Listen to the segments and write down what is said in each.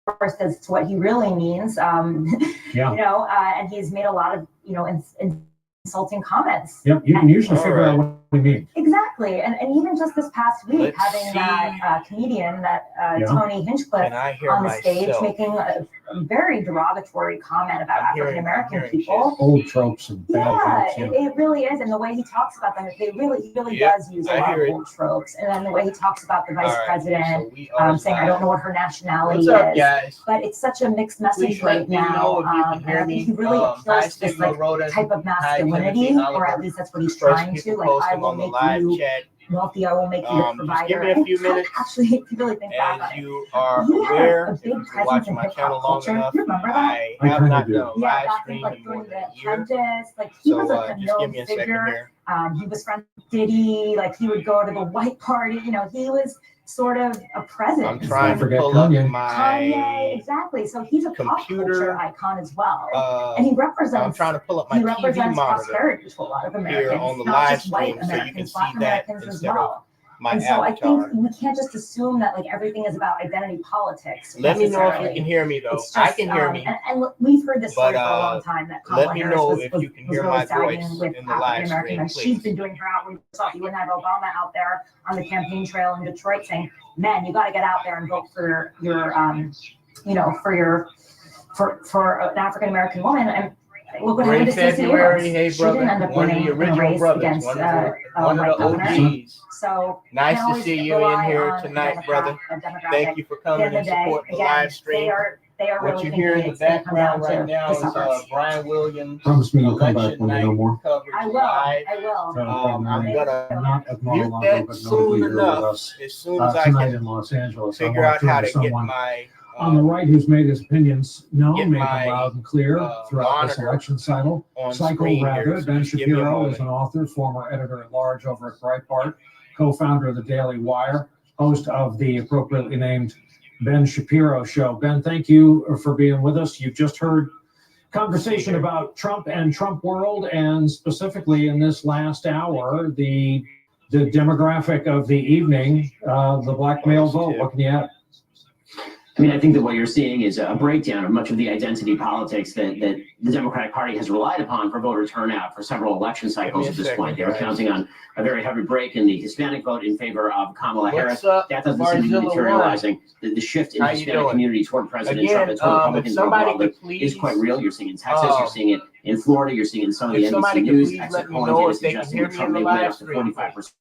course, as to what he really means. Yeah. You know, and he's made a lot of, you know, insulting comments. Yep, you can usually figure out what we mean. Exactly, and even just this past week, having that comedian, that Tony Hinchcliffe, on the stage making a very derogatory comment about African American people. Old tropes and bad jokes. It really is, and the way he talks about them, he really does use a lot of old tropes. And then the way he talks about the vice president, saying, "I don't know what her nationality is," guys? But it's such a mixed message right now. And I think he really appeals to this type of masculinity, or at least that's what he's trying to. Like, I will make you wealthy, I will make you a provider. Give me a few minutes. Actually, if you really think back on it, you are aware, if you watch my channel long enough, remember that? I have not done live back in, stream like, in more during than the a year. Apprentice, like, he was like a known figure. He was friends with Diddy, like, he would go to the white party, you know, he was sort of a presence. I'm trying to pull up my Kanye, exactly. So he's a pop culture icon as well, and he represents. I'm trying to pull up my TV monitor prosperity to a lot of Americans, here on the not live just white stream, so you can Americans, see Black that Americans as instead well. of my And so avatar. I think we can't just assume that, like, everything is about identity politics. Let me know if you can hear me, though. Just, I can hear me. And we've heard this story for a long time, that Kamala let me Harris know was, if was, you can was hear really my voice sagging with in the live stream, and she's been doing her outreach. So you wouldn't have Obama out there on the campaign trail in Detroit saying, "Man, you got to get out there and vote for your you know, for an African American woman." And look what happened to Stacey Abrams. Hey, She didn't end up winning in a race against one a of white the governor. OGs. So nice to see you in here tonight, brother. Thank you for coming and support the live stream. They are what really you hear in the background right now is Brian Williams. Promise me you'll come back when you know more. I will. I'm gonna not mute that soon enough. As soon as I tonight can in Los Angeles, figure out how to get my on the right who's made his opinions known, made them my, loud and clear throughout this election cycle. Ben Shapiro is an author, former editor-at-large over at Breitbart, co-founder of the Daily Wire, host of the appropriately named Ben Shapiro Show. Ben, thank you for being with us. You've just heard conversation about Trump and Trump world, and specifically in this last hour, the demographic of the evening, the black male vote. What can you add? I mean, I think that what you're seeing is a breakdown of much of the identity politics that the Democratic Party has relied upon for voter turnout for several election cycles at this point. They're counting on a very heavy break in the Hispanic vote in favor of Kamala Harris. That doesn't seem to be materializing. The shift in the Hispanic community toward President Trump and toward Republicans more broadly is quite real. You're seeing it in Texas, you're seeing it in Florida, you're seeing it in some of the NBC News exit polling data suggesting that Trump may win up to 45%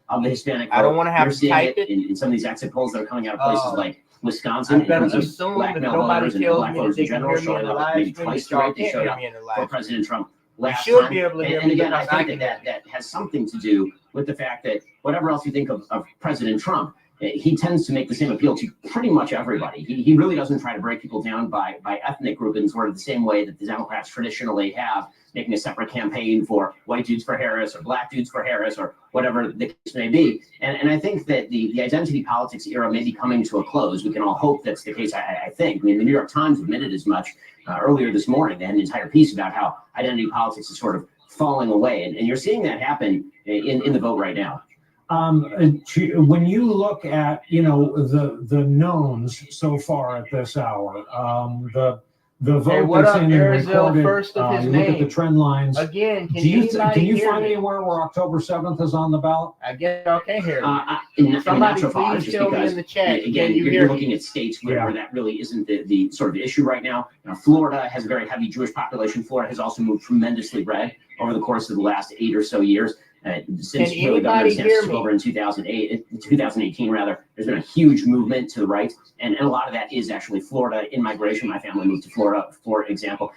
of the Hispanic vote. I don't want to have to type it in some of these exit polls that are coming out of places like Wisconsin, in terms of black male voters and black voters in general, showing up at maybe twice the rate they showed up for President Trump last time. And again, I think that has something to do with the fact that whatever else you think of President Trump, he tends to make the same appeal to pretty much everybody. He really doesn't try to break people down by ethnic group in sort of the same way that the Democrats traditionally have, making a separate campaign for white dudes for Harris or black dudes for Harris or whatever the case may be. And I think that the identity politics era may be coming to a close. We can all hope that's the case, I think. I mean, the New York Times admitted as much earlier this morning. They had an entire piece about how identity politics is sort of falling away. And you're seeing that happen in the vote right now. When you look at, you know, the knowns so far at this hour, the vote that's in and recorded, first of his you name. look at the trend lines. Again, can you find anywhere where October 7th is on the ballot? I guess y'all can't hear me. Somebody please tell me in the chat. Again, you're looking at states where that really isn't the sort of the issue right now. Florida has a very heavy Jewish population. Florida has also moved tremendously red over the course of the last 8 or so years. Since really Governor DeSantis took over in 2018 rather, there's been a huge movement to the right, and a lot of that is actually Florida in migration. My family moved to Florida, for example.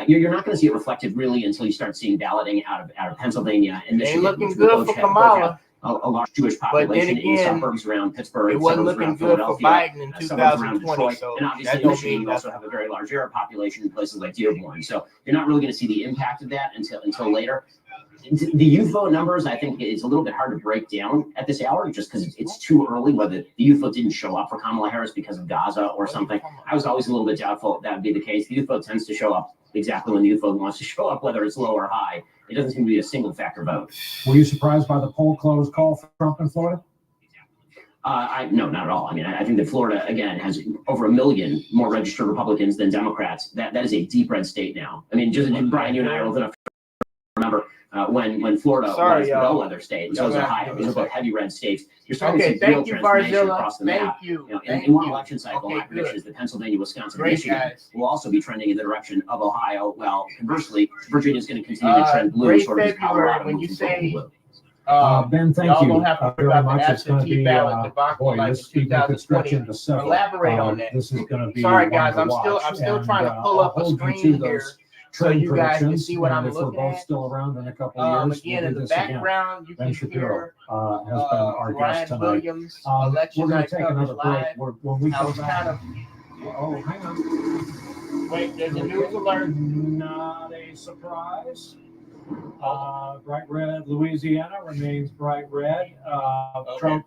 You're not going to see it reflected really until you start seeing balloting out of Pennsylvania and Michigan. Ain't looking good for Kamala. A large Jewish population in suburbs around Pittsburgh, it wasn't looking good for Biden in 2020. So and obviously, Michigan, you also have a very large Arab population in places like Dearborn. So you're not really going to see the impact of that until later. The youth vote numbers, I think, is a little bit hard to break down at this hour, just because it's too early. Whether the youth vote didn't show up for Kamala Harris because of Gaza or something, I was always a little bit doubtful that would be the case. The youth vote tends to show up exactly when the youth vote wants to show up, whether it's low or high. It doesn't seem to be a single factor vote. Were you surprised by the poll close call for Trump in Florida? No, not at all. I mean, I think that Florida, again, has over 1 million more registered Republicans than Democrats. That is a deep red state now. I mean, just Brian, you and I are old enough to remember when Florida was the bellwether state, so was Ohio. Those are both heavy red states. You're starting to see real transformation across the map. In one election cycle, my prediction is that Pennsylvania, Wisconsin, and Michigan will also be trending in the direction of Ohio. Well, conversely, Virginia is going to continue to trend blue, sort of as Colorado when you say blue. Ben, thank you very much. It's going to be, boy, like this evening could stretch into several. Elaborate on that. This is going to be sorry, guys. I'm still trying to pull up a screen here so you guys can see what I'm looking at. If we're both at. still around in a couple of years, again, in the background, you can hear has been our guest tonight. Williams, we're going to take another break. When we come back. Oh, hang on. Wait, there's a news alert. Not a surprise. Bright red, Louisiana remains bright red. Trump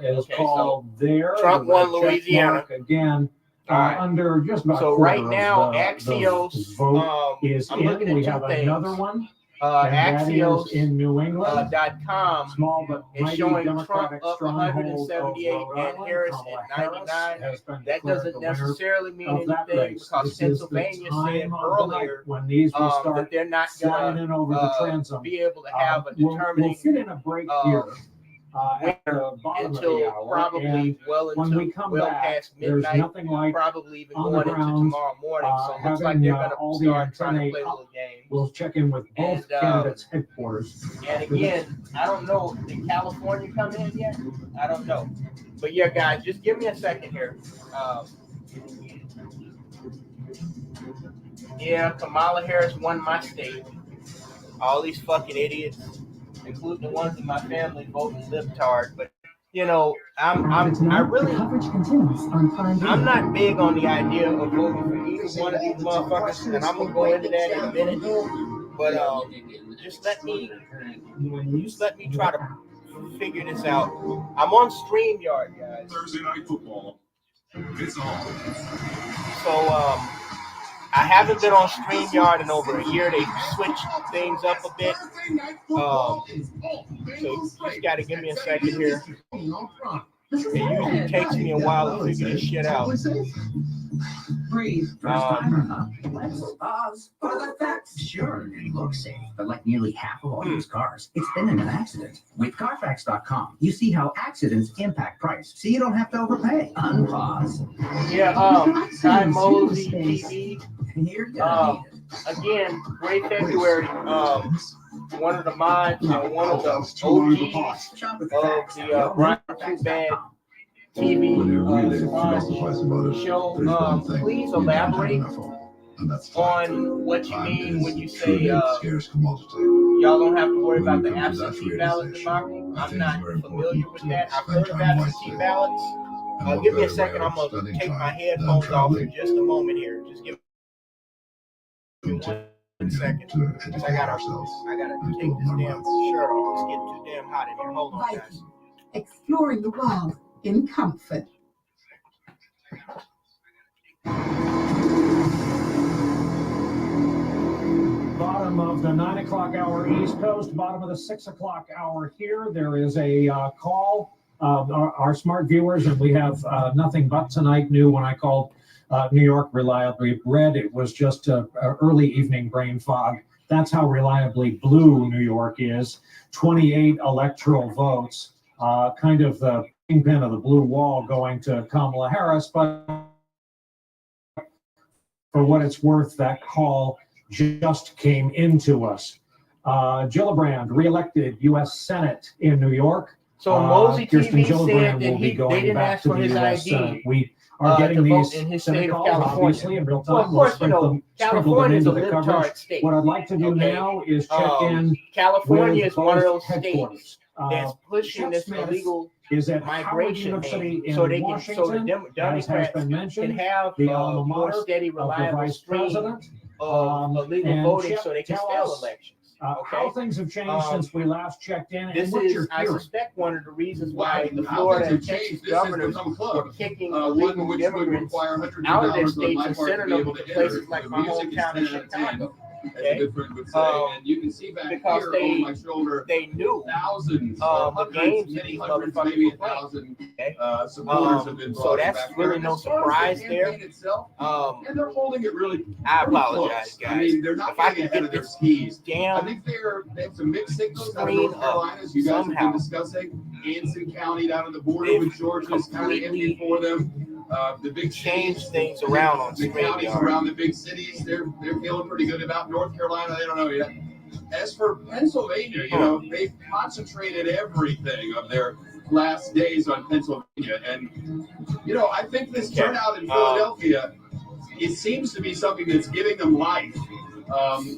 is called there. Trump won Louisiana again. Under just about so right now, Axios vote is I'm in. looking at We two have things. Another one. Axios in New England. .com small but is showing Trump Democratic up 178 and Harris at 99. That doesn't necessarily mean anything because Pennsylvania said earlier when these will start that they're not going in over the transom. be able to have a determining we'll fit in a break here. At the bottom until of the hour, probably and well into when we come back, past there's midnight, nothing like probably even on the going into ground, tomorrow morning. So it looks like having, they're going to all the start trying to antennae play a up. little game. We'll check in with both And, candidates' headquarters. And again, I don't know, did California come in yet? I don't know. But yeah, guys, just give me a second here. Yeah, Kamala Harris won my state. All these fucking idiots, including the ones in my family voting libtard. But you know, I'm not big on the idea of voting for either one of these motherfuckers, and I'm gonna go into that in a minute. But just let me try to figure this out. I'm on StreamYard, guys. Thursday Night Football. It's on. So I haven't been on StreamYard in over a year. They switched things up a bit. So you just got to give me a second here. It usually takes me a while to figure this shit out. Breathe. Let's pause for the facts. Sure, they look safe, but like nearly half of all used cars, it's been in an accident. With Carfax.com, you see how accidents impact price, so you don't have to overpay. Unpause. Yeah, Guy Mosey TV. You're gonna need it. Again, great February. One of the mods, one of the OGs of the Brian Too Bad TV show. Please elaborate on what you mean when you say y'all don't have to worry about the absentee ballot debacle. I'm not familiar with that. I've heard of absentee ballots. Give me a second. I'm going to take my headphones off for just a moment here. Just give me 1 second. I gotta take this damn shirt off. It's getting too damn hot in here. Hold on, guys. Exploring the world in comfort. Bottom of the 9 o'clock hour East Coast, bottom of the 6 o'clock hour here. There is a call. Our smart viewers, and we have nothing but tonight new when I called New York reliably red. It was just early evening brain fog. That's how reliably blue New York is. 28 electoral votes, kind of the kingpin of the blue wall going to Kamala Harris. But for what it's worth, that call just came into us. Gillibrand reelected U.S. Senate in New York. So Mosey Kirsten TV Gillibrand said that will be they going didn't back ask to for the his US ID. Senate. We are getting to these vote in his Senate state of calls, California. obviously, in real time. Well, of course, you know, California is a into the libtard coverage. state. What I'd like to do now is check in. California with is one of both those headquarters. states that's pushing this Chuck Smith illegal is at Howard migration University thing, so in they can, Washington, so the as has Democrats been mentioned, can have the a alma more mater steady, of the reliable vice stream president. of illegal and voting, Chip, so they can tell steal us, elections. How Okay. things have changed since we last checked in, This and what is, you're I hearing. suspect, one of the reasons why the Florida and Texas governors were kicking illegal immigrants out of their states and sending them to places like my hometown of Chicago. as a good friend would say. And you can see back because here over my shoulder, they knew thousands, the hundreds, games many these hundreds, motherfuckers maybe were 1,000 okay? supporters have been So brought that's back really here. no As far as the surprise there. campaign itself, and they're holding it really. I pretty apologize, close. guys. I mean, they're not If I getting could ahead get of their this skis. I damn think they have some mixed signals out of screen North Carolina, as you guys have somehow. been discussing. Anson County down on the border They've with Georgia is kind of completely empty for them. The big change cities, things around on the counties StreamYard. around the big cities, they're feeling pretty good about. North Carolina, they don't know yet. As for Pennsylvania, you know, they've concentrated everything of their last days on Pennsylvania. And, you know, I think this turnout in Philadelphia, it seems to be something that's giving them life.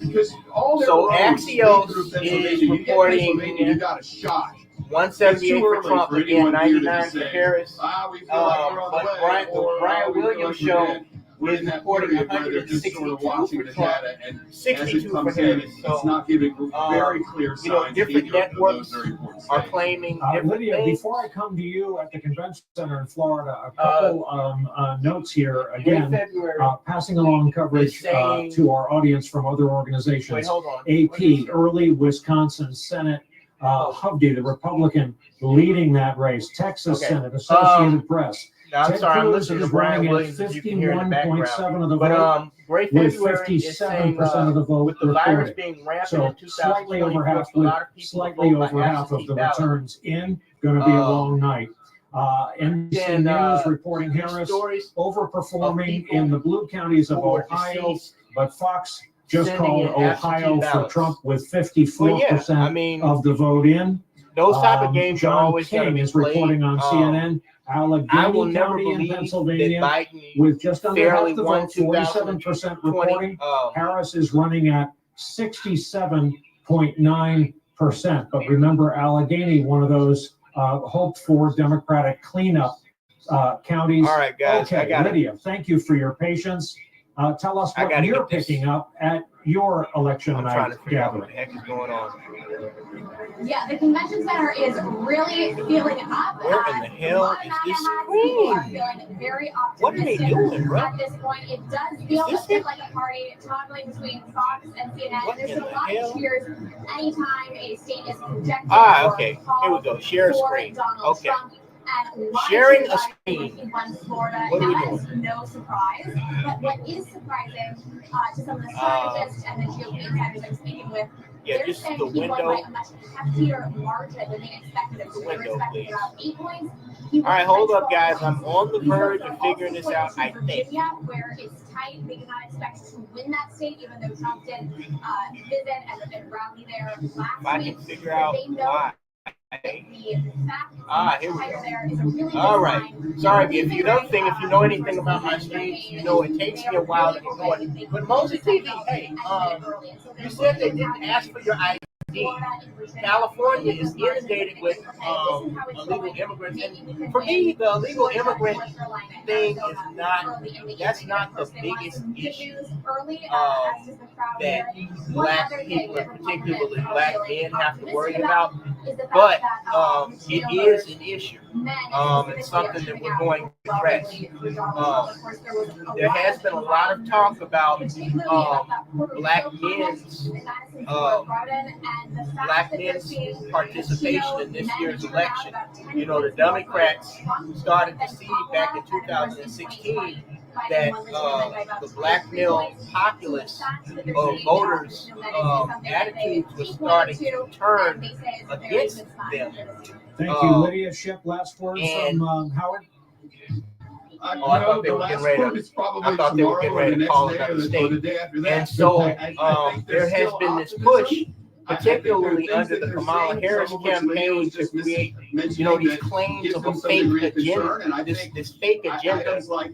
Because all their So roads Axios lead through Pennsylvania. is You get reporting Pennsylvania, you got a shot. 178 for It's too Trump, early for again anyone here to 99 for say, Harris. we feel like we're on the But way, the Brian we feel Williams like show we're dead. We're is in that reporting period where they're just sort 162 of watching for the Trump, data, and as 62 it for comes in, Harris. it's So, not giving very clear you know, signs different either of networks those very important are states. claiming different Lydia, things. before I come to you at the convention center in Florida, a couple notes here. Again, passing along coverage saying- to our audience from other Wait, organizations. hold on. AP, early Wisconsin Senate, Hovde, the Republican, leading that race. Texas Okay. Senate, Associated Press. Now, I'm Ted sorry, I'm Cruz listening to is Brian running at Williams, as you can hear in the background. 51.7 of the vote, But Gray with February is saying 57% of the vote with the virus reported. being rampant So in slightly over 2024, half, a with lot of people slightly vote by over half of absentee the ballot. returns in. Going to be a long night. NBC Then, News reporting These Harris stories overperforming people in the blue counties of who are Ohio, deceased but Fox just sending called in Ohio absentee for ballots. Trump with Well, 54% yeah, I mean, of the vote in. those type of games are John always going to King be is played. reporting on CNN. I will Allegheny never County in believe that Pennsylvania, Biden with just under fairly half the won vote, 47% 2020. reporting. Harris is running at 67.9%. But remember, Allegheny, one of those hoped for Democratic cleanup counties. All right, guys. Okay, Lydia, thank you for your patience. Tell us what you're picking up at your election I'm trying night to figure out what gathering. the heck is going on. Yeah, the convention center is really feeling up. Where in the hell is this screen? Feeling very What are they optimistic doing, bro? at this point. It does feel this a bit it? like a party toggling between Fox and CNN. What There's in been a the lot hell? of cheers anytime a state is projected. Ah, okay. Here we go. Share for screen. Donald Okay. Trump. And Sharing a screen. Florida. What are we That doing? is no surprise. But what is surprising to some of the strategists and the GOP insiders I'm speaking with, Yeah, they're just saying the he won window. by a much heftier margin than they expected. The window, They were expecting please. about 8 points. All right, hold up, guys. I'm on the verge of figuring this out, I think. Virginia, where it's tight, they do not expect to win that state, even though Trump did visit and rally there If last I week. can figure out They know why. that the fact Here we higher go. there is a really good All right. sign. Sorry, if you don't think, if you know anything about my streams, you know it takes me a while to get going. But Mosey TV, hey, you said they didn't ask for your ID. California is inundated with illegal immigrants. And for me, the illegal immigrant thing is not, that's not the biggest issue that black people, and particularly black men, have to worry about. But it is an issue. It's something that we're going to address. There has been a lot of talk about black men's participation in this year's election. You know, the Democrats started to see back in 2016 that the black male populace of voters' attitudes were starting to turn against them. Thank you, Lydia. Shep, last words from Howard. I thought they were getting ready to call another state. And so there has been this push, particularly under the Kamala Harris campaign, to create, you know, these claims of a fake agenda, this fake agenda, this black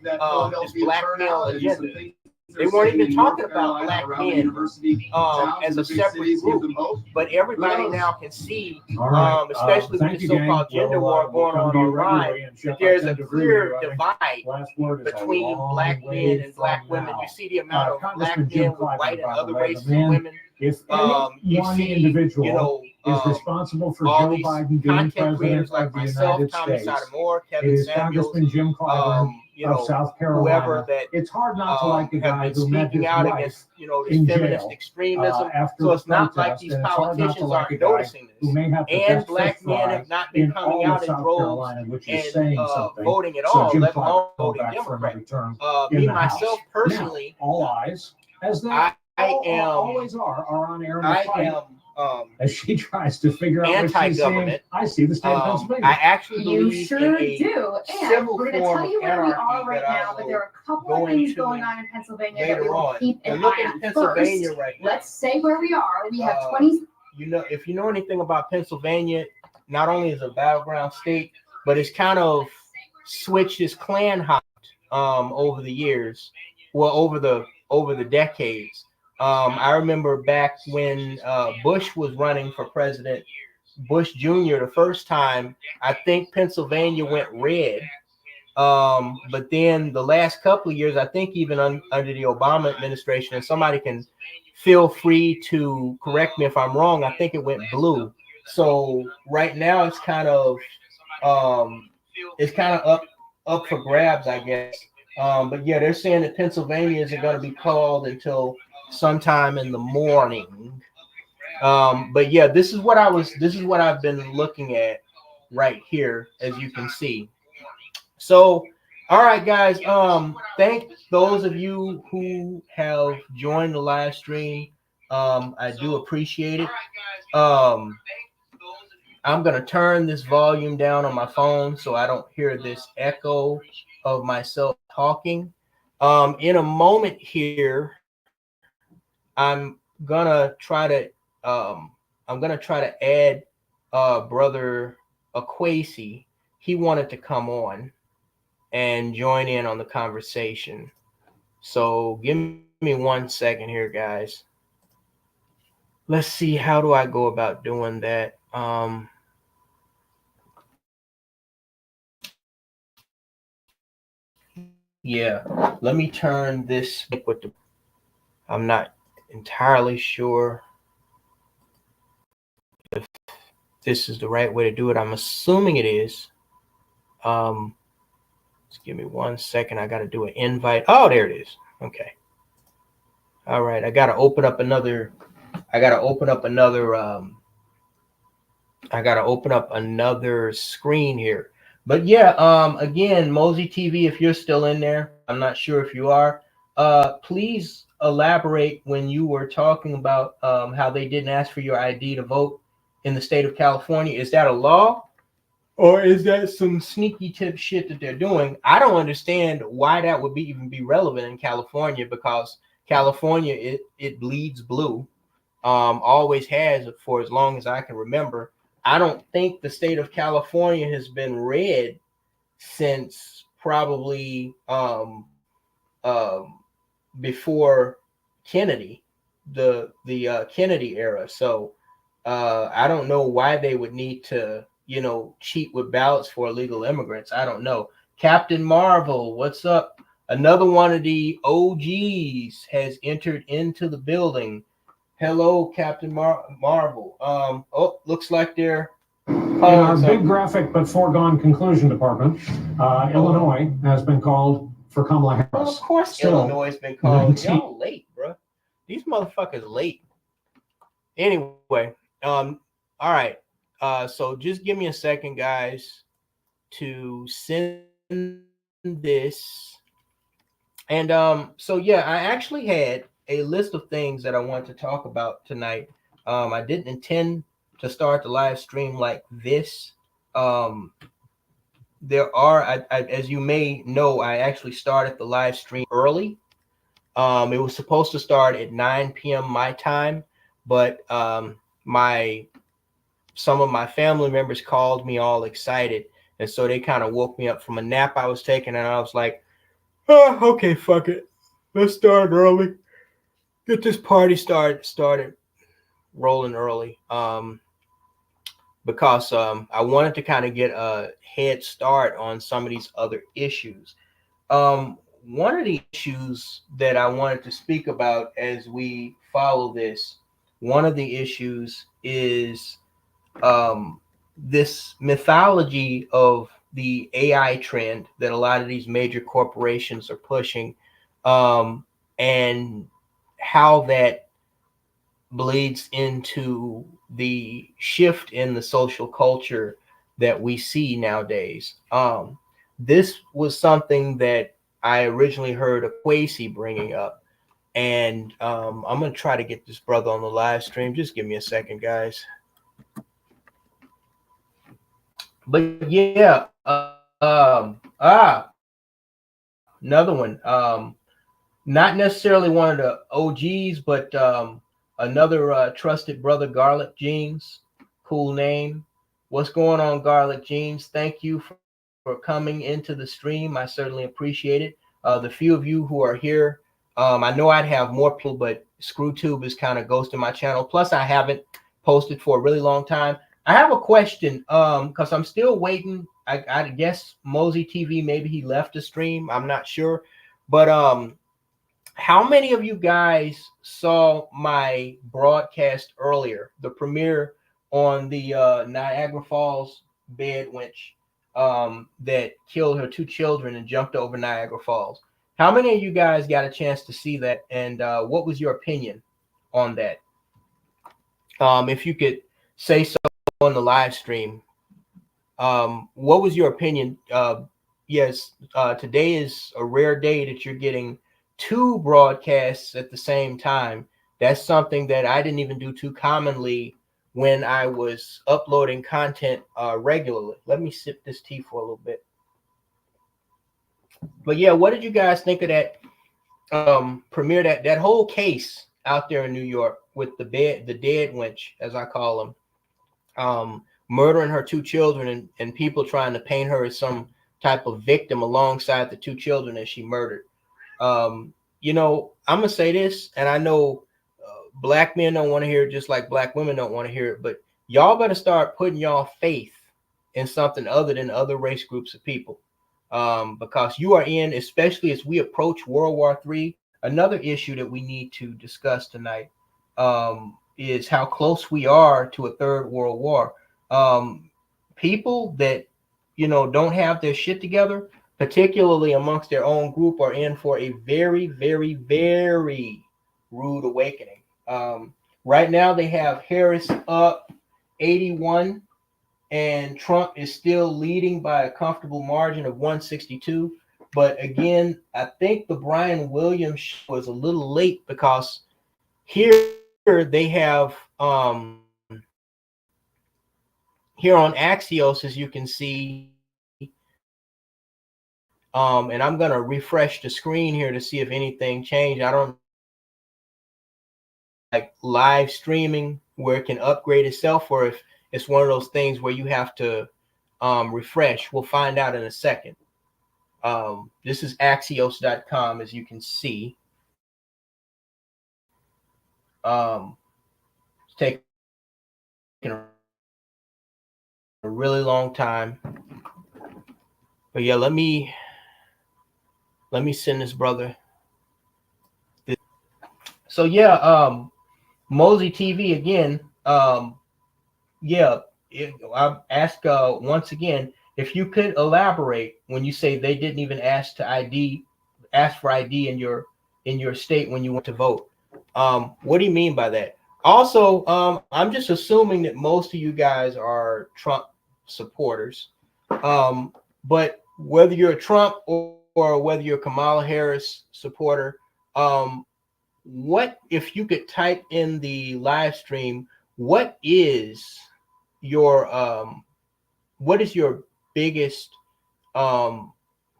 male agenda. They weren't even talking about black men as a separate group, but everybody now can see, especially with the so-called gender war going on online, that there's a clear divide between black men and black women. You see the amount of black men with white and other races of women. If You one see, individual you know, is responsible for all Joe these Biden being content president creators like of the myself, United Tommy States, Sotomayor, it Kevin is Samuels, Congressman Jim Clyburn of South Carolina. It's hard not to like the guy who met his out wife against, this in feminist jail, extremism. after So it's not like protest, these and it's hard not to politicians like aren't a guy noticing who this. may have the And best black fish men fry have not been in coming all out of in South droves Carolina, which is and saying something. voting at So all, Jim let Clark alone go voting back for Democrat. another term Me in the myself House. personally, Now, all eyes, as they always are on Aaron McFarland, as she tries to figure out what she's saying. anti-government. I see the state of Pennsylvania. I actually You believe sure in a do. And civil we're going to form tell you of where we anarchy are right that I now, but there are a couple go of things into going on in Pennsylvania that we later will on. keep an And look eye at on. Pennsylvania First, right now. let's say where we are. We have 20. If you know anything about Pennsylvania, not only is it a battleground state, but it's kind of switched its clan hopped over the years, well, over the decades. I remember back when Bush was running for president, Bush Jr. the first time, I think Pennsylvania went red. But then the last couple of years, I think even under the Obama administration, and somebody can feel free to correct me if I'm wrong, I think it went blue. So right now it's kind of up for grabs, I guess. But yeah, they're saying that Pennsylvania isn't going to be called until sometime in the morning. But yeah, this is what I've been looking at right here, as you can see. So, all right, guys. Thank those of you who have joined the live stream. I do appreciate it. I'm gonna turn this volume down on my phone so I don't hear this echo of myself talking. In a moment here, I'm gonna try to add brother Akwesi. He wanted to come on and join in on the conversation. So give me 1 second here, guys. Let's see, how do I go about doing that? Yeah, let me turn this with the, I'm not entirely sure if this is the right way to do it. I'm assuming it is. Just give me 1 second. I got to do an invite. Oh, there it is. Okay. All right. I got to open up another screen here. But yeah, again, Mosey TV, if you're still in there, I'm not sure if you are, please elaborate when you were talking about how they didn't ask for your ID to vote in the state of California. Is that a law? Or is that some sneaky tip shit that they're doing? I don't understand why that would even be relevant in California, because California, it bleeds blue. Always has for as long as I can remember. I don't think the state of California has been red since probably before Kennedy, the Kennedy era. So I don't know why they would need to, cheat with ballots for illegal immigrants. I don't know. Captain Marvel, what's up? Another one of the OGs has entered into the building. Hello, Captain Marvel. Looks like they're in our big graphic but foregone conclusion department. Illinois has been called for Kamala Harris. Well, of course, Illinois has been called. Y'all late, bro. These motherfuckers late. Anyway, all right. So just give me a second, guys, to send this. And so yeah, I actually had a list of things that I want to talk about tonight. I didn't intend to start the live stream like this. There are, as you may know, I actually started the live stream early. It was supposed to start at 9 p.m. my time, but some of my family members called me all excited, and so they kind of woke me up from a nap I was taking, and I was like, oh, okay, fuck it. Let's start early. Get this party started rolling early. Because I wanted to kind of get a head start on some of these other issues. One of the issues that I wanted to speak about as we follow this, one of the issues is this mythology of the AI trend that a lot of these major corporations are pushing, and how that bleeds into the shift in the social culture that we see nowadays. This was something that I originally heard a Quasi bringing up, and I'm going to try to get this brother on the live stream. Just give me a second, guys. But yeah, another one. Not necessarily one of the OGs, but another trusted brother, Garlic Jeans. Cool name. What's going on, Garlic Jeans? Thank you for coming into the stream. I certainly appreciate it. The few of you who are here, I know I'd have more people, but ScrewTube is kind of ghosting my channel. Plus, I haven't posted for a really long time. I have a question because I'm still waiting. I guess Mosey TV, maybe he left the stream. I'm not sure. But how many of you guys saw my broadcast earlier, the premiere on the Niagara Falls bed winch that killed her 2 children and jumped over Niagara Falls? How many of you guys got a chance to see that? And what was your opinion on that? If you could say so on the live stream. What was your opinion? Yes, today is a rare day that you're getting 2 broadcasts at the same time. That's something that I didn't even do too commonly when I was uploading content regularly. Let me sip this tea for a little bit. But yeah, what did you guys think of that premiere, that whole case out there in New York with the dead wench, as I call them, murdering her 2 children and people trying to paint her as some type of victim alongside the 2 children that she murdered? You know, I'm gonna say this, and I know black men don't want to hear it, just like black women don't want to hear it, but y'all better start putting y'all faith in something other than other race groups of people, because you are in, especially as we approach World War III. Another issue that we need to discuss tonight is how close we are to a 3rd World War. People that, you know, don't have their shit together, particularly amongst their own group, are in for a very, very, very rude awakening. Right now they have Harris up 81, and Trump is still leading by a comfortable margin of 162. But again, I think the Brian Williams show was a little late, because here they have here on Axios, as you can see, and I'm going to refresh the screen here to see if anything changed. I don't like live streaming where it can upgrade itself, or if it's one of those things where you have to refresh. We'll find out in a second. This is Axios.com, as you can see. It's taking a really long time. But yeah, let me send this brother. So yeah, Mosey TV again. Yeah, I ask once again if you could elaborate when you say they didn't even ask for ID in your state when you went to vote. What do you mean by that? Also, I'm just assuming that most of you guys are Trump supporters. But whether you're a Trump or whether you're a Kamala Harris supporter, what if you could type in the live stream, what is your biggest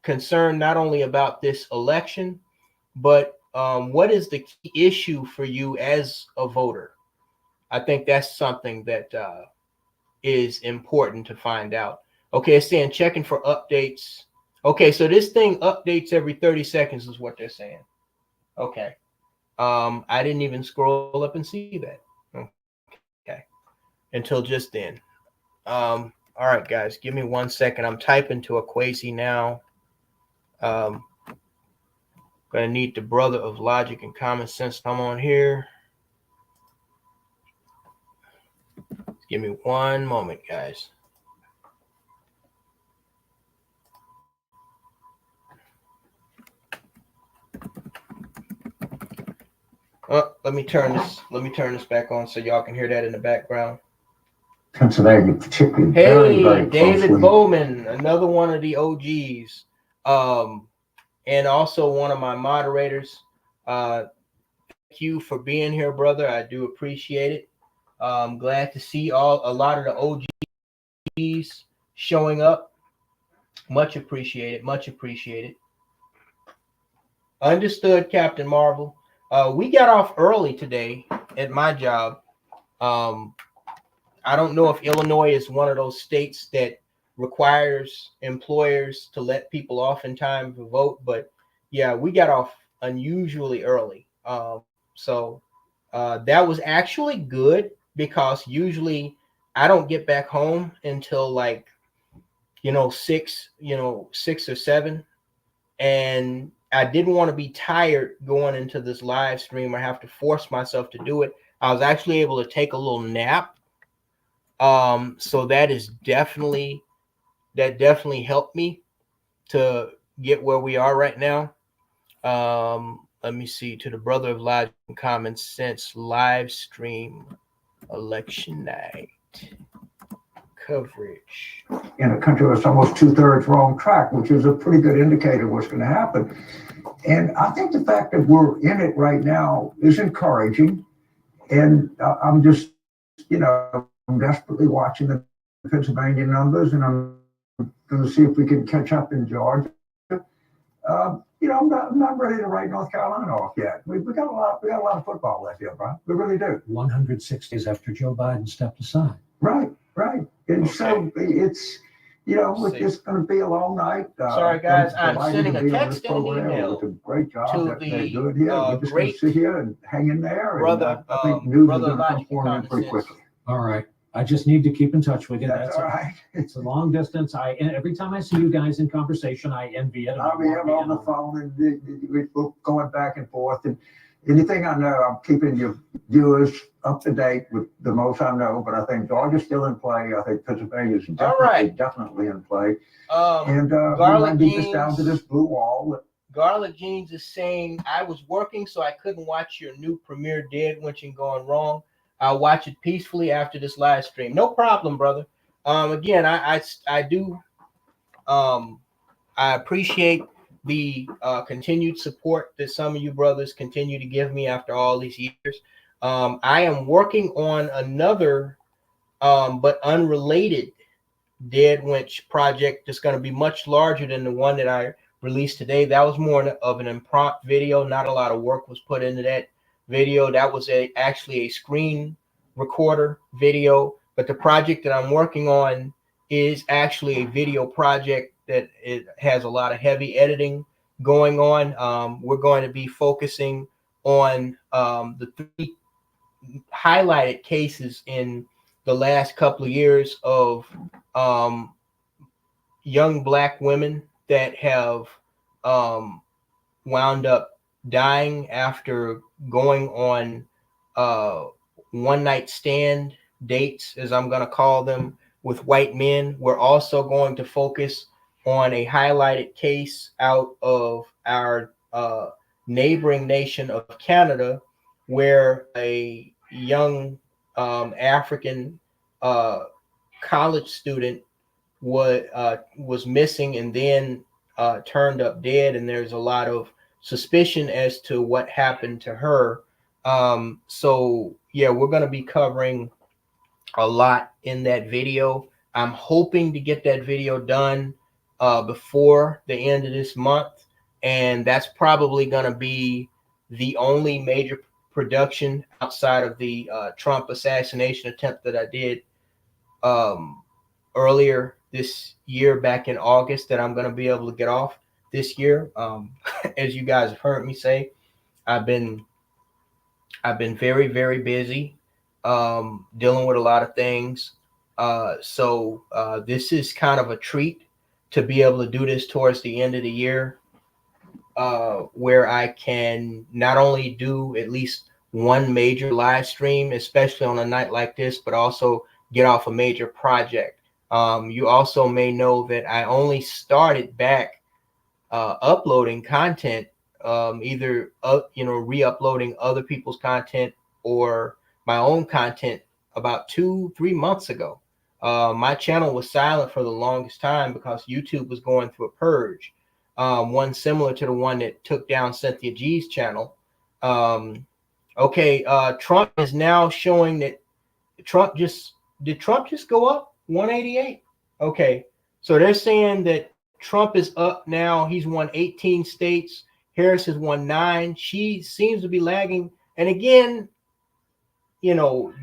concern, not only about this election, but what is the key issue for you as a voter? I think that's something that is important to find out. Okay, it's saying checking for updates. Okay, so this thing updates every 30 seconds is what they're saying. Okay. I didn't even scroll up and see that. Okay. Until just then. All right, guys, give me 1 second. I'm typing to a Quasi now. Gonna need the brother of logic and common sense to come on here. Give me 1 moment, guys. Let me turn this back on so y'all can hear that in the background. Pennsylvania, particularly. Hey, very David closely. Bowman, another one of the OGs, and also one of my moderators. Thank you for being here, brother. I do appreciate it. Glad to see a lot of the OGs showing up. Much appreciated. Much appreciated. Understood, Captain Marvel. We got off early today at my job. I don't know if Illinois is one of those states that requires employers to let people off in time to vote, but yeah, we got off unusually early. So that was actually good because usually I don't get back home until like, 6 or 7. And I didn't want to be tired going into this live stream or have to force myself to do it. I was actually able to take a little nap. So that definitely helped me to get where we are right now. Let me see, to the brother of logic and common sense, live stream election night coverage. In a country that's almost 2/3 wrong track, which is a pretty good indicator of what's going to happen. And I think the fact that we're in it right now is encouraging. And I'm just, I'm desperately watching the Pennsylvania numbers, and I'm going to see if we can catch up in Georgia. I'm not ready to write North Carolina off yet. We got a lot of football left here, Brian. We really do. 106 days after Joe Biden stepped aside. Right. And okay. So it's, it's going to be a long night. Sorry, guys, I'm sending a text and an email. A great job to that they're doing here. We're just going great to sit here and hang in there. Brother, and I think news is brother going to come pouring in pretty quickly. All right. I just need to keep in touch with you. That's all right. It's a long distance. Every time I see you guys in conversation, I envy it. I'll be on the phone and we're going back and forth. And anything I know, I'm keeping your viewers up to date with the most I know. But I think Georgia's still in play. I think Pennsylvania is definitely in play. And we might beat this down to this blue wall. Garlic Jeans is saying, I was working, so I couldn't watch your new premiere Dead Winching Gone Wrong. I'll watch it peacefully after this live stream. No problem, brother. Again, I do. I appreciate the continued support that some of you brothers continue to give me after all these years. I am working on another, but unrelated Dead Winch project that's going to be much larger than the one that I released today. That was more of an impromptu video. Not a lot of work was put into that video. That was actually a screen recorder video, but the project that I'm working on is actually a video project that it has a lot of heavy editing going on. We're going to be focusing on the 3 highlighted cases in the last couple of years of young Black women that have wound up dying after going on one-night stand dates, as I'm going to call them, with white men. We're also going to focus on a highlighted case out of our neighboring nation of Canada, where a young African college student was missing and then turned up dead, and there's a lot of suspicion as to what happened to her. So yeah, we're going to be covering a lot in that video. I'm hoping to get that video done before the end of this month, and that's probably going to be the only major production outside of the Trump assassination attempt that I did earlier this year, back in August, that I'm going to be able to get off this year. As you guys have heard me say, I've been very, very busy dealing with a lot of things. So this is kind of a treat to be able to do this towards the end of the year, where I can not only do at least one major live stream, especially on a night like this, but also get off a major project. You also may know that I only started back uploading content either re-uploading other people's content or my own content about 2-3 months ago. My channel was silent for the longest time because YouTube was going through a purge, one similar to the one that took down Cynthia G's channel. Trump is now showing that did Trump just go up 188? Okay, so they're saying that Trump is up now. He's won 18 states. Harris has won 9. She seems to be lagging. And again,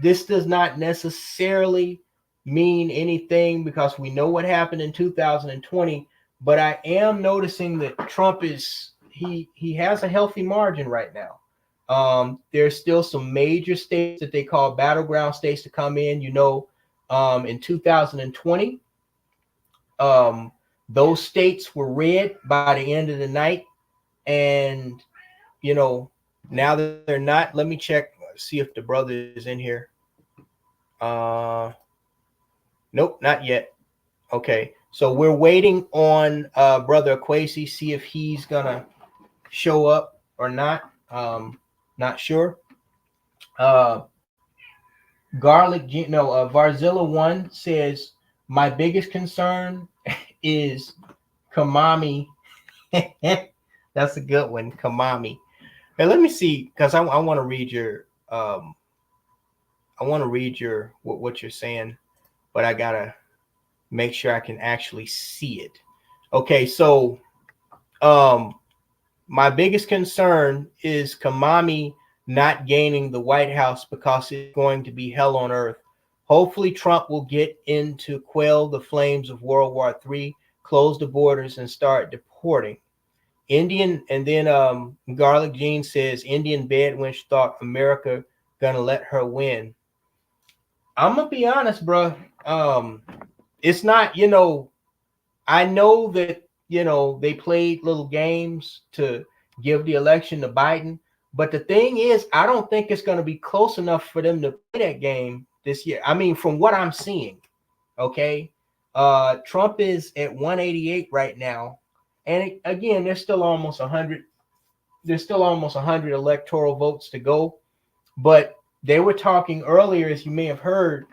this does not necessarily mean anything because we know what happened in 2020. But I am noticing that Trump he has a healthy margin right now. There's still some major states that they call battleground states to come in. In 2020, those states were red by the end of the night. And, now that they're not, let me check, see if the brother is in here. Nope, not yet. Okay. So we're waiting on Brother Akwesi, see if he's going to show up or not. Not sure. Varzilla 1 says, my biggest concern is Kamami. That's a good one, Kamami. Hey, let me see, because I want to read your what you're saying, but I gotta make sure I can actually see it. Okay, so my biggest concern is Kamami not gaining the White House because it's going to be hell on earth. Hopefully Trump will get in to quell the flames of World War III, close the borders, and start deporting. Garlic Jean says, Indian Bedwench thought America gonna let her win. I'm gonna be honest, bro. It's not, I know that, they played little games to give the election to Biden. But the thing is, I don't think it's going to be close enough for them to play that game this year. I mean, from what I'm seeing, okay, Trump is at 188 right now, and again, there's still almost 100. There's still almost 100 electoral votes to go. But they were talking earlier, as you may have heard,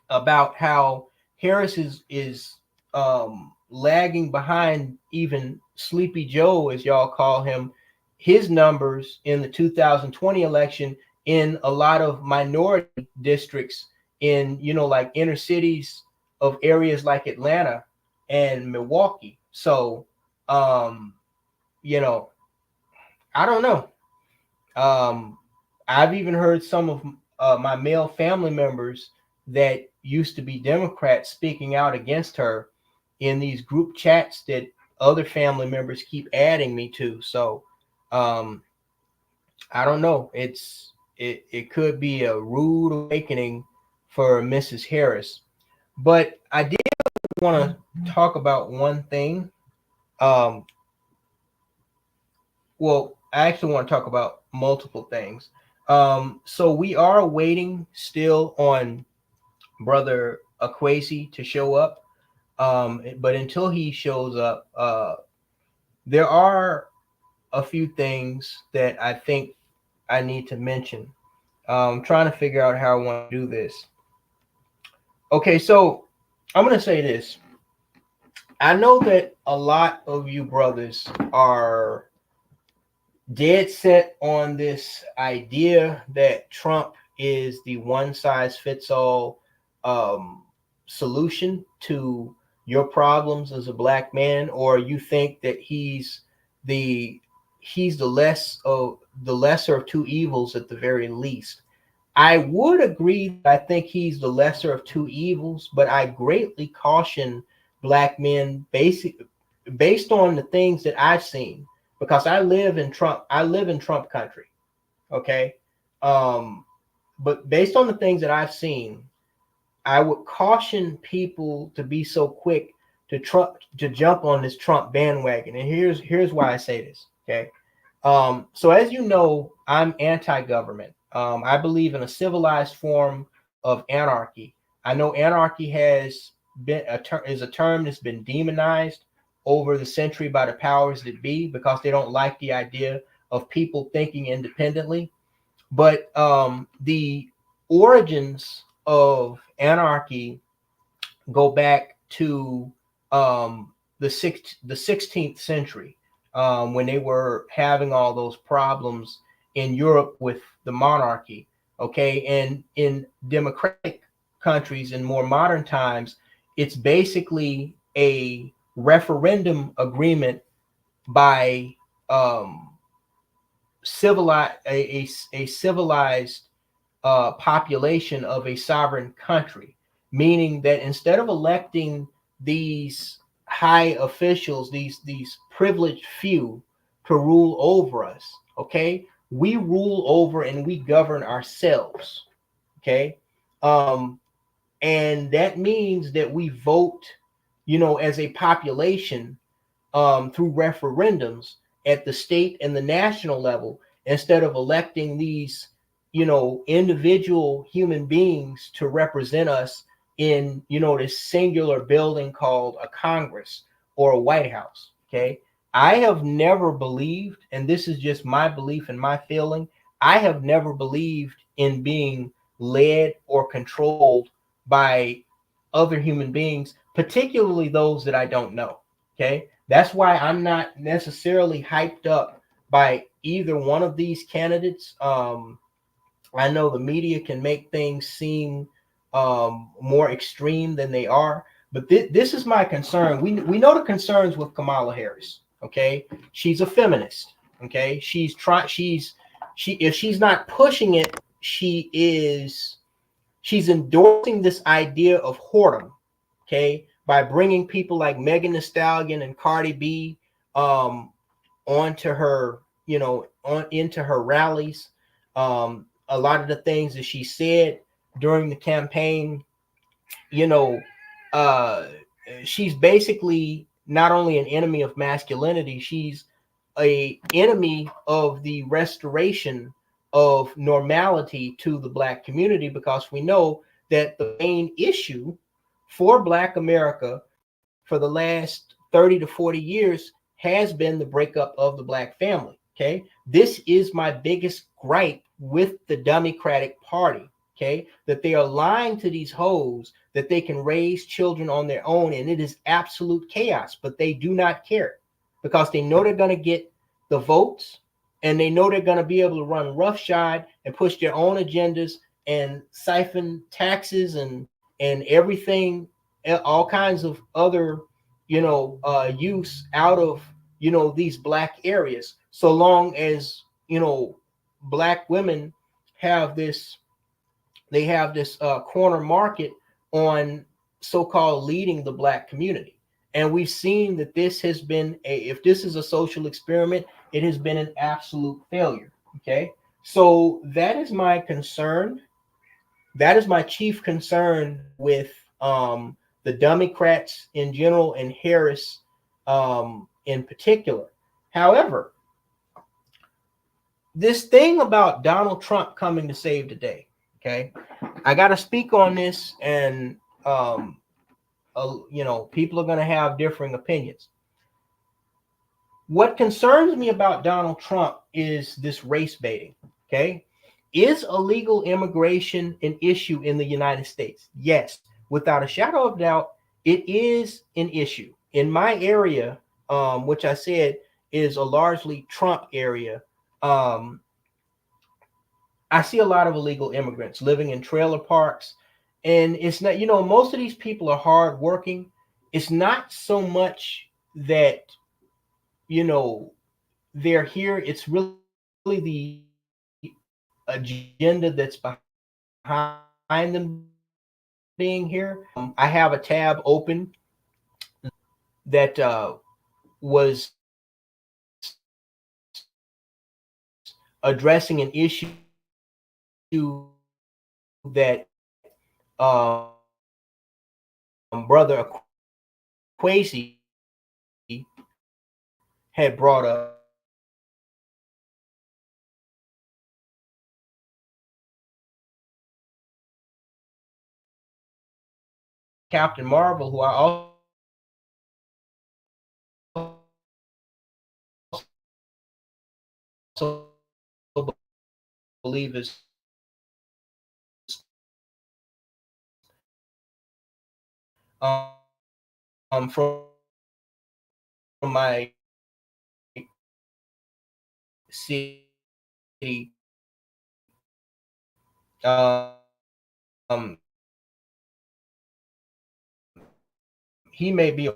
about how Harris is lagging behind even Sleepy Joe, as y'all call him. His numbers in the 2020 election in a lot of minority districts in, like inner cities of areas like Atlanta and Milwaukee. So, I don't know. I've even heard some of my male family members that used to be Democrats speaking out against her in these group chats that other family members keep adding me to. So, I don't know. It could be a rude awakening for Mrs. Harris. But I did want to talk about one thing. Well, I actually want to talk about multiple things. So we are waiting still on Brother Akwesi to show up. But until he shows up, there are a few things that I think I need to mention. I'm trying to figure out how I want to do this. Okay, so I'm going to say this. I know that a lot of you brothers are dead set on this idea that Trump is the one-size-fits-all solution to your problems as a black man, or you think that he's the lesser of two evils at the very least. I would agree that I think he's the lesser of two evils, but I greatly caution black men based on the things that I've seen, because I live in Trump country. Okay. But based on the things that I've seen, I would caution people to be so quick to jump on this Trump bandwagon. And here's why I say this. Okay. So as you know, I'm anti-government. I believe in a civilized form of anarchy. I know anarchy has been is a term that's been demonized over the century by the powers that be because they don't like the idea of people thinking independently. But the origins of anarchy go back to the 16th century, when they were having all those problems in Europe with the monarchy. Okay, and in democratic countries in more modern times, it's basically a referendum agreement by a civilized population of a sovereign country, meaning that instead of electing these high officials, these privileged few to rule over us, okay, we rule over and we govern ourselves, okay, and that means that we vote, as a population, through referendums at the state and the national level, instead of electing these, individual human beings to represent us in, this singular building called a Congress or a White House. Okay. I have never believed, and this is just my belief and my feeling, I have never believed in being led or controlled by other human beings, particularly those that I don't know. Okay. That's why I'm not necessarily hyped up by either one of these candidates. I know the media can make things seem more extreme than they are, but this is my concern. We know the concerns with Kamala Harris. Okay, she's a feminist. Okay, if she's not pushing it, she's endorsing this idea of whoredom. Okay, by bringing people like Megan Thee Stallion and Cardi B onto her, into her rallies. A lot of the things that she said during the campaign, she's basically not only an enemy of masculinity, she's a enemy of the restoration of normality to the Black community, because we know that the main issue for Black America for the last 30 to 40 years has been the breakup of the Black family. Okay, this is my biggest gripe with the Democratic Party. Okay, that they are lying to these hoes that they can raise children on their own, and it is absolute chaos. But they do not care because they know they're going to get the votes, and they know they're going to be able to run roughshod and push their own agendas and siphon taxes and everything, all kinds of other use out of these Black areas, so long as Black women have this corner market on so-called leading the Black community. And we've seen that this has been if this is a social experiment, it has been an absolute failure. Okay, so that is my concern. That is my chief concern with the Democrats in general and Harris in particular. However, this thing about Donald Trump coming to save the day, okay, I got to speak on this, and people are going to have differing opinions. What concerns me about Donald Trump is this race baiting. Okay, is illegal immigration an issue in the United States? Yes, without a shadow of doubt, it is an issue. In my area, which I said is a largely Trump area, I see a lot of illegal immigrants living in trailer parks. And it's not, most of these people are hardworking. It's not so much that, they're here. It's really the agenda that's behind them being here. I have a tab open that was addressing an issue that Brother Kwesi had brought up. Captain Marvel, who I also believe is from my city, he may be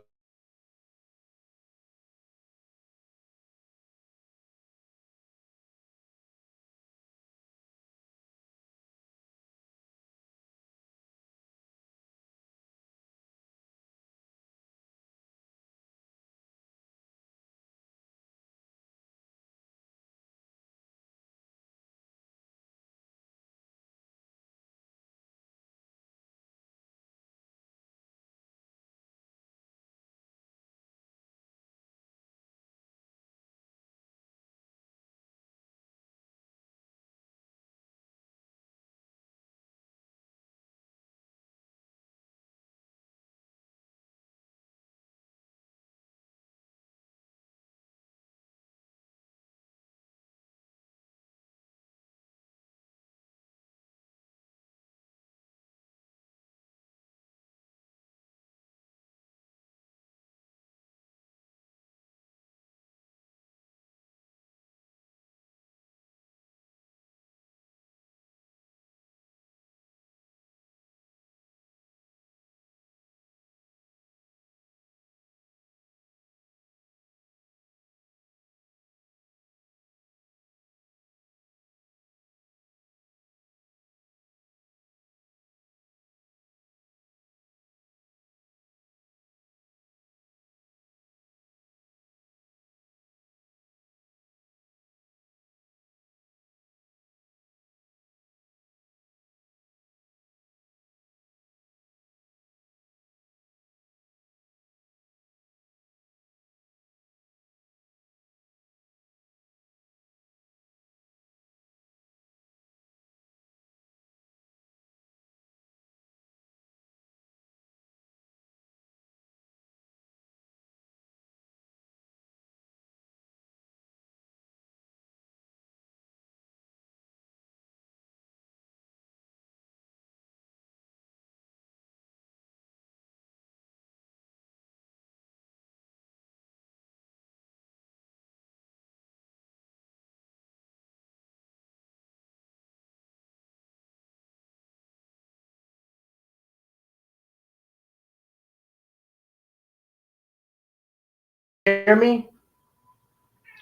hear me?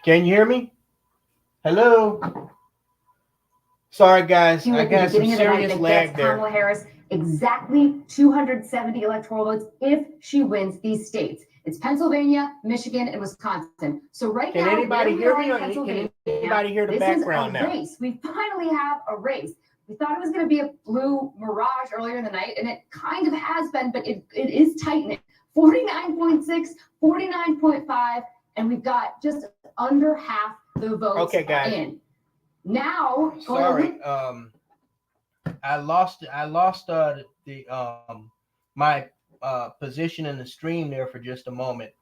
Can you hear me? Hello? Sorry, guys. I got some serious lag there. Kamala Harris exactly 270 electoral votes if she wins these states. It's Pennsylvania, Michigan, and Wisconsin. So right now, can anybody hear me? Or Pennsylvania, can anybody hear the background now? Race. We finally have a race. We thought it was going to be a blue mirage earlier in the night, and it kind of has been, but it is tightening. 49.6, 49.5, and we've got just under half the votes in. Now, sorry, I lost my position in the stream there for just a moment.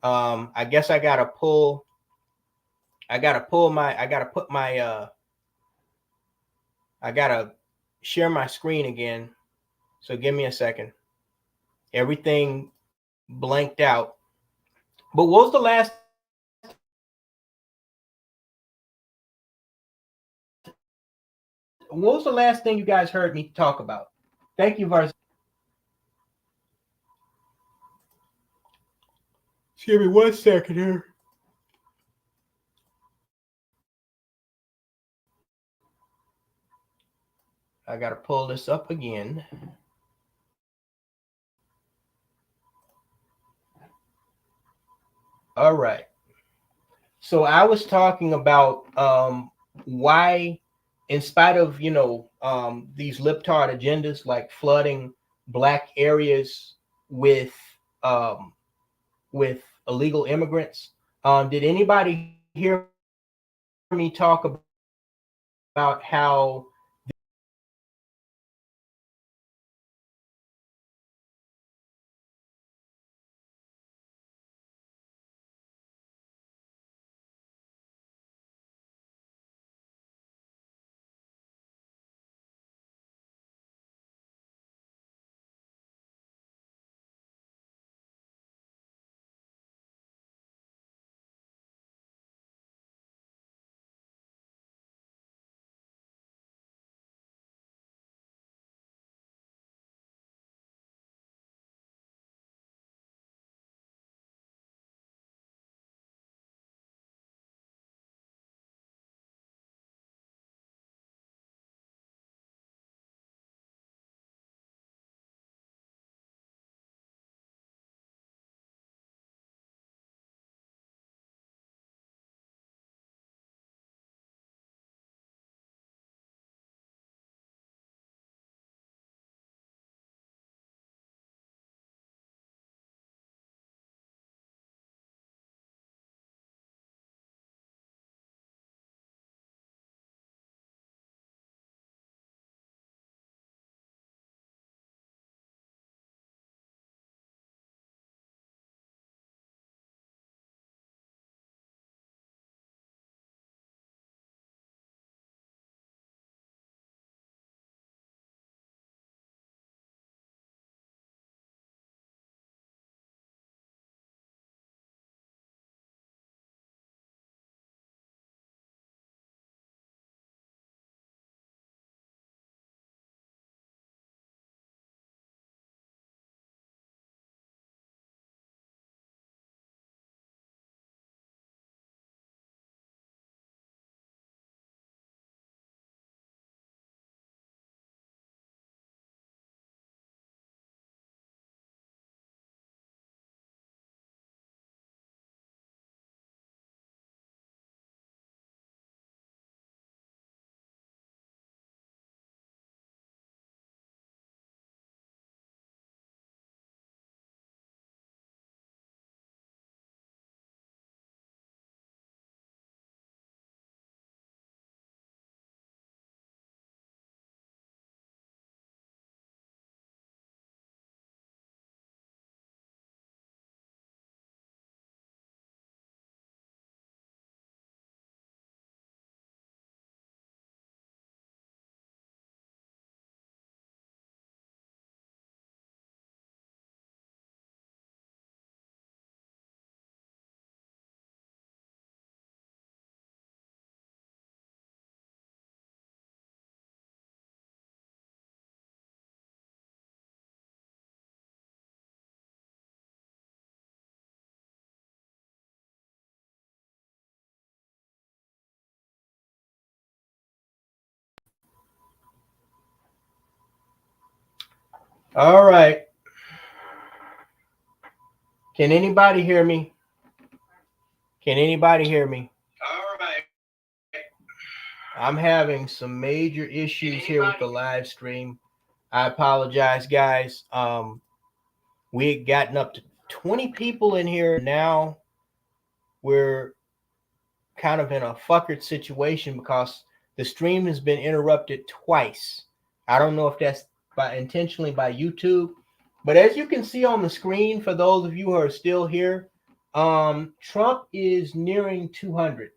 I guess I gotta share my screen again. So give me a second. Everything blanked out. But what was the last thing you guys heard me talk about? Thank you, Vars. Give me 1 second here. I got to pull this up again. All right. So I was talking about why, in spite of, these libtard agendas like flooding Black areas with illegal immigrants, did anybody hear me talk about how All right. Can anybody hear me? Can anybody hear me? All right. I'm having some major issues here with the live stream. I apologize, guys. We had gotten up to 20 people in here. Now we're kind of in a fuckered situation because the stream has been interrupted twice. I don't know if that's intentionally by YouTube, but as you can see on the screen, for those of you who are still here, Trump is nearing 200.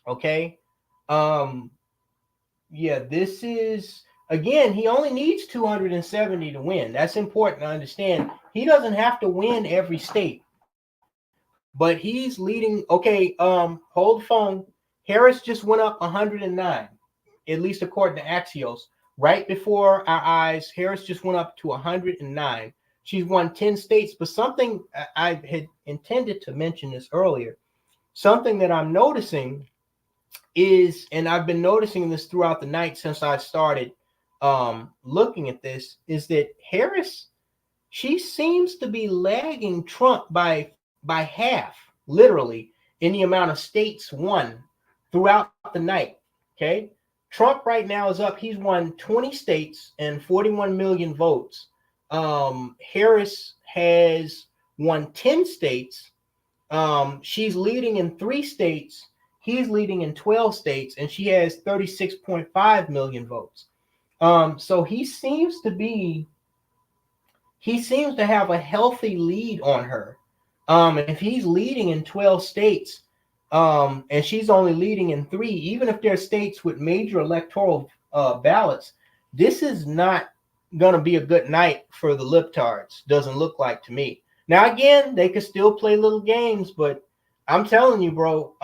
Okay. Yeah, this is, again, he only needs 270 to win. That's important to understand. He doesn't have to win every state, but he's leading. Okay, hold the phone. Harris just went up 109, at least according to Axios. Right before our eyes, Harris just went up to 109. She's won 10 states, but something I had intended to mention this earlier, something that I'm noticing is, and I've been noticing this throughout the night since I started looking at this, is that Harris, she seems to be lagging Trump by half, literally, in the amount of states won throughout the night. Okay, Trump right now is up. He's won 20 states and 41 million votes. Harris has won 10 states. She's leading in 3 states. He's leading in 12 states, and she has 36.5 million votes. So he seems to have a healthy lead on her. And if he's leading in 12 states, and she's only leading in 3, even if there are states with major electoral ballots, this is not going to be a good night for the libtards. Doesn't look like to me. Now, again, they could still play little games, but I'm telling you, bro,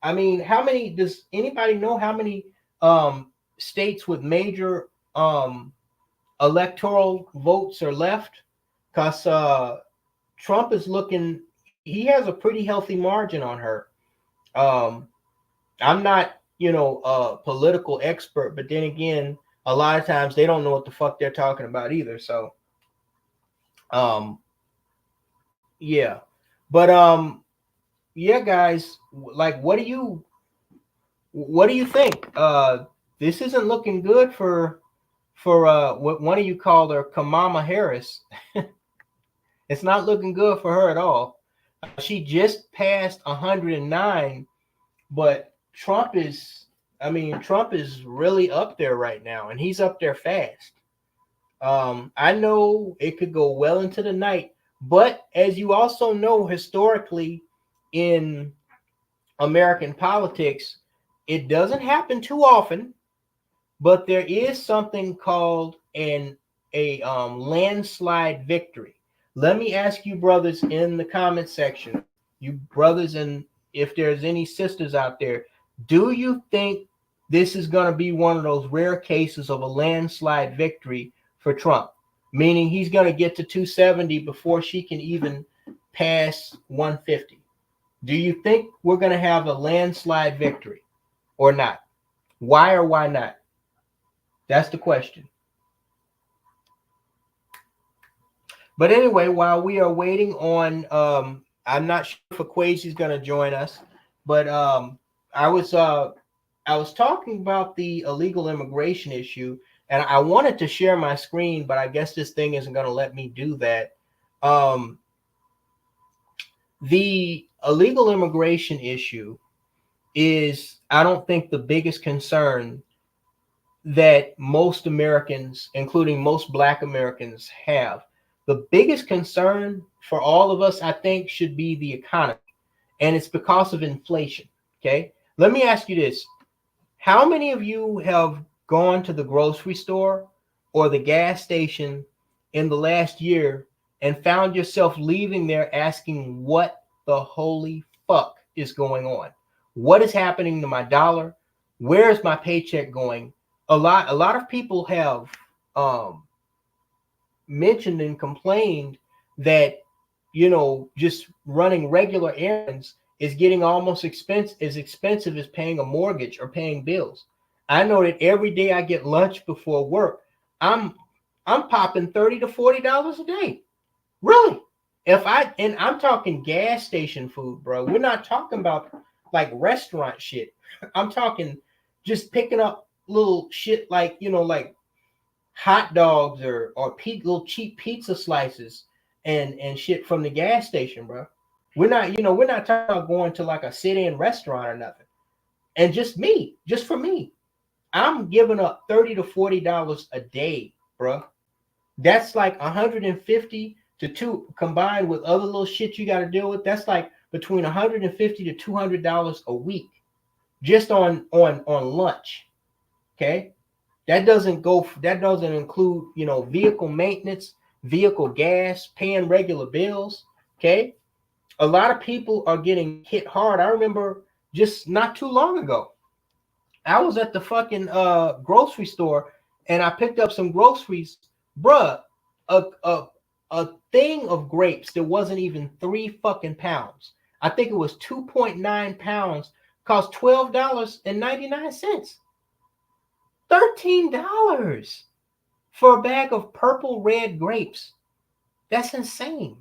I mean, how many, does anybody know how many states with major electoral votes are left? Because Trump is looking, he has a pretty healthy margin on her. I'm not, a political expert, but then again, a lot of times they don't know what the fuck they're talking about either. So, yeah. But yeah, guys, like, what do you think? This isn't looking good for what one of you called her Kamala Harris. It's not looking good for her at all. She just passed 109, but Trump is really up there right now, and he's up there fast. I know it could go well into the night, but as you also know, historically in American politics, it doesn't happen too often, but there is something called a landslide victory. Let me ask you brothers in the comment section, you brothers, and if there's any sisters out there, do you think this is going to be one of those rare cases of a landslide victory for Trump? Meaning he's going to get to 270 before she can even pass 150. Do you think we're going to have a landslide victory or not? Why or why not? That's the question. But anyway, while we are waiting on, I'm not sure if Equazi's going to join us, but I was talking about the illegal immigration issue, and I wanted to share my screen, but I guess this thing isn't going to let me do that. The illegal immigration issue is, I don't think, the biggest concern that most Americans, including most Black Americans, have. The biggest concern for all of us, I think, should be the economy, and it's because of inflation. Okay, let me ask you this. How many of you have gone to the grocery store or the gas station in the last year and found yourself leaving there asking, what the holy fuck is going on? What is happening to my dollar? Where is my paycheck going? A lot of people have mentioned and complained that, just running regular errands is getting almost as expensive as paying a mortgage or paying bills. I know that every day I get lunch before work, I'm I'm popping $30 to $40 a day. Really? And I'm talking gas station food, bro. We're not talking about like restaurant shit. I'm talking just picking up little shit like, like hot dogs or little cheap pizza slices and shit from the gas station, bro. We're not talking about going to like a sit-in restaurant or nothing. And just for me, I'm giving up $30 to $40 a day, bro. That's like 150 to two combined with other little shit you got to deal with. That's like between 150 to $200 a week just on lunch. Okay. That doesn't include, vehicle maintenance, vehicle gas, paying regular bills. Okay. A lot of people are getting hit hard. I remember just not too long ago, I was at the fucking grocery store and I picked up some groceries, bruh. A thing of grapes that wasn't even 3 fucking pounds. I think it was 2.9 pounds, cost $12.99. $13 for a bag of purple red grapes. That's insane.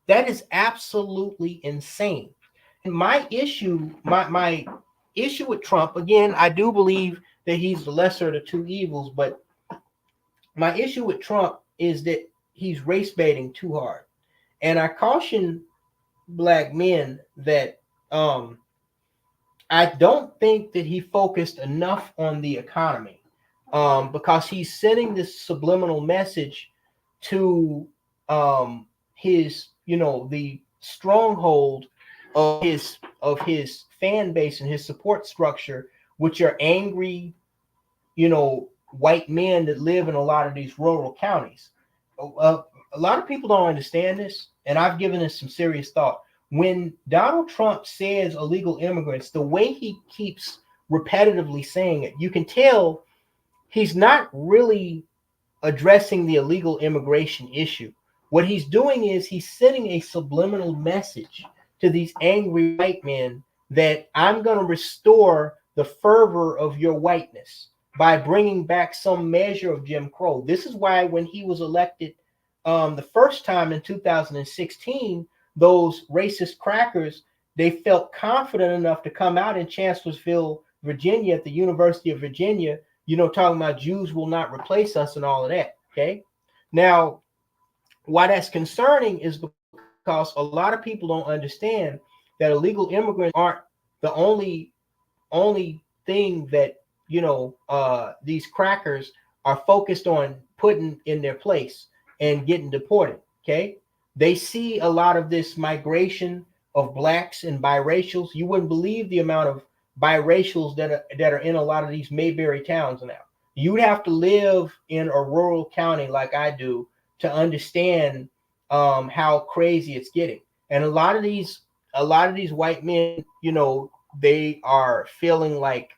That is absolutely insane. And my issue with Trump, again, I do believe that he's the lesser of the two evils, but my issue with Trump is that he's race baiting too hard. And I caution black men that I don't think that he focused enough on the economy because he's sending this subliminal message to his, the stronghold of his fan base and his support structure, which are angry, white men that live in a lot of these rural counties. A lot of people don't understand this, and I've given this some serious thought. When Donald Trump says illegal immigrants, the way he keeps repetitively saying it, you can tell he's not really addressing the illegal immigration issue. What he's doing is he's sending a subliminal message to these angry white men that I'm going to restore the fervor of your whiteness by bringing back some measure of Jim Crow. This is why when he was elected the first time in 2016, those racist crackers, they felt confident enough to come out in Chancellorsville, Virginia, at the University of Virginia, talking about Jews will not replace us and all of that. Okay. Now, why that's concerning is because a lot of people don't understand that illegal immigrants aren't the only thing that, these crackers are focused on putting in their place and getting deported. Okay. They see a lot of this migration of blacks and biracials. You wouldn't believe the amount of biracials that are in a lot of these Mayberry towns now. You'd have to live in a rural county like I do to understand how crazy it's getting. And a lot of these white men, they are feeling like,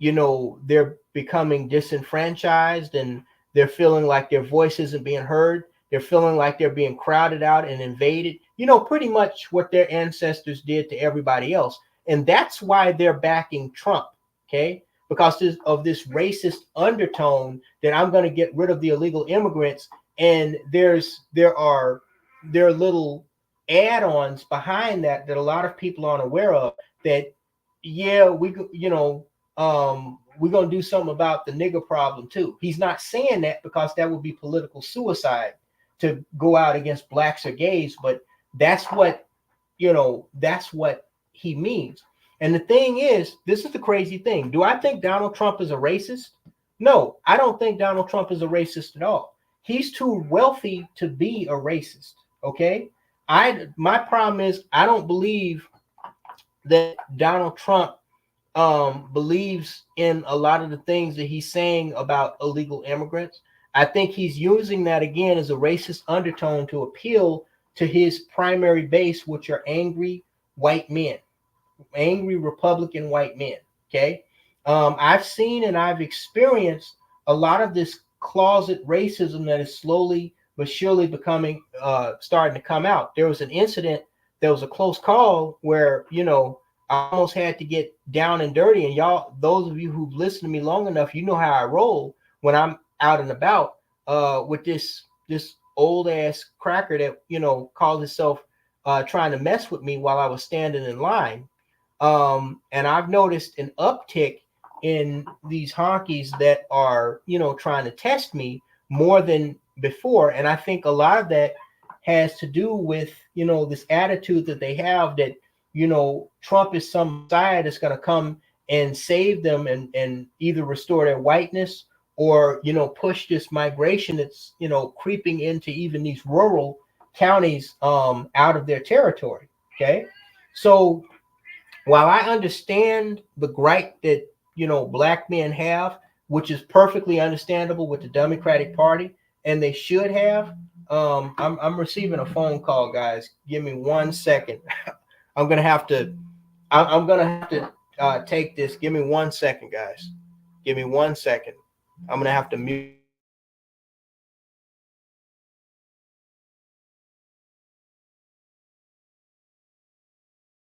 they're becoming disenfranchised, and they're feeling like their voice isn't being heard. They're feeling like they're being crowded out and invaded, pretty much what their ancestors did to everybody else. And that's why they're backing Trump, okay? Because of this racist undertone that I'm going to get rid of the illegal immigrants. And there are little add-ons behind that a lot of people aren't aware of, that, yeah, we're going to do something about the nigger problem too. He's not saying that because that would be political suicide to go out against blacks or gays, but that's what he means. And the thing is, this is the crazy thing. Do I think Donald Trump is a racist? No, I don't think Donald Trump is a racist at all. He's too wealthy to be a racist. Okay. My problem is I don't believe that Donald Trump believes in a lot of the things that he's saying about illegal immigrants. I think he's using that again as a racist undertone to appeal to his primary base, which are angry white men, angry Republican white men. Okay. I've seen and I've experienced a lot of this closet racism that is slowly but surely starting to come out. There was an incident, there was a close call where, I almost had to get down and dirty. And y'all, those of you who've listened to me long enough, you know how I roll when I'm out and about. with this old ass cracker that, you know, called himself trying to mess with me while I was standing in line. And I've noticed an uptick in these honkies that are, you know, trying to test me more than before. And I think a lot of that has to do with, you know, this attitude that they have that, you know, Trump is some guy that's going to come and save them and either restore their whiteness or, you know, push this migration that's, you know, creeping into even these rural counties out of their territory. Okay. So while I understand the gripe that, you know, black men have, which is perfectly understandable with the Democratic Party, and they should have, I'm receiving a phone call, guys. Give me 1 second. I'm gonna have to take this. Give me 1 second, guys. Give me 1 second. I'm gonna have to mute.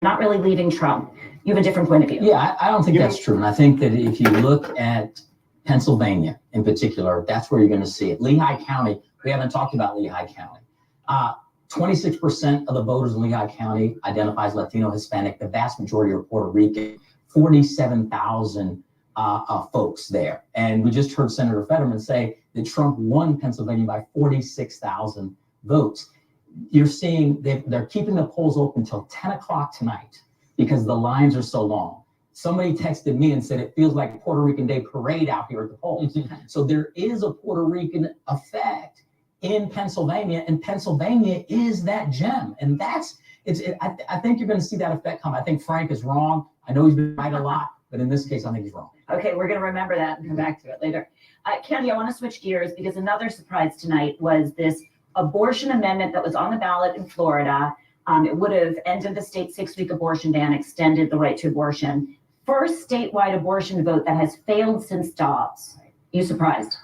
Not really leaving Trump. You have a different point of view. Yeah, I don't think that's true. And I think that if you look at Pennsylvania in particular, that's where you're going to see it. Lehigh County, we haven't talked about Lehigh County. 26% of the voters in Lehigh County identifies Latino, Hispanic. The vast majority are Puerto Rican. 47,000 folks there. And we just heard Senator Fetterman say that Trump won Pennsylvania by 46,000 votes. You're seeing they're keeping the polls open until 10 o'clock tonight because the lines are so long. Somebody texted me and said it feels like Puerto Rican Day parade out here at the polls. So there is a Puerto Rican effect in Pennsylvania, and Pennsylvania is that gem. And I think you're going to see that effect come. I think Frank is wrong. I know he's been right a lot, but in this case, I think he's wrong. Okay, we're going to remember that and come back to it later. Candy, I want to switch gears because another surprise tonight was this abortion amendment that was on the ballot in Florida. It would have ended the state 6-week abortion ban, extended the right to abortion. First statewide abortion vote that has failed since Dobbs. You surprised?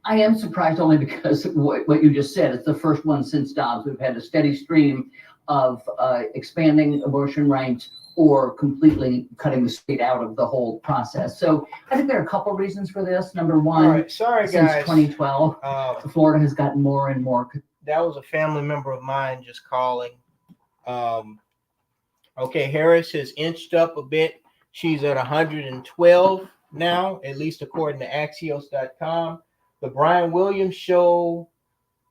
I am surprised only because what you just said. It's the first one since Dobbs. We've had a steady stream of expanding abortion rights or completely cutting the state out of the whole process. So I think there are a couple reasons for this. Number one, all right, sorry, since guys. 2012, Florida has gotten more and more. That was a family member of mine just calling. Okay, Harris has inched up a bit. She's at 112 now, at least according to Axios.com. The Brian Williams show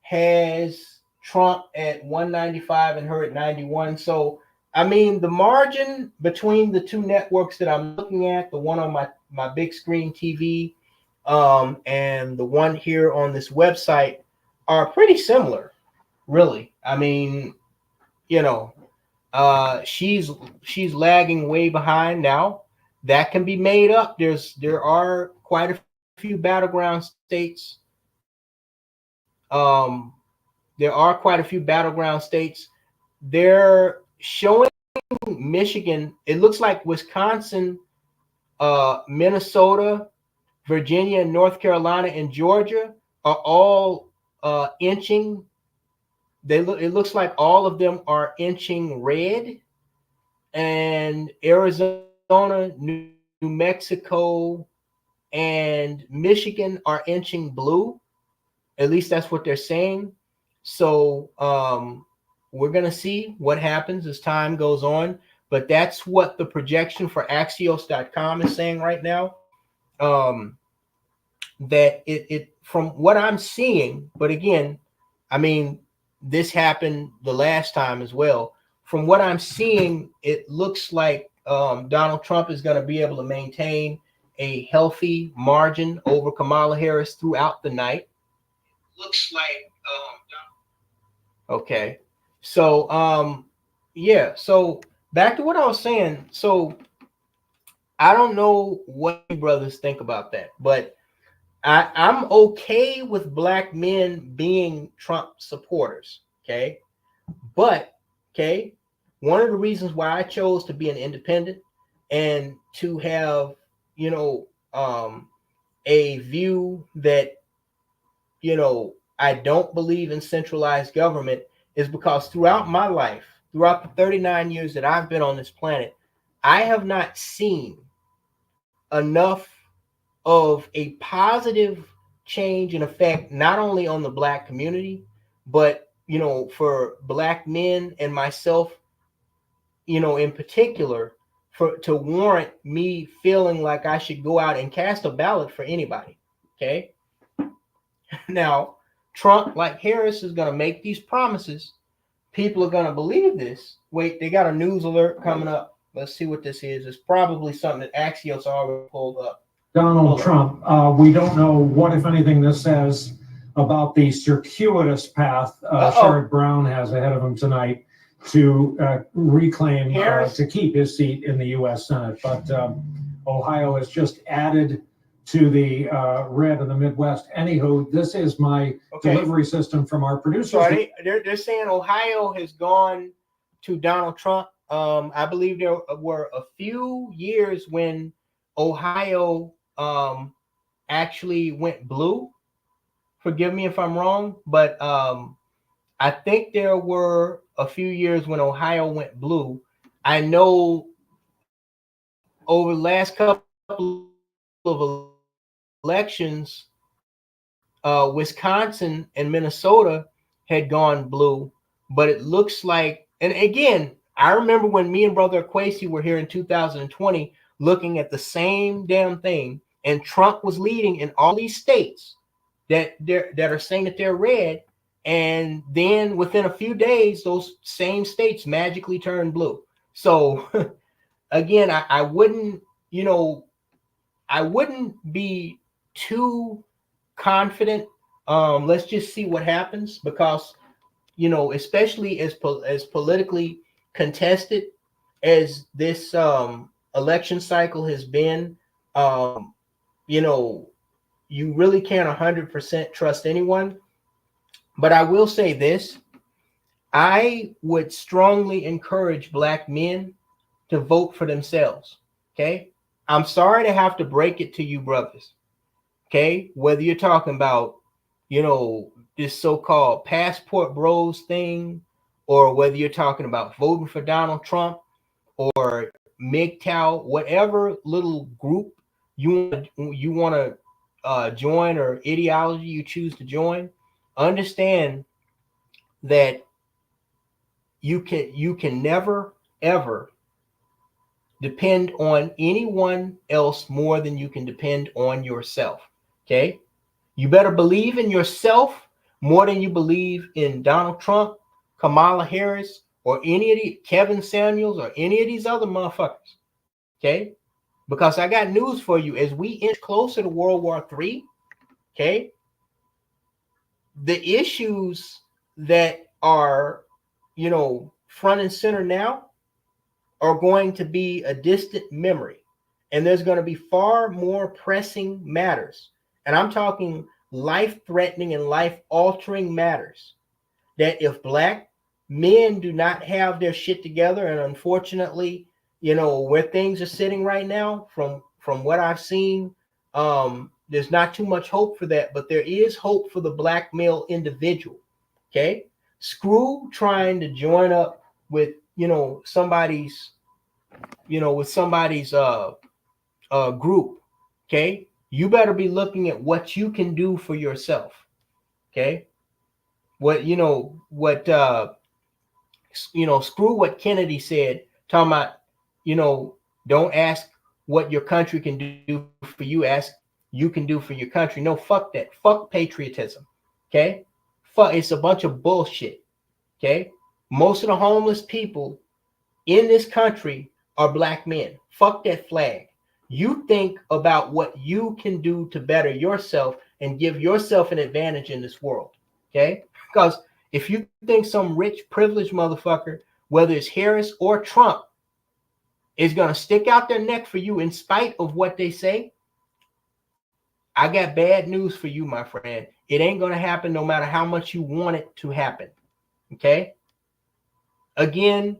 has Trump at 195 and her at 91. So, I mean, the margin between the two networks that I'm looking at, the one on my big screen TV and the one here on this website, are pretty similar, really. I mean, you know, she's lagging way behind now. That can be made up. There are quite a few battleground states. There are quite a few battleground states. They're showing Michigan. It looks like Wisconsin, Minnesota, Virginia, North Carolina, and Georgia are all inching. It looks like all of them are inching red, and Arizona, New Mexico, and Michigan are inching blue. At least that's what they're saying. So we're going to see what happens as time goes on. But that's what the projection for Axios.com is saying right now. That it from what I'm seeing, but again, I mean, this happened the last time as well. From what I'm seeing, it looks like Donald Trump is going to be able to maintain a healthy margin over Kamala Harris throughout the night. Looks like okay. So yeah, so back to what I was saying. So I don't know what you brothers think about that, but I'm okay with black men being Trump supporters, okay? But okay, one of the reasons why I chose to be an independent and to have, you know, a view that, you know, I don't believe in centralized government is because throughout my life, throughout the 39 years that I've been on this planet, I have not seen enough of a positive change and effect not only on the Black community, but for Black men and myself, in particular, to warrant me feeling like I should go out and cast a ballot for anybody. Okay. Now, Trump, like Harris, is going to make these promises. People are going to believe this. Wait, they got a news alert coming up. Let's see what this is. It's probably something that Axios already pulled up. Donald Trump, we don't know what, if anything, this says about the circuitous path Sherrod Brown has ahead of him tonight to reclaim, to keep his seat in the U.S. Senate. But Ohio has just added to the red of the Midwest. Anywho, this is my delivery system from our producers. So they're saying Ohio has gone to Donald Trump. I believe there were a few years when Ohio actually went blue. Forgive me if I'm wrong, but I think there were a few years when Ohio went blue. I know over the last couple of elections, Wisconsin and Minnesota had gone blue, but it looks like, and again, I remember when me and Brother Kwesi were here in 2020 looking at the same damn thing, and Trump was leading in all these states that are saying that they're red, and then within a few days, those same states magically turned blue. So again, I wouldn't be too confident. Let's just see what happens, because especially as politically contested as this election cycle has been, you really can't 100% trust anyone. But I will say this: I would strongly encourage Black men to vote for themselves. Okay, I'm sorry to have to break it to you, brothers. Okay, whether you're talking about this so-called passport bros thing, or whether you're talking about voting for Donald Trump or MGTOW, whatever little group you want to join, or ideology you choose to join, understand that you can never ever depend on anyone else more than you can depend on yourself. Okay, you better believe in yourself more than you believe in Donald Trump, Kamala Harris, or any of the Kevin Samuels, or any of these other motherfuckers. Okay, because I got news for you. As we inch closer to World War III, okay, the issues that are front and center now are going to be a distant memory, and there's going to be far more pressing matters, and I'm talking life-threatening and life-altering matters, that if Black men do not have their shit together, and unfortunately, where things are sitting right now, from what I've seen, there's not too much hope for that, but there is hope for the Black male individual. Okay, screw trying to join up with somebody's group. Okay, you better be looking at what you can do for yourself. Okay, screw what Kennedy said, talking about don't ask what your country can do for you, ask you can do for your country. No, fuck that. Fuck patriotism. Okay, it's a bunch of bullshit. Okay, most of the homeless people in this country are Black men. Fuck that flag. You think about what you can do to better yourself and give yourself an advantage in this world. Okay, because if you think some rich, privileged motherfucker, whether it's Harris or Trump, is going to stick out their neck for you in spite of what they say, I got bad news for you, my friend. It ain't going to happen no matter how much you want it to happen. Okay? Again,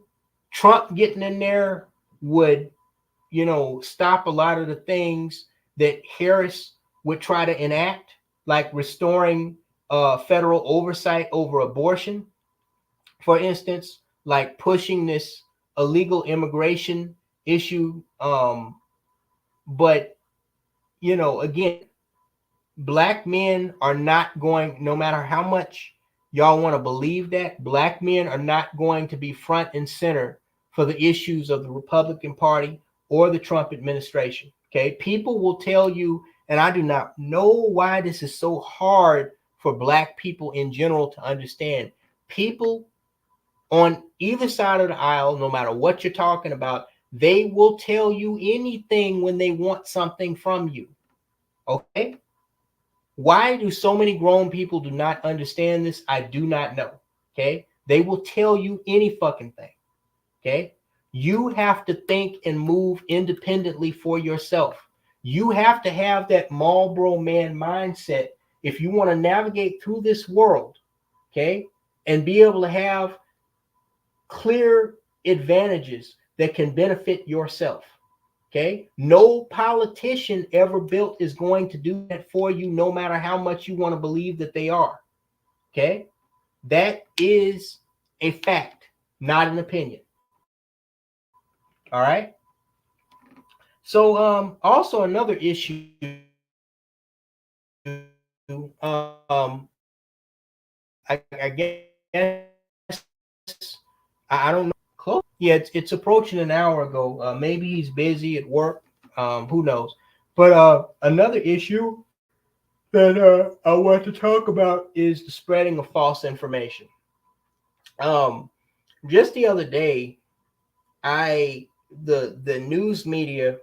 Trump getting in there would, stop a lot of the things that Harris would try to enact, like restoring federal oversight over abortion, for instance, like pushing this illegal immigration issue. But, again, black men are not going, no matter how much y'all want to believe that, black men are not going to be front and center for the issues of the Republican Party or the Trump administration. Okay, people will tell you, and I do not know why this is so hard for black people in general to understand. People on either side of the aisle, no matter what you're talking about, they will tell you anything when they want something from you. Okay? Why do so many grown people do not understand this? I do not know. Okay? They will tell you any fucking thing. Okay? You have to think and move independently for yourself. You have to have that Marlboro man mindset if you want to navigate through this world, okay, and be able to have clear advantages that can benefit yourself. Okay, no politician ever built is going to do that for you, no matter how much you want to believe that they are. Okay, that is a fact, not an opinion. All right. So also another issue, I guess I don't know. Close. Yeah, it's approaching an hour ago. Maybe he's busy at work. Who knows? But another issue that I want to talk about is the spreading of false information. Just the other day, the news media,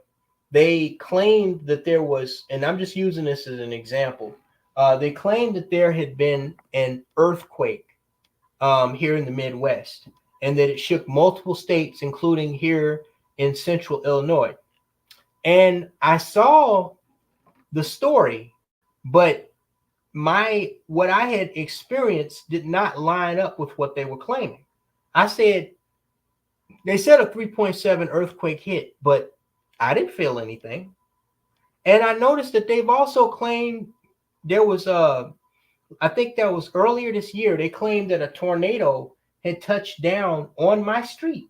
they claimed that there was, and I'm just using this as an example. They claimed that there had been an earthquake here in the Midwest, and that it shook multiple states, including here in central Illinois. And I saw the story, but what I had experienced did not line up with what they were claiming. They said a 3.7 earthquake hit, but I didn't feel anything. And I noticed that they've also claimed there was I think that was earlier this year, they claimed that a tornado had touched down on my street.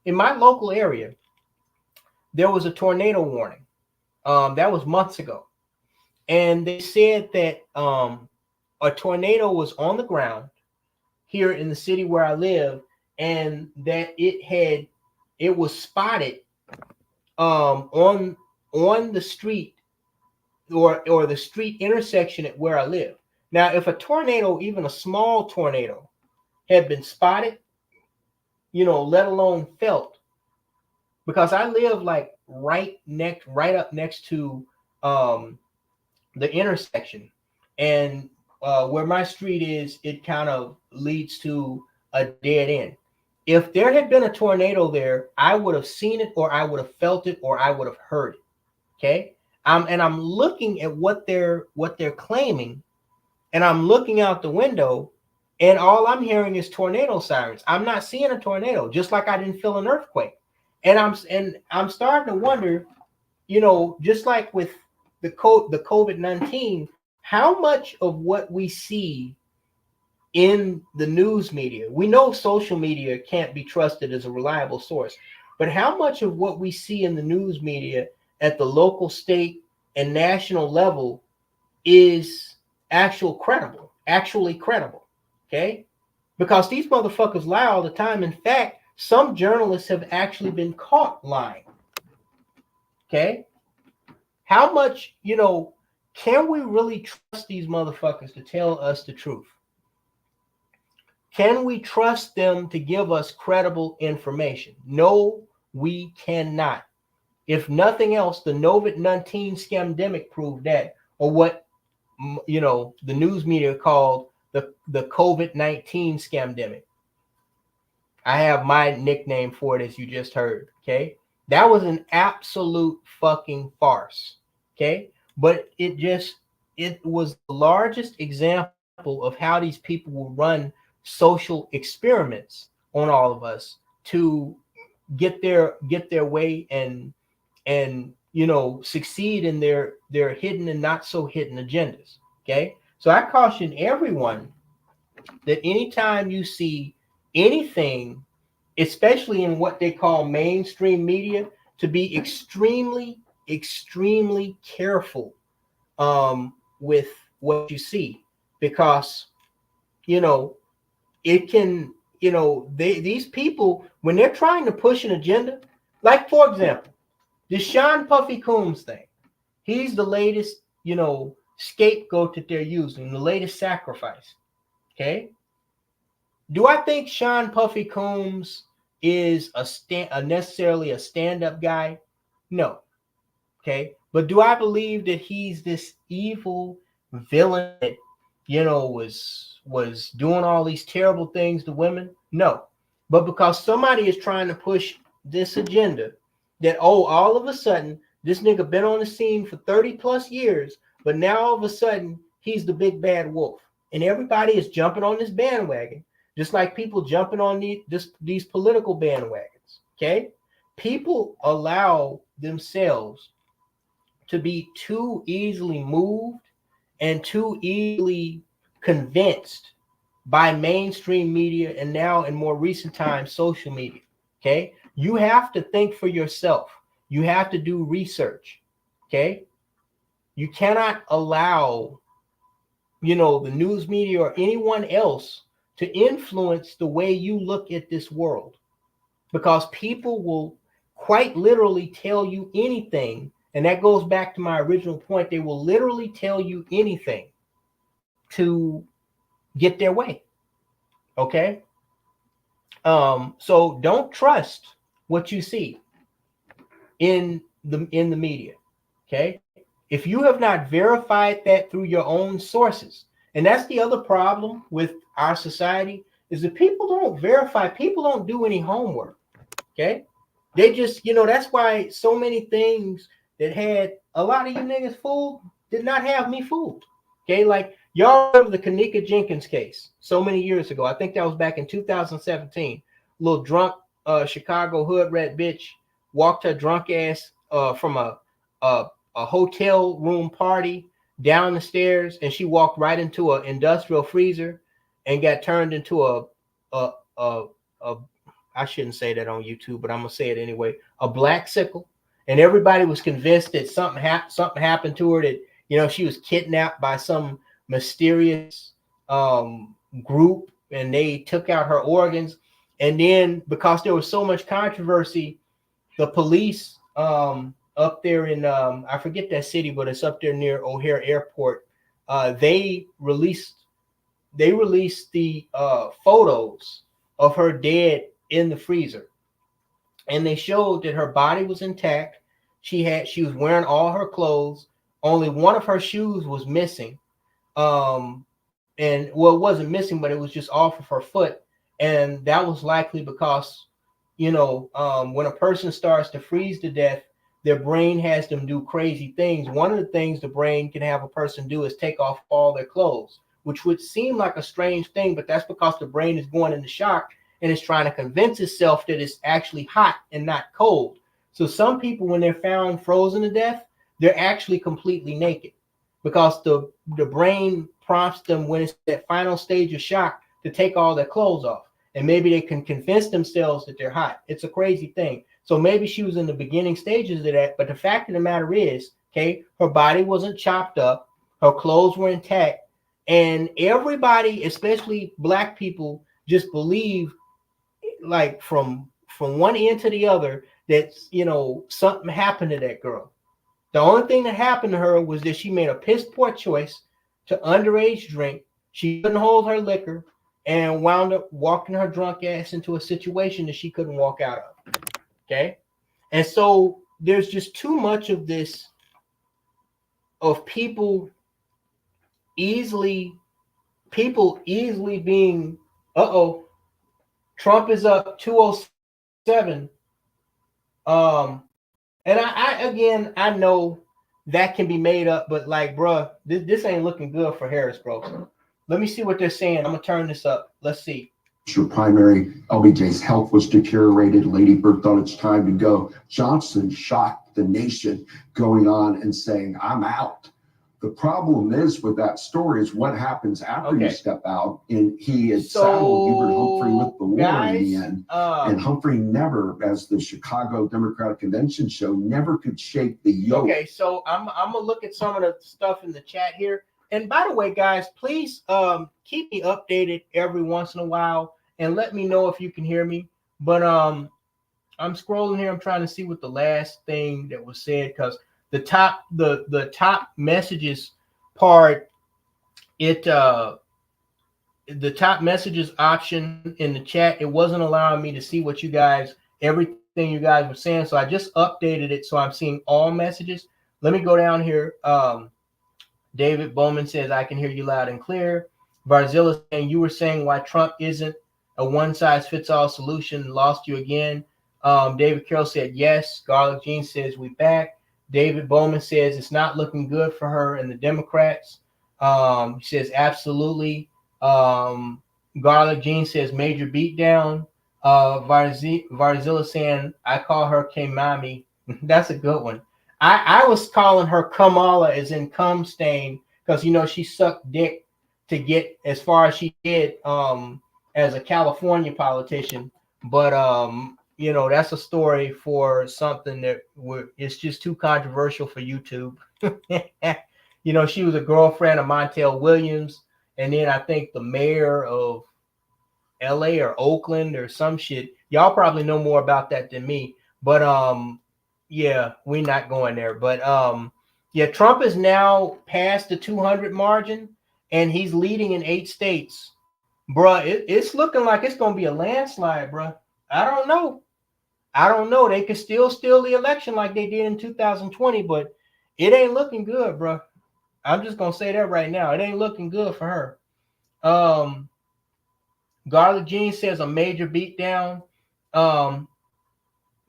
In my local area, there was a tornado warning. That was months ago. And they said that a tornado was on the ground here in the city where I live, and that it was spotted on the street or the street intersection at where I live. Now, if a tornado, even a small tornado, had been spotted, let alone felt, because I live like right up next to the intersection, and where my street is, it kind of leads to a dead end. If there had been a tornado there, I would have seen it, or I would have felt it, or I would have heard it. Okay, and I'm looking at what they're claiming, and I'm looking out the window, and all I'm hearing is tornado sirens. I'm not seeing a tornado, just like I didn't feel an earthquake. And I'm starting to wonder, just like with the COVID-19, how much of what we see in the news media, we know social media can't be trusted as a reliable source, but how much of what we see in the news media at the local, state, and national level is actually credible, okay? Because these motherfuckers lie all the time. In fact, some journalists have actually been caught lying, okay? How much, can we really trust these motherfuckers to tell us the truth? Can we trust them to give us credible information? No, we cannot. If nothing else, the COVID-19 scamdemic proved that, or what the news media called the COVID-19 scamdemic. I have my nickname for it, as you just heard. Okay, that was an absolute fucking farce. Okay, but it was the largest example of how these people will run social experiments on all of us to get their way and succeed in their hidden and not so hidden agendas. Okay, so I caution everyone that anytime you see anything, especially in what they call mainstream media, to be extremely, extremely careful with what you see, because, you know, it can, you know, these people, when they're trying to push an agenda, like, for example, this Sean Puffy Combs thing, he's the latest, you know, scapegoat that they're using, the latest sacrifice. Okay. Do I think Sean Puffy Combs is necessarily a stand-up guy? No. Okay. But do I believe that he's this evil villain that, you know, was doing all these terrible things to women? No. But because somebody is trying to push this agenda that, oh, all of a sudden, this nigga been on the scene for 30 plus years, but now all of a sudden he's the big bad wolf. And everybody is jumping on this bandwagon, just like people jumping on these political bandwagons. Okay. People allow themselves to be too easily moved and too easily convinced by mainstream media, and now in more recent times, social media. Okay. You have to think for yourself. You have to do research. Okay. You cannot allow, you know, the news media or anyone else to influence the way you look at this world, because people will quite literally tell you anything. And that goes back to my original point. They will literally tell you anything to get their way. Okay. So don't trust what you see in the media. Okay. If you have not verified that through your own sources, and that's the other problem with our society, is that people don't verify, people don't do any homework. Okay. They just, you know, that's why so many things that had a lot of you niggas fooled did not have me fooled. Okay. Like, y'all remember the Kanika Jenkins case so many years ago. I think that was back in 2017. Little drunk Chicago hood rat bitch walked her drunk ass from a hotel room party down the stairs, and she walked right into an industrial freezer and got turned into a I shouldn't say that on YouTube, but I'm gonna say it anyway, a black sickle. And everybody was convinced that something happened to her, that, you know, she was kidnapped by some mysterious group, and they took out her organs. And then, because there was so much controversy, the police up there in I forget that city, but it's up there near O'Hare Airport, they released the photos of her dead in the freezer, and they showed that her body was intact. She was wearing all her clothes. Only one of her shoes was missing. And well, it wasn't missing, but it was just off of her foot. And that was likely because, you know, when a person starts to freeze to death, their brain has them do crazy things. One of the things the brain can have a person do is take off all their clothes, which would seem like a strange thing, but that's because the brain is going into shock and it's trying to convince itself that it's actually hot and not cold. So some people, when they're found frozen to death, they're actually completely naked, because the brain prompts them, when it's that final stage of shock, to take all their clothes off. And maybe they can convince themselves that they're hot. It's a crazy thing. So maybe she was in the beginning stages of that. But the fact of the matter is, okay, her body wasn't chopped up. Her clothes were intact. And everybody, especially black people, just believe, like, from one end to the other, that, you know, something happened to that girl. The only thing that happened to her was that she made a piss poor choice to underage drink. She couldn't hold her liquor and wound up walking her drunk ass into a situation that she couldn't walk out of. Okay. And so there's just too much of this, of people easily being, Trump is up 207. And I know that can be made up, but, like, bruh, this ain't looking good for Harris, bro. Let me see what they're saying. I'm gonna turn this up. Let's see. Your primary, LBJ's health was deteriorated. Lady Bird thought it's time to go. Johnson shocked the nation, going on and saying, I'm out. The problem is with that story is what happens after you step out, and he had saddled Hubert Humphrey with the war in the end. And Humphrey never, as the Chicago Democratic Convention showed, never could shake the yoke. Okay, so I'm gonna look at some of the stuff in the chat here. And by the way, guys, please keep me updated every once in a while and let me know if you can hear me. But I'm scrolling here. I'm trying to see what the last thing that was said, because the top messages part, the top messages option in the chat, it wasn't allowing me to see what you guys, everything you guys were saying. So I just updated it so I'm seeing all messages. Let me go down here. David Bowman says, I can hear you loud and clear. Barzilla saying, you were saying why Trump isn't a one-size-fits-all solution. Lost you again. David Carroll said, yes. Garlic Jean says, we back. David Bowman says, it's not looking good for her and the Democrats. He says, absolutely. Garlic Jean says, major beatdown. Varzilla saying, I call her K-Mami. That's a good one. I was calling her Kamala, as in cum stain, because, you know, she sucked dick to get as far as she did as a California politician. But, you know, that's a story for something that it's just too controversial for YouTube. You know, she was a girlfriend of Montel Williams. And then I think the mayor of LA or Oakland or some shit. Y'all probably know more about that than me. But, yeah, we're not going there. But yeah, Trump is now past the 200 margin, and he's leading in 8 states. Bruh, it's looking like it's going to be a landslide, bruh. I don't know. They could still steal the election like they did in 2020, but it ain't looking good, bruh. I'm just going to say that right now. It ain't looking good for her. Garlic Jean says a major beatdown.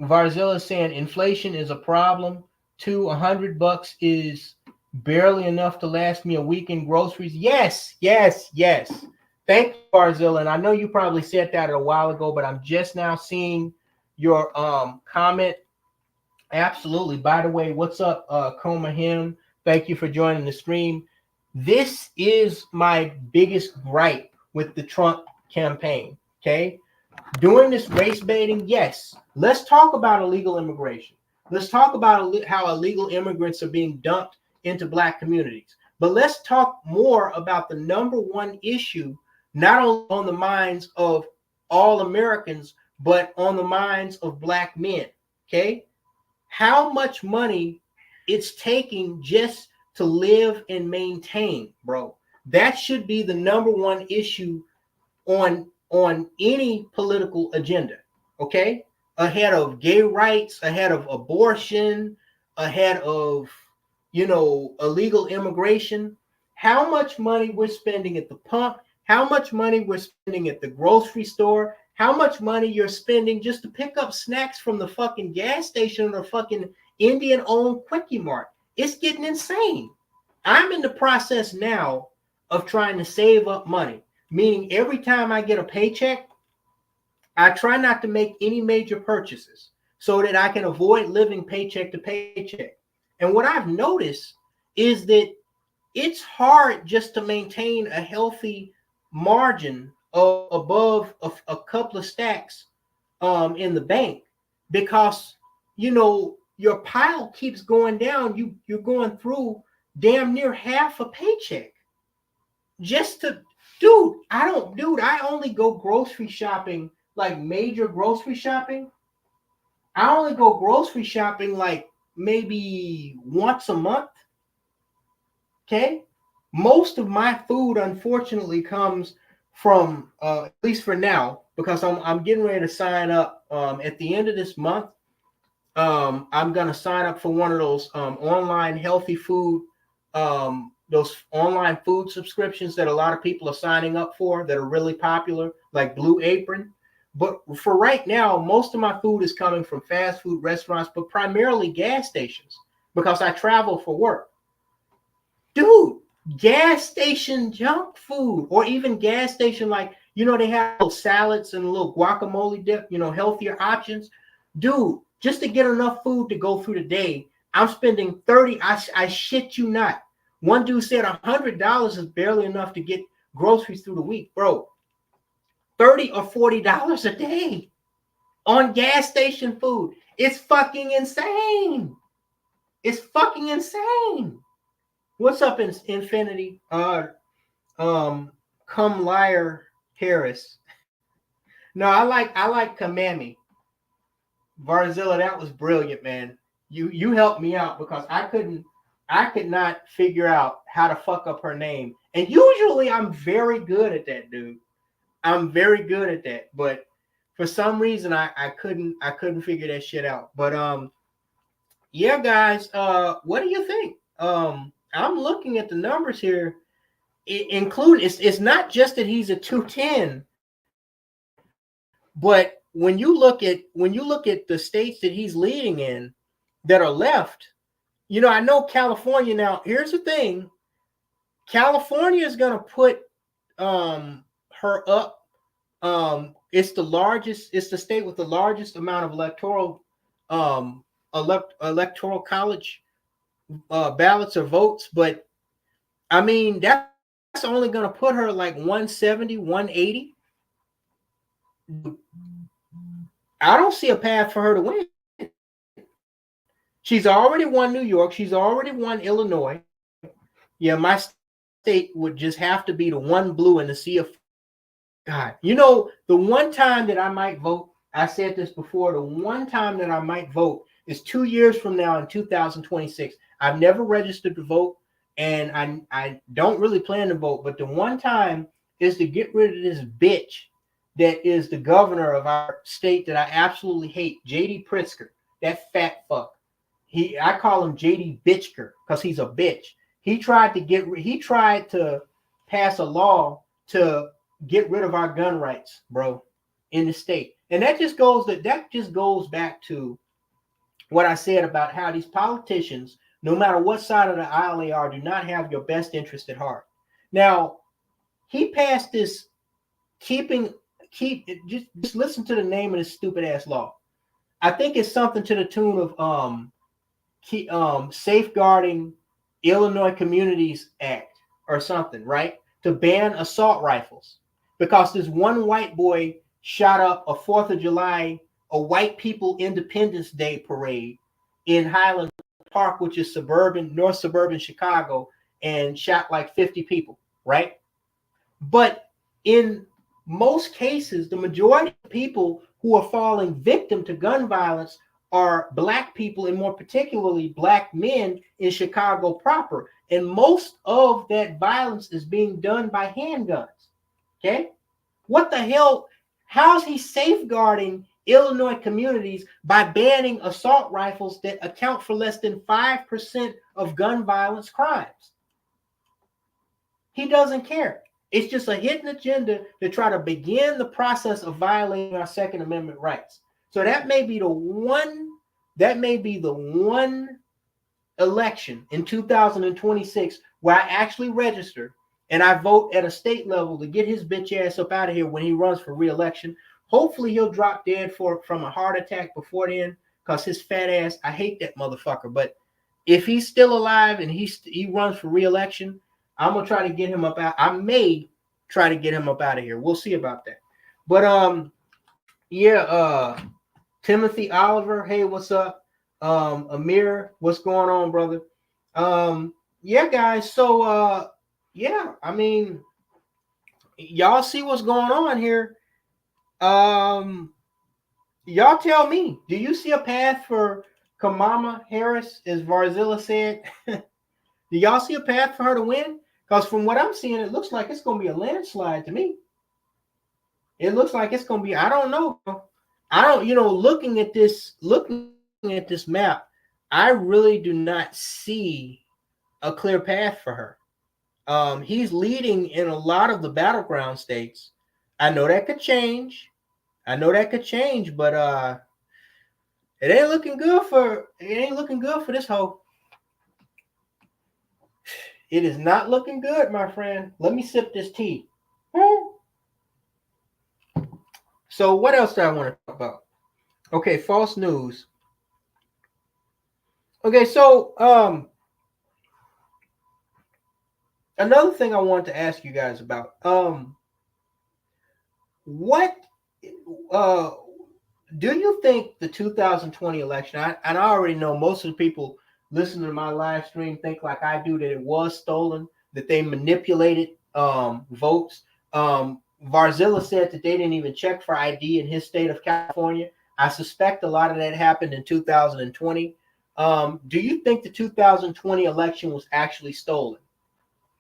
Varzilla saying inflation is a problem. $100 is barely enough to last me a week in groceries. Yes. Thank you, Varzilla. And I know you probably said that a while ago, but I'm just now seeing your comment. Absolutely. By the way, what's up, Coma Him? Thank you for joining the stream. This is my biggest gripe with the Trump campaign. Okay. Doing this race baiting, yes. Let's talk about illegal immigration. Let's talk about how illegal immigrants are being dumped into Black communities. But let's talk more about the number one issue, not only on the minds of all Americans, but on the minds of Black men. Okay? How much money it's taking just to live and maintain, bro. That should be the number one issue on any political agenda, okay? Ahead of gay rights, ahead of abortion, ahead of, you know, illegal immigration. How much money we're spending at the pump, how much money we're spending at the grocery store, how much money you're spending just to pick up snacks from the fucking gas station or fucking Indian-owned Quickie Mart. It's getting insane. I'm in the process now of trying to save up money. Meaning every time I get a paycheck, I try not to make any major purchases so that I can avoid living paycheck to paycheck. And what I've noticed is that it's hard just to maintain a healthy margin of above a couple of stacks in the bank, because, you know, your pile keeps going down. You're going through damn near half a paycheck just to... I only go grocery shopping, like major grocery shopping. I only go grocery shopping like maybe once a month. Okay. Most of my food, unfortunately, comes from, at least for now, because I'm getting ready to sign up at the end of this month. I'm going to sign up for one of those online healthy food those online food subscriptions that a lot of people are signing up for that are really popular, like Blue Apron. But for right now, most of my food is coming from fast food restaurants, but primarily gas stations, because I travel for work. Dude, gas station junk food, or even gas station, like, you know, they have little salads and a little guacamole dip, you know, healthier options. Dude, just to get enough food to go through the day, I'm spending I shit you not, One dude said $100 is barely enough to get groceries through the week, bro. $30 or $40 a day on gas station food. It's fucking insane. It's fucking insane. What's up in Infinity? Come liar Harris. No, I like Kamami. Varzilla, that was brilliant, man. You helped me out because I could not figure out how to fuck up her name. And usually I'm very good at that, dude. I'm very good at that. But for some reason I couldn't figure that shit out. But yeah, guys, what do you think? I'm looking at the numbers here. It's not just that he's a 210, but when you look at the states that he's leading in that are left, you know, I know California now. Here's the thing: California is going to put her up. It's the largest. It's the state with the largest amount of electoral college ballots or votes. But I mean, that's only going to put her like 170, 180. I don't see a path for her to win. She's already won New York. She's already won Illinois. Yeah, my state would just have to be the one blue in the sea of God. You know, the one time that I might vote, I said this before, the one time that I might vote is 2 years from now in 2026. I've never registered to vote, and I don't really plan to vote, but the one time is to get rid of this bitch that is the governor of our state that I absolutely hate, J.D. Pritzker, that fat fuck. I call him J.D. Bitchker because he's a bitch. He tried to pass a law to get rid of our gun rights, bro, in the state. And that just goes back to what I said about how these politicians, no matter what side of the aisle they are, do not have your best interest at heart. Now, he passed this just listen to the name of this stupid ass law. I think it's something to the tune of Safeguarding Illinois Communities Act or something, right? To ban assault rifles because this one white boy shot up a 4th of July, a white people Independence Day parade in Highland Park, which is north suburban Chicago, and shot like 50 people, right? But in most cases, the majority of people who are falling victim to gun violence are black people, and more particularly black men in Chicago proper. And most of that violence is being done by handguns. Okay? What the hell? How's he safeguarding Illinois communities by banning assault rifles that account for less than 5% of gun violence crimes? He doesn't care. It's just a hidden agenda to try to begin the process of violating our Second Amendment rights. So that may be the one election in 2026 where I actually register and I vote at a state level to get his bitch ass up out of here when he runs for re-election. Hopefully he'll drop dead from a heart attack before then, because his fat ass, I hate that motherfucker. But if he's still alive and he runs for re-election, I'm gonna try to get him up out. I may try to get him up out of here. We'll see about that. But Timothy Oliver, hey, what's up? Amir, what's going on, brother? Yeah, guys. So yeah, I mean, y'all see what's going on here. Y'all tell me, do you see a path for Kamala Harris, as Varzilla said? Do y'all see a path for her to win? Because from what I'm seeing, it looks like it's going to be a landslide to me. It looks like it's going to be, I don't know. Looking at this map, I really do not see a clear path for her. He's leading in a lot of the battleground states. I know that could change. But it ain't looking good for this hoe. It is not looking good, my friend. Let me sip this tea. So what else do I want to talk about? Okay, false news. Okay, so another thing I wanted to ask you guys about. What do you think the 2020 election? I already know most of the people listening to my live stream think like I do, that it was stolen, that they manipulated votes. Varzilla said that they didn't even check for ID in his state of California. I suspect a lot of that happened in 2020. Do you think the 2020 election was actually stolen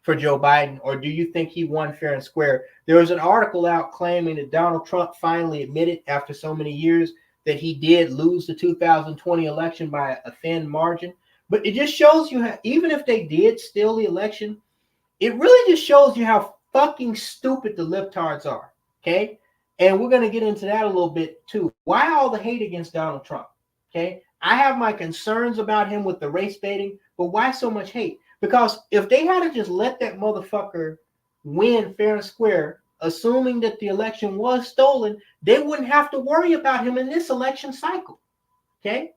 for Joe Biden, or do you think he won fair and square? There was an article out claiming that Donald Trump finally admitted after so many years that he did lose the 2020 election by a thin margin. But it just shows you how, even if they did steal the election, it really just shows you how fucking stupid the libtards are. Okay. And we're going to get into that a little bit too. Why all the hate against Donald Trump? Okay. I have my concerns about him with the race baiting, but why so much hate? Because if they had to just let that motherfucker win fair and square, assuming that the election was stolen, they wouldn't have to worry about him in this election cycle. Okay.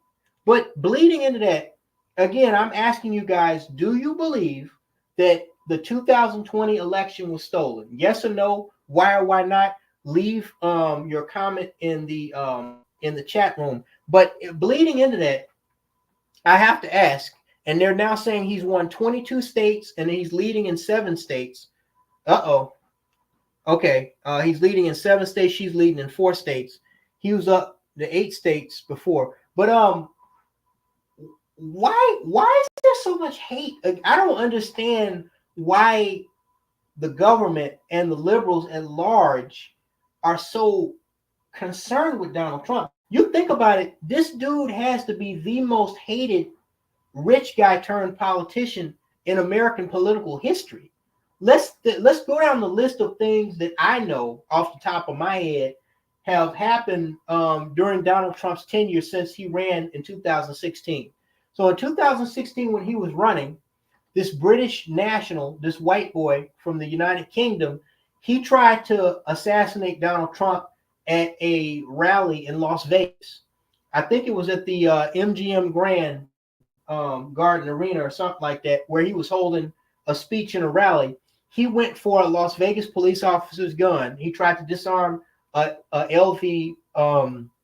But bleeding into that, again, I'm asking you guys, do you believe that the 2020 election was stolen? Yes or no? Why or why not? Leave your comment in the chat room. But bleeding into that, I have to ask, and they're now saying he's won 22 states and he's leading in 7 states. Okay. He's leading in 7 states. She's leading in 4 states. He was up to 8 states before. But why is there so much hate? I don't understand why the government and the liberals at large are so concerned with Donald Trump. You think about it, this dude has to be the most hated rich guy turned politician in American political history. Let's go down the list of things that I know off the top of my head have happened during Donald Trump's tenure since he ran in 2016. So in 2016, when he was running, this British national, this white boy from the United Kingdom, he tried to assassinate Donald Trump at a rally in Las Vegas. I think it was at the MGM Grand Garden Arena or something like that, where he was holding a speech in a rally. He went for a Las Vegas police officer's gun. He tried to disarm a LV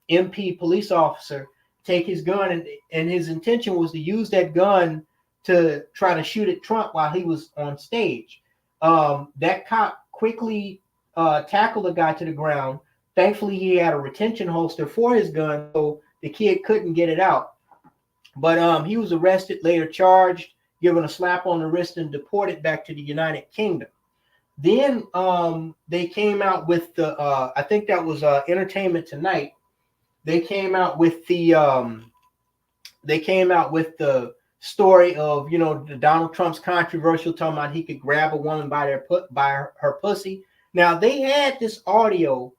MP police officer, take his gun, and his intention was to use that gun to try to shoot at Trump while he was on stage. That cop quickly tackled the guy to the ground. Thankfully, he had a retention holster for his gun, so the kid couldn't get it out. But he was arrested, later charged, given a slap on the wrist, and deported back to the United Kingdom. Then they came out with the, I think that was Entertainment Tonight. They came out with the story of, Donald Trump's controversial talking about he could grab a woman by her pussy. Now, they had this audio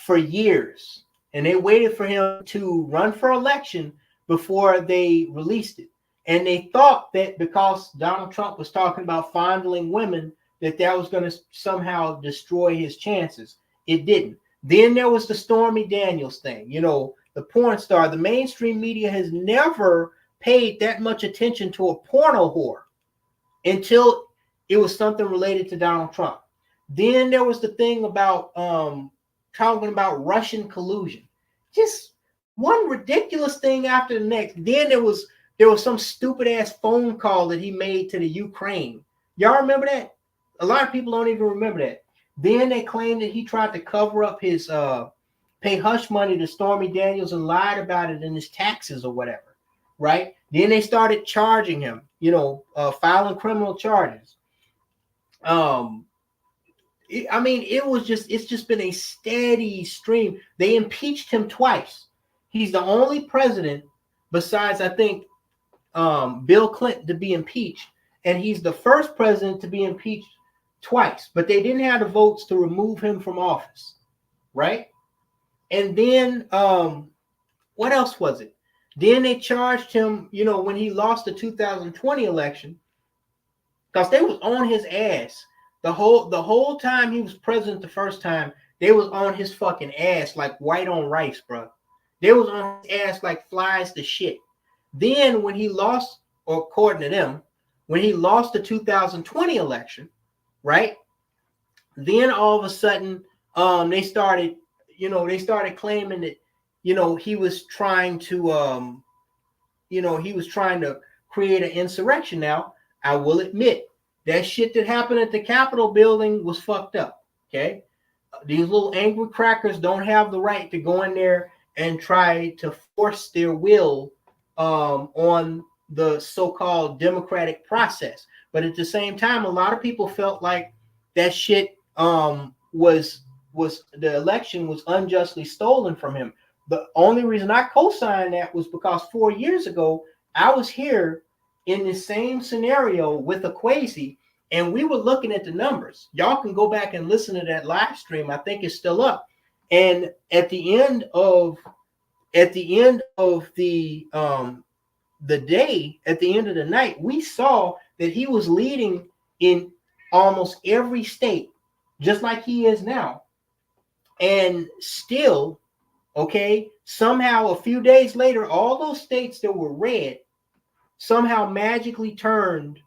for years, and they waited for him to run for election before they released it. And they thought that because Donald Trump was talking about fondling women, that was going to somehow destroy his chances. It didn't. Then there was the Stormy Daniels thing, the porn star. The mainstream media has never paid that much attention to a porno whore until it was something related to Donald Trump. Then there was the thing about talking about Russian collusion. Just one ridiculous thing after the next. Then there was some stupid ass phone call that he made to the Ukraine. Y'all remember that? A lot of people don't even remember that. Then they claimed that he tried to cover up his pay hush money to Stormy Daniels and lied about it in his taxes or whatever, right? Then they started charging him, filing criminal charges. It's just been a steady stream. They impeached him twice. He's the only president besides, I think, Bill Clinton to be impeached. And he's the first president to be impeached twice, but they didn't have the votes to remove him from office, right? And then what else was it? Then they charged him, when he lost the 2020 election, because they was on his ass the whole time he was president. The first time, they was on his fucking ass like white on rice, bro. They was on his ass like flies to shit. Then when he lost, or according to them, when he lost the 2020 election, right? Then all of a sudden, they started claiming that, he was trying to, create an insurrection. Now, I will admit that shit that happened at the Capitol building was fucked up. Okay. These little angry crackers don't have the right to go in there and try to force their will on the so-called democratic process. But at the same time, a lot of people felt like that shit was the election was unjustly stolen from him. The only reason I co-signed that was because 4 years ago, I was here in the same scenario with a Quasi, and we were looking at the numbers. Y'all can go back and listen to that live stream. I think it's still up. And at the end of the day, at the end of the night, we saw that he was leading in almost every state, just like he is now. And still, okay, somehow a few days later, all those states that were red somehow magically turned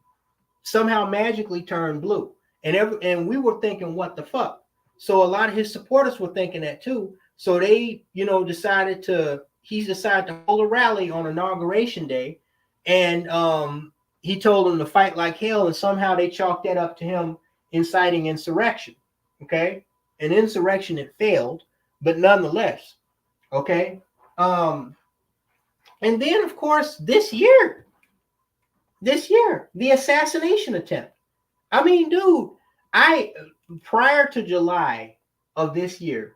blue. And we were thinking, what the fuck? So a lot of his supporters were thinking that too. So they, decided to hold a rally on Inauguration Day. And he told them to fight like hell. And somehow they chalked that up to him inciting insurrection. Okay. An insurrection that failed, but nonetheless. Okay. And then, of course, this year, the assassination attempt. I mean, dude, prior to July of this year,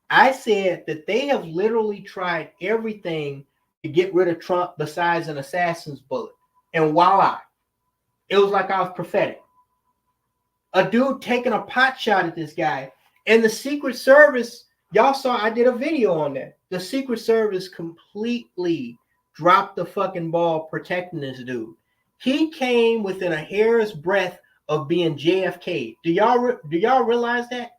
I said that they have literally tried everything to get rid of Trump besides an assassin's bullet. And voila, it was like I was prophetic. A dude taking a pot shot at this guy. And the Secret Service, y'all saw, I did a video on that. The Secret Service completely dropped the fucking ball protecting this dude. He came within a hair's breadth of being JFK. Do y'all realize that?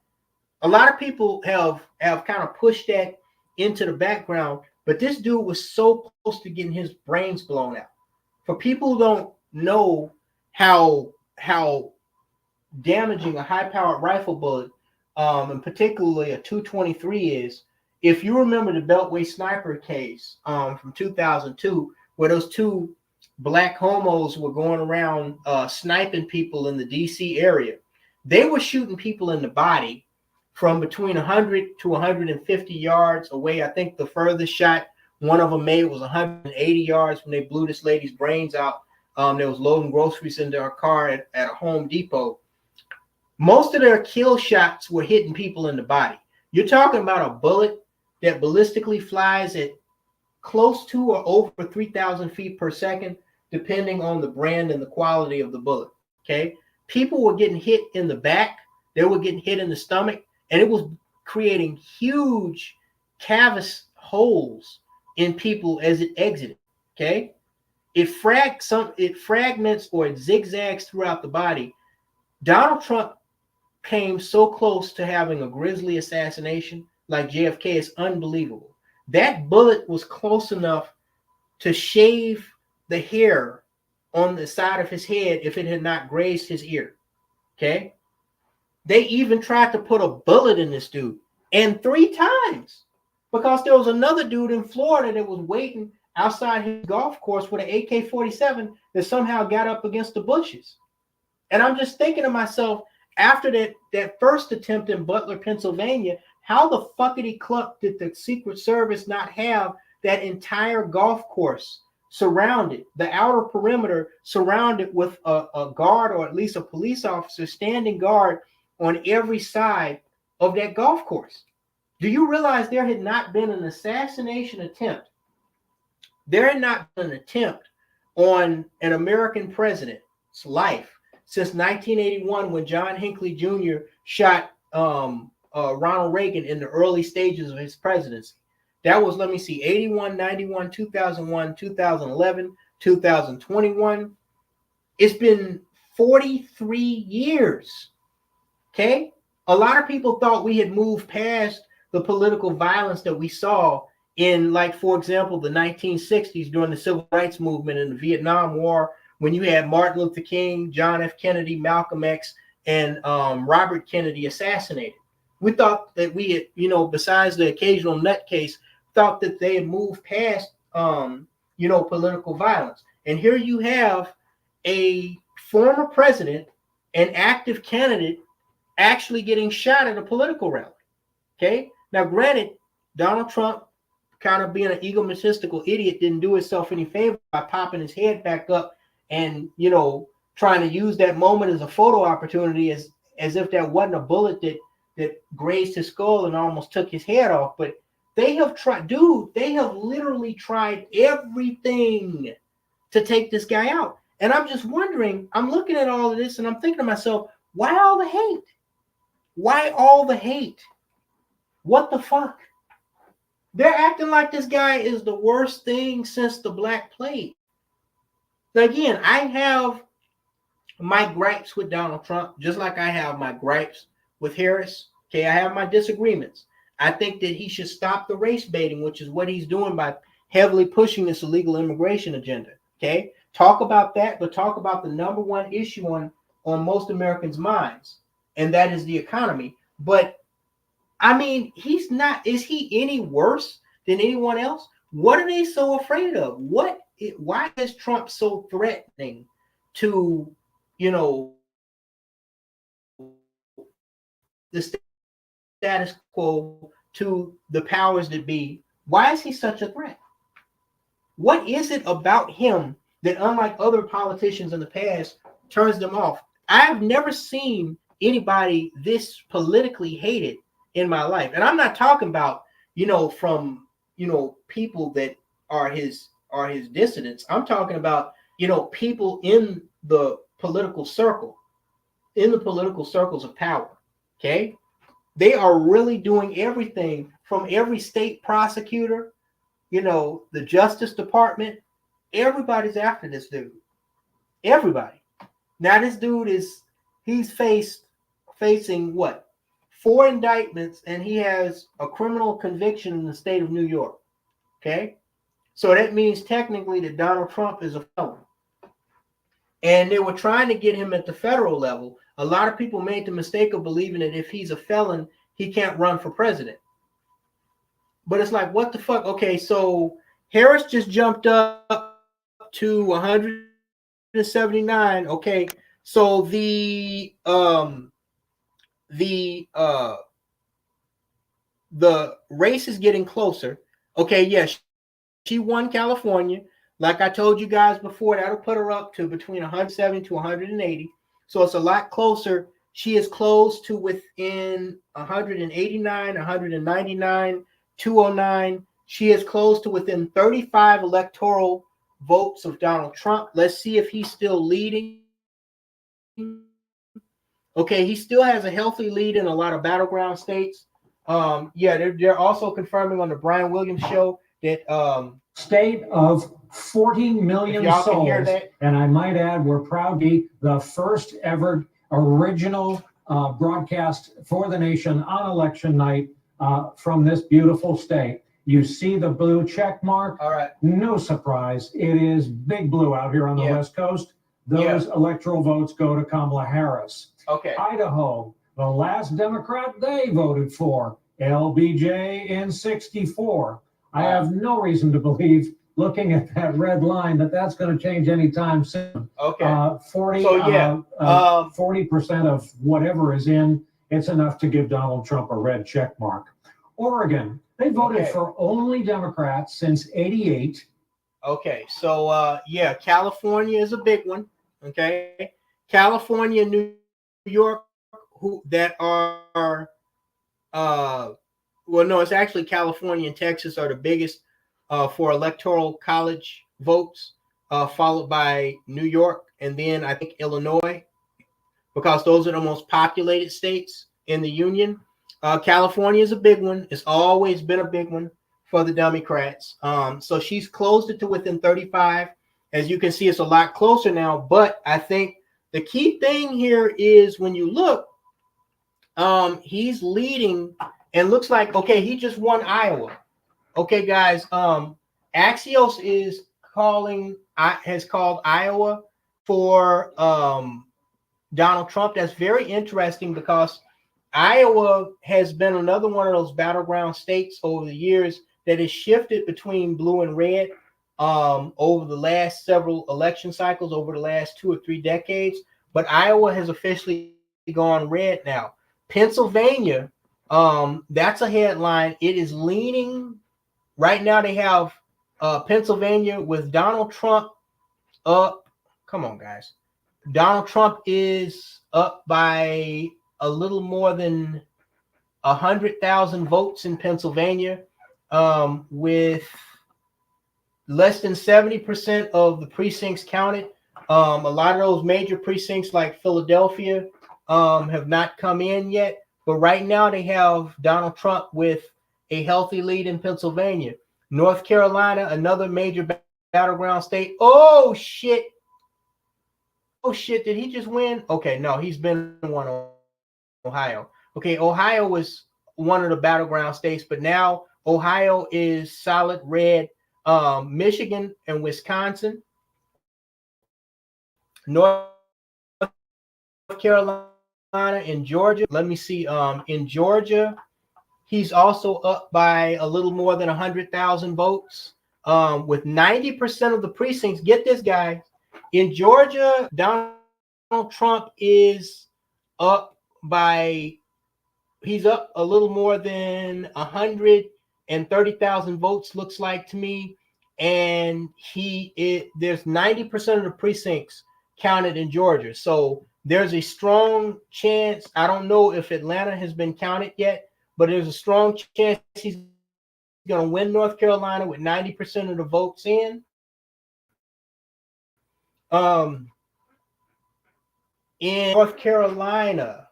A lot of people have kind of pushed that into the background, but this dude was so close to getting his brains blown out. For people who don't know how damaging a high-powered rifle bullet, and particularly a 223 is, if you remember the Beltway sniper case from 2002, where those two black homos were going around sniping people in the DC area, they were shooting people in the body from between 100 to 150 yards away. I think the furthest shot one of them made was 180 yards when they blew this lady's brains out. They was loading groceries into her car at a Home Depot. Most of their kill shots were hitting people in the body. You're talking about a bullet that ballistically flies at close to or over 3,000 feet per second, depending on the brand and the quality of the bullet. Okay. People were getting hit in the back. They were getting hit in the stomach, and it was creating huge cavus holes in people as it exited. Okay. It fragments or it zigzags throughout the body. Donald Trump came so close to having a grisly assassination like JFK. Is unbelievable. That bullet was close enough to shave the hair on the side of his head if it had not grazed his ear. Okay. They even tried to put a bullet in this dude, and 3 times, because there was another dude in Florida that was waiting outside his golf course with an AK-47 that somehow got up against the bushes. And I'm just thinking to myself, after that first attempt in Butler, Pennsylvania, how the fuckity cluck did the Secret Service not have that entire golf course surrounded, the outer perimeter surrounded with a guard, or at least a police officer standing guard on every side of that golf course? Do you realize there had not been an assassination attempt? There had not been an attempt on an American president's life since 1981, when John Hinckley Jr. shot Ronald Reagan in the early stages of his presidency. That was, 81, 91, 2001, 2011, 2021. It's been 43 years. Okay? A lot of people thought we had moved past the political violence that we saw in, for example, the 1960s during the Civil Rights Movement and the Vietnam War, when you had Martin Luther King, John F. Kennedy, Malcolm X, and Robert Kennedy assassinated. We thought that we had, you know, besides the occasional nutcase, thought that they had moved past, you know, political violence. And here you have a former president, an active candidate, actually getting shot at a political rally. Okay. Now, granted, Donald Trump, kind of being an egotistical idiot, didn't do himself any favor by popping his head back up and, you know, trying to use that moment as a photo opportunity, as if that wasn't a bullet that grazed his skull and almost took his head off. But they have tried, dude, they have literally tried everything to take this guy out. And I'm just wondering, I'm looking at all of this and I'm thinking to myself, why all the hate? Why all the hate? What the fuck? They're acting like this guy is the worst thing since the Black Plague. Now, again, I have my gripes with Donald Trump, just like I have my gripes with Harris. Okay, I have my disagreements. I think that he should stop the race baiting, which is what he's doing by heavily pushing this illegal immigration agenda. Okay, talk about that, but talk about the number one issue on most Americans' minds, and that is the economy. But I mean, he's not. Is he any worse than anyone else? What are they so afraid of? Why is Trump so threatening to, you know, the status quo, to the powers that be? Why is he such a threat? What is it about him that, unlike other politicians in the past, turns them off? I've never seen anybody this politically hated in my life. And I'm not talking about, you know, from, you know, people that are his dissidents. I'm talking about, you know, people in the political circle, in the political circles of power. Okay. They are really doing everything from every state prosecutor, you know, the Justice Department. Everybody's after this dude. Everybody. Now this dude he's facing what? 4 indictments, and he has a criminal conviction in the state of New York. Okay. So that means technically that Donald Trump is a felon. And they were trying to get him at the federal level. A lot of people made the mistake of believing that if he's a felon, he can't run for president. But it's like, what the fuck? Okay, so Harris just jumped up to 179. Okay, so the race is getting closer. Okay, yes, she won California. Like I told you guys before, that'll put her up to between 170 to 180. So it's a lot closer. She is close to within 189, 199, 209. She is close to within 35 electoral votes of Donald Trump. Let's see if he's still leading. Okay, he still has a healthy lead in a lot of battleground states. Yeah, they're also confirming on the Brian Williams show that state of 40 million souls. And I might add, we're proud to be the first ever original broadcast for the nation on election night from this beautiful state. You see the blue check mark. All right. No surprise. It is big blue out here on the West Coast. Those electoral votes go to Kamala Harris. Okay. Idaho, the last Democrat they voted for, LBJ in 64. I have no reason to believe, looking at that red line, that that's going to change anytime soon. Okay. 40% of whatever is in, it's enough to give Donald Trump a red check mark. Oregon, they voted for only Democrats since '88. Okay, so yeah, California is a big one. Okay, California, New York, well, no, it's actually California and Texas are the biggest for electoral college votes, followed by New York, and then I think Illinois, because those are the most populated states in the union. California is a big one. It's always been a big one for the Democrats. So she's closed it to within 35. As you can see, it's a lot closer now. But I think the key thing here is when you look, he's leading and looks like, okay, he just won Iowa. Okay, guys, Axios has called Iowa for Donald Trump. That's very interesting because Iowa has been another one of those battleground states over the years that has shifted between blue and red over the last several election cycles, over the last 2 or 3 decades. But Iowa has officially gone red now. Pennsylvania, that's a headline. It is leaning right now. They have Pennsylvania with Donald Trump up. Come on, guys. Donald Trump is up by a little more than 100,000 votes in Pennsylvania, with less than 70% of the precincts counted. A lot of those major precincts like Philadelphia have not come in yet, but right now they have Donald Trump with a healthy lead in Pennsylvania. North Carolina, another major battleground state. Oh shit. Oh shit, did he just win? Okay, no, he's been one on Ohio. Okay, Ohio was one of the battleground states, but now Ohio is solid red. Michigan and Wisconsin. North Carolina and Georgia. Let me see. In Georgia, he's also up by a little more than 100,000 votes. With 90% of the precincts. Get this, guy. In Georgia, Donald Trump is up by, he's up a little more than 130,000 votes, looks like to me. And there's 90% of the precincts counted in Georgia. So there's a strong chance. I don't know if Atlanta has been counted yet, but there's a strong chance he's going to win North Carolina with 90% of the votes in. In North Carolina,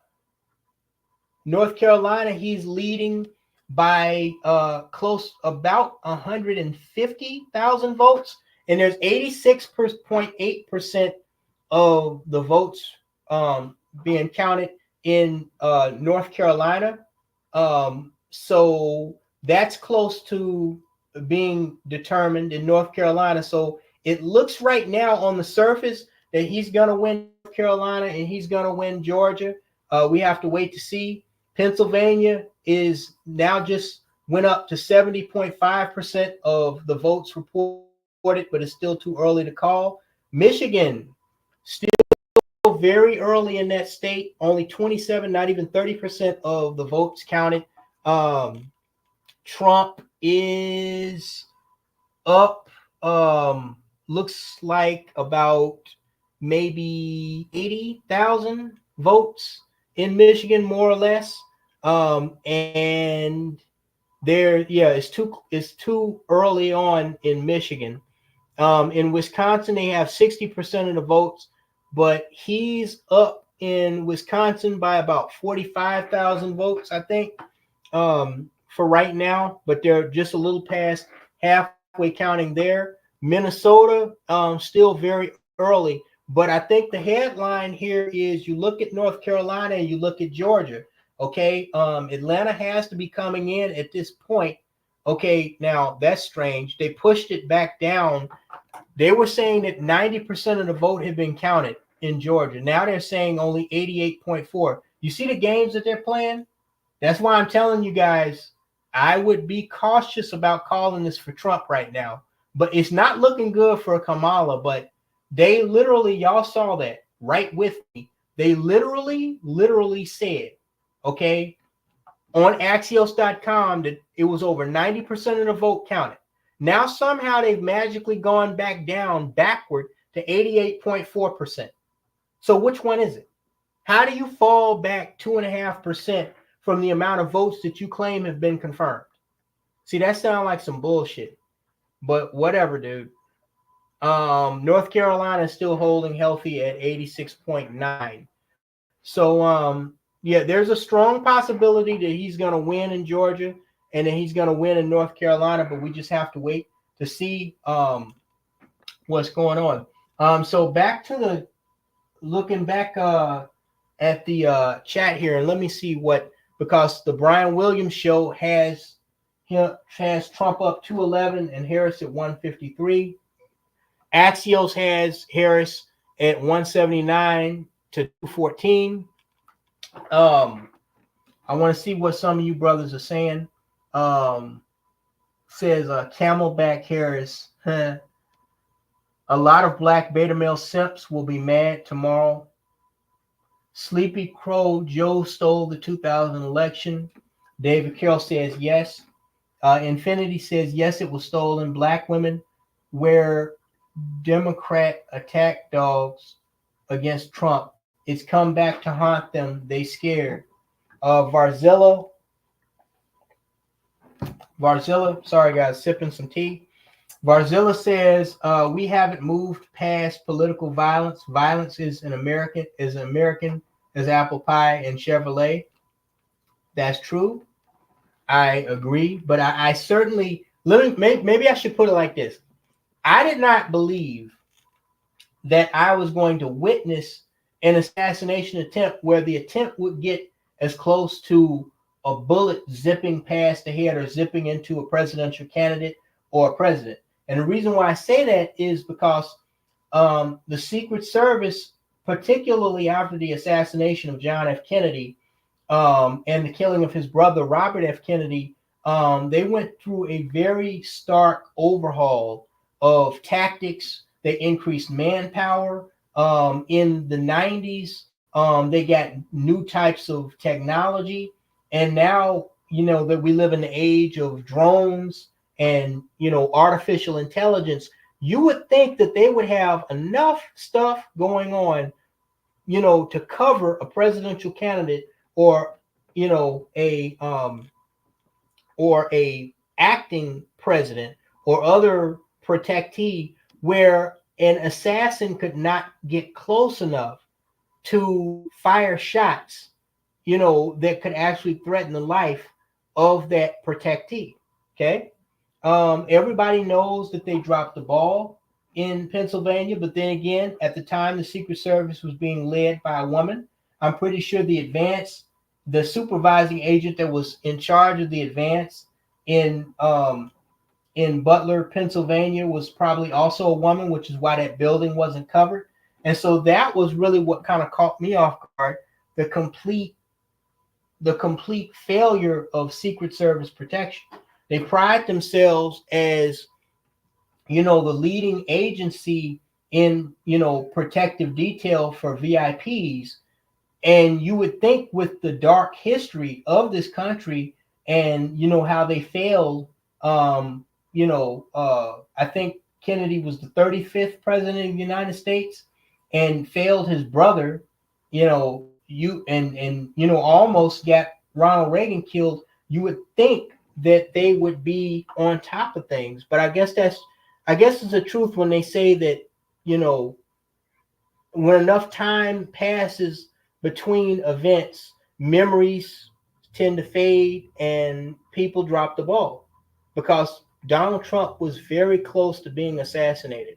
he's leading by close about 150,000 votes, and there's 86.8% of the votes being counted in North Carolina. So that's close to being determined in North Carolina. So it looks right now on the surface that he's going to win North Carolina and he's going to win Georgia. We have to wait to see. Pennsylvania is now just went up to 70.5% of the votes reported, but it's still too early to call. Michigan, still very early in that state, only 27, not even 30% of the votes counted. Trump is up, looks like about maybe 80,000 votes in Michigan, more or less. And there, yeah, it's too early on in Michigan. In Wisconsin, they have 60% of the votes, but he's up in Wisconsin by about 45,000 votes, I think, for right now, but they're just a little past halfway counting there. Minnesota, still very early, but I think the headline here is you look at North Carolina and you look at Georgia. Okay, Atlanta has to be coming in at this point. Okay, now that's strange. They pushed it back down. They were saying that 90% of the vote had been counted in Georgia. Now they're saying only 88.4. You see the games that they're playing? That's why I'm telling you guys, I would be cautious about calling this for Trump right now. But it's not looking good for Kamala. But they literally, y'all saw that right with me. They literally said, okay, on Axios.com that it was over 90% of the vote counted. Now somehow they've magically gone back down backward to 88.4%. So which one is it? How do you fall back 2.5% from the amount of votes that you claim have been confirmed? See, that sounds like some bullshit. But whatever, dude. North Carolina is still holding healthy at 86.9. So yeah, there's a strong possibility that he's going to win in Georgia and then he's going to win in North Carolina, but we just have to wait to see what's going on. So back to the looking back at the chat here, and let me see what, because the Brian Williams show has Trump up 211 and Harris at 153. Axios has Harris at 179 to 214. I want to see what some of you brothers are saying. Says Camelback Harris. A lot of black beta male simps will be mad tomorrow. Sleepy Crow Joe stole the 2000 election. David Carroll says yes. Infinity says yes, it was stolen. Black women wear Democrat attack dogs against Trump. It's come back to haunt them. They scared. Varzilla, sorry guys, sipping some tea. Varzilla says we haven't moved past political violence. Violence is American as apple pie and Chevrolet. That's true. I agree, but I certainly maybe I should put it like this. I did not believe that I was going to witness an assassination attempt where the attempt would get as close to a bullet zipping past the head or zipping into a presidential candidate or a president. And the reason why I say that is because the Secret Service, particularly after the assassination of John F. Kennedy and the killing of his brother, Robert F. Kennedy, they went through a very stark overhaul of tactics. They increased manpower. In the 90s, they got new types of technology. And now, that we live in the age of drones and, artificial intelligence, you would think that they would have enough stuff going on, to cover a presidential candidate or, a acting president or other protectee where an assassin could not get close enough to fire shots, that could actually threaten the life of that protectee. Okay. Everybody knows that they dropped the ball in Pennsylvania, but then again, at the time, the Secret Service was being led by a woman. I'm pretty sure the supervising agent that was in charge of the advance in Butler, Pennsylvania, was probably also a woman, which is why that building wasn't covered. And so that was really what kind of caught me off guard, the complete failure of Secret Service protection. They pride themselves as, the leading agency in, protective detail for VIPs. And you would think with the dark history of this country and, how they failed, I think Kennedy was the 35th president of the United States and failed his brother, almost got Ronald Reagan killed. You would think that they would be on top of things. But I guess it's the truth when they say that, when enough time passes between events, memories tend to fade and people drop the ball, because Donald Trump was very close to being assassinated.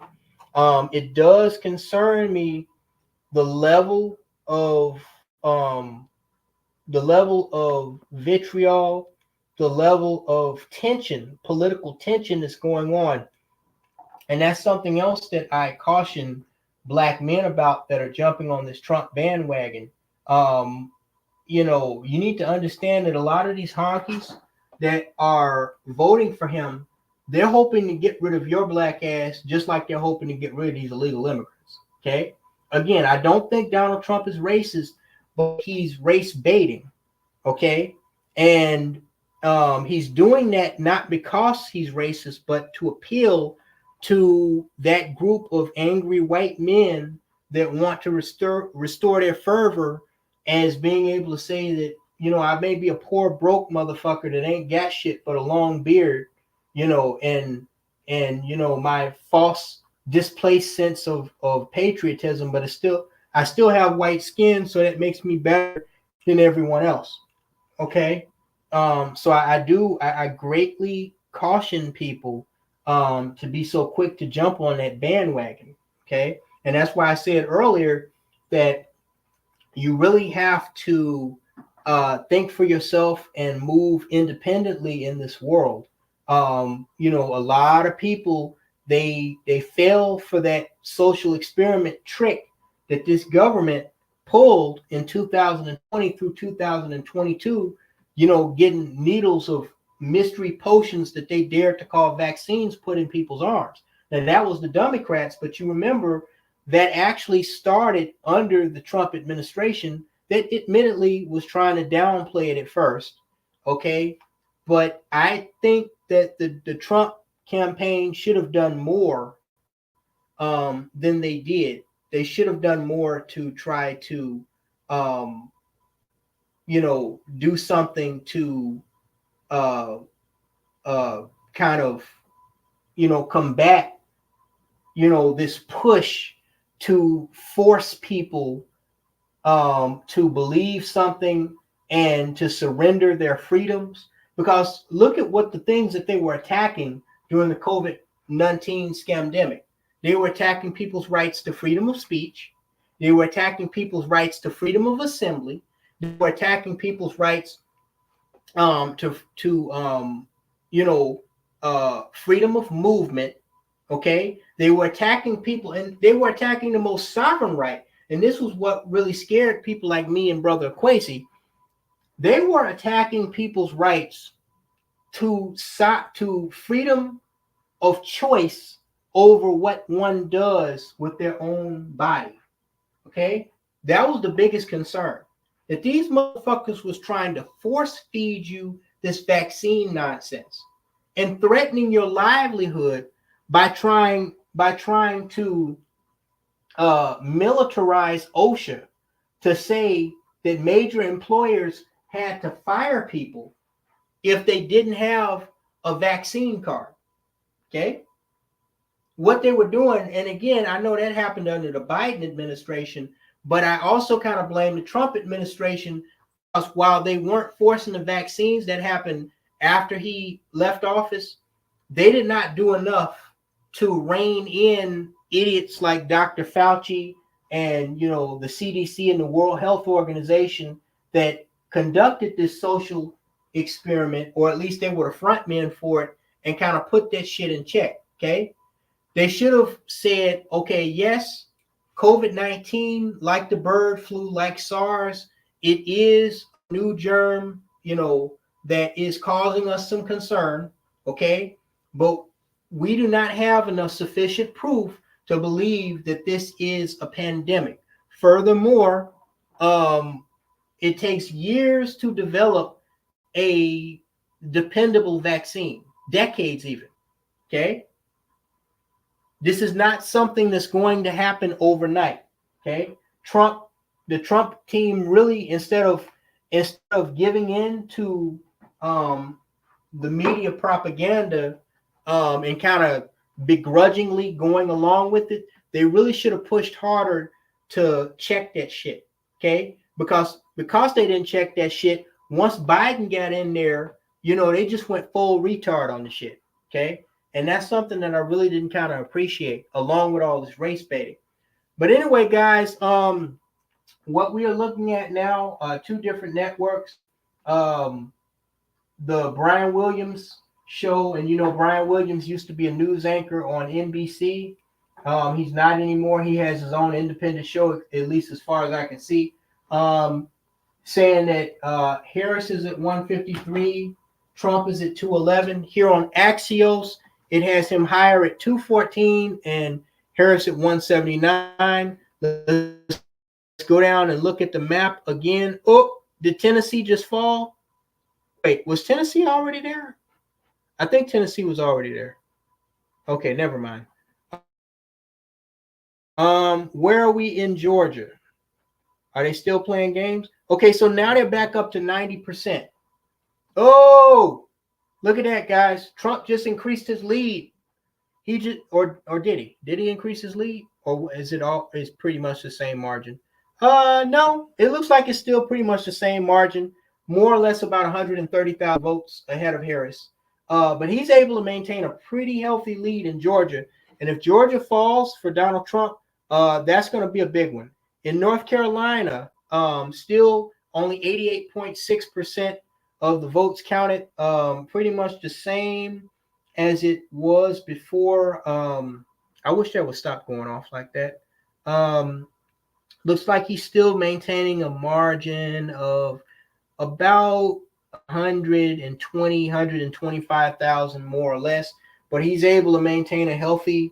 It does concern me the level of vitriol, the level of tension, political tension that's going on. And that's something else that I caution black men about that are jumping on this Trump bandwagon. You need to understand that a lot of these honkies that are voting for him, they're hoping to get rid of your black ass just like they're hoping to get rid of these illegal immigrants. Okay. Again, I don't think Donald Trump is racist, but he's race baiting. Okay. And he's doing that not because he's racist, but to appeal to that group of angry white men that want to restore their fervor as being able to say that, I may be a poor, broke motherfucker that ain't got shit but a long beard, and my false displaced sense of patriotism, but I still have white skin, so that makes me better than everyone else. Okay. So I greatly caution people to be so quick to jump on that bandwagon. Okay. And that's why I said earlier that you really have to think for yourself and move independently in this world. A lot of people, they fail for that social experiment trick that this government pulled in 2020 through 2022, getting needles of mystery potions that they dared to call vaccines put in people's arms. Now, that was the Democrats, but you remember that actually started under the Trump administration that admittedly was trying to downplay it at first, okay? But I think that the Trump campaign should have done more than they did. They should have done more to try to, do something to kind of, combat, this push to force people to believe something and to surrender their freedoms. Because look at what the things that they were attacking during the COVID-19 scamdemic. They were attacking people's rights to freedom of speech. They were attacking people's rights to freedom of assembly. They were attacking people's rights to freedom of movement. Okay, they were attacking people, and they were attacking the most sovereign right. And this was what really scared people like me and Brother Quasi. They were attacking people's rights to freedom of choice over what one does with their own body. Okay, that was the biggest concern. That these motherfuckers was trying to force feed you this vaccine nonsense and threatening your livelihood by trying to militarize OSHA to say that major employers had to fire people if they didn't have a vaccine card. Okay, what they were doing, and again, I know that happened under the Biden administration, but I also kind of blame the Trump administration, because while they weren't forcing the vaccines, that happened after he left office, they did not do enough to rein in idiots like Dr. Fauci and the CDC and the World Health Organization that conducted this social experiment, or at least they were the front men for it, and kind of put that shit in check. Okay, they should have said, okay, yes, COVID-19, like the bird flu, like SARS, it is a new germ, that is causing us some concern. Okay, but we do not have enough sufficient proof to believe that this is a pandemic. Furthermore, it takes years to develop a dependable vaccine, decades even. Okay, this is not something that's going to happen overnight. Okay, the Trump team really, instead of giving in to the media propaganda and kind of begrudgingly going along with it, they really should have pushed harder to check that shit. Okay, because they didn't check that shit, once Biden got in there, they just went full retard on the shit. Okay, and that's something that I really didn't kind of appreciate, along with all this race baiting. But anyway, guys, what we are looking at now, two different networks, the Brian Williams show, and Brian Williams used to be a news anchor on NBC. He's not anymore. He has his own independent show, at least as far as I can see, saying that Harris is at 153, Trump is at 211. Here on Axios, it has him higher at 214 and Harris at 179. Let's go down and look at the map again. Oh, did Tennessee just fall? Wait, was Tennessee already there? I think Tennessee was already there. Okay, never mind. Where are we in Georgia? Are they still playing games? Okay, so now they're back up to 90%. Oh, look at that, guys. Trump just increased his lead. He just or did he? Did he increase his lead? Or is pretty much the same margin? No, it looks like it's still pretty much the same margin, more or less about 130,000 votes ahead of Harris. But he's able to maintain a pretty healthy lead in Georgia. And if Georgia falls for Donald Trump, that's going to be a big one. In North Carolina, still only 88.6% of the votes counted, pretty much the same as it was before. I wish that would stop going off like that. looks like he's still maintaining a margin of about 125,000 more or less, but he's able to maintain a healthy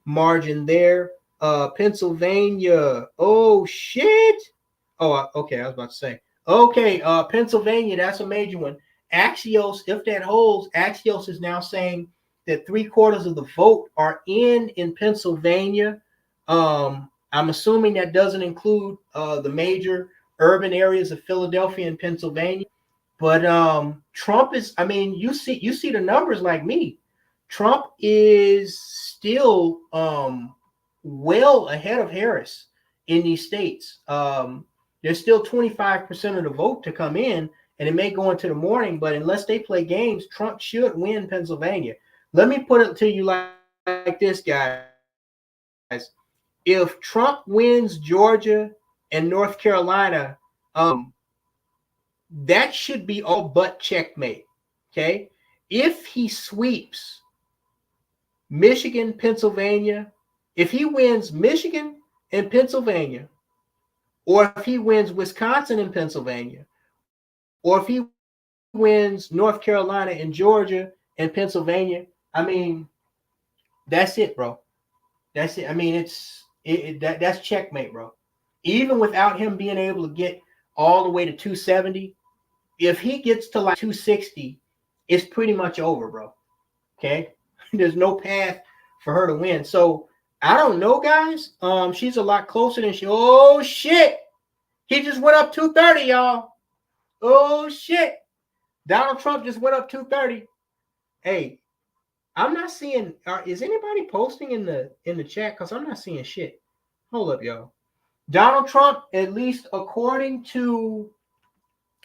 margin there. Pennsylvania, oh shit. Oh, okay, I was about to say. Okay, Pennsylvania, that's a major one. Axios, if that holds, Axios is now saying that 3/4 of the vote are in Pennsylvania. I'm assuming that doesn't include the major urban areas of Philadelphia and Pennsylvania. But Trump is, I mean, you see the numbers like me. Trump is still well ahead of Harris in these states. There's still 25% of the vote to come in, and it may go into the morning, but unless they play games, Trump should win Pennsylvania. Let me put it to you like this, guys. If Trump wins Georgia and North Carolina, that should be all but checkmate. Okay. If he sweeps Michigan, Pennsylvania, if he wins Michigan and Pennsylvania, or if he wins Wisconsin and Pennsylvania, or if he wins North Carolina and Georgia and Pennsylvania, I mean, that's it, bro. That's it. I mean, that's checkmate, bro. Even without him being able to get all the way to 270, if he gets to like 260, it's pretty much over, bro. Okay? There's no path for her to win. So I don't know, guys. She's a lot closer than she. Oh shit! He just went up 230, y'all. Oh shit! Donald Trump just went up 230. Hey, I'm not seeing. Is anybody posting in the chat? Because I'm not seeing shit. Hold up, y'all. Donald Trump, at least according to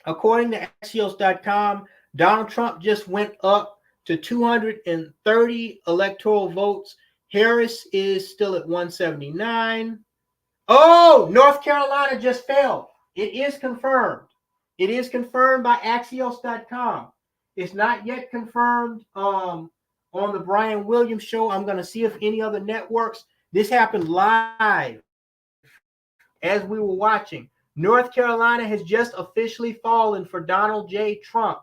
Axios.com, Donald Trump just went up to 230 electoral votes. Harris is still at 179. Oh, North Carolina just fell. It is confirmed. It is confirmed by Axios.com. It's not yet confirmed on the Brian Williams show. I'm going to see if any other networks. This happened live as we were watching. North Carolina has just officially fallen for Donald J. Trump.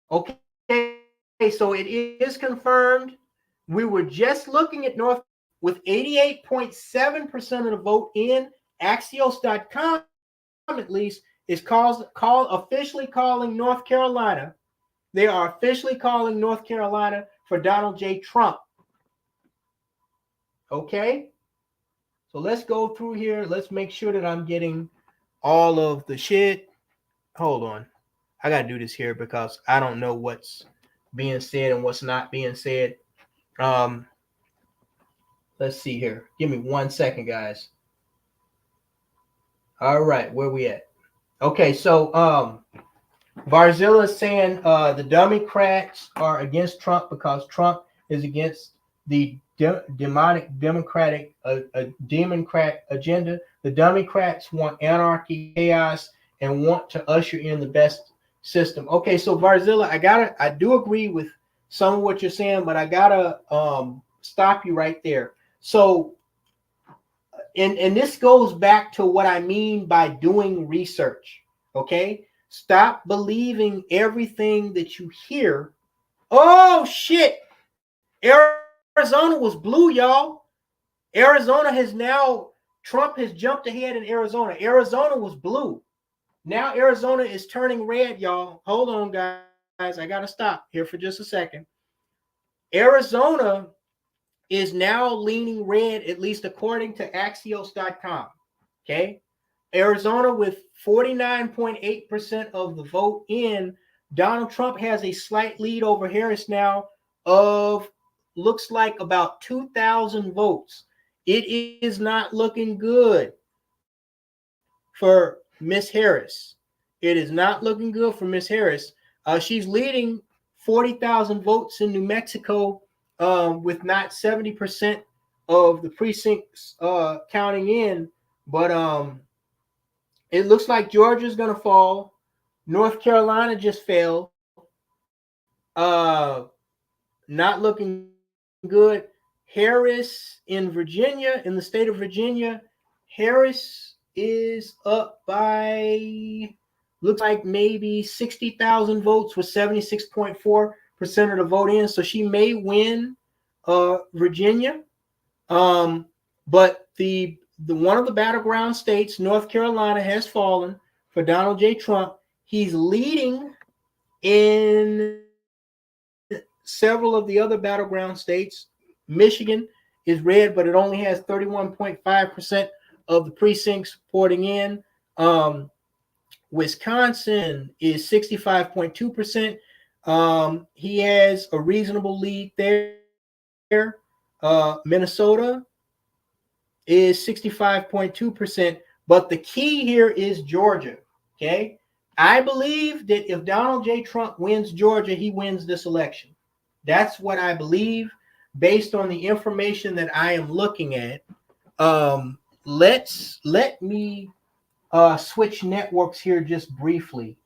Okay, so it is confirmed. We were just looking at North with 88.7% of the vote in. Axios.com, at least, is officially calling North Carolina. They are officially calling North Carolina for Donald J. Trump. Okay, so let's go through here. Let's make sure that I'm getting all of the shit. Hold on. I got to do this here because I don't know what's being said and what's not being said. Let's see here. Give me 1 second, guys. All right, where we at? Okay, so Barzilla is saying the Democrats are against Trump because Trump is against the Democratic agenda. The Democrats want anarchy, chaos, and want to usher in the best system. Okay, so Barzilla, I do agree with some of what you're saying, but I gotta stop you right there. So, and this goes back to what I mean by doing research. Okay, stop believing everything that you hear. Oh shit! Arizona was blue, y'all. Arizona has now, Trump has jumped ahead in Arizona. Arizona was blue. Now Arizona is turning red, y'all. Hold on, guys. I got to stop here for just a second. Arizona is now leaning red, at least according to Axios.com. Okay. Arizona with 49.8% of the vote in. Donald Trump has a slight lead over Harris now of looks like about 2,000 votes. It is not looking good for Miss Harris. It is not looking good for Miss Harris. She's leading 40,000 votes in New Mexico with not 70% of the precincts counting in. But it looks like Georgia's going to fall. North Carolina just fell. Not looking good. Harris in Virginia, in the state of Virginia, Harris is up by, looks like maybe 60,000 votes with 76.4% of the vote in. So she may win Virginia. But the one of the battleground states, North Carolina, has fallen for Donald J. Trump. He's leading in several of the other battleground states. Michigan is red, but it only has 31.5% of the precincts reporting in. Wisconsin is 65.2%. He has a reasonable lead there. Minnesota is 65.2%. But the key here is Georgia. Okay. I believe that if Donald J. Trump wins Georgia, he wins this election. That's what I believe based on the information that I am looking at. Let me switch networks here just briefly.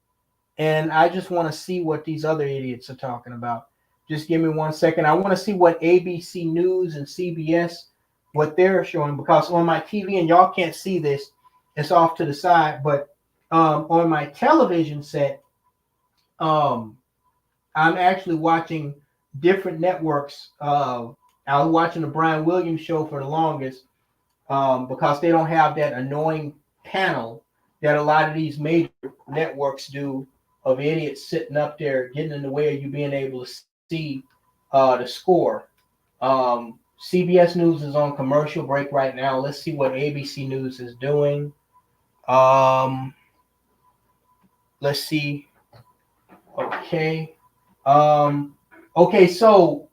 And I just want to see what these other idiots are talking about. Just give me 1 second. I want to see what ABC News and CBS, what they're showing, because on my TV, and y'all can't see this, it's off to the side, but on my television set, I'm actually watching different networks. I was watching the Brian Williams show for the longest because they don't have that annoying panel that a lot of these major networks do of idiots sitting up there getting in the way of you being able to see the score. CBS News is on commercial break right now. Let's see what ABC News is doing. Let's see. Okay. Okay, so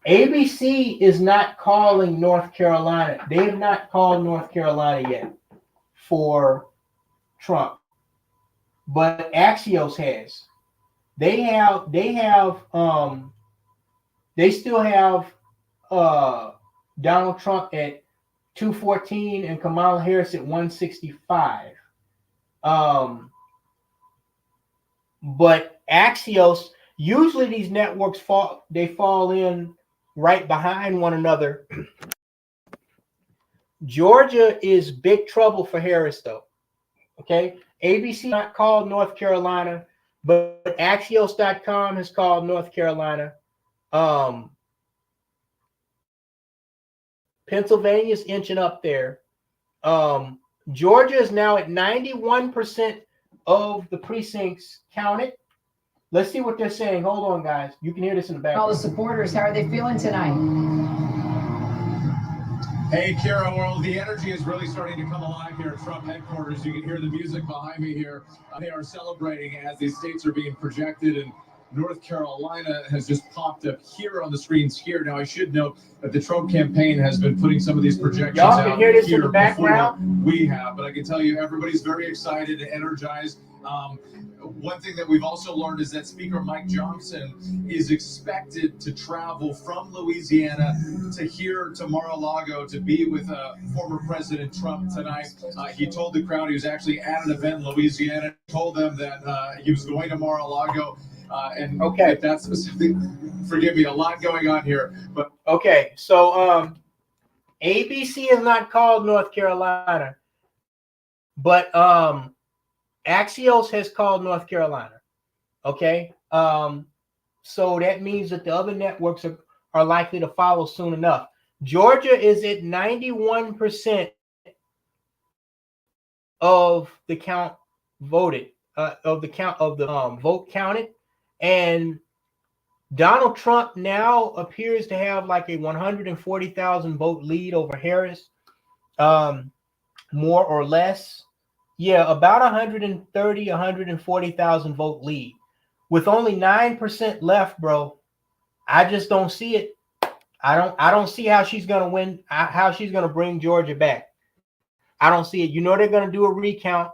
ABC is not calling North Carolina. They have not called North Carolina yet for Trump, but Axios has. They still have Donald Trump at 214 and Kamala Harris at 165. But Axios, usually these networks fall in right behind one another. Georgia is big trouble for Harris, though. Okay, ABC not called North Carolina, but Axios.com has called North Carolina. Pennsylvania's inching up there. Georgia is now at 91% of the precincts counted. Let's see what they're saying. Hold on, guys. You can hear this in the background. All the supporters, how are they feeling tonight? Hey, Kira, well, the energy is really starting to come alive here at Trump headquarters. You can hear the music behind me here. They are celebrating as these states are being projected, and North Carolina has just popped up here on the screens here. Now, I should note that the Trump campaign has been putting some of these projections Y'all out can hear this here in the background. We have, but I can tell you everybody's very excited and energized. One thing that we've also learned is that Speaker Mike Johnson is expected to travel from Louisiana to here to Mar-a-Lago to be with former President Trump tonight. He told the crowd he was actually at an event in Louisiana, told them that he was going to Mar-a-Lago. And okay, if that's specific, forgive me, a lot going on here. But okay, so ABC is not called North Carolina, but Axios has called North Carolina. Okay, so that means that the other networks are likely to follow soon enough. Georgia is at 91% of the count voted, of the count of the vote counted. And Donald Trump now appears to have like a 140,000 vote lead over Harris, more or less. Yeah, about 140,000 vote lead. With only 9% left, bro, I just don't see it. I don't see how she's gonna win, how she's gonna bring Georgia back. I don't see it. You know they're gonna do a recount.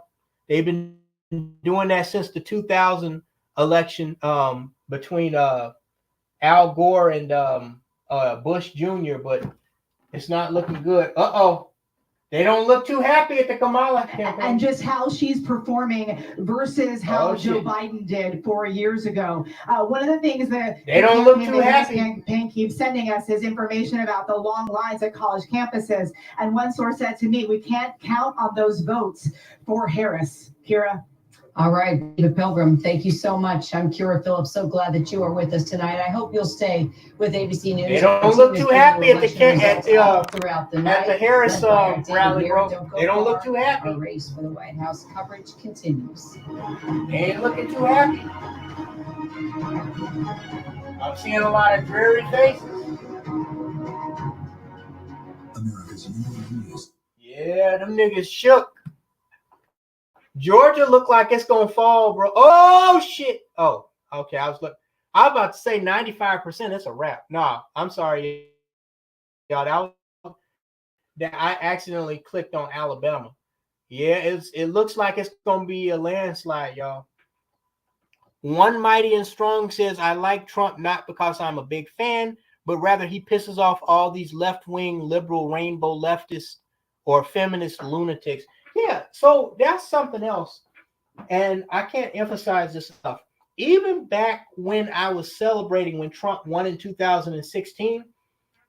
They've been doing that since the 2000 election between Al Gore and Bush Jr., but it's not looking good. They don't look too happy at the Kamala campaign. And just how she's performing versus how Joe Biden did 4 years ago. One of the things that they don't look too happy. Campaign keeps sending us is information about the long lines at college campuses. And one source said to me, we can't count on those votes for Harris. Kira. All right, David Pilgrim, thank you so much. I'm Kira Phillips. So glad that you are with us tonight. I hope you'll stay with ABC News. They don't look too happy at the Harris rally, bro. They don't look too happy. Our race for the White House coverage continues. They ain't looking too happy. I'm seeing a lot of dreary faces. America's news. Yeah, them niggas shook. Georgia looked like it's gonna fall, bro. Oh shit. Oh, okay. I was about to say 95%. It's a wrap. Nah, I'm sorry, y'all. That I accidentally clicked on Alabama. Yeah, it looks like it's gonna be a landslide, y'all. One Mighty and Strong says, I like Trump not because I'm a big fan, but rather he pisses off all these left-wing liberal rainbow leftists or feminist lunatics. Yeah, so that's something else. And I can't emphasize this enough. Even back when I was celebrating when Trump won in 2016,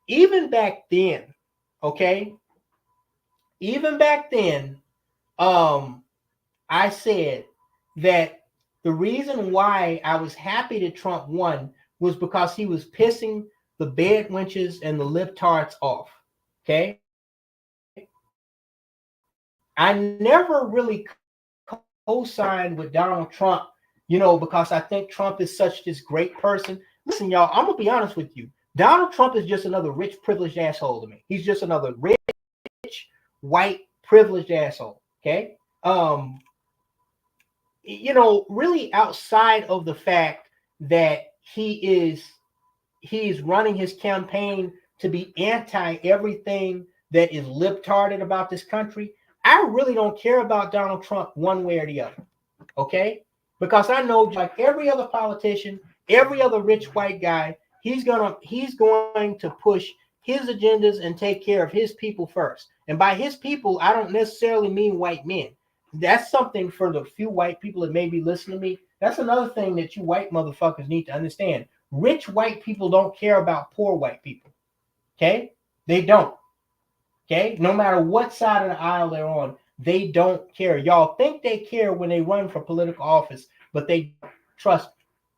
even back then, okay, even back then, I said that the reason why I was happy that Trump won was because he was pissing the bed wenches and the libtards off, okay? I never really co-signed with Donald Trump, because I think Trump is such this great person. Listen, y'all, I'm going to be honest with you. Donald Trump is just another rich, privileged asshole to me. He's just another rich, white, privileged asshole, okay? Really outside of the fact that he's running his campaign to be anti everything that is libtarded about this country, I really don't care about Donald Trump one way or the other, okay? Because I know, like every other politician, every other rich white guy, he's going to push his agendas and take care of his people first. And by his people, I don't necessarily mean white men. That's something for the few white people that maybe listen to me. That's another thing that you white motherfuckers need to understand. Rich white people don't care about poor white people, okay? They don't. Okay, no matter what side of the aisle they're on, they don't care. Y'all think they care when they run for political office, but they trust.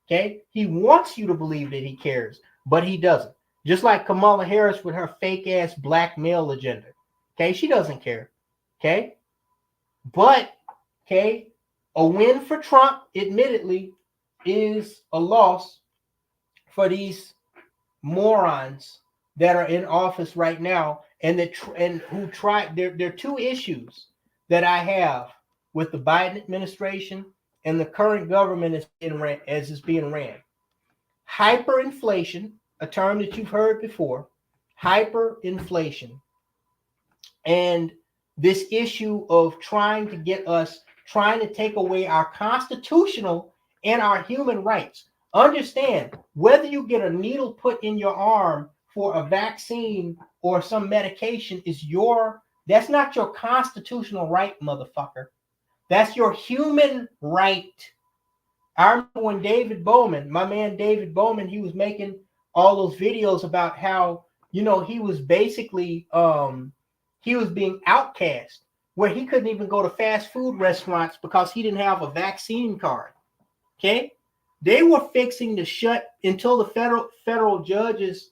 Okay, he wants you to believe that he cares, but he doesn't. Just like Kamala Harris with her fake ass black male agenda. Okay, she doesn't care. Okay, but a win for Trump, admittedly, is a loss for these morons that are in office right now. And who tried. There are two issues that I have with the Biden administration and the current government as it's being ran. Hyperinflation, a term that you've heard before, hyperinflation, and this issue of trying to take away our constitutional and our human rights. Understand, whether you get a needle put in your arm for a vaccine or some medication that's not your constitutional right, motherfucker. That's your human right. I remember when David Bowman, my man David Bowman, he was making all those videos about how, he was basically, he was being outcast, where he couldn't even go to fast food restaurants because he didn't have a vaccine card, okay? They were fixing to shut until the federal judges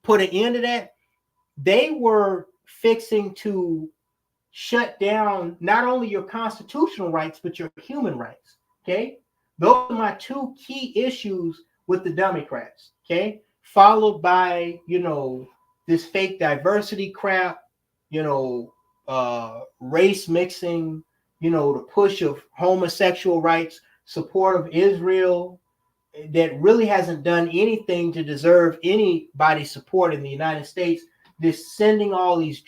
put an end to that. They were fixing to shut down not only your constitutional rights, but your human rights. Okay. Those are my two key issues with the Democrats. Okay. Followed by, this fake diversity crap, race mixing, the push of homosexual rights, support of Israel, that really hasn't done anything to deserve anybody's support in the United States. This sending all these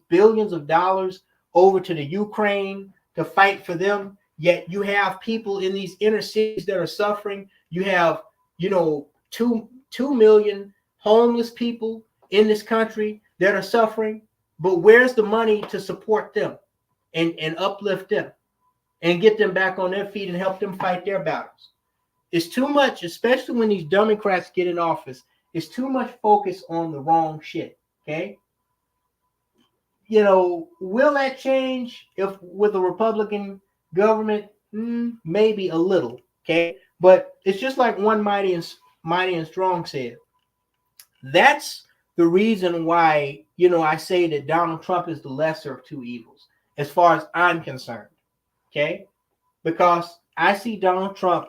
billions of dollars over to the Ukraine to fight for them. Yet you have people in these inner cities that are suffering. You have, 2 million homeless people in this country that are suffering. but where's the money to support them and uplift them and get them back on their feet and help them fight their battles? It's too much, especially when these Democrats get in office. It's too much focus on the wrong shit. Okay. Will that change if with a Republican government? Maybe a little. Okay. But it's just like one Mighty and Strong said. That's the reason why, I say that Donald Trump is the lesser of two evils, as far as I'm concerned. Okay. Because I see Donald Trump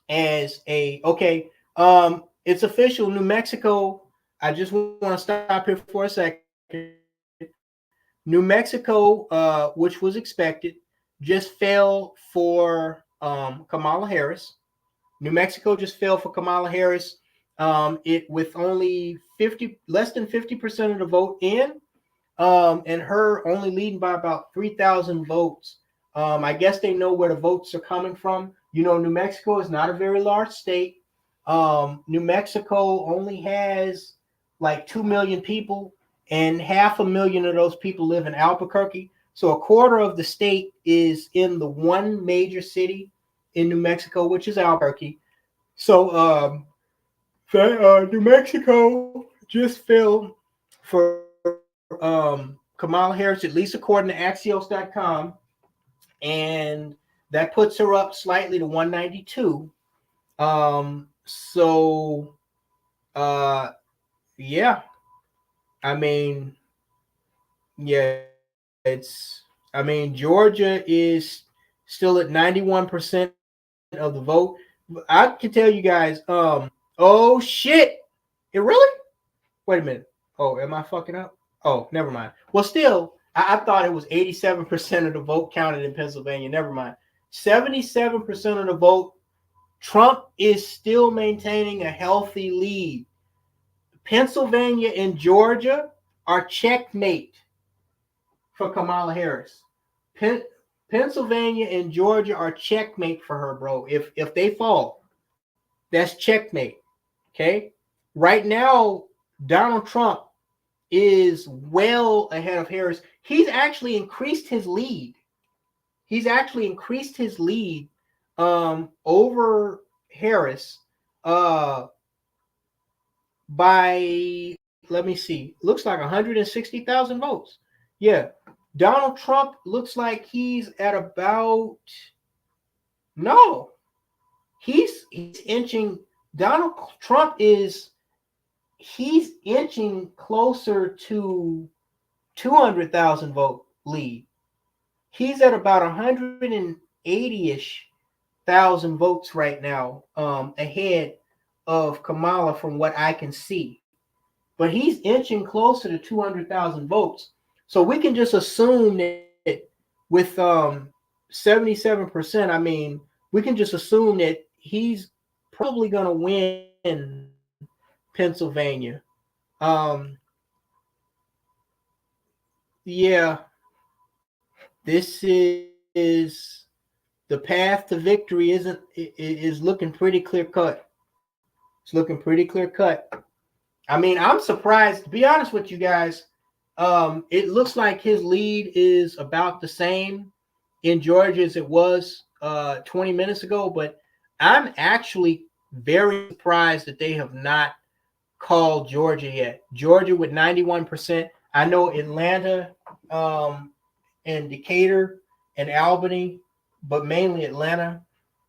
as it's official. New Mexico. I just want to stop here for a second. New Mexico, which was expected, just fell for Kamala Harris. New Mexico just fell for Kamala Harris. It with only less than 50% of the vote in, and her only leading by about 3,000 votes. I guess they know where the votes are coming from. New Mexico is not a very large state. New Mexico only has like 2 million people, and 500,000 of those people live in Albuquerque. So a quarter of the state is in the one major city in New Mexico, which is Albuquerque. So New Mexico just fell for Kamala Harris, at least according to Axios.com, and that puts her up slightly to 192. Yeah. Georgia is still at 91% of the vote. I can tell you guys, oh shit. It really? Wait a minute. Oh, am I fucking up? Oh, never mind. Well, still, I thought it was 87% of the vote counted in Pennsylvania. Never mind. 77% of the vote. Trump is still maintaining a healthy lead. Pennsylvania and Georgia are checkmate for Kamala Harris. Pennsylvania and Georgia are checkmate for her, bro. If they fall, that's checkmate. Okay? Right now, Donald Trump is well ahead of Harris. He's actually increased his lead. Over Harris by, let me see, looks like 160,000 votes. Yeah. Donald Trump looks like he's at about, no, he's inching. Donald Trump he's inching closer to 200,000 vote lead. He's at about 180-ish thousand votes right now, ahead of Kamala from what I can see. But he's inching closer to 200,000 votes. So we can just assume that with 77%, we can just assume that he's probably going to win Pennsylvania. Yeah, this is the path to victory is looking pretty clear cut. It's looking pretty clear cut. I'm surprised, to be honest with you guys. It looks like his lead is about the same in Georgia as it was 20 minutes ago, but I'm actually very surprised that they have not called Georgia yet. Georgia with 91%. I know Atlanta and Decatur and Albany, but mainly Atlanta,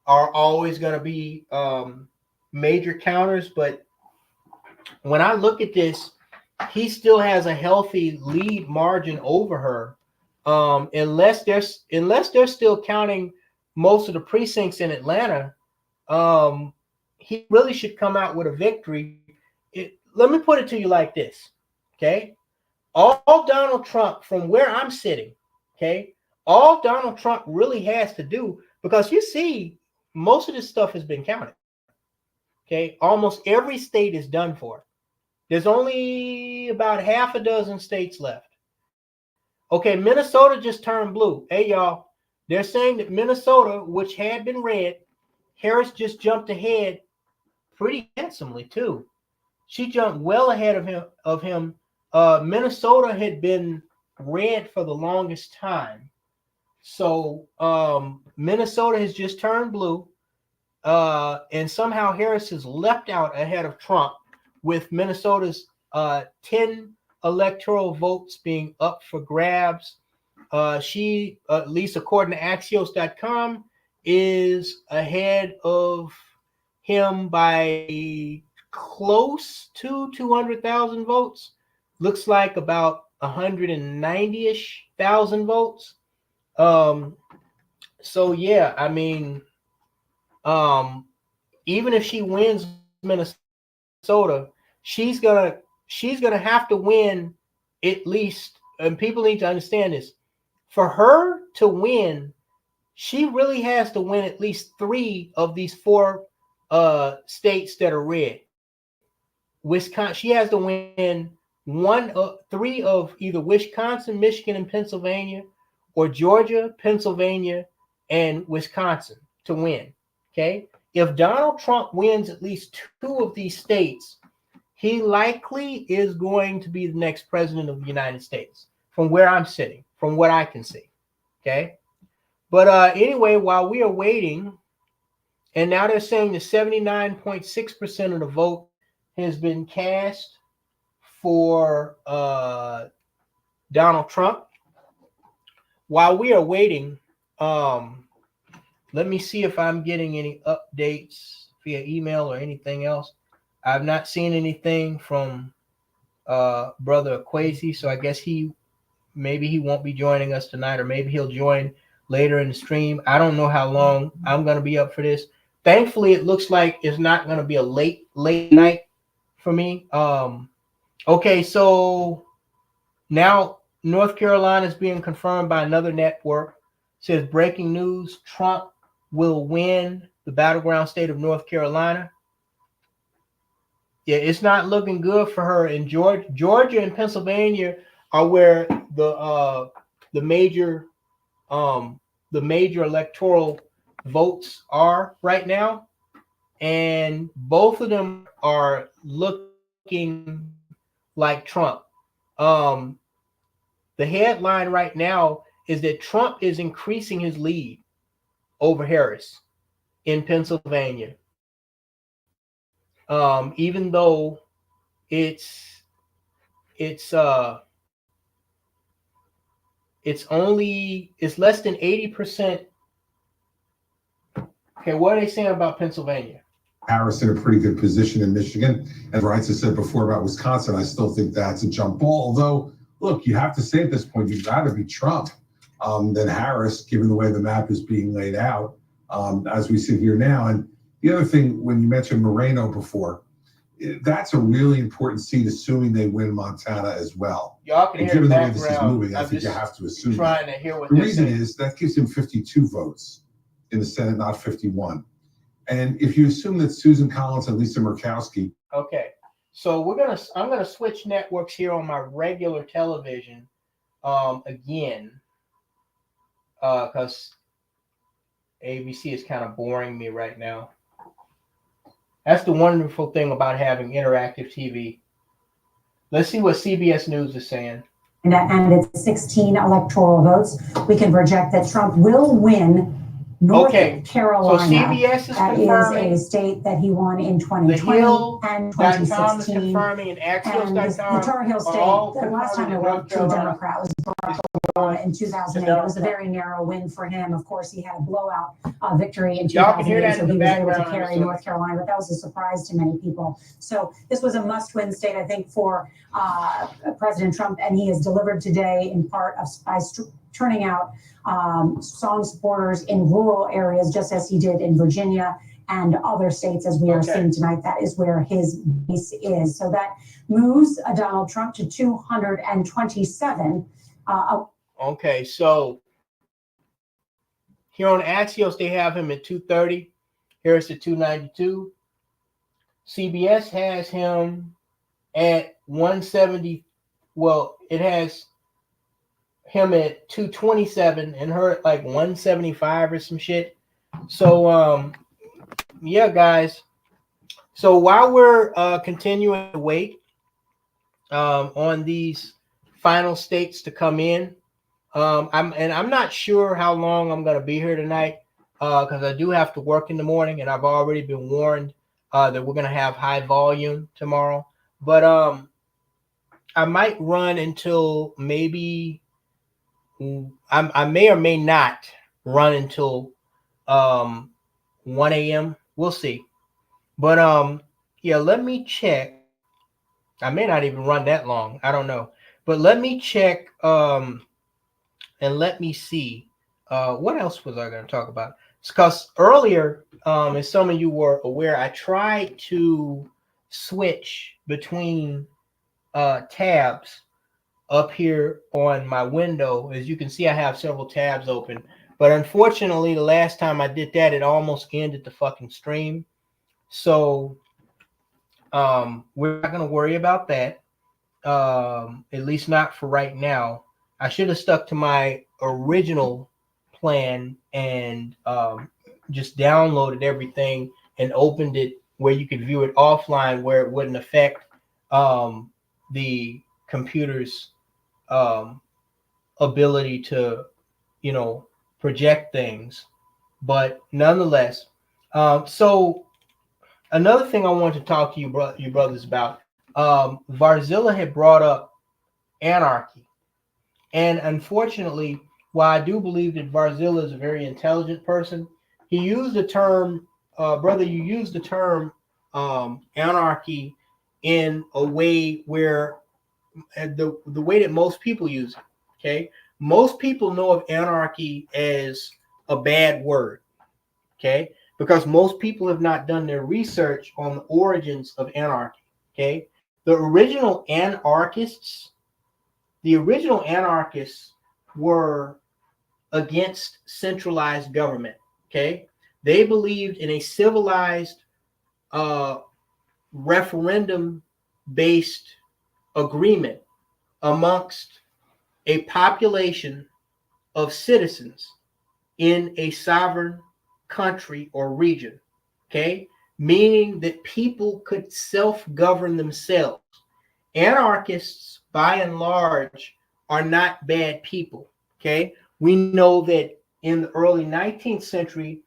are always going to be major counters. But when I look at this, he still has a healthy lead margin over her, unless they're still counting most of the precincts in Atlanta. He really should come out with a victory. Let me put it to you like this, okay? All Donald Trump, from where I'm sitting, okay, all Donald Trump really has to do, because you see, most of this stuff has been counted, okay? Almost every state is done for. There's only about half a dozen states left. Okay, Minnesota just turned blue. Hey, y'all, they're saying that Minnesota, which had been red, Harris just jumped ahead pretty handsomely, too. She jumped well ahead of him Minnesota had been red for the longest time. So Minnesota has just turned blue. And somehow Harris has leapt out ahead of Trump, with Minnesota's 10 electoral votes being up for grabs. She, at least according to Axios.com, is ahead of him by close to 200,000 votes. Looks like about 190-ish thousand votes. So yeah, I mean, even if she wins Minnesota, she's gonna have to win at least, and people need to understand this. For her to win, she really has to win at least 3 of these 4 states that are red. Wisconsin, she has to win 3 of either Wisconsin, Michigan, and Pennsylvania, or Georgia, Pennsylvania, and Wisconsin to win. Okay. If Donald Trump wins at least 2 of these states, he likely is going to be the next president of the United States, from where I'm sitting, from what I can see. Okay. But anyway, while we are waiting, and now they're saying that 79.6% of the vote has been cast for Donald Trump. While we are waiting, let me see if I'm getting any updates via email or anything else. I've not seen anything from Brother Kwesi, so I guess maybe he won't be joining us tonight, or maybe he'll join later in the stream. I don't know how long I'm going to be up for this. Thankfully, it looks like it's not going to be a late night for me. Okay, so now North Carolina is being confirmed by another network. It says breaking news: Trump will win the battleground state of North Carolina. Yeah, it's not looking good for her. In Georgia and Pennsylvania are where the major electoral votes are right now, and both of them are looking like Trump. The headline right now is that Trump is increasing his lead over Harris in Pennsylvania, even though it's less than 80%. Okay, what are they saying about Pennsylvania? Harris in a pretty good position in Michigan. And Rights has said before about Wisconsin, I still think that's a jump ball. Although, look, you have to say at this point, you'd rather be Trump than Harris, given the way the map is being laid out as we sit here now. And the other thing, when you mentioned Moreno before, that's a really important seat, assuming they win Montana as well. Y'all can hear given the the way this is background. moving, I think you have to assume Trying that. to hear what The they're reason saying. is that gives him 52 votes in the Senate, not 51. And if you assume that Susan Collins and Lisa Murkowski. Okay, so I'm gonna switch networks here on my regular television again, because ABC is kind of boring me right now. That's the wonderful thing about having interactive TV. Let's see what CBS News is saying. And it's 16 electoral votes. We can project that Trump will win North Carolina. So CBS is confirming. Is a state that he won in 2020 and 2016. Is confirming, and Axios.com. The Tar Heel state, the last time I went to a Democrat was Barack Obama in 2008. It was a very narrow win for him. Of course, he had a blowout victory in 2008, so he was able to carry North Carolina, but that was a surprise to many people. So this was a must-win state, I think, for President Trump, and he has delivered today in part by turning out strong supporters in rural areas, just as he did in Virginia and other states, as we are seeing tonight. That is where his base is. So that moves Donald Trump to 227. Okay, so here on Axios, they have him at 230. Harris at 292. CBS has him at 170. Well, it has him at 227 and her at like 175 or some shit. So yeah, guys. So while we're continuing to wait, on these final states to come in. I'm not sure how long I'm going to be here tonight because I do have to work in the morning, and I've already been warned that we're going to have high volume tomorrow. But I might run until maybe I may or may not run until 1 a.m. We'll see. But yeah, let me check. I may not even run that long. I don't know. But let me check and let me see. What else was I going to talk about? Because earlier, as some of you were aware, I tried to switch between tabs up here on my window. As you can see, I have several tabs open. But unfortunately, the last time I did that, it almost ended the fucking stream. So we're not going to worry about that. At least not for right now. I should have stuck to my original plan and just downloaded everything and opened it where you could view it offline, where it wouldn't affect the computer's ability to, project things. But nonetheless, so another thing I want to talk to you brothers about, Varzilla had brought up anarchy. And unfortunately, while I do believe that Varzilla is a very intelligent person, he used the term, brother, you used the term anarchy in a way where the way that most people use it, okay? Most people know of anarchy as a bad word, okay? Because most people have not done their research on the origins of anarchy, okay? The original anarchists were against centralized government, okay? They believed in a civilized referendum-based agreement amongst a population of citizens in a sovereign country or region, okay? Meaning that people could self-govern themselves. Anarchists, by and large, are not bad people, okay? We know that in the early 19th century,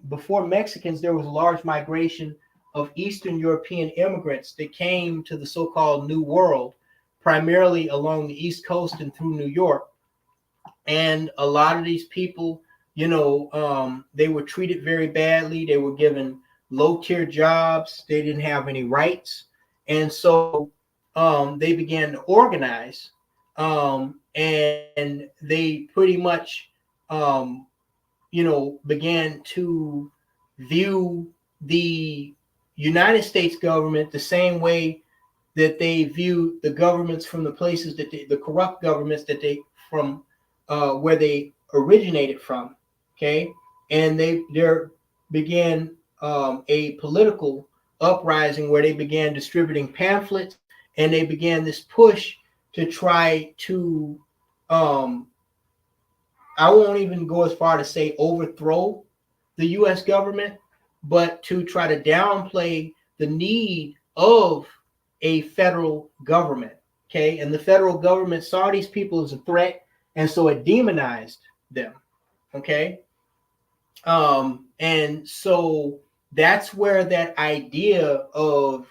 before Mexicans, there was a large migration of Eastern European immigrants that came to the so-called New World, primarily along the East Coast and through New York. And a lot of these people, they were treated very badly. They were given low-tier jobs. They didn't have any rights. And so they began to organize, and they pretty much, began to view the United States government the same way that they view the governments from the places that the corrupt governments that they from where they originated from, okay? And there began a political uprising where they began distributing pamphlets, and they began this push to try to, I won't even go as far to say overthrow the U.S. government, but to try to downplay the need of a federal government, okay? And the federal government saw these people as a threat, and so it demonized them, okay? And so that's where that idea of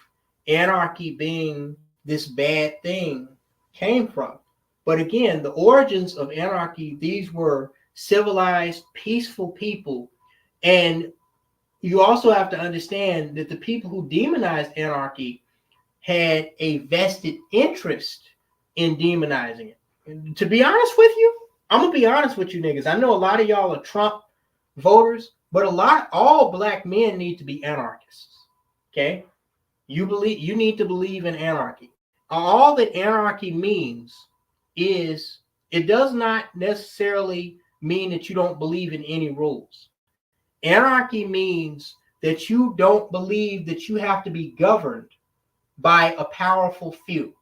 anarchy being this bad thing came from. But again, the origins of anarchy, these were civilized, peaceful people. And you also have to understand that the people who demonized anarchy had a vested interest in demonizing it. And to be honest with you, I'm going to be honest with you niggas. I know a lot of y'all are Trump voters, but all black men need to be anarchists, okay? You need to believe in anarchy. All that anarchy means is it does not necessarily mean that you don't believe in any rules. Anarchy means that you don't believe that you have to be governed by a powerful few.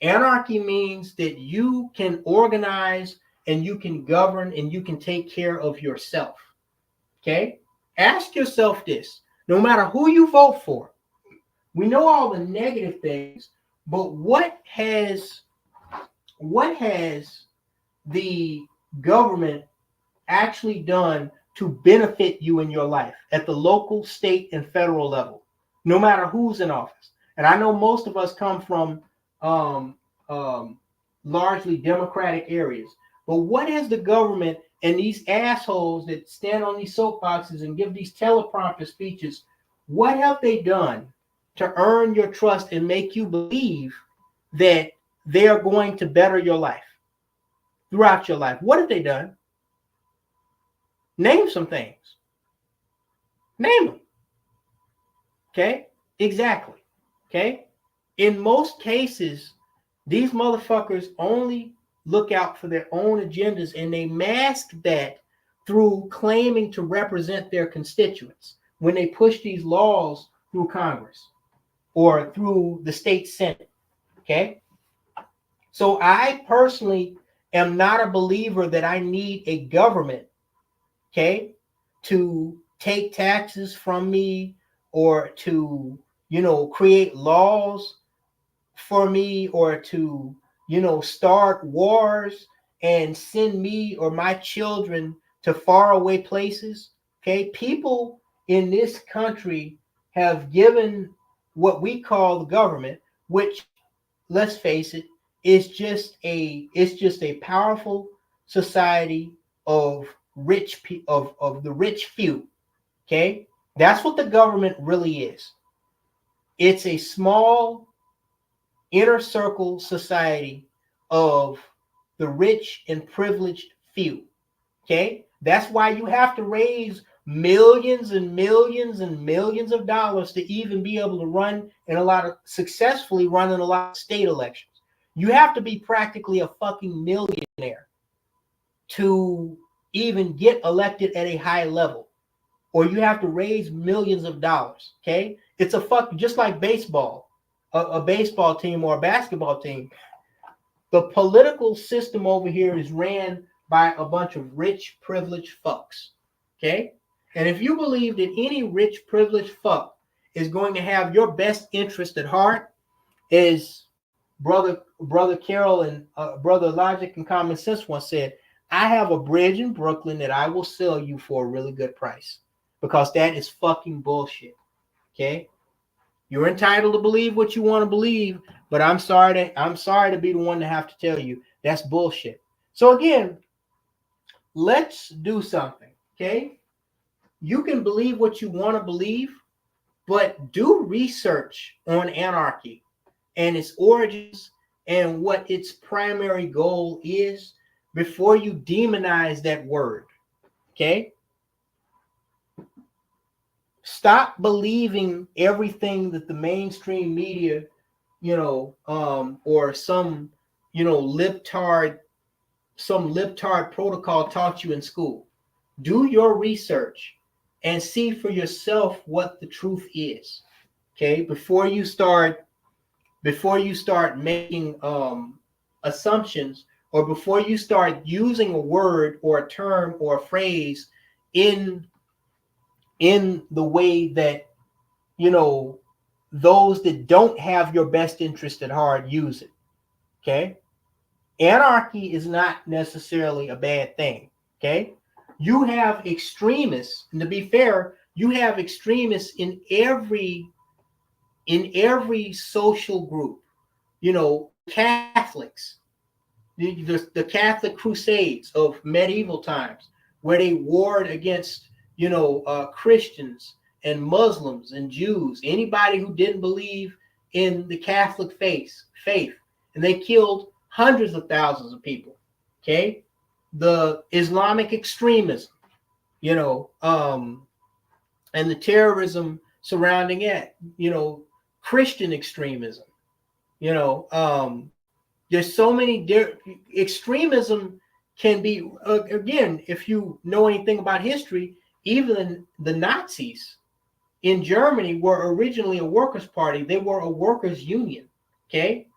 Anarchy means that you can organize and you can govern and you can take care of yourself. Okay? Ask yourself this. No matter who you vote for, We know all the negative things, but what has the government actually done to benefit you in your life at the local, state, and federal level, no matter who's in office? And I know most of us come from largely Democratic areas, but what has the government and these assholes that stand on these soapboxes and give these teleprompter speeches, what have they done to earn your trust and make you believe that they are going to better your life throughout your life? What have they done? Name some things. Name them. Okay? Exactly. Okay? In most cases, these motherfuckers only look out for their own agendas, and they mask that through claiming to represent their constituents when they push these laws through Congress or through the state Senate. Okay? So I personally am not a believer that I need a government, okay, to take taxes from me or to, create laws for me or to, start wars and send me or my children to faraway places. Okay, people in this country have given what we call the government, which, let's face it, is just a powerful society of the rich few. Okay, that's what the government really is. It's a small inner circle society of the rich and privileged few. Okay, that's why you have to raise millions and millions and millions of dollars to even be able to successfully run in a lot of state elections. You have to be practically a fucking millionaire to even get elected at a high level, or you have to raise millions of dollars. Okay, it's just like baseball, a baseball team or a basketball team. The political system over here is ran by a bunch of rich, privileged fucks. Okay, and if you believe that any rich, privileged fuck is going to have your best interest at heart, as brother Carol and brother Logic and Common Sense once said, I have a bridge in Brooklyn that I will sell you for a really good price, because that is fucking bullshit. Okay, you're entitled to believe what you want to believe, but I'm sorry to be the one to have to tell you that's bullshit. So again, let's do something. Okay, you can believe what you want to believe, but do research on anarchy and its origins and what its primary goal is before you demonize that word. Okay? Stop believing everything that the mainstream media, or some libtard protocol taught you in school. Do your research and see for yourself what the truth is. Okay? Before you start making assumptions, or before you start using a word or a term or a phrase in the way that those that don't have your best interest at heart use it. Okay, anarchy is not necessarily a bad thing. Okay, you have extremists, and to be fair, you have extremists in every social group. Catholics, the Catholic Crusades of medieval times, where they warred against Christians and Muslims and Jews, anybody who didn't believe in the Catholic faith, and they killed hundreds of thousands of people. Okay, the Islamic extremism, and the terrorism surrounding it, Christian extremism, there's so many extremism can be, again, if you know anything about history, even the Nazis in Germany were originally a workers' party. They were a workers' union, okay,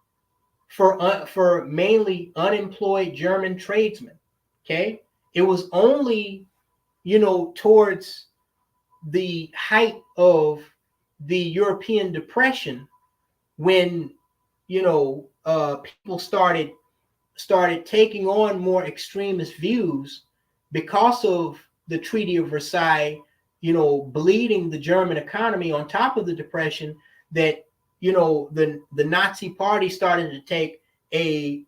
for mainly unemployed German tradesmen. Okay, it was only towards the height of the European Depression, when people started taking on more extremist views because of the Treaty of Versailles, bleeding the German economy on top of the Depression, that the Nazi Party started to take a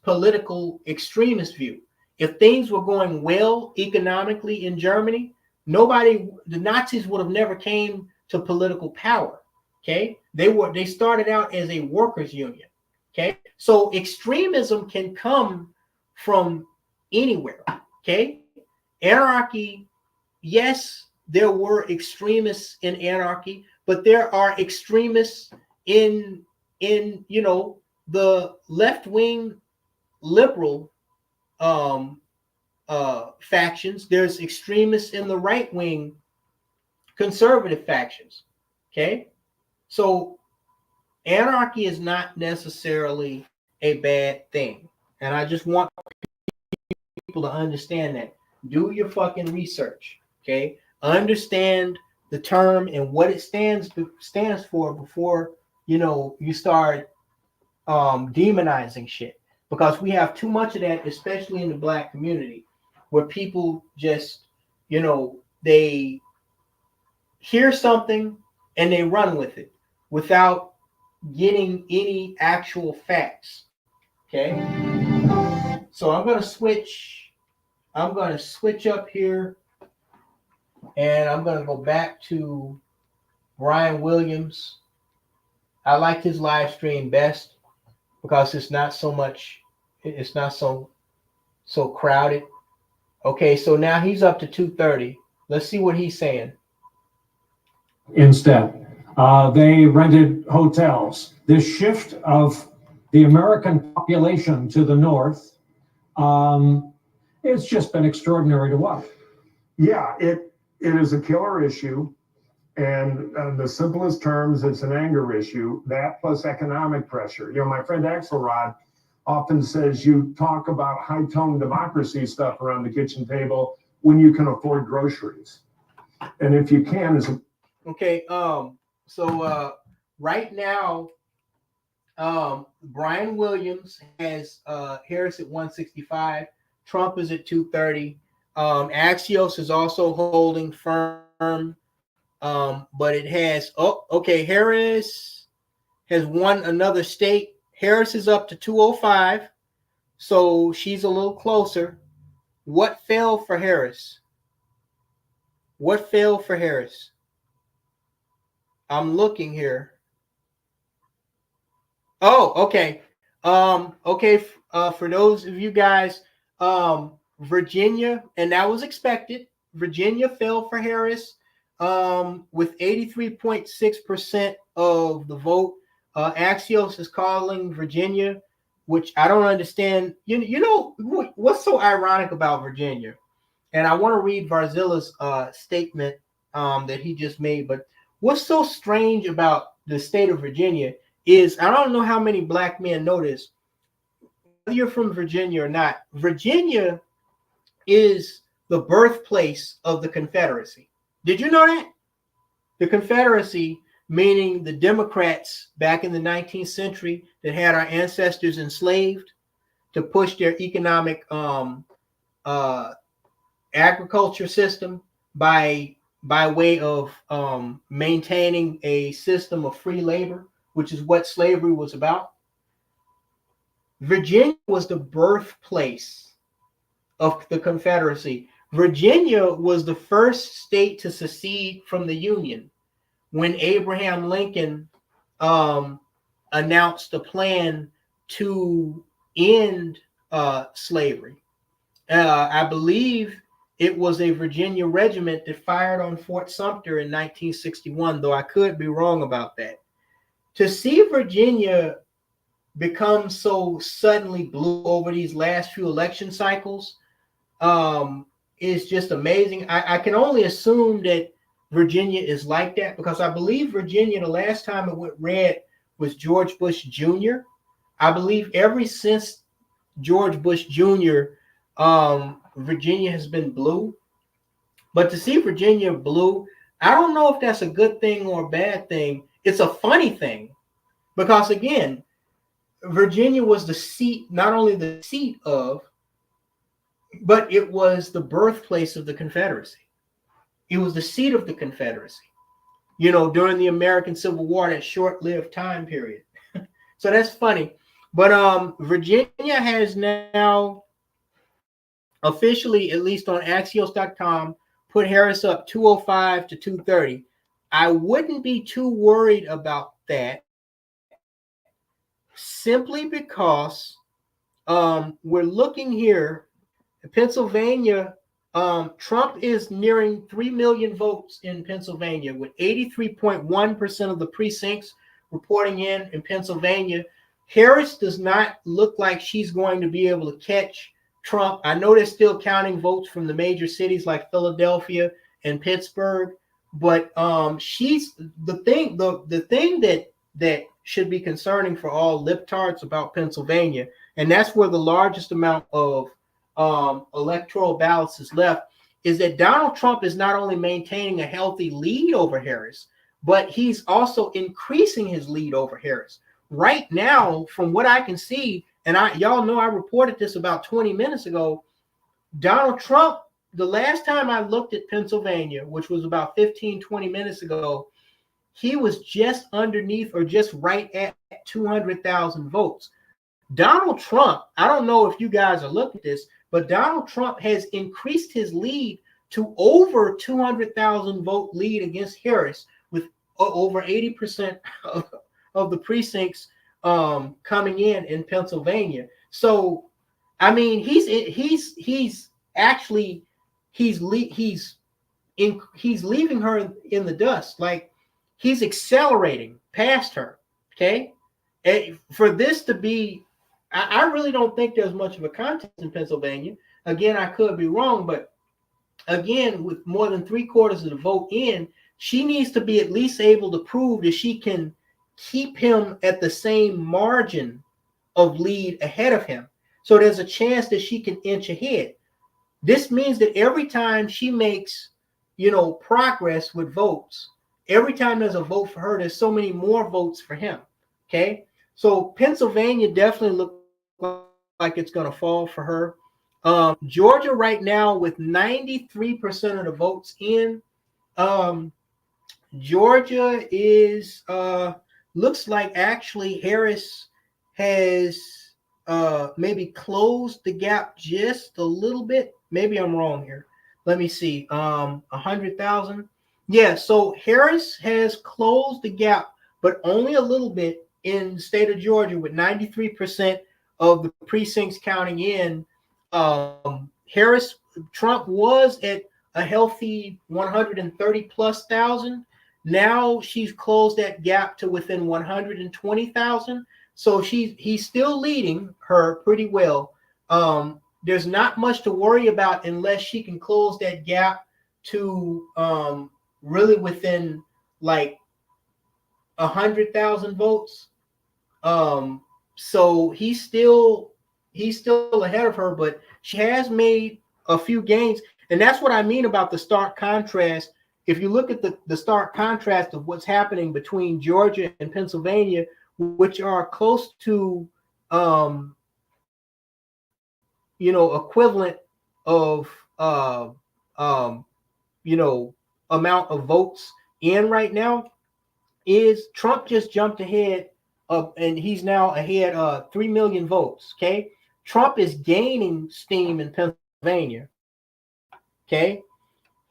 political extremist view. If things were going well economically in Germany, the Nazis would have never came to political power. Okay, they started out as a workers' union. Okay, so extremism can come from anywhere. Okay, anarchy, yes, there were extremists in anarchy, but there are extremists in the left-wing liberal factions. There's extremists in the right-wing conservative factions. Okay, so anarchy is not necessarily a bad thing, and I just want people to understand that. Do your fucking research. Okay, understand the term and what it stands for before you start demonizing shit, because we have too much of that, especially in the Black community, where people just they hear something and they run with it without getting any actual facts. Okay, so I'm going to switch up here, and I'm going to go back to Brian Williams. I like his live stream best because it's not so crowded. Okay, so now he's up to 230. Let's see what he's saying. Instead, they rented hotels. This shift of the American population to the north, it's just been extraordinary to watch. Yeah, it is a killer issue. And the simplest terms, it's an anger issue. That plus economic pressure. My friend Axelrod often says you talk about high-tone democracy stuff around the kitchen table when you can afford groceries. And if you can, okay. So right now, Brian Williams has Harris at 165. Trump is at 230. Axios is also holding firm. But it has, Harris has won another state. Harris is up to 205, so she's a little closer. What fell for Harris? I'm looking here. Oh, okay. For those of you guys, Virginia, and that was expected. Virginia fell for Harris. With 83.6% of the vote. Axios is calling Virginia, which I don't understand. What's so ironic about Virginia? And I want to read Varzilla's statement that he just made. But what's so strange about the state of Virginia is, I don't know how many Black men know this, whether you're from Virginia or not, Virginia is the birthplace of the Confederacy. Did you know that? The Confederacy, meaning the Democrats back in the 19th century that had our ancestors enslaved to push their economic agriculture system by way of maintaining a system of free labor, which is what slavery was about. Virginia was the birthplace of the Confederacy. Virginia was the first state to secede from the Union when Abraham Lincoln announced a plan to end slavery. I believe it was a Virginia regiment that fired on Fort Sumter in 1961, though I could be wrong about that. To see Virginia become so suddenly blue over these last few election cycles is just amazing. I can only assume that Virginia is like that because I believe Virginia, the last time it went red was George Bush Jr. I believe ever since George Bush Jr., Virginia has been blue. But to see Virginia blue, I don't know if that's a good thing or a bad thing. It's a funny thing because, again, Virginia was the seat, not only the seat of, but it was the birthplace of the Confederacy. It was the seat of the Confederacy, you know, during the American Civil War, that short-lived time period. So that's funny. But Virginia has now officially, at least on Axios.com, put Harris up 205 to 230. I wouldn't be too worried about that, simply because we're looking here. Pennsylvania, Trump is nearing 3 million votes in Pennsylvania, with 83.1% of the precincts reporting in Pennsylvania. Harris does not look like she's going to be able to catch Trump. I know they're still counting votes from the major cities like Philadelphia and Pittsburgh, but she's the thing that should be concerning for all libtards about Pennsylvania, and that's where the largest amount of electoral ballots is left, is that Donald Trump is not only maintaining a healthy lead over Harris, but he's also increasing his lead over Harris. Right now, from what I can see, and y'all know I reported this about 20 minutes ago, Donald Trump, the last time I looked at Pennsylvania, which was about 15, 20 minutes ago, he was just underneath or just right at 200,000 votes. Donald Trump, I don't know if you guys are looking at this, but Donald Trump has increased his lead to over 200,000 vote lead against Harris, with over 80% of the precincts coming in Pennsylvania. So, I mean, he's leaving her in the dust. Like, he's accelerating past her. Okay, and for this to be, I really don't think there's much of a contest in Pennsylvania. Again, I could be wrong, but again, with more than 3/4 of the vote in, she needs to be at least able to prove that she can keep him at the same margin of lead ahead of him. So there's a chance that she can inch ahead. This means that every time she makes, progress with votes, every time there's a vote for her, there's so many more votes for him. Okay. So Pennsylvania definitely looks like it's going to fall for her. Georgia right now with 93% of the votes in. Georgia is looks like actually Harris has maybe closed the gap just a little bit. Maybe I'm wrong here. Let me see. 100,000. Yeah, so Harris has closed the gap, but only a little bit in the state of Georgia, with 93% of the precincts counting in. Trump was at a healthy 130 plus thousand. Now she's closed that gap to within 120,000. So he's still leading her pretty well. There's not much to worry about unless she can close that gap to really within like 100,000 votes. So he's still ahead of her, but she has made a few gains. And that's what I mean about the stark contrast. If you look at the stark contrast of what's happening between Georgia and Pennsylvania, which are close to, equivalent of, amount of votes in right now, is Trump just jumped ahead and he's now ahead 3 million votes. Okay. Trump is gaining steam in Pennsylvania. Okay.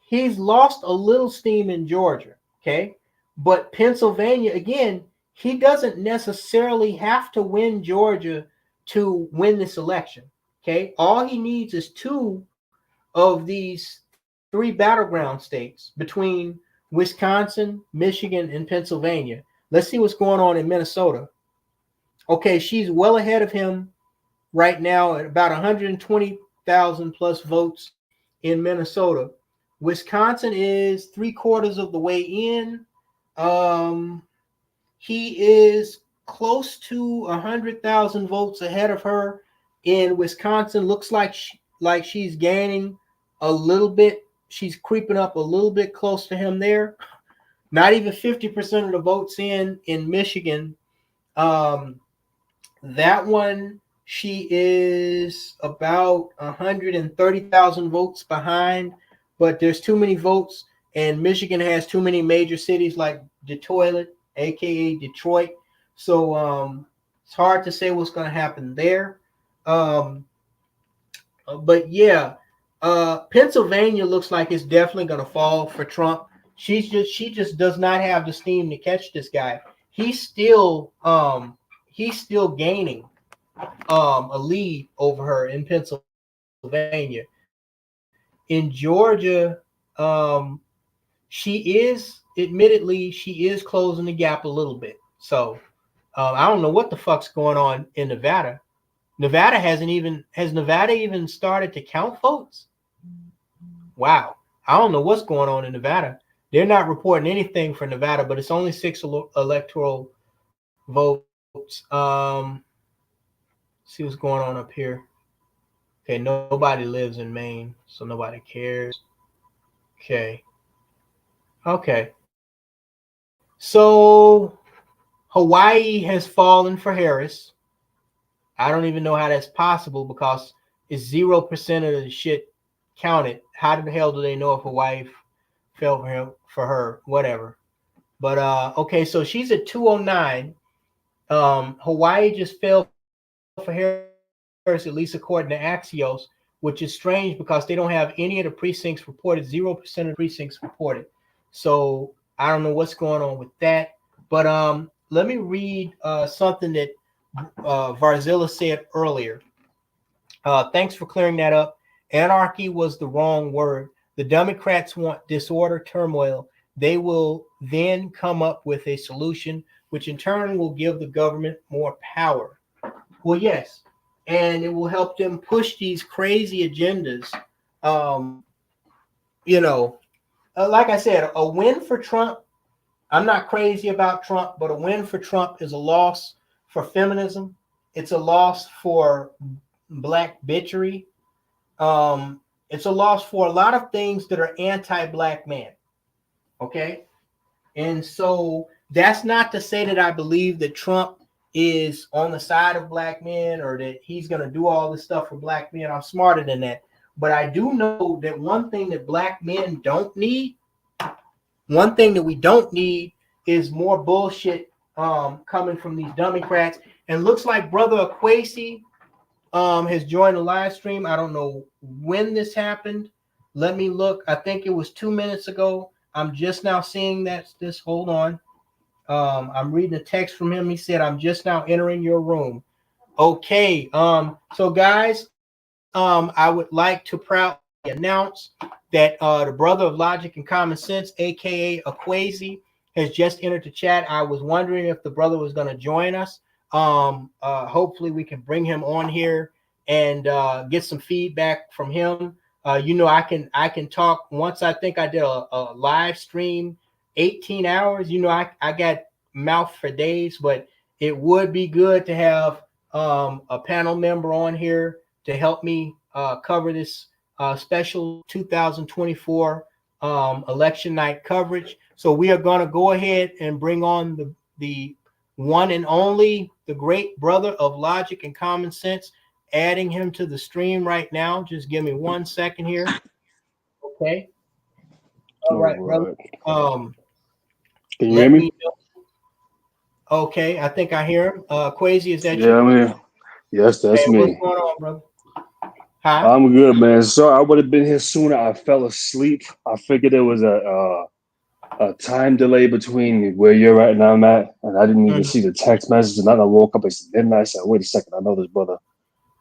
He's lost a little steam in Georgia. Okay. But Pennsylvania, again, he doesn't necessarily have to win Georgia to win this election. Okay. All he needs is 2 of these 3 battleground states between Wisconsin, Michigan, and Pennsylvania. Let's see what's going on in Minnesota. Okay, she's well ahead of him right now at about 120,000 plus votes in Minnesota. Wisconsin is 3/4 of the way in. He is close to 100,000 votes ahead of her in Wisconsin. Looks like she's gaining a little bit she's creeping up a little bit close to him there. Not even 50% of the votes in Michigan. That one, she is about 130,000 votes behind, but there's too many votes, and Michigan has too many major cities like Detroit, aka Detroit. So it's hard to say what's going to happen there. But yeah, Pennsylvania looks like it's definitely going to fall for Trump. She just does not have the steam to catch this guy. He's still gaining a lead over her in Pennsylvania. In Georgia, she is closing the gap a little bit. So I don't know what the fuck's going on in Nevada. Has Nevada even started to count votes? Wow. I don't know what's going on in Nevada. They're not reporting anything for Nevada, but it's only 6 electoral votes. See what's going on up here. Okay, nobody lives in Maine, so nobody cares. Okay. So Hawaii has fallen for Harris. I don't even know how that's possible because it's 0% of the shit counted. How the hell do they know if Hawaii fell for her? Whatever. But okay, so she's at 209. Hawaii just fell for Harris, at least according to Axios, which is strange because they don't have any of the precincts reported. 0% of precincts reported. So I don't know what's going on with that. But let me read something that Varzilla said earlier. Thanks for clearing that up. Anarchy was the wrong word. The Democrats want disorder, turmoil. They will then come up with a solution, which in turn will give the government more power. Well, yes, and it will help them push these crazy agendas. Like I said, a win for Trump. I'm not crazy about Trump, but a win for Trump is a loss for feminism. It's a loss for black bitchery. It's a loss for a lot of things that are anti-black man. Okay? And so that's not to say that I believe that Trump is on the side of black men or that he's going to do all this stuff for black men. I'm smarter than that. But I do know that one thing that black men don't need, one thing that we don't need is more bullshit coming from these Democrats. And looks like Brother Akwesi has joined the live stream. I don't know when this happened. Let me look. I think it was 2 minutes ago. I'm just now seeing this. Hold on. I'm reading a text from him. He said, I'm just now entering your room. Okay. So guys, I would like to proudly announce that the brother of logic and common sense, aka Akwesi, has just entered the chat. I was wondering if the brother was going to join us. Hopefully we can bring him on here and get some feedback from him. I can talk. Once I think I did a live stream 18 hours. I got mouth for days, but it would be good to have a panel member on here to help me cover this special 2024 election night coverage. So we are going to go ahead and bring on the one and only, the great brother of logic and common sense, adding him to the stream right now. Just give me 1 second here. Okay. All right, brother. Can you hear me? Okay, I think I hear him. Quasi, is that you? Yeah, I'm here. Yes, that's me. What's going on, brother? Hi. I'm good, man. Sorry, I would have been here sooner. I fell asleep. I figured there was a time delay between where you're at and I'm at, and I didn't even see the text message. And then I woke up at midnight. I said, "Wait a second, I know this brother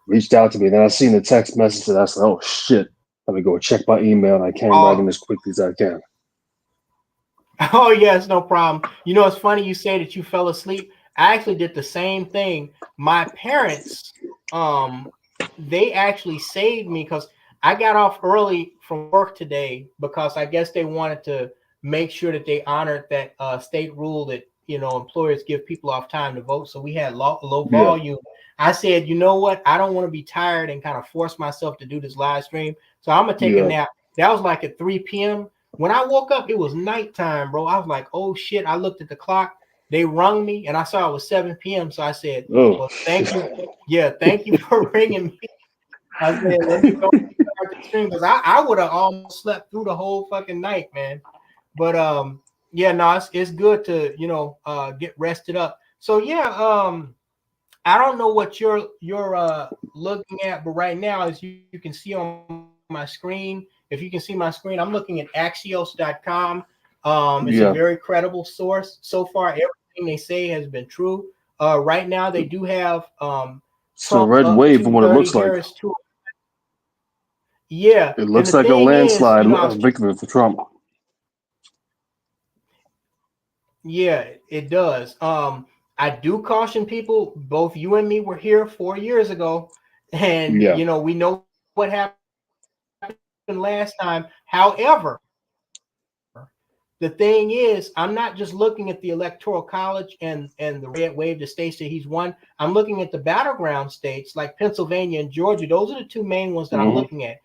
reached out to me." And then I seen the text message, and I said, "Oh shit, let me go check my email." And I came right in as quickly as I can. Oh yes, no problem. It's funny you say that you fell asleep. I actually did the same thing. My parents, they actually saved me because I got off early from work today because I guess they wanted to make sure that they honored that state rule that employers give people off time to vote. So we had low volume. I said, you know what? I don't want to be tired and kind of force myself to do this live stream. So I'm gonna take a nap. That was like at 3 p.m. When I woke up, it was nighttime, bro. I was like, oh shit. I looked at the clock. They rung me and I saw it was 7 p.m. So I said, well, thank you. Yeah, thank you for ringing me. I said, let me go start the stream, because I would have almost slept through the whole fucking night, man. But yeah, no, it's good to, you know, get rested up. So yeah, I don't know what you're looking at, but right now, as you can see on my screen, if you can see my screen, I'm looking at Axios.com. It's a very credible source. So far, everything they say has been true. Right now, they do have it's a red wave from what it looks like. Yeah, it looks like a landslide victory for Trump. Yeah, it does. I do caution people. Both you and me were here 4 years ago, and you know we know what happened last time. However, the thing is, I'm not just looking at the Electoral College and the red wave, the states that he's won. I'm looking at the battleground states like Pennsylvania and Georgia. Those are the two main ones that I'm looking at.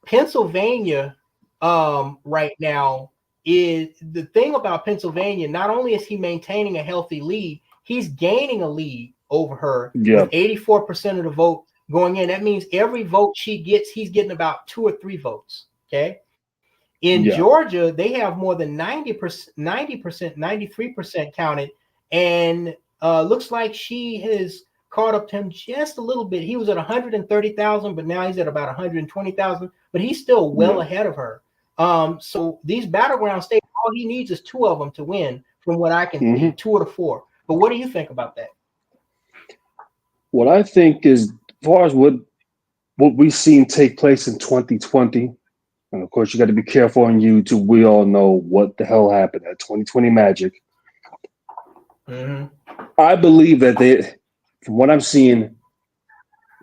Pennsylvania, right now, is the thing about Pennsylvania. Not only is he maintaining a healthy lead, he's gaining a lead over her with 84% of the vote going in. That means every vote she gets, he's getting about 2 or 3 votes. Okay. In Georgia, they have more than 90%, 93% counted, and looks like she has caught up to him just a little bit. He was at 130,000, but now he's at about 120,000, but he's still well ahead of her. So these battleground states, all he needs is 2 of them to win, from what I can see, 2 of the 4. But what do you think about that? What I think is, as far as what we've seen take place in 2020, and of course you got to be careful on YouTube. We all know what the hell happened at 2020 Magic. I believe that from what I'm seeing,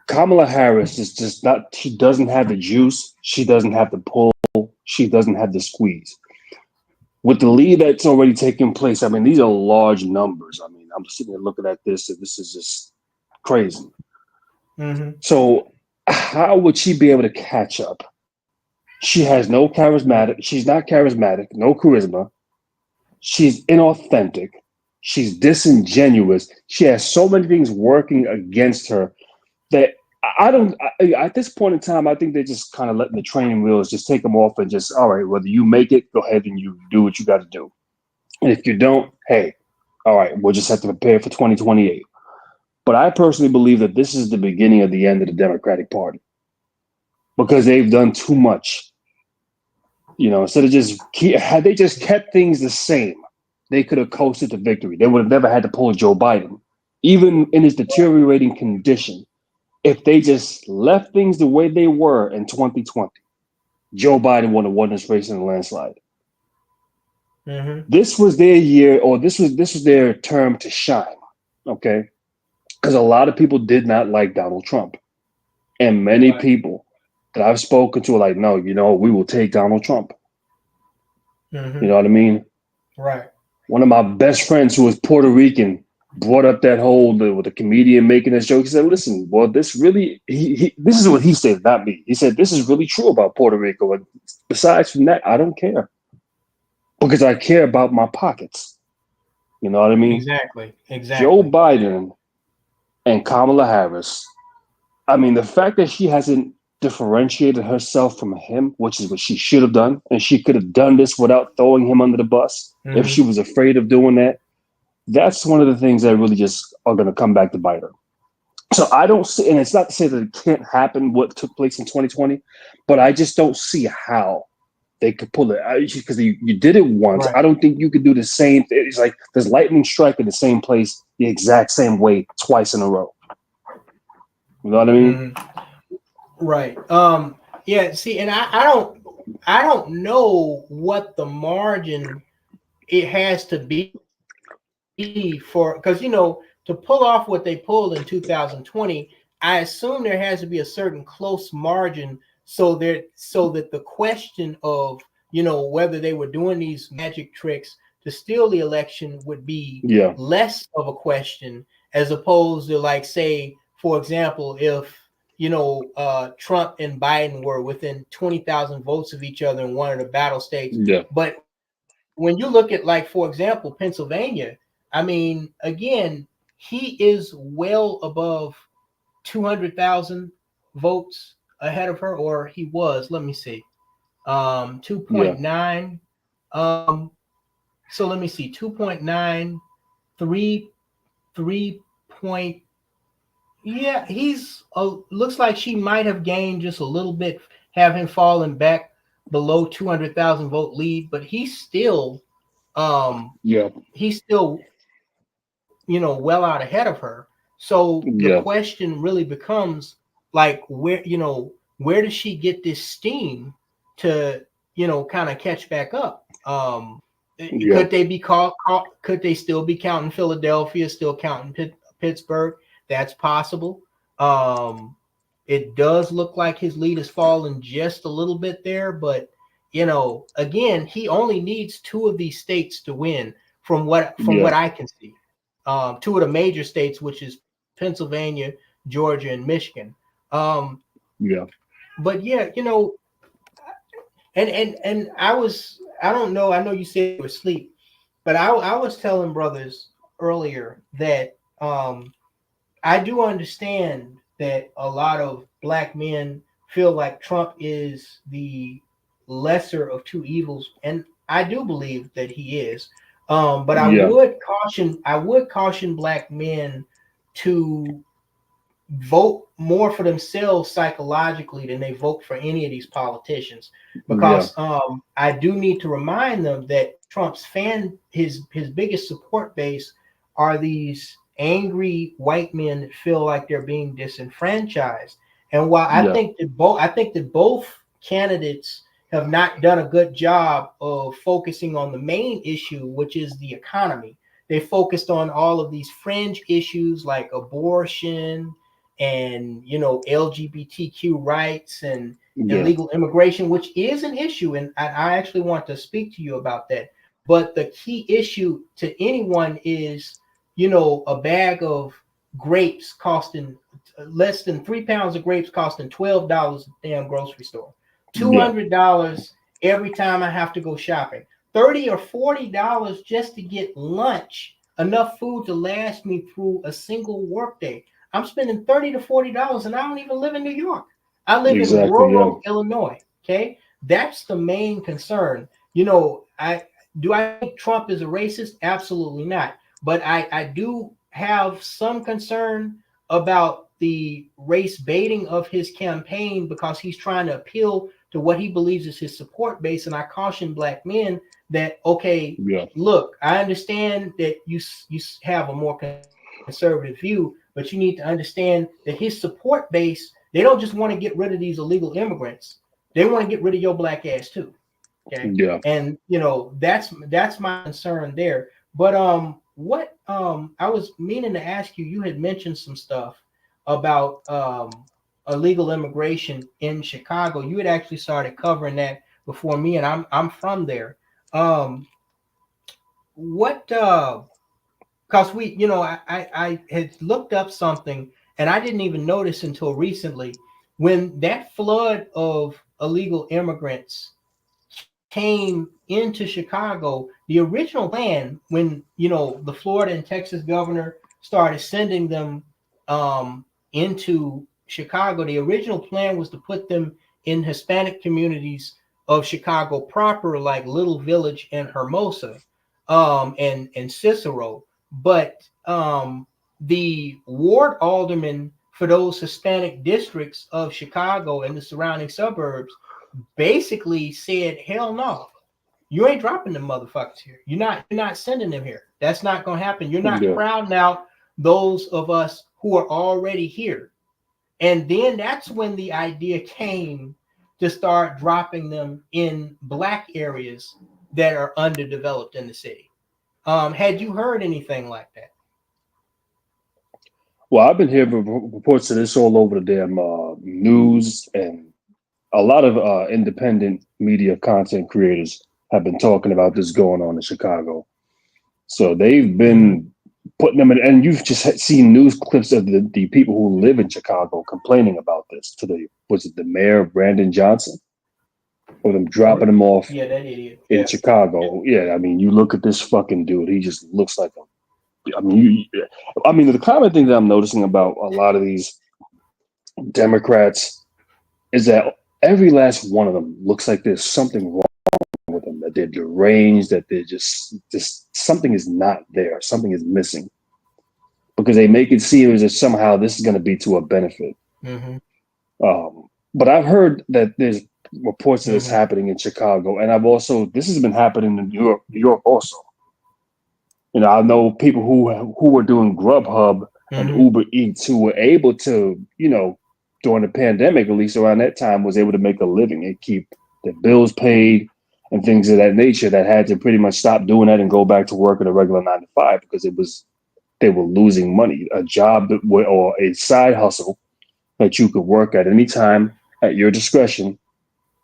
Kamala Harris is just not, she doesn't have the juice. She doesn't have the pull. She doesn't have the squeeze. With the lead that's already taken place, I mean, these are large numbers. I mean, I'm sitting there looking at this, and this is just crazy. So how would she be able to catch up? She's not charismatic, no charisma. She's inauthentic. She's disingenuous. She has so many things working against her that at this point in time, I think they're just kind of letting the training wheels just take them off and just, all right, whether you make it, go ahead and you do what you got to do. And if you don't, hey, all right, we'll just have to prepare for 2028. But I personally believe that this is the beginning of the end of the Democratic Party, because they've done too much. You know, instead of had they just kept things the same, they could have coasted to victory. They would have never had to pull Joe Biden, even in his deteriorating condition. If they just left things the way they were in 2020, Joe Biden would have won this race in a landslide. This was their year, or this was their term to shine, okay? Because a lot of people did not like Donald Trump. And many people that I've spoken to are like, no, you know, we will take Donald Trump. You know what I mean? Right. One of my best friends who was Puerto Rican brought up that whole with a comedian making this joke. He said, listen, well, this really, this is what he said, not me. He said, this is really true about Puerto Rico. And besides from that, I don't care, because I care about my pockets. You know what I mean? Exactly. Joe Biden and Kamala Harris, I mean, the fact that she hasn't differentiated herself from him, which is what she should have done, and she could have done this without throwing him under the bus if she was afraid of doing that. That's one of the things that really just are going to come back to bite her. So I don't see, and it's not to say that it can't happen what took place in 2020, but I just don't see how they could pull it, because you did it once. I don't think you could do the same thing. It's like there's lightning strike in the same place the exact same way twice in a row. You know what I mean? Right. Yeah. See, and I don't know what the margin it has to be for, because you know, to pull off what they pulled in 2020, I assume there has to be a certain close margin so that the question of, you know, whether they were doing these magic tricks to steal the election would be less of a question, as opposed to, like, say, for example, if Trump and Biden were within 20,000 votes of each other in one of the battle states. Yeah. But when you look at, like, for example, Pennsylvania, I mean, again, he is well above 200,000 votes ahead of her, or he was, let me see, 2.9. So let me see, 2.9, 3 point. Yeah, he's looks like she might have gained just a little bit, have him falling back below 200,000 vote lead, but he's still, he's still, well out ahead of her. So the question really becomes, like, where does she get this steam to, kind of catch back up? Could they be could they still be counting Philadelphia, still counting Pittsburgh? That's possible. It does look like his lead has fallen just a little bit there, but again, he only needs 2 of these states to win from what I can see. 2 of the major states, which is Pennsylvania, Georgia, and Michigan. But yeah, and I don't know, I know you said you were asleep, but I was telling brothers earlier that I do understand that a lot of black men feel like Trump is the lesser of 2 evils, and I do believe that he is. But I would caution black men to vote more for themselves psychologically than they vote for any of these politicians, because I do need to remind them that Trump's his biggest support base are these angry white men that feel like they're being disenfranchised. And while I think that both candidates have not done a good job of focusing on the main issue, which is the economy, they focused on all of these fringe issues like abortion and LGBTQ rights and illegal immigration, which is an issue, and I actually want to speak to you about that. But the key issue to anyone is, a bag of grapes costing less than 3 pounds of grapes costing $12 at the damn grocery store, $200 every time I have to go shopping, $30 or $40 just to get lunch, enough food to last me through a single workday. I'm spending $30 to $40, and I don't even live in New York. I live in rural Illinois. Okay, that's the main concern. I think Trump is a racist? Absolutely not. But I do have some concern about the race baiting of his campaign, because he's trying to appeal to what he believes is his support base. And I caution black men that, look, I understand that you have a more conservative view, but you need to understand that his support base, they don't just want to get rid of these illegal immigrants. They want to get rid of your black ass too. Okay. Yeah. And that's my concern there. But what I was meaning to ask you, you had mentioned some stuff about illegal immigration in Chicago. You had actually started covering that before me, and I'm from there. Because I had looked up something, and I didn't even notice until recently, when that flood of illegal immigrants came into Chicago. The original plan, when the Florida and Texas governor started sending them into Chicago, the original plan was to put them in Hispanic communities of Chicago proper, like Little Village and Hermosa, and Cicero. But the ward aldermen for those Hispanic districts of Chicago and the surrounding suburbs basically said, hell no, you ain't dropping them motherfuckers here. You're not sending them here. That's not going to happen. You're not crowding out those of us who are already here. And then that's when the idea came to start dropping them in black areas that are underdeveloped in the city. Had you heard anything like that? Well, I've been hearing reports of this all over the damn news, and a lot of independent media content creators have been talking about this going on in Chicago. So they've been putting them in, and you've just seen news clips of the people who live in Chicago complaining about this to was it the mayor, Brandon Johnson? Or them dropping him off in Chicago. Yeah, I mean, you look at this fucking dude, he just looks like I mean, the common thing that I'm noticing about a lot of these Democrats is that every last one of them looks like there's something wrong with them, that they're deranged, that they're just something is not there, something is missing, because they make it seem as if somehow this is going to be to a benefit. But I've heard that there's reports of this happening in Chicago, and this has been happening in New York also. You know, I know people who were doing Grubhub and Uber Eats who were able to, you know, during the pandemic, at least around that time, was able to make a living and keep their bills paid and things of that nature, that had to pretty much stop doing that and go back to work at a regular 9 to 5 because they were losing money. A job or a side hustle that you could work at any time at your discretion,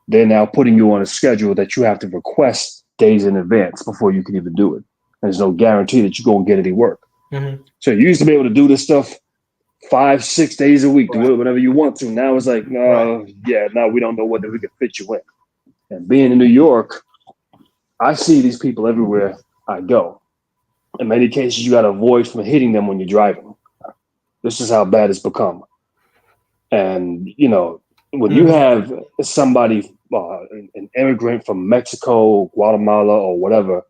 they're now putting you on a schedule that you have to request days in advance before you can even do it. There's no guarantee that you're going to get any work. So you used to be able to do this stuff 5-6 days a week, do it whenever you want to. Now it's like, no, we don't know whether we can fit you in. And being in New York, I see these people everywhere I go. In many cases, you got to avoid from hitting them when you're driving. This is how bad it's become. And, you know, when you have somebody, an immigrant from Mexico, Guatemala, or whatever,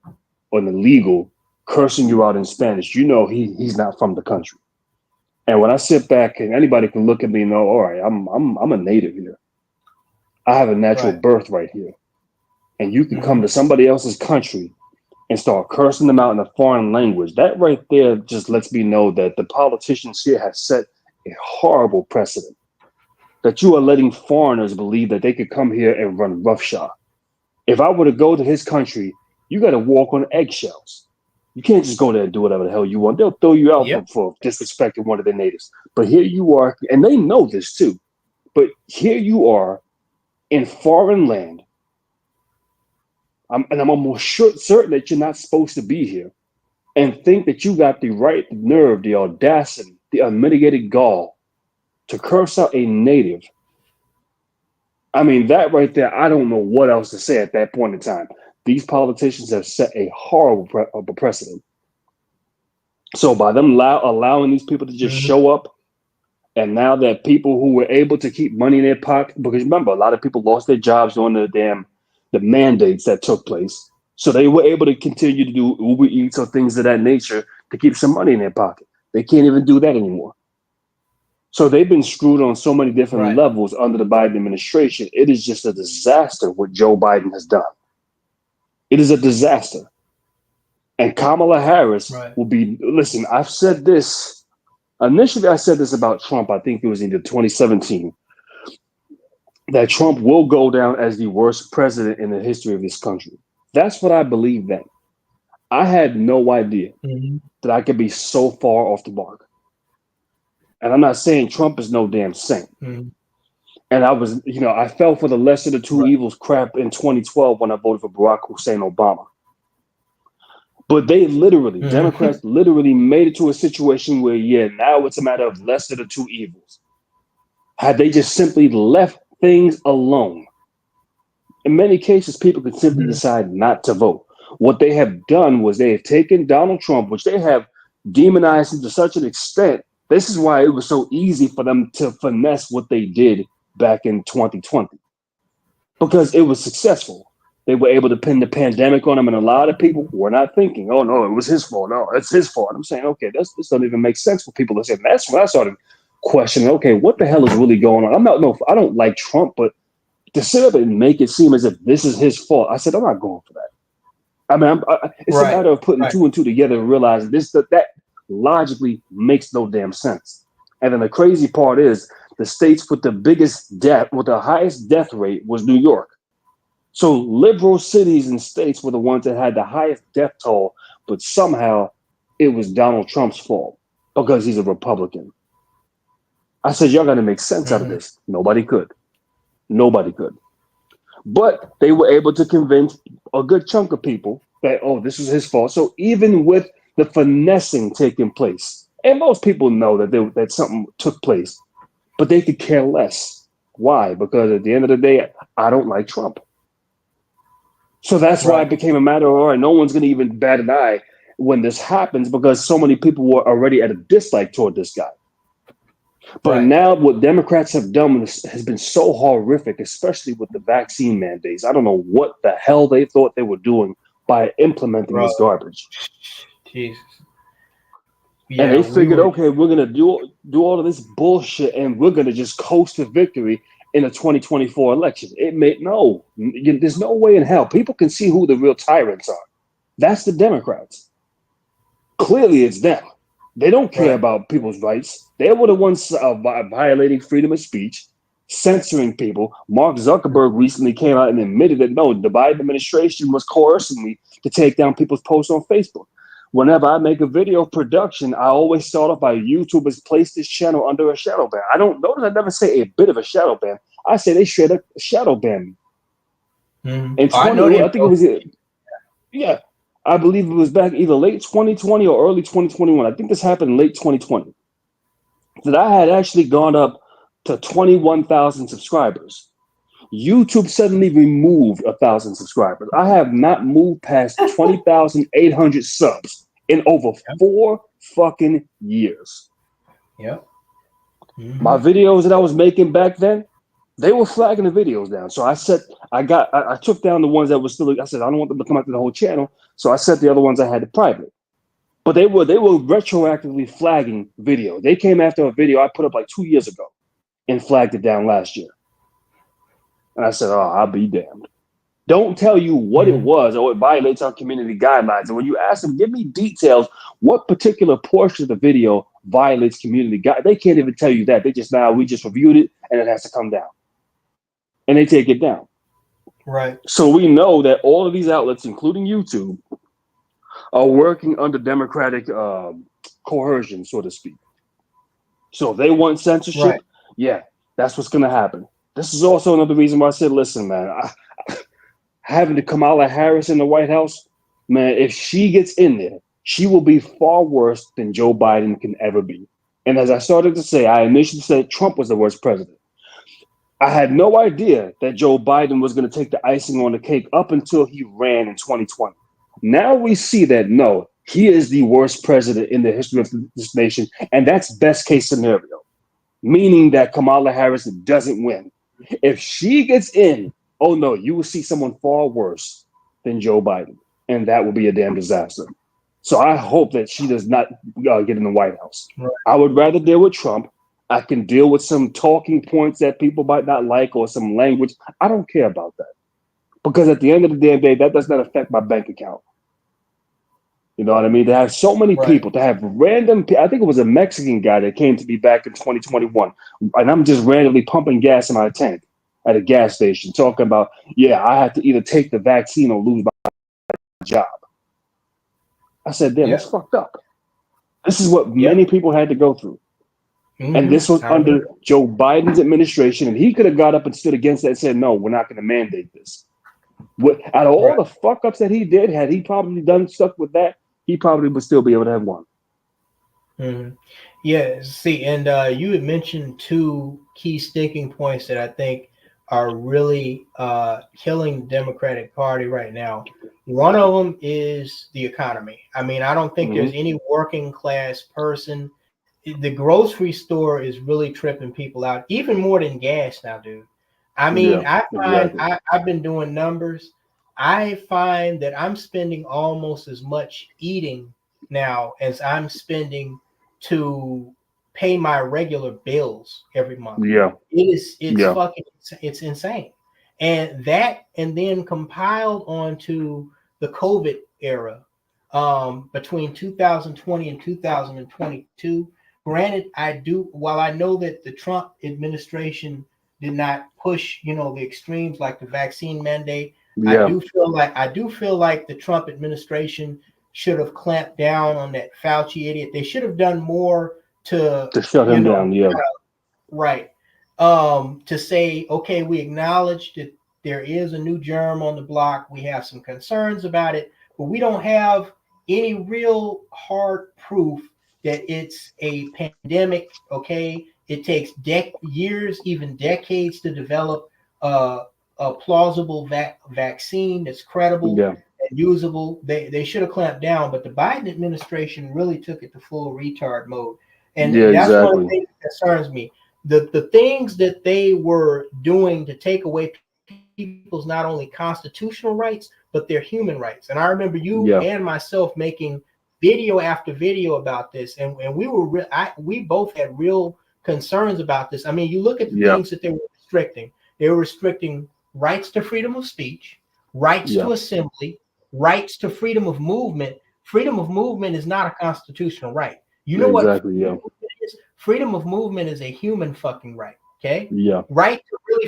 or an illegal, cursing you out in Spanish, you know he's not from the country. And when I sit back, and anybody can look at me and know, all right, I'm a native here. I have a natural birth right here. And you can come to somebody else's country and start cursing them out in a foreign language. That right there just lets me know that the politicians here have set a horrible precedent. That you are letting foreigners believe that they could come here and run roughshod. If I were to go to his country, you got to walk on eggshells. You can't just go there and do whatever the hell you want. They'll throw you out for disrespecting one of their natives. But here you are, and they know this too, but here you are in foreign land. I'm almost certain that you're not supposed to be here, and think that you got the right nerve, the audacity, the unmitigated gall to curse out a native. I mean, that right there, I don't know what else to say at that point in time. These politicians have set a horrible precedent. So by them allowing these people to just show up, and now that people who were able to keep money in their pocket, because remember, a lot of people lost their jobs during the mandates that took place. So they were able to continue to do Uber Eats or things of that nature to keep some money in their pocket. They can't even do that anymore. So they've been screwed on so many different levels under the Biden administration. It is just a disaster what Joe Biden has done. It is a disaster. And Kamala Harris will be, listen, I've said this, initially I said this about Trump, I think it was in 2017, that Trump will go down as the worst president in the history of this country. That's what I believe then. I had no idea that I could be so far off the mark. And I'm not saying Trump is no damn saint. And I fell for the lesser of the two evils crap in 2012 when I voted for Barack Hussein Obama. But they literally, Democrats literally made it to a situation where, now it's a matter of lesser of the two evils. Had they just simply left things alone, in many cases, people could simply decide not to vote. What they have done was they have taken Donald Trump, which they have demonized him to such an extent. This is why it was so easy for them to finesse what they did back in 2020, because it was successful. They were able to pin the pandemic on him, and a lot of people were not thinking, oh, no, it was his fault. No, it's his fault. I'm saying, okay, this doesn't even make sense for people to say. That's when I started questioning, okay, what the hell is really going on? I don't like Trump, but to sit up and make it seem as if this is his fault, I said, I'm not going for that. I mean, it's a matter of putting two and two together and realizing that logically makes no damn sense. And then the crazy part is the states with the biggest death, with the highest death rate, was New York. So liberal cities and states were the ones that had the highest death toll, but somehow it was Donald Trump's fault because he's a Republican. I said, y'all got to make sense out of this. Nobody could. But they were able to convince a good chunk of people that, oh, this is his fault. So even with the finessing taking place. And most people know that something took place, but they could care less. Why? Because at the end of the day, I don't like Trump. So that's why it became a matter of, all right, no one's going to even bat an eye when this happens, because so many people were already at a dislike toward this guy. But now what Democrats have done has been so horrific, especially with the vaccine mandates. I don't know what the hell they thought they were doing by implementing this garbage. Jesus. Yeah, and they figured, okay, we're going to do all of this bullshit and we're going to just coast to victory in the 2024 election. There's no way in hell. People can see who the real tyrants are. That's the Democrats. Clearly, it's them. They don't care about people's rights. They were the ones violating freedom of speech, censoring people. Mark Zuckerberg recently came out and admitted that, no, the Biden administration was coercing me to take down people's posts on Facebook. Whenever I make a video production, I always start off by YouTube has placed this channel under a shadow ban. I don't notice I never say a bit of a shadow ban. I say they straight up shadow ban me. In 20, I think it was I believe it was back either late 2020 or early 2021. I think this happened in late 2020. That I had actually gone up to 21,000 subscribers. YouTube suddenly removed 1,000 subscribers. I have not moved past 20,800 subs in over 4 fucking years. Yep. My videos that I was making back then, they were flagging the videos down. So I took down the ones that were still, I said, I don't want them to come out to the whole channel. So I set the other ones I had to private. But they were retroactively flagging video. They came after a video I put up like 2 years ago and flagged it down last year. And I said, oh, I'll be damned. Don't tell you what it was or it violates our community guidelines. And when you ask them, give me details, what particular portion of the video violates community guidelines, they can't even tell you that. They just, we just reviewed it and it has to come down. And they take it down. Right. So we know that all of these outlets, including YouTube, are working under Democratic coercion, so to speak. So if they want censorship, that's what's going to happen. This is also another reason why I said, listen, man, having to Kamala Harris in the White House, man, if she gets in there, she will be far worse than Joe Biden can ever be. And as I started to say, I initially said Trump was the worst president. I had no idea that Joe Biden was going to take the icing on the cake up until he ran in 2020. Now we see that, no, he is the worst president in the history of this nation. And that's best case scenario, meaning that Kamala Harris doesn't win. If she gets in, oh no, you will see someone far worse than Joe Biden. And that will be a damn disaster. So I hope that she does not get in the White House. Right. I would rather deal with Trump. I can deal with some talking points that people might not like or some language. I don't care about that. Because at the end of the damn day, that does not affect my bank account. You know what I mean? To have so many people, to have random, I think it was a Mexican guy that came to me back in 2021, and I'm just randomly pumping gas in my tank at a gas station, talking about, I have to either take the vaccine or lose my job. I said, damn, that's fucked up. This is what many people had to go through. And this was under Joe Biden's administration, and he could have got up and stood against that and said, no, we're not going to mandate this. Out of all the fuck-ups that he did, had he probably done stuff with that, he probably would still be able to have won. Yeah, see, and you had mentioned 2 key sticking points that I think are really killing the Democratic Party right now. One of them is the economy. I mean, I don't think there's any working class person. The grocery store is really tripping people out, even more than gas now, dude. I mean, I've been doing numbers. I find that I'm spending almost as much eating now as I'm spending to pay my regular bills every month. It's insane. And then compiled onto the COVID era between 2020 and 2022. Granted, while I know that the Trump administration did not push, the extremes like the vaccine mandate, I do feel like the Trump administration should have clamped down on that Fauci idiot. They should have done more to shut him down. To say, okay, we acknowledge that there is a new germ on the block. We have some concerns about it, but we don't have any real hard proof that it's a pandemic. Okay, it takes years, even decades, to develop a plausible vaccine that's credible and usable. They should have clamped down, but the Biden administration really took it to full retard mode, and that's one of the things that concerns me. The things that they were doing to take away people's not only constitutional rights but their human rights. And I remember you and myself making video after video about this, and we were we both had real concerns about this. I mean, you look at the things that they were restricting. They were restricting rights to freedom of speech, rights to assembly, rights to freedom of movement. Freedom of movement is not a constitutional right. You know what? Freedom of movement is a human fucking right. Okay. Yeah. Right to really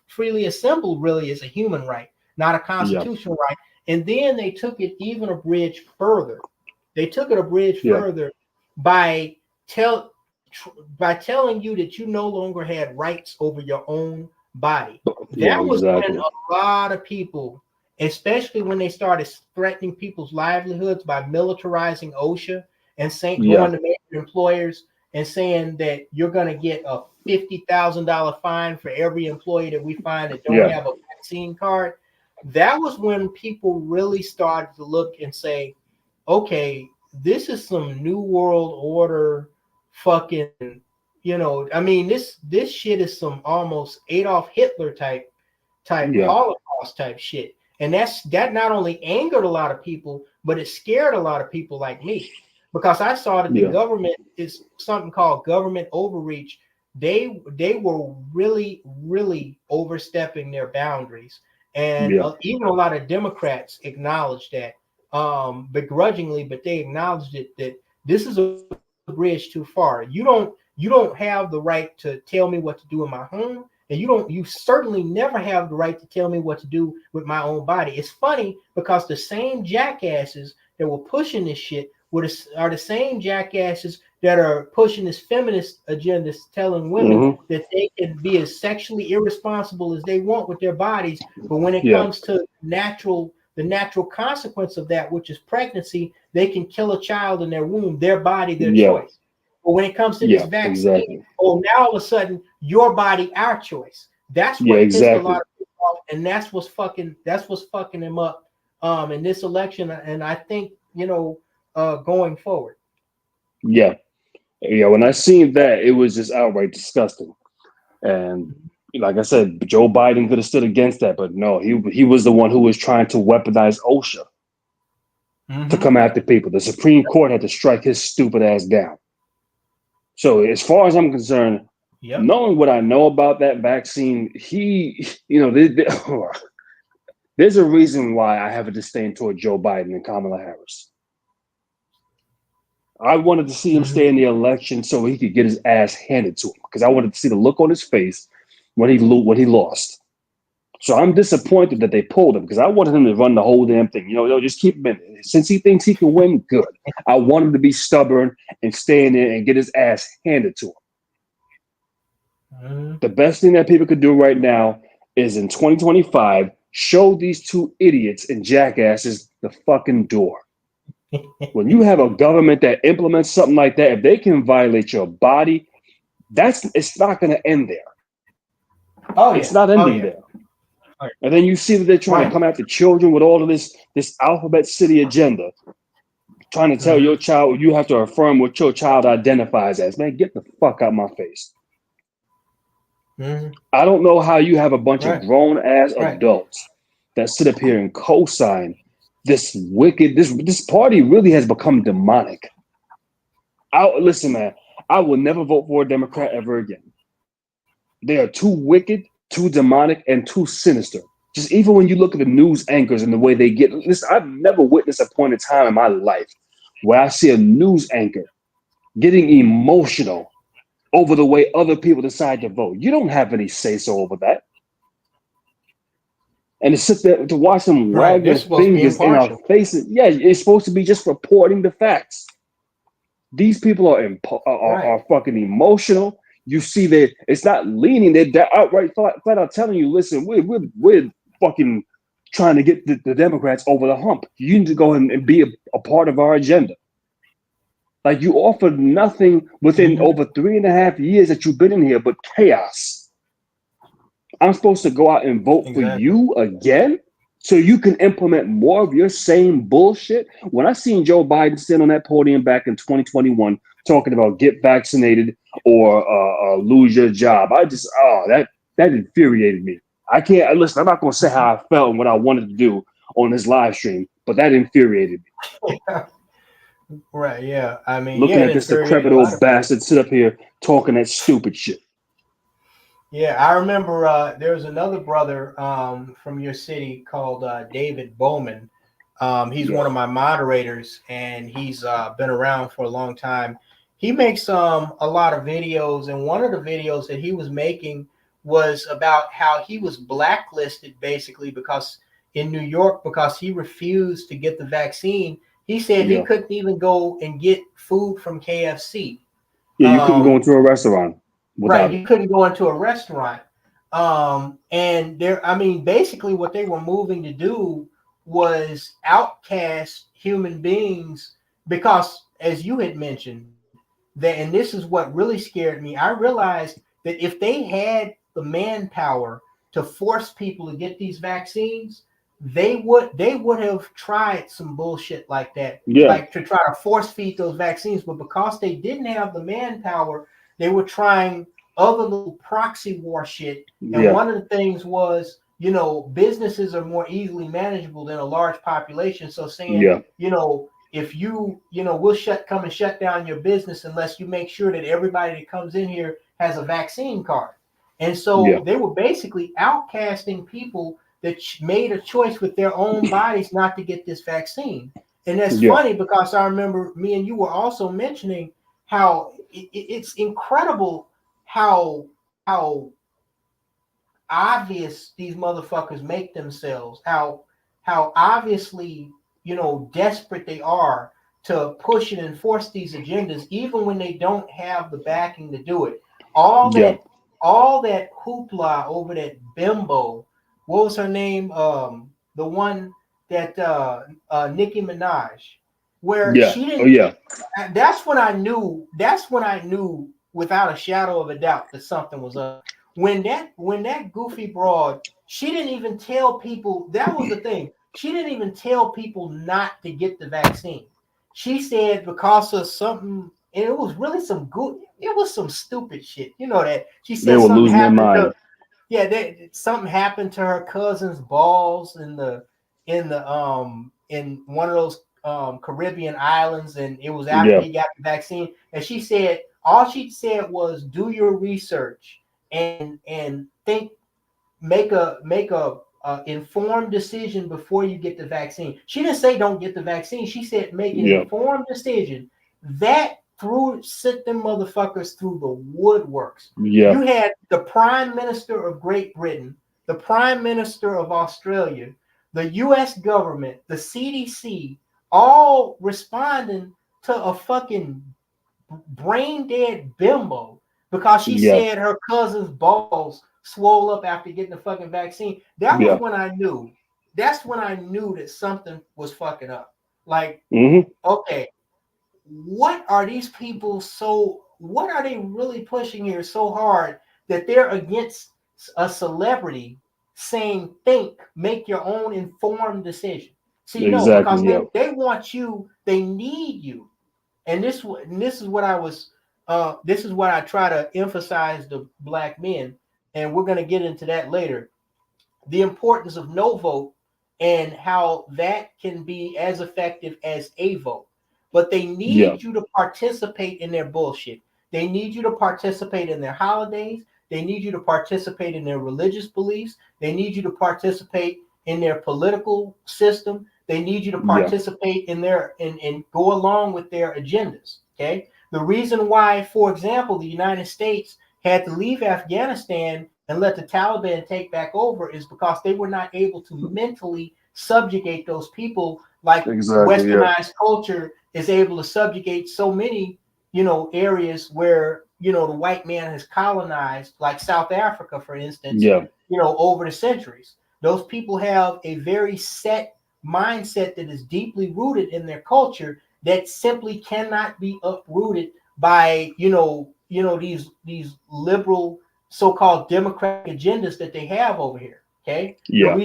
freely assemble really is a human right, not a constitutional right. And then they took it even a bridge further. They took it a bridge further by telling you that you no longer had rights over your own body. That was when a lot of people, especially when they started threatening people's livelihoods by militarizing OSHA and going to major employers and saying that you're going to get a $50,000 fine for every employee that we find that don't have a vaccine card. That was when people really started to look and say, okay, this is some new world order fucking, I mean, this shit is some almost Adolf Hitler type Holocaust type shit. And that not only angered a lot of people, but it scared a lot of people like me, because I saw that the government is something called government overreach. They were really, really overstepping their boundaries. And even a lot of Democrats acknowledged that, begrudgingly, but they acknowledged it, that this is a bridge too far. You don't have the right to tell me what to do in my home, and you certainly never have the right to tell me what to do with my own body. It's funny because the same jackasses that were pushing this shit are the same jackasses that are pushing this feminist agenda, telling women that they can be as sexually irresponsible as they want with their bodies, but when it comes to the natural consequence of that, which is pregnancy, they can kill a child in their womb, their body, their choice. But when it comes to this vaccine, now all of a sudden, your body, our choice. That's what pissed a lot of people off, and that's what's fucking them up in this election. And I think, going forward. When I seen that, it was just outright disgusting. And like I said, Joe Biden could have stood against that, but no, he was the one who was trying to weaponize OSHA to come after people. The Supreme Court had to strike his stupid ass down. So as far as I'm concerned, knowing what I know about that vaccine, there's a reason why I have a disdain toward Joe Biden and Kamala Harris. I wanted to see him stay in the election so he could get his ass handed to him, because I wanted to see the look on his face when he lost. So I'm disappointed that they pulled him, because I wanted him to run the whole damn thing. Just keep him in it. Since he thinks he can win, good. I want him to be stubborn and stay in there and get his ass handed to him. The best thing that people could do right now is in 2025, show these two idiots and jackasses the fucking door. When you have a government that implements something like that, if they can violate your body, it's not going to end there. It's not ending there. And then you see that they're trying to come after children with all of this alphabet city agenda, trying to tell your child you have to affirm what your child identifies as. Man, get the fuck out my face. I don't know how you have a bunch of grown ass adults that sit up here and co-sign this wicked. This party really has become demonic. Listen, man, I will never vote for a Democrat ever again. They are too wicked, too demonic, and too sinister. Just even when you look at the news anchors and the way they get. Listen, I've never witnessed a point in time in my life where I see a news anchor getting emotional over the way other people decide to vote. You don't have any say-so over that. And to sit there to watch them wag their fingers in our faces. Yeah, it's supposed to be just reporting the facts. These people are fucking emotional. You see that it's not leaning. They're outright flat out telling you, listen, we're fucking trying to get the Democrats over the hump. You need to go and be a part of our agenda. Like, you offered nothing within over 3.5 years that you've been in here but chaos. I'm supposed to go out and vote for you again so you can implement more of your same bullshit? When I seen Joe Biden stand on that podium back in 2021 talking about get vaccinated or lose your job, that infuriated me. I can't listen. I'm not going to say how I felt and what I wanted to do on this live stream, but that infuriated me. Right? Yeah. I mean, looking at this decrepit old bastard sit up here talking that stupid shit. Yeah, I remember there was another brother from your city called David Bowman. He's one of my moderators, and he's been around for a long time. He makes a lot of videos, and one of the videos that he was making was about how he was blacklisted basically because in New York, because he refused to get the vaccine. He said he couldn't even go and get food from KFC. Yeah, you couldn't go into a restaurant. Right, you couldn't go into a restaurant. And basically what they were moving to do was outcast human beings because, as you had mentioned, and this is what really scared me, I realized that if they had the manpower to force people to get these vaccines, they would have tried some bullshit like that, like to try to force feed those vaccines. But because they didn't have the manpower, they were trying other little proxy war shit. And one of the things was, businesses are more easily manageable than a large population. So saying, if we'll come and shut down your business unless you make sure that everybody that comes in here has a vaccine card. And so they were basically outcasting people that made a choice with their own bodies not to get this vaccine. And that's funny because I remember me and you were also mentioning how it's incredible how obvious these motherfuckers make themselves, how obviously, desperate they are to push and enforce these agendas, even when they don't have the backing to do it. All that hoopla over that bimbo, what was her name? The one that Nicki Minaj, where she didn't. That's when I knew without a shadow of a doubt that something was up. When that goofy broad, she didn't even tell people. That was the thing. She didn't even tell people not to get the vaccine. She said because of something, and it was really some good. It was some stupid shit. You know that she said they were something losing their mind. Something happened to her cousin's balls in one of those Caribbean islands, and it was after he got the vaccine. And she said all she said was, "Do your research and make a informed decision before you get the vaccine." She didn't say don't get the vaccine. She said make an informed decision. That sent them motherfuckers through the woodworks. You had the Prime Minister of Great Britain, the Prime Minister of Australia, the U.S. government, the CDC, all responding to a fucking brain dead bimbo because she said her cousin's balls swole up after getting the fucking vaccine. That was when I knew. That's when I knew that something was fucking up. Like, okay, what are these people what are they really pushing here so hard that they're against a celebrity saying, make your own informed decision? See, because they want you, they need you. And this is what I try to emphasize to black men, and we're going to get into that later. The importance of no vote and how that can be as effective as a vote. But they need you to participate in their bullshit. They need you to participate in their holidays. They need you to participate in their religious beliefs. They need you to participate in their political system. They need you to participate in their and go along with their agendas. Okay. The reason why, for example, the United States had to leave Afghanistan and let the Taliban take back over is because they were not able to mentally subjugate those people like westernized culture is able to subjugate so many, areas where, the white man has colonized, like South Africa, for instance, over the centuries. Those people have a very set mindset that is deeply rooted in their culture that simply cannot be uprooted by these liberal so-called democratic agendas that they have over here. Okay. Yeah.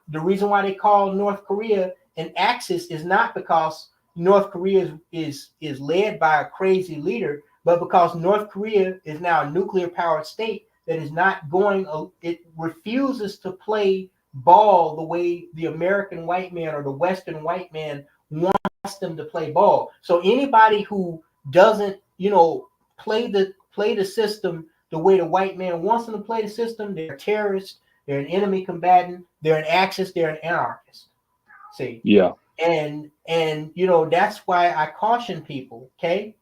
The reason why they call North Korea an axis is not because North Korea is led by a crazy leader, but because North Korea is now a nuclear powered state that is not going, it refuses to play ball the way the American white man or the Western white man wants them to play ball. So anybody who doesn't, play the system the way the white man wants them to play the system, they're terrorists, they're an enemy combatant, they're an axis, they're an anarchist. See? Yeah. And that's why I caution people, okay?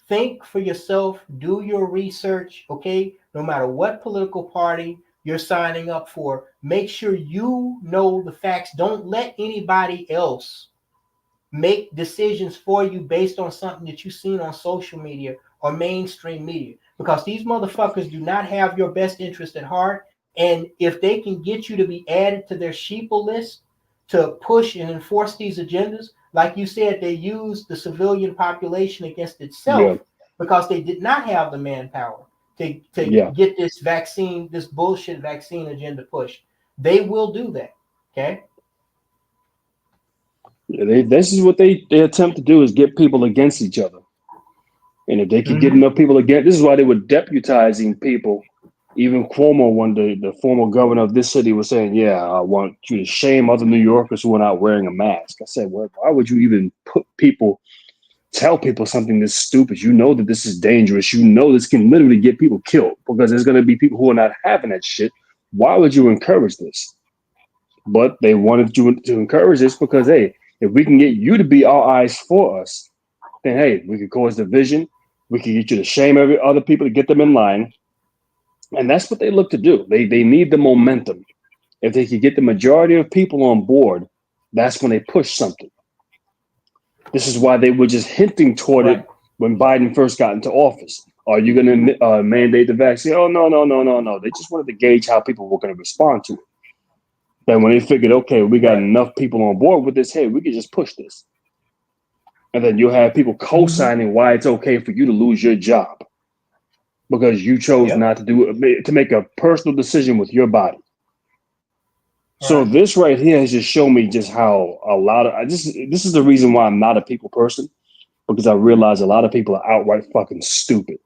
Think for yourself, do your research, okay? No matter what political party you're signing up for, make sure you know the facts. Don't let anybody else make decisions for you based on something that you've seen on social media or mainstream media, because these motherfuckers do not have your best interest at heart. And if they can get you to be added to their sheeple list to push and enforce these agendas, like you said, they used the civilian population against itself because they did not have the manpower to get this vaccine, this bullshit vaccine agenda pushed. They will do that. Okay. Yeah, this is what they attempt to do, is get people against each other. And if they could get enough people against, this is why they were deputizing people. Even Cuomo, when the former governor of this city was saying, yeah, I want you to shame other New Yorkers who are not wearing a mask. I said, well, why would you even tell people something this stupid? You know that this is dangerous. You know this can literally get people killed, because there's going to be people who are not having that shit. Why would you encourage this? But they wanted you to encourage this because, hey, if we can get you to be our eyes for us, then, hey, we could cause division. We could get you to shame every other people to get them in line. And that's what they look to do. They need the momentum. If they could get the majority of people on board, that's when they push something. This is why they were just hinting toward it when Biden first got into office. Are you going to mandate the vaccine? Oh, no. They just wanted to gauge how people were going to respond to it. Then when they figured, okay, we got enough people on board with this, hey, we could just push this. And then you'll have people co-signing why it's okay for you to lose your job because you chose not to do it, to make a personal decision with your body. So this right here has just shown me just how a lot of this is the reason why I'm not a people person, because I realize a lot of people are outright fucking stupid.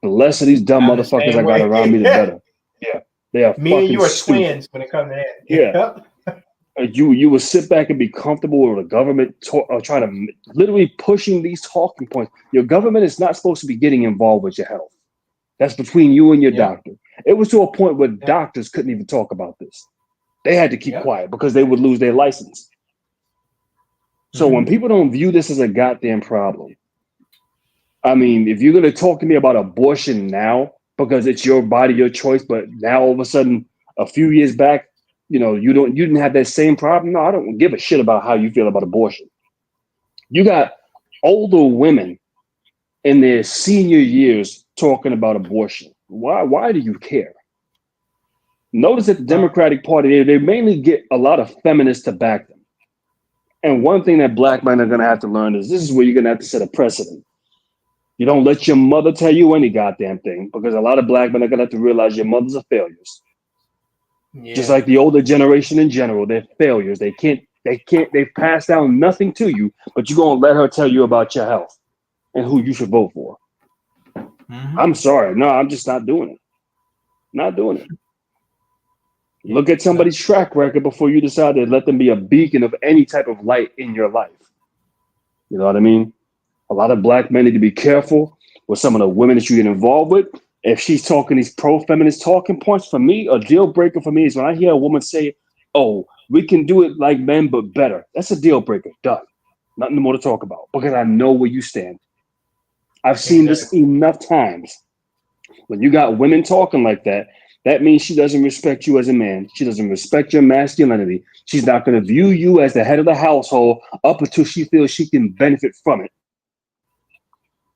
The less of these dumb motherfuckers I got around me, the better. Yeah, they are. Me and you are stupid. twins when it comes to that. Yeah. You will sit back and be comfortable with the government trying to literally pushing these talking points. Your government is not supposed to be getting involved with your health. That's between you and your doctor. It was to a point where doctors couldn't even talk about this. They had to keep quiet because they would lose their license. So when people don't view this as a goddamn problem, I mean, if you're going to talk to me about abortion now because it's your body, your choice, but now all of a sudden, a few years back, you didn't have that same problem. No, I don't give a shit about how you feel about abortion. You got older women in their senior years talking about abortion. Why do you care? Notice that the Democratic Party, they mainly get a lot of feminists to back them. And one thing that black men are going to have to learn is this is where you're going to have to set a precedent. You don't let your mother tell you any goddamn thing, because a lot of black men are going to have to realize your mothers are failures. Yeah. Just like the older generation in general, they're failures. They've passed down nothing to you, but you're going to let her tell you about your health and who you should vote for. I'm sorry. No, I'm just not doing it. Not doing it. Look at somebody's track record before you decide to let them be a beacon of any type of light in your life. You know what I mean? A lot of black men need to be careful with some of the women that you get involved with. If she's talking these pro-feminist talking points, for me, a deal breaker for me is when I hear a woman say, oh, we can do it like men, but better. That's a deal breaker. Done. Nothing more to talk about, because I know where you stand. I've seen this enough times. When you got women talking like that, that means she doesn't respect you as a man. She doesn't respect your masculinity. She's not going to view you as the head of the household up until she feels she can benefit from it.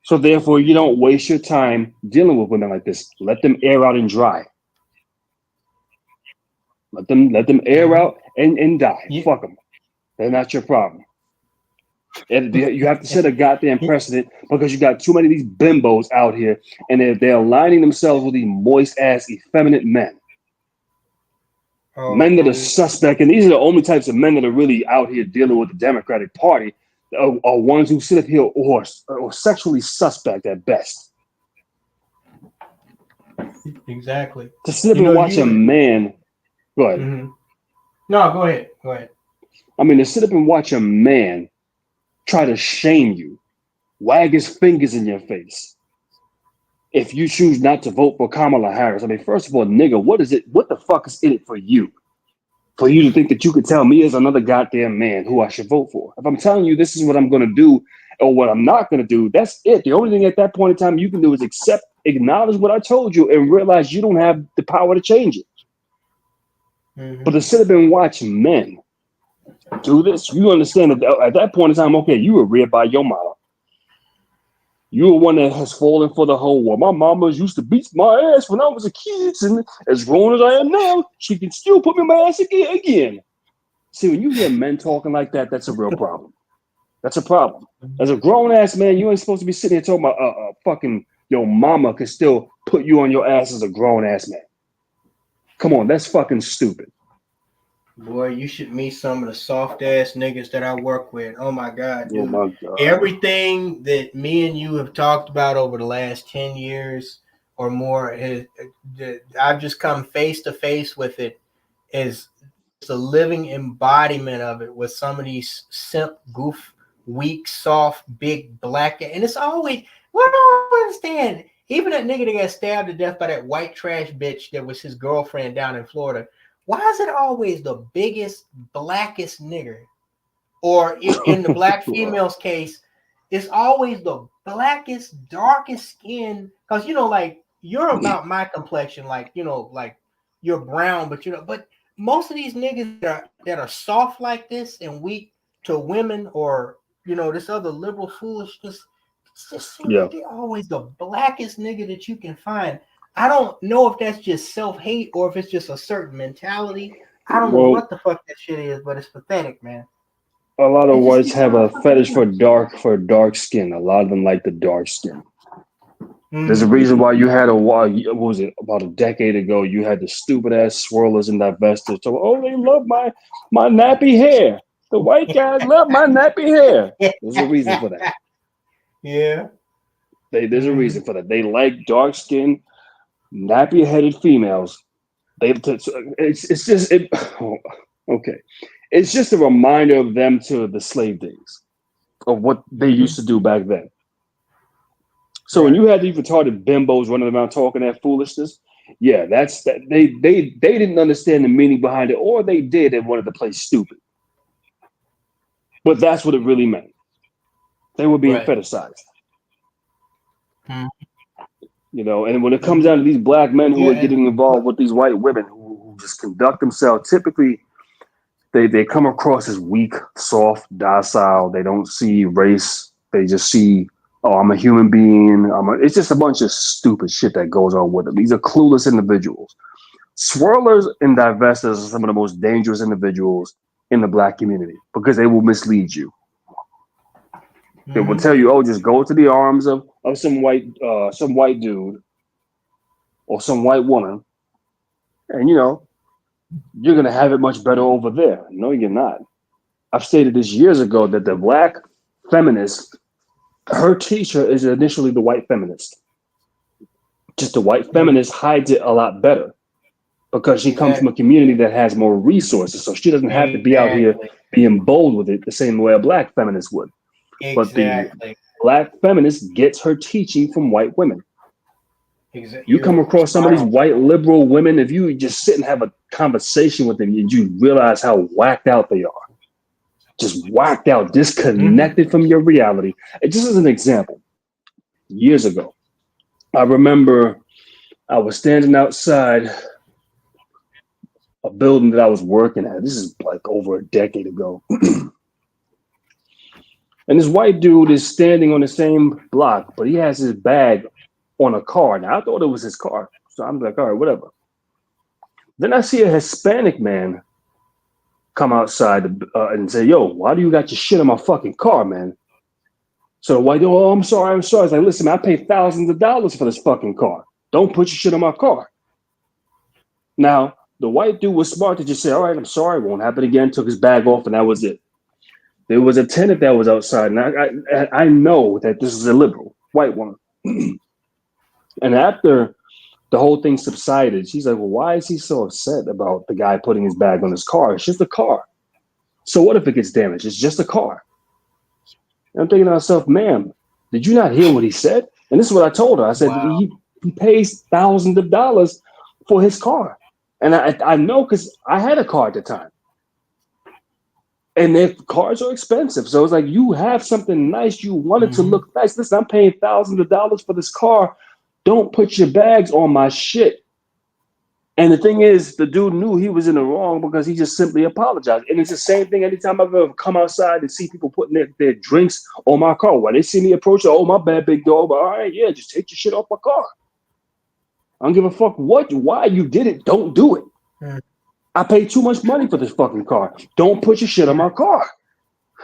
So therefore, you don't waste your time dealing with women like this. Let them air out and dry. Let them air out and die. Fuck them. They're not your problem. And you have to set a goddamn precedent because you got too many of these bimbos out here, and they're aligning themselves with these moist ass, effeminate men. Men that are suspect, and these are the only types of men that are really out here dealing with the Democratic Party, are ones who sit up here or sexually suspect at best. Exactly. To sit up and watch a man. Go ahead. Mm-hmm. No, go ahead. Go ahead. I mean, to sit up and watch a man try to shame you, wag his fingers in your face, if you choose not to vote for Kamala Harris. I mean, first of all, nigga, what the fuck is in it for you? For you to think that you could tell me as another goddamn man who I should vote for. If I'm telling you this is what I'm going to do or what I'm not going to do, that's it. The only thing at that point in time you can do is acknowledge what I told you and realize you don't have the power to change it. But to sit up and watch men do this, you understand that at that point in time, okay, you were reared by your mama. You were one that has fallen for the whole war. My mama used to beat my ass when I was a kid, and as grown as I am now, she can still put me in my ass again. See, when you hear men talking like that, that's a real problem. That's a problem. As a grown-ass man, you ain't supposed to be sitting here talking about fucking your mama can still put you on your ass as a grown-ass man. Come on, that's fucking stupid. Boy, you should meet some of the soft ass niggas that I work with. Oh my God, dude. Oh my God. Everything that me and you have talked about over the last 10 years or more, I've just come face to face with it. Is a living embodiment of it with some of these simp, goof, weak, soft, big, black. And it's always, what I don't understand. Even that nigga that got stabbed to death by that white trash bitch that was his girlfriend down in Florida. Why is it always the biggest, blackest nigger? Or in the black female's case, it's always the blackest, darkest skin. Because, like, you're about my complexion. Like, like, you're brown, but most of these niggas that are soft like this and weak to women or, this other liberal foolishness, it's just seems like they're always the blackest nigga that you can find. I don't know if that's just self-hate or if it's just a certain mentality. I don't know what the fuck that shit is, but it's pathetic, man. A lot of whites have a fetish for dark skin. A lot of them like the dark skin. There's a reason why you had what was it, about a decade ago, you had the stupid ass swirlers and divestors. So, they love my nappy hair. The white guys love my nappy hair. There's a reason for that. Yeah. There's a reason for that. They like dark skin, nappy-headed females. It's just a reminder of them to the slave days of what they used to do back then. So when you had these retarded bimbos running around talking that foolishness, that's that they didn't understand the meaning behind it, or they did and wanted to play stupid. But that's what it really meant. They were being fetishized. And when it comes down to these black men who are getting involved with these white women who just conduct themselves, typically they come across as weak, soft, docile. They don't see race. They just see, I'm a human being. It's just a bunch of stupid shit that goes on with them. These are clueless individuals. Swirlers and divestors are some of the most dangerous individuals in the black community because they will mislead you. They will tell you, just go to the arms of some white dude or some white woman, and you're gonna have it much better over there. No, you're not. I've stated this years ago that the black feminist, her teacher is initially the white feminist. Just the white feminist hides it a lot better because she comes from a community that has more resources, so she doesn't have to be out here being bold with it the same way a black feminist would. But the black feminist gets her teaching from white women. You come across some of these white liberal women, if you just sit and have a conversation with them, you realize how whacked out they are. Just whacked out, disconnected from your reality. And just as an example, years ago, I remember I was standing outside a building that I was working at. This is like over a decade ago. And this white dude is standing on the same block, but he has his bag on a car. Now, I thought it was his car. So I'm like, all right, whatever. Then I see a Hispanic man come outside and say, yo, why do you got your shit in my fucking car, man? So the white dude, oh, I'm sorry. I was like, listen, man, I paid thousands of dollars for this fucking car. Don't put your shit in my car. Now, the white dude was smart to just say, all right, I'm sorry, it won't happen again, took his bag off, and that was it. There was a tenant that was outside, and I know that this is a liberal white woman. And after the whole thing subsided, she's like, well, why is he so upset about the guy putting his bag on his car? It's just a car. So what if it gets damaged? It's just a car. And I'm thinking to myself, ma'am, did you not hear what he said? And this is what I told her. I said, wow. he pays thousands of dollars for his car. And I know because I had a car at the time. And their cars are expensive. So it's like, you have something nice. You want it to look nice. Listen, I'm paying thousands of dollars for this car. Don't put your bags on my shit. And the thing is, the dude knew he was in the wrong because he just simply apologized. And it's the same thing anytime I've ever come outside and see people putting their drinks on my car. When they see me approach, oh, my bad, big dog. But all right, yeah, just take your shit off my car. I don't give a fuck why you did it. Don't do it. I paid too much money for this fucking car. Don't put your shit on my car.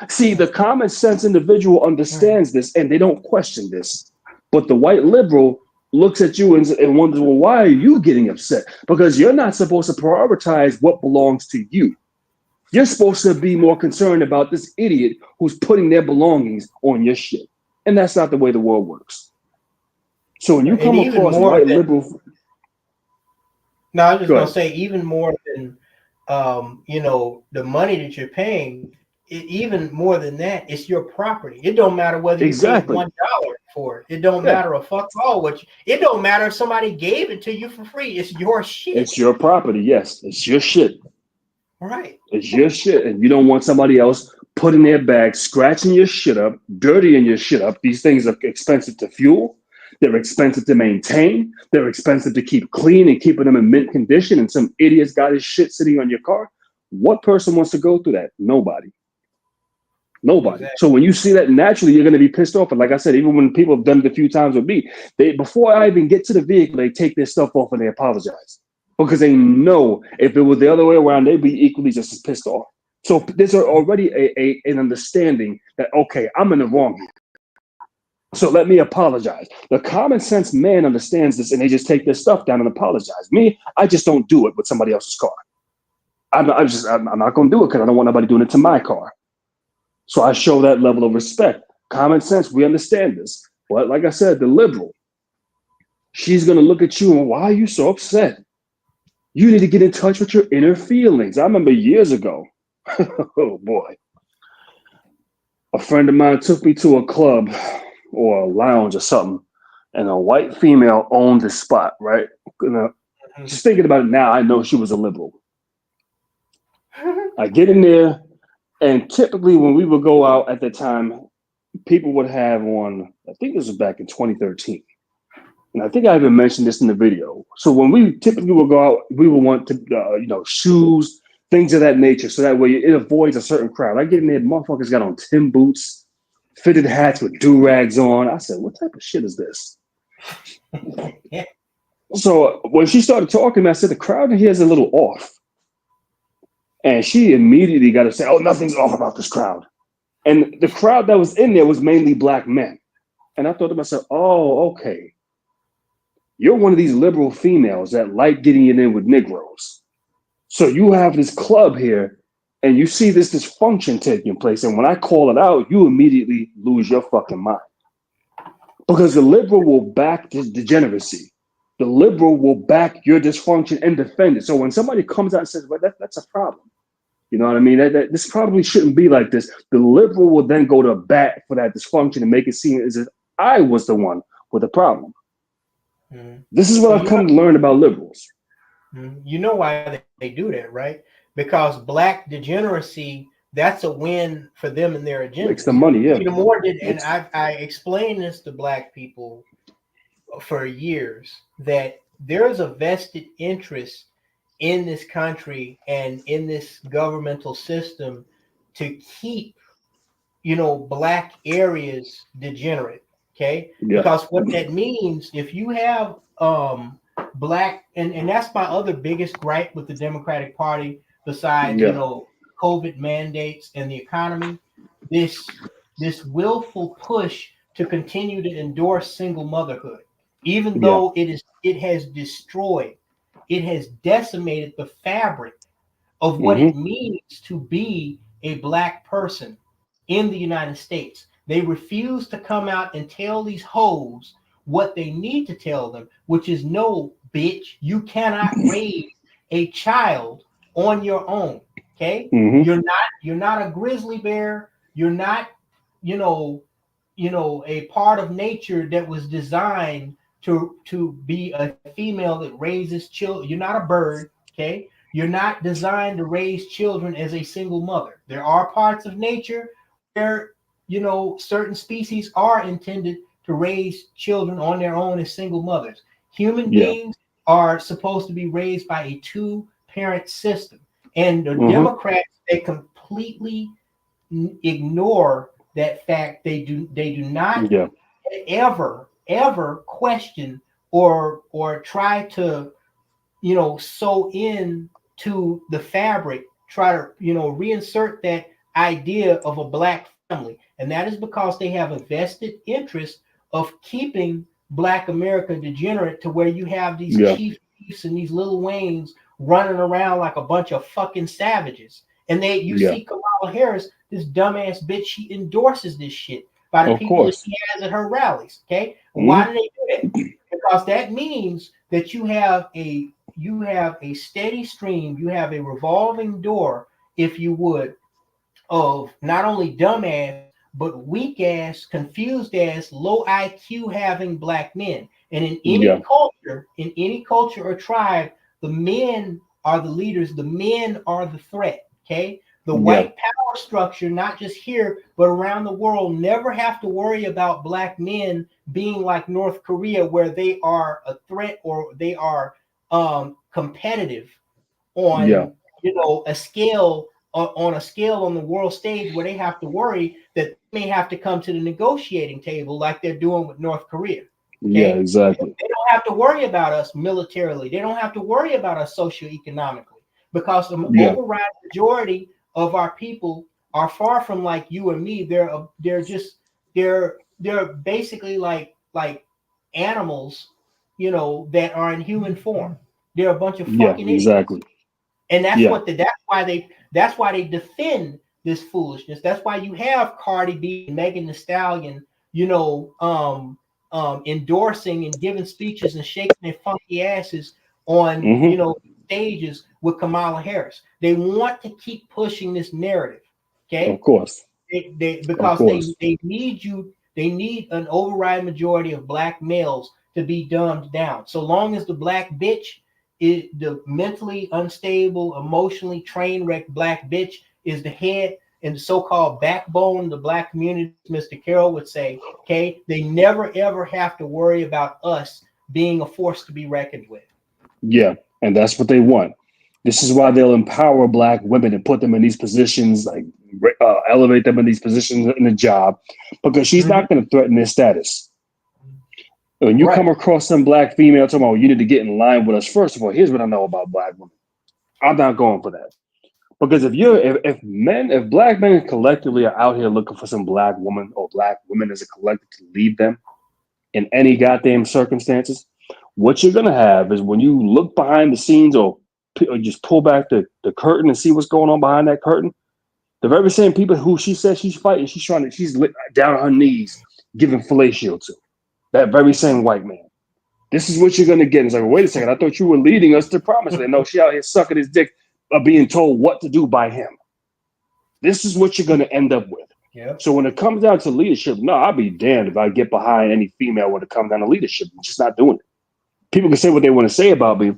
See, the common sense individual understands this and they don't question this. But the white liberal looks at you and wonders, well, why are you getting upset? Because you're not supposed to prioritize what belongs to you. You're supposed to be more concerned about this idiot who's putting their belongings on your shit. And that's not the way the world works. So when you come across white liberal... No, I was just going to say, even more than, the money that you're paying, even more than that, it's your property. It don't matter whether you paid $1 for it. It don't matter a fuck all it don't matter if somebody gave it to you for free. It's your shit. It's your property. Yes, it's your shit. Right. It's your shit. And you don't want somebody else putting their bag, scratching your shit up, dirtying your shit up. These things are expensive to fuel. They're expensive to maintain. They're expensive to keep clean and keeping them in mint condition. And some idiot's got his shit sitting on your car. What person wants to go through that? Nobody. Nobody. Exactly. So when you see that, naturally, you're going to be pissed off. And like I said, even when people have done it a few times with me, before I even get to the vehicle, they take their stuff off and they apologize. Because they know if it was the other way around, they'd be equally just as pissed off. So there's already an understanding that, okay, I'm in the wrong here. So let me apologize. The common sense man understands this and they just take their stuff down and apologize. Me, I just don't do it with somebody else's car. I'm not going to do it because I don't want nobody doing it to my car. So I show that level of respect. Common sense, we understand this. But like I said, the liberal, she's going to look at you and why are you so upset? You need to get in touch with your inner feelings. I remember years ago, oh boy, a friend of mine took me to a club or a lounge or something, and a white female owned the spot, right? Just thinking about it now, I know she was a liberal. I get in there, and typically when we would go out at the time, people would have on, I think this was back in 2013. And I think I even mentioned this in the video. So when we typically would go out, we would want to, shoes, things of that nature. So that way it avoids a certain crowd. I get in there, motherfuckers got on Tim boots, fitted hats with do-rags on. I said, what type of shit is this? So when she started talking, I said, the crowd in here is a little off. And she immediately got to say, oh, nothing's off about this crowd. And the crowd that was in there was mainly black men. And I thought to myself, oh, okay. You're one of these liberal females that like getting it in with Negroes. So you have this club here and you see this dysfunction taking place. And when I call it out, you immediately lose your fucking mind. Because the liberal will back this degeneracy. The liberal will back your dysfunction and defend it. So when somebody comes out and says, well, that's a problem. You know what I mean? This probably shouldn't be like this. The liberal will then go to bat for that dysfunction and make it seem as if I was the one with the problem. This is what I've come to learn about liberals. You know why they do that, right? Because black degeneracy, that's a win for them and their agenda. Makes the money, yeah. The more and I explained this to black people for years, that there's a vested interest in this country and in this governmental system to keep, black areas degenerate. Okay. Yeah. Because what that means, if you have black, and that's my other biggest gripe with the Democratic Party, besides COVID mandates and the economy. This willful push to continue to endorse single motherhood, even though it has destroyed, it has decimated the fabric of what it means to be a black person in the United States. They refuse to come out and tell these hoes what they need to tell them, which is, no, bitch, you cannot raise a child on your own. Okay, you're not a grizzly bear. You're not, a part of nature that was designed to be a female that raises children. You're not a bird. Okay, you're not designed to raise children as a single mother. There are parts of nature where, certain species are intended to raise children on their own as single mothers. Human beings are supposed to be raised by a two-parent system. And the Democrats, they completely ignore that fact. They do not ever question or try to, sew in to the fabric, try to, reinsert that idea of a black family. And that is because they have a vested interest of keeping Black America degenerate to where you have these chiefs and these Lil Waynes running around like a bunch of fucking savages. And you see Kamala Harris, this dumbass bitch, she endorses this shit by the people that she has at her rallies. Okay. Why do they do that? Because that means that you have a steady stream, you have a revolving door, if you would, of not only dumbass, but weak ass, confused ass, low IQ having black men. And in any culture or tribe, the men are the leaders, the men are the threat. Okay. The white power structure, not just here, but around the world, never have to worry about black men being like North Korea, where they are a threat or they are competitive on a scale on the world stage, where they have to worry that they may have to come to the negotiating table like they're doing with North Korea. Okay? Yeah, exactly. They don't have to worry about us militarily. They don't have to worry about us socioeconomically, because the overriding majority of our people are far from like you and me. They're basically like animals, that are in human form. They're a bunch of fucking idiots. And that's why they defend this foolishness. That's why you have Cardi B and Megan Thee Stallion, endorsing and giving speeches and shaking their funky asses on stages with Kamala Harris. They want to keep pushing this narrative. Okay. Of course. They need an overriding majority of black males to be dumbed down. So long as the black bitch is the mentally unstable, emotionally train wrecked black bitch is the head and the so-called backbone of the black community, Mr. Carroll would say, okay, they never ever have to worry about us being a force to be reckoned with. Yeah, and that's what they want. This is why they'll empower black women and put them in these positions, like elevate them in these positions in the job, because she's not going to threaten their status. When you come across some black female talking about, you need to get in line with us. First of all, here's what I know about black women. I'm not going for that. Because if black men collectively are out here looking for some black woman or black women as a collective to lead them in any goddamn circumstances, what you're gonna have is, when you look behind the scenes or just pull back the curtain and see what's going on behind that curtain, the very same people who she says she's fighting, she's down on her knees giving fellatio to. That very same white man. This is what you're gonna get. It's like, wait a second, I thought you were leading us to promise land. No, she out here sucking his dick, being told what to do by him. This is what you're going to end up with. Yep. So when it comes down to leadership, no, I'll be damned if I get behind any female when it comes down to leadership. I'm just not doing it. People can say what they want to say about me.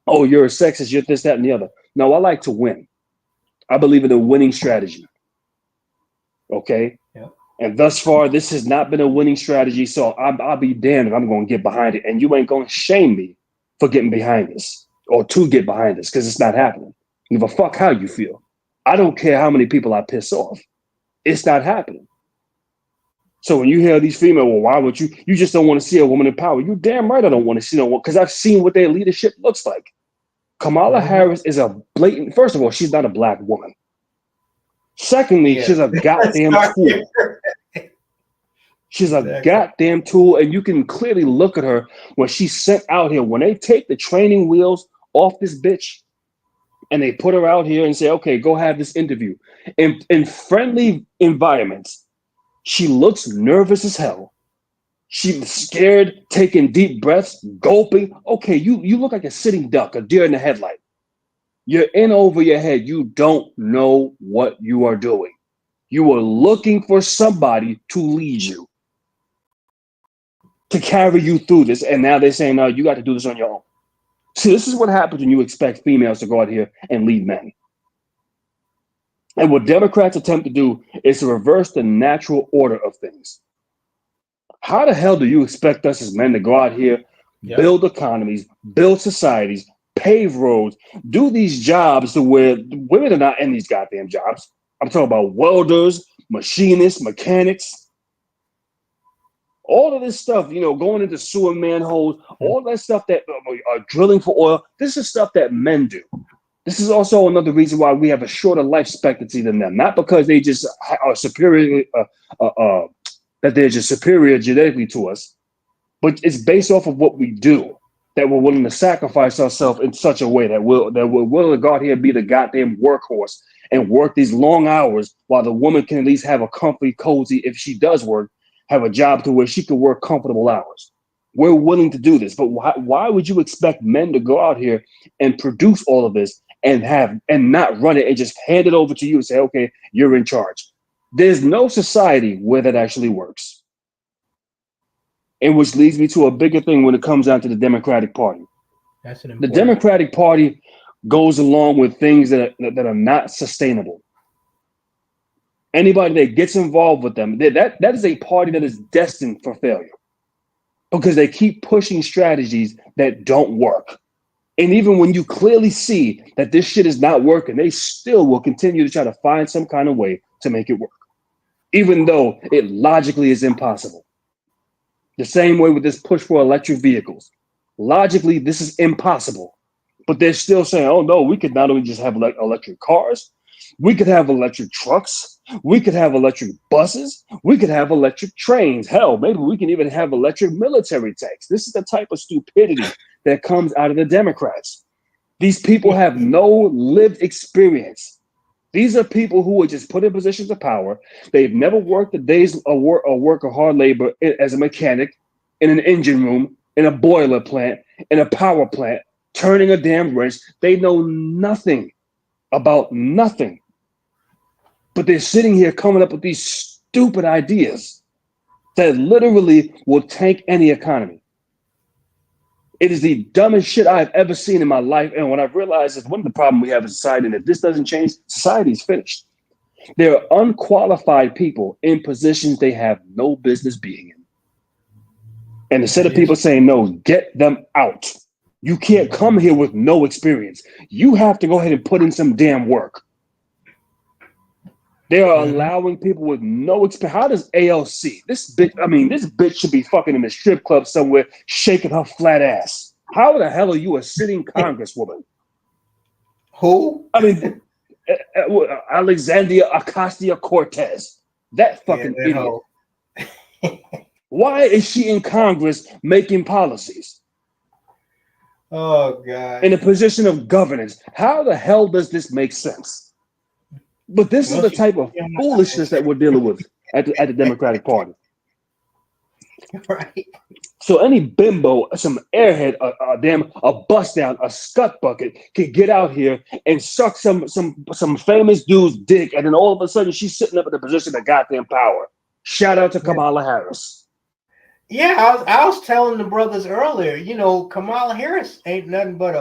Oh, you're a sexist, you're this, that, and the other. No, I like to win. I believe in a winning strategy. Okay? Yep. And thus far, this has not been a winning strategy, so I'll be damned if I'm going to get behind it. And you ain't going to shame me for getting behind this. Or to get behind this, because it's not happening. Give a fuck how you feel. I don't care how many people I piss off. It's not happening. So when you hear these female, well, why would you? You just don't want to see a woman in power. You damn right I don't want to see no one because I've seen what their leadership looks like. Kamala Harris is a blatant. First of all, she's not a black woman. Secondly, she's a goddamn tool. She's a goddamn tool, and you can clearly look at her when she's sent out here. When they take the training wheels off this bitch, and they put her out here and say, "Okay, go have this interview," in friendly environments. She looks nervous as hell. She's scared, taking deep breaths, gulping. Okay, you look like a sitting duck, a deer in the headlight. You're in over your head. You don't know what you are doing. You are looking for somebody to lead you, to carry you through this. And now they're saying, no, you got to do this on your own. See, this is what happens when you expect females to go out here and lead men. And what Democrats attempt to do is to reverse the natural order of things. How the hell do you expect us as men to go out here, build economies, build societies, pave roads, do these jobs to where women are not in these goddamn jobs? I'm talking about welders, machinists, mechanics, all of this stuff, going into sewer manholes, all that stuff that are drilling for oil. This is stuff that men do. This is also another reason why we have a shorter life expectancy than them. Not because they just are superior, that they're just superior genetically to us, but it's based off of what we do. That we're willing to sacrifice ourselves in such a way that we're willing to go out here and be the goddamn workhorse and work these long hours while the woman can at least have a comfy, cozy, if she does work, have a job to where she can work comfortable hours. We're willing to do this, but why would you expect men to go out here and produce all of this and not run it and just hand it over to you and say, okay, you're in charge? There's no society where that actually works. And which leads me to a bigger thing when it comes down to the Democratic Party. The Democratic Party goes along with things that are not sustainable. Anybody that gets involved with them, that is a party that is destined for failure because they keep pushing strategies that don't work. And even when you clearly see that this shit is not working, they still will continue to try to find some kind of way to make it work, even though it logically is impossible. The same way with this push for electric vehicles. Logically, this is impossible. But they're still saying, oh no, we could not only just have electric cars, we could have electric trucks, we could have electric buses, we could have electric trains. Hell, maybe we can even have electric military tanks. This is the type of stupidity that comes out of the Democrats. These people have no lived experience. These are people who were just put in positions of power. They've never worked a day's work of hard labor as a mechanic, in an engine room, in a boiler plant, in a power plant, turning a damn wrench. They know nothing about nothing. But they're sitting here coming up with these stupid ideas that literally will tank any economy. It is the dumbest shit I've ever seen in my life. And what I've realized is one of the problems we have in society, and if this doesn't change, society is finished. There are unqualified people in positions they have no business being in. And instead of people saying, no, get them out. You can't come here with no experience. You have to go ahead and put in some damn work. They are allowing people with no experience. How does ALC, this bitch should be fucking in a strip club somewhere, shaking her flat ass. How the hell are you a sitting congresswoman? Who? I mean, Alexandria Ocasio-Cortez. That fucking idiot. Why is she in Congress making policies? Oh, God. In a position of governance. How the hell does this make sense? But this is the type of foolishness that we're dealing with at the Democratic Party. Right. So any bimbo, some airhead, a bust down, a scut bucket can get out here and suck some famous dude's dick, and then all of a sudden she's sitting up in the position of goddamn power. Shout out to Kamala Harris. Yeah, I was telling the brothers earlier, Kamala Harris ain't nothing but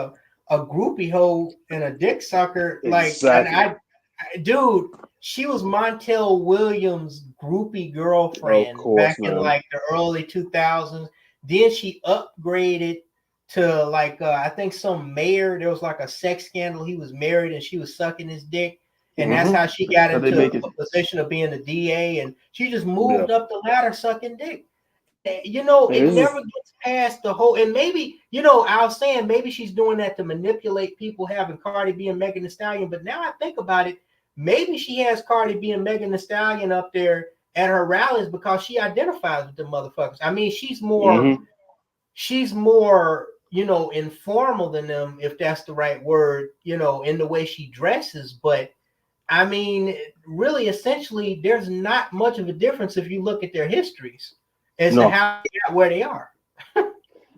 a groupie hoe and a dick sucker. Exactly. And dude, she was Montel Williams' groupie girlfriend back in the early 2000s. Then she upgraded to I think some mayor. There was a sex scandal. He was married and she was sucking his dick. And that's how she got So they into make it. a position of being the DA, and she just moved up the ladder sucking dick. You know, it never gets past the whole, and maybe, you know, I was saying maybe she's doing that to manipulate people having Cardi B and Megan Thee Stallion, but now I think about it, maybe she has Cardi B and Megan Thee Stallion up there at her rallies because she identifies with the motherfuckers. I mean, she's more, you know, informal than them, if that's the right word, you know, in the way she dresses, but I mean, really, essentially, there's not much of a difference if you look at their histories as to how they got where they are.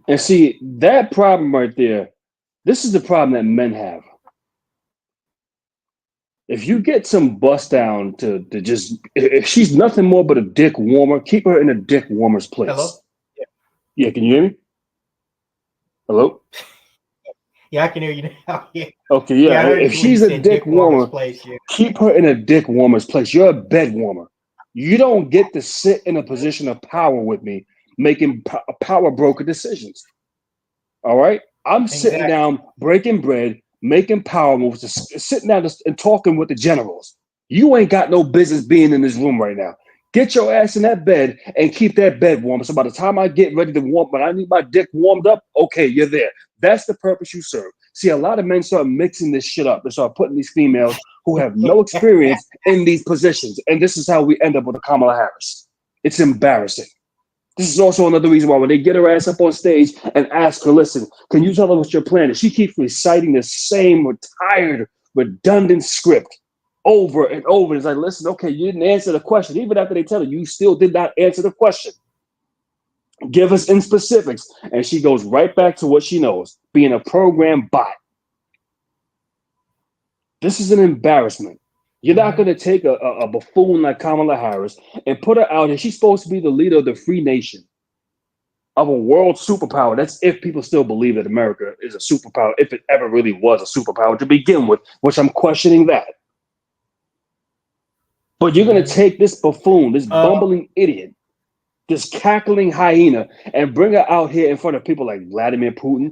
And see, that problem right there, this is the problem that men have. If you get some bust down to just, if she's nothing more but a dick warmer, keep her in a dick warmer's place. Hello? Yeah, can you hear me? Hello? Yeah, I can hear you now. Yeah. Okay, yeah. If she's a dick warmer, place, keep her in a dick warmer's place. You're a bed warmer. You don't get to sit in a position of power with me, making power broker decisions. All right? I'm sitting down, breaking bread, making power moves, sitting down and talking with the generals. You ain't got no business being in this room right now. Get your ass in that bed and keep that bed warm. So by the time I get ready to warm, but I need my dick warmed up, okay, you're there. That's the purpose you serve. See, a lot of men start mixing this shit up. They start putting these females who have no experience in these positions. And this is how we end up with a Kamala Harris. It's embarrassing. This is also another reason why when they get her ass up on stage and ask her, listen, can you tell her what your plan is? She keeps reciting the same retired, redundant script over and over. It's like, listen, okay, you didn't answer the question. Even after they tell her, you still did not answer the question. Give us in specifics. And she goes right back to what she knows, being a program bot. This is an embarrassment. You're not going to take a buffoon like Kamala Harris and put her out, and she's supposed to be the leader of the free nation, of a world superpower. That's if people still believe that America is a superpower, if it ever really was a superpower to begin with, which I'm questioning that. But you're going to take this buffoon, this bumbling idiot, this cackling hyena, and bring her out here in front of people like Vladimir Putin,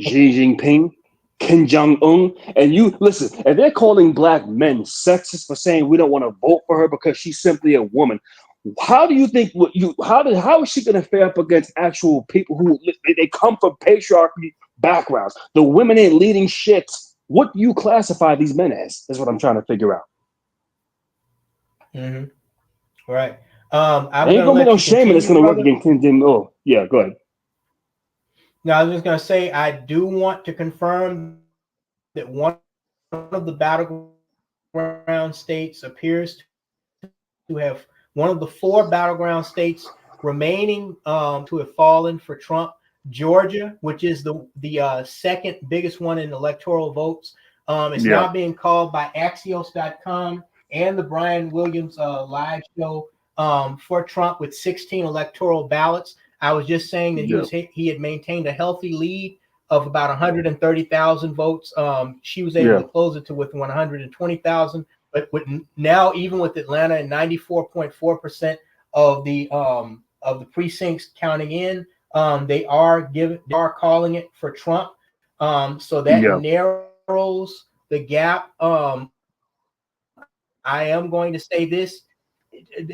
Xi Jinping, Kim Jong-un, and you listen, and they're calling black men sexist for saying we don't want to vote for her because she's simply a woman. How do you think how is she going to fare up against actual people who they come from patriarchy backgrounds? The women ain't leading shit. What do you classify these men as? Is what I'm trying to figure out. Right. Ain't gonna be no shame in it's gonna work against Kim. Oh, yeah, go ahead. Now, I was just gonna say I do want to confirm that one of the battleground states appears to have one of the 4 battleground states remaining to have fallen for Trump. Georgia, which is the second biggest one in electoral votes, is now being called by Axios.com and the Brian Williams live show for Trump with 16 electoral ballots. I was just saying that he had maintained a healthy lead of about 130,000 votes. She was able to close it with 120,000. But now, even with Atlanta and 94.4% of the precincts counting in, they are calling it for Trump. So that narrows the gap. I am going to say this,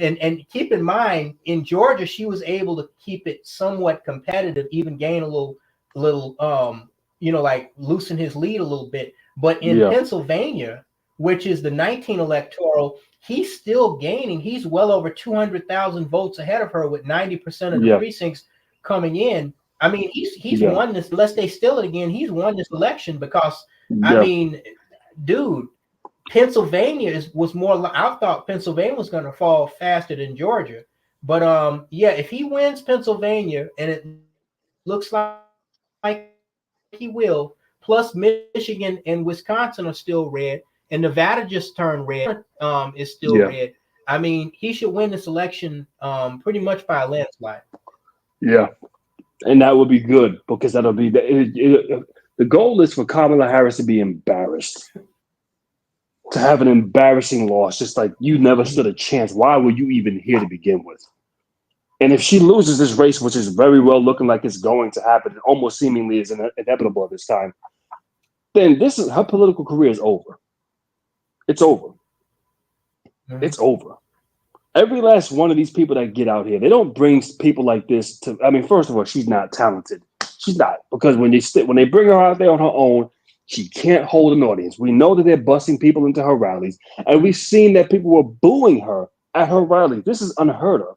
and keep in mind, in Georgia, she was able to keep it somewhat competitive, even gain a little, like loosen his lead a little bit. But in Pennsylvania, which is the 19 electoral, he's still gaining. He's well over 200,000 votes ahead of her with 90% of the precincts coming in. I mean, he's won this, unless they steal it again, he's won this election because, I mean, dude, Pennsylvania was more, I thought Pennsylvania was going to fall faster than Georgia. But if he wins Pennsylvania, and it looks like he will, plus Michigan and Wisconsin are still red, and Nevada just turned red, is still red. I mean, he should win this election pretty much by a landslide. Yeah, and that would be good because that'll be the goal is for Kamala Harris to be embarrassed, to have an embarrassing loss, just like you never stood a chance. Why were you even here to begin with? And if she loses this race, which is very well looking like it's going to happen, it almost seemingly is inevitable at this time, then her political career is over. It's over. It's over. Every last one of these people that get out here, they don't bring people like this to. I mean, first of all, she's not talented. She's not, because when they bring her out there on her own, she can't hold an audience. We know that they're busing people into her rallies, and we've seen that people were booing her at her rallies. This is unheard of.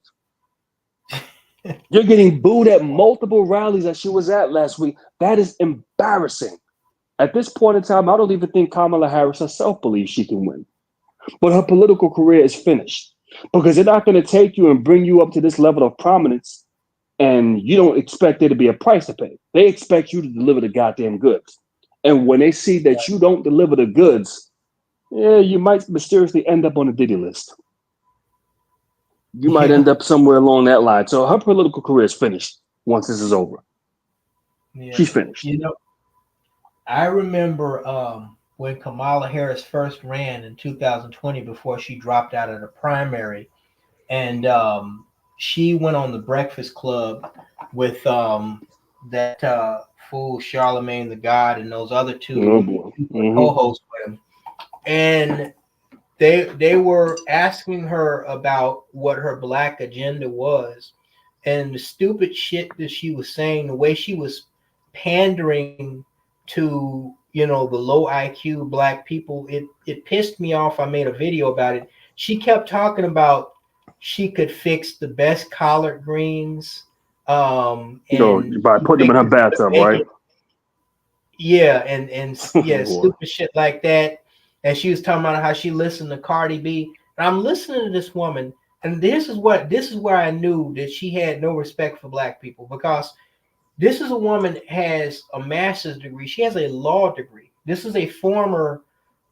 You're getting booed at multiple rallies that she was at last week. That is embarrassing. At this point in time, I don't even think Kamala Harris herself believes she can win. But her political career is finished, because they're not going to take you and bring you up to this level of prominence, and you don't expect there to be a price to pay. They expect you to deliver the goddamn goods. And when they see that you don't deliver the goods, yeah, you might mysteriously end up on the Diddy list. You might end up somewhere along that line. So her political career is finished once this is over. Yeah. She's finished. You know, I remember when Kamala Harris first ran in 2020 before she dropped out of the primary, and she went on the Breakfast Club with that fool Charlemagne the God and those other two co-hosts with him, and they were asking her about what her black agenda was, and the stupid shit that she was saying, the way she was pandering to, you know, the low IQ black people, it pissed me off. I made a video about it. She kept talking about she could fix the best collard greens, and by putting them in her bathtub, right? Yeah, and yeah, stupid shit like that. And she was talking about how she listened to Cardi B. And I'm listening to this woman, and this is where I knew that she had no respect for black people, because this is a woman that has a master's degree. She has a law degree. This is a former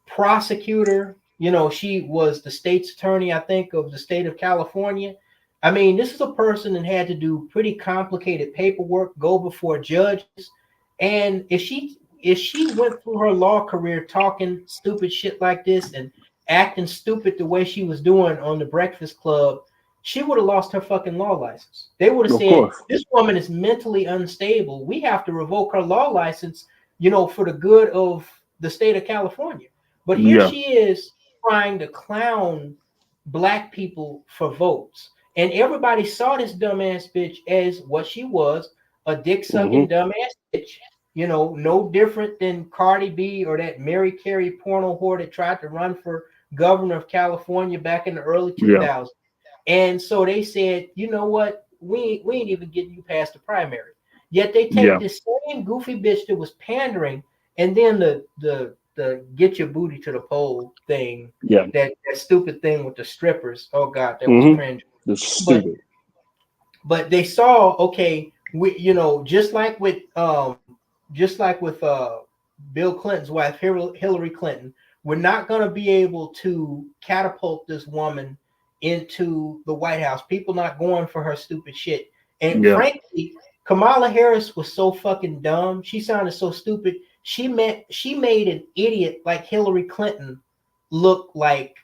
prosecutor. You know, she was the state's attorney, I think, of the state of California. I mean, this is a person that had to do pretty complicated paperwork, go before judges. And if she went through her law career talking stupid shit like this and acting stupid the way she was doing on the Breakfast Club, she would have lost her fucking law license. They would have said, this woman is mentally unstable. We have to revoke her law license, you know, for the good of the state of California. But here she is trying to clown black people for votes. And everybody saw this dumbass bitch as what she was, a dick-sucking dumbass bitch. You know, no different than Cardi B or that Mary Carey porno whore that tried to run for governor of California back in the early 2000s. And so they said, you know what? We ain't even getting you past the primary. Yet they take this same goofy bitch that was pandering, and then the get your booty to the pole thing. Yeah. That stupid thing with the strippers. Oh God, that was cringe. That's stupid. But they saw, okay, you know, just like with Bill Clinton's wife, Hillary Clinton, we're not going to be able to catapult this woman into the White House. People not going for her stupid shit. And frankly, Kamala Harris was so fucking dumb. She sounded so stupid. She made an idiot like Hillary Clinton look like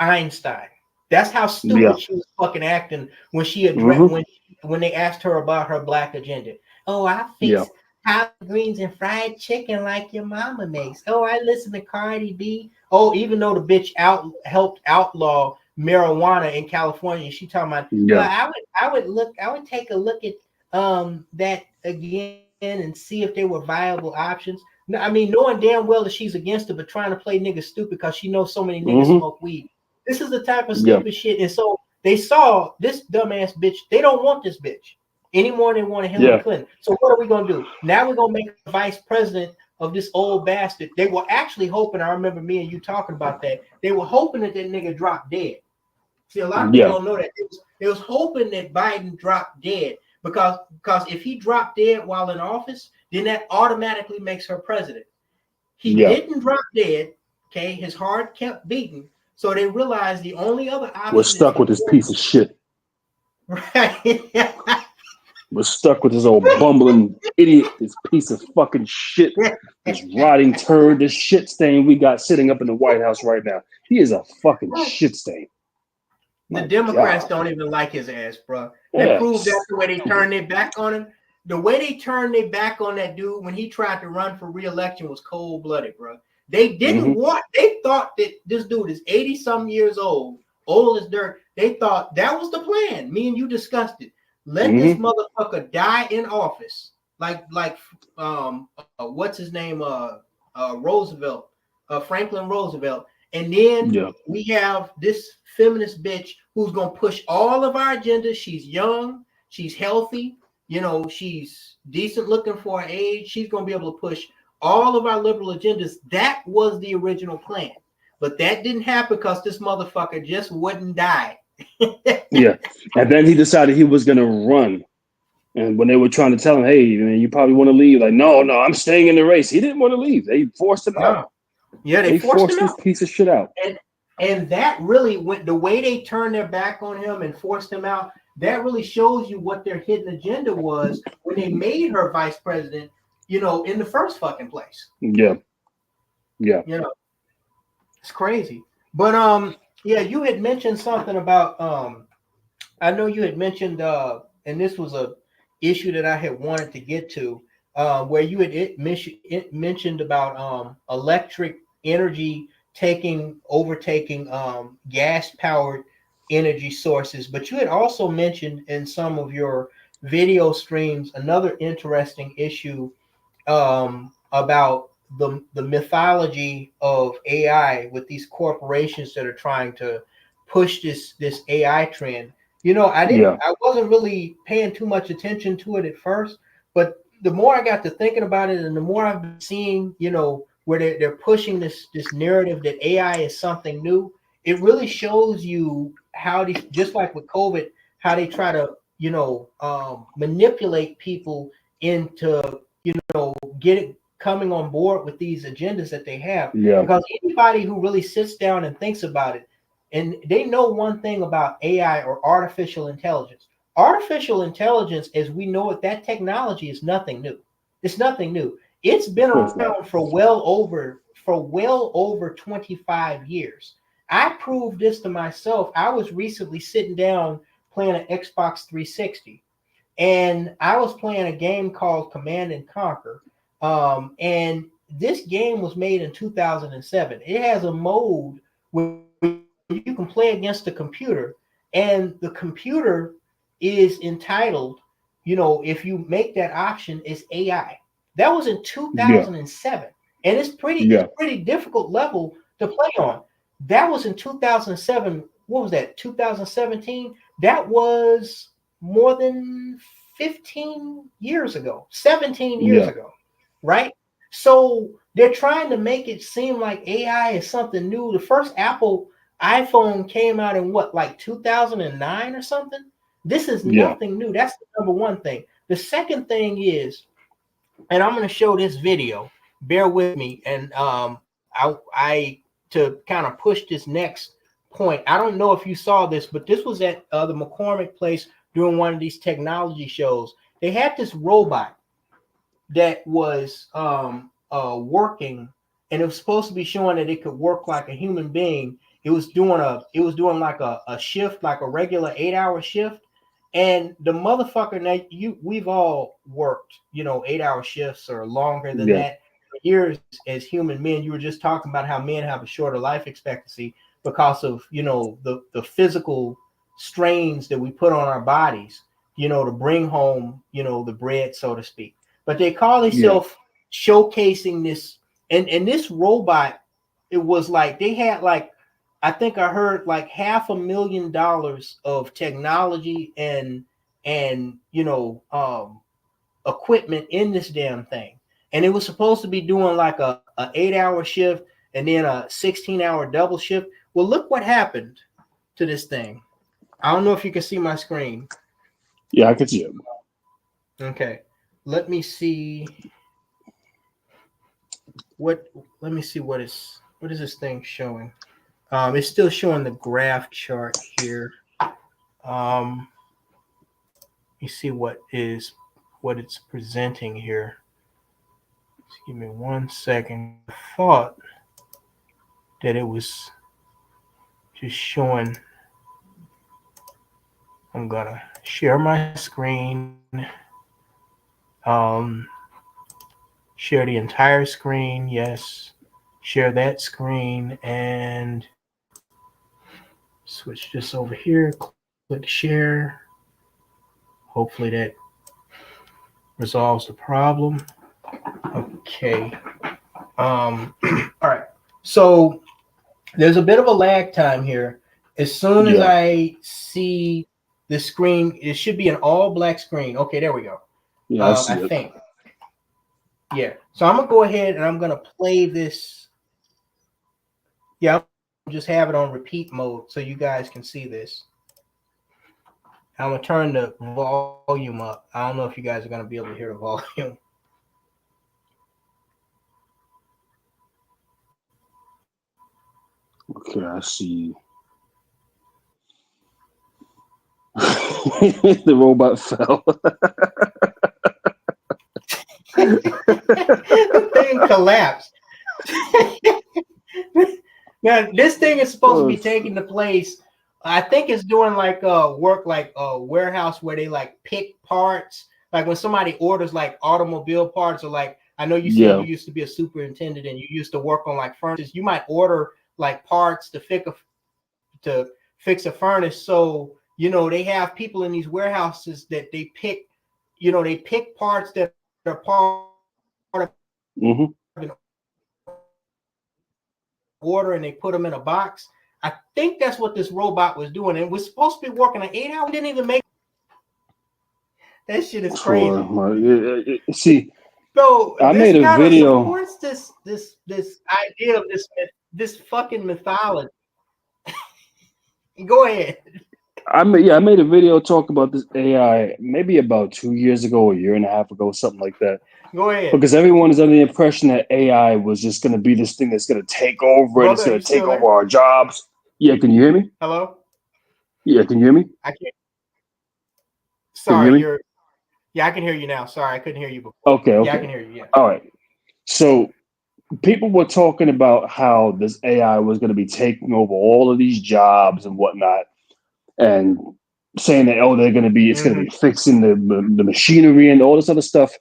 Einstein. That's how stupid she was fucking acting when she addressed when they asked her about her black agenda. Oh, I fix collard greens and fried chicken like your mama makes. Oh, I listen to Cardi B. Oh, even though the bitch helped outlaw marijuana in California, she talking about, well, I would take a look at that again and see if they were viable options. No, I mean, knowing damn well that she's against it, but trying to play niggas stupid because she knows so many niggas smoke weed. This is the type of stupid shit. And so they saw this dumbass bitch. They don't want this bitch any more than they wanted Hillary Clinton. So what are we gonna do? Now we're gonna make a vice president of this old bastard. They were actually hoping, I remember me and you talking about that. They were hoping that nigga dropped dead. See, a lot of people don't know that. They was hoping that Biden dropped dead because if he dropped dead while in office, then that automatically makes her president. He didn't drop dead. Okay, his heart kept beating. So they realized the only other option. We're stuck with this piece of shit. Right. We're stuck with this old bumbling idiot, this piece of fucking shit, this rotting turd, this shit stain we got sitting up in the White House right now. He is a fucking shit stain. The Democrats don't even like his ass, bro. They proved that the way they turned their back on him. The way they turned their back on that dude when he tried to run for re-election was cold-blooded, bro. They didn't want, they thought that this dude is 80-some years old as dirt. They thought that was the plan. Me and you discussed it. Let this motherfucker die in office. Like what's his name? Roosevelt, Franklin Roosevelt. And then we have this feminist bitch who's gonna push all of our agendas. She's young, she's healthy, you know, she's decent looking for her age. She's gonna be able to push all of our liberal agendas. That was the original plan. But that didn't happen because this motherfucker just wouldn't die. Yeah. And then he decided he was gonna run. And when they were trying to tell him, hey, man, you probably want to leave, like, no, I'm staying in the race. He didn't want to leave. They forced him out. Yeah, they forced him this out. Piece of shit out. And that really went, the way they turned their back on him and forced him out, that really shows you what their hidden agenda was when they made her vice president, you know, in the first fucking place. Yeah. Yeah. You know, it's crazy. But yeah, you had mentioned something about I know you had mentioned and this was a issue that I had wanted to get to, where you had mentioned about electric energy overtaking gas-powered energy sources. But you had also mentioned in some of your video streams another interesting issue about the mythology of AI with these corporations that are trying to push this AI trend. You know, I wasn't really paying too much attention to it at first, but the more I got to thinking about it and the more I've been seeing, you know, where they're pushing this narrative that AI is something new, it really shows you how they, just like with COVID, how they try to, you know, manipulate people into, you know, coming on board with these agendas that they have. Yeah. Because anybody who really sits down and thinks about it, and they know one thing about AI or artificial intelligence. Artificial intelligence, as we know it, that technology is nothing new. It's nothing new. It's been around for well over 25 years. I proved this to myself. I was recently sitting down playing an Xbox 360, and I was playing a game called Command and Conquer. And this game was made in 2007. It has a mode where you can play against the computer, and the computer is entitled, you know, if you make that option, is AI. That was in 2007, and it's pretty difficult level to play on. That was in 2007. What was that? 2017. That was more than 15 years ago, 17 years ago, right? So they're trying to make it seem like AI is something new. The first Apple iPhone came out in what, like 2009 or something? This is nothing new. That's the number one thing. The second thing is, and I'm going to show this video. Bear with me. And I to kind of push this next point. I don't know if you saw this, but this was at the McCormick Place during one of these technology shows. They had this robot that was working, and it was supposed to be showing that it could work like a human being. It was doing like a shift, like a regular 8-hour shift. And the motherfucker, now we've all worked, you know, 8-hour shifts or longer than that for years as human men. You were just talking about how men have a shorter life expectancy because of, you know, the physical strains that we put on our bodies, you know, to bring home, you know, the bread, so to speak. But they call themselves showcasing this, and this robot, it was like they had like, I think I heard like $500,000 of technology and you know equipment in this damn thing, and it was supposed to be doing like a 8-hour shift and then a 16-hour double shift. Well, look what happened to this thing. I don't know if you can see my screen. Yeah, I can see it. Okay, let me see what is this thing showing. It's still showing the graph chart here. You see what it's presenting here. Just give me 1 second. I thought that it was just showing. I'm gonna share my screen. Share the entire screen. Yes. share that screen and switch this over here. Click share. Hopefully that resolves the problem. Okay. All right. So there's a bit of a lag time here. As soon as I see the screen, it should be an all black screen. Okay, there we go. Yeah, I think. Yeah. So I'm gonna go ahead and I'm gonna play this. Yeah, I'll just have it on repeat mode so you guys can see this. I'm gonna turn the volume up. I don't know if you guys are gonna be able to hear the volume. Okay, I see. The robot fell. The thing collapsed. Now this thing is supposed to be taking the place. I think it's doing like work like a warehouse where they like pick parts. Like when somebody orders like automobile parts, or like I know you said you used to be a superintendent and you used to work on like furnaces. You might order like parts to fix a furnace. So you know they have people in these warehouses that they pick. You know they pick parts that are part of an order and they put them in a box. I think that's what this robot was doing, and we're supposed to be working an 8 hour. Didn't even make that shit is crazy. See, so I made a video. Supports this idea of this fucking mythology. Go ahead. I made a video talking about this AI maybe about 2 years ago, a year and a half ago, something like that. Go ahead. Because everyone is under the impression that AI was just going to be this thing that's going to take over and it's going to take over our jobs. Yeah, can you hear me? Hello? Yeah, can you hear me? I can't. Sorry, I can hear you now. Sorry, I couldn't hear you before. Okay. Yeah, I can hear you. Yeah. All right. So people were talking about how this AI was going to be taking over all of these jobs and whatnot, and saying that it's going to be fixing the machinery and all this other stuff.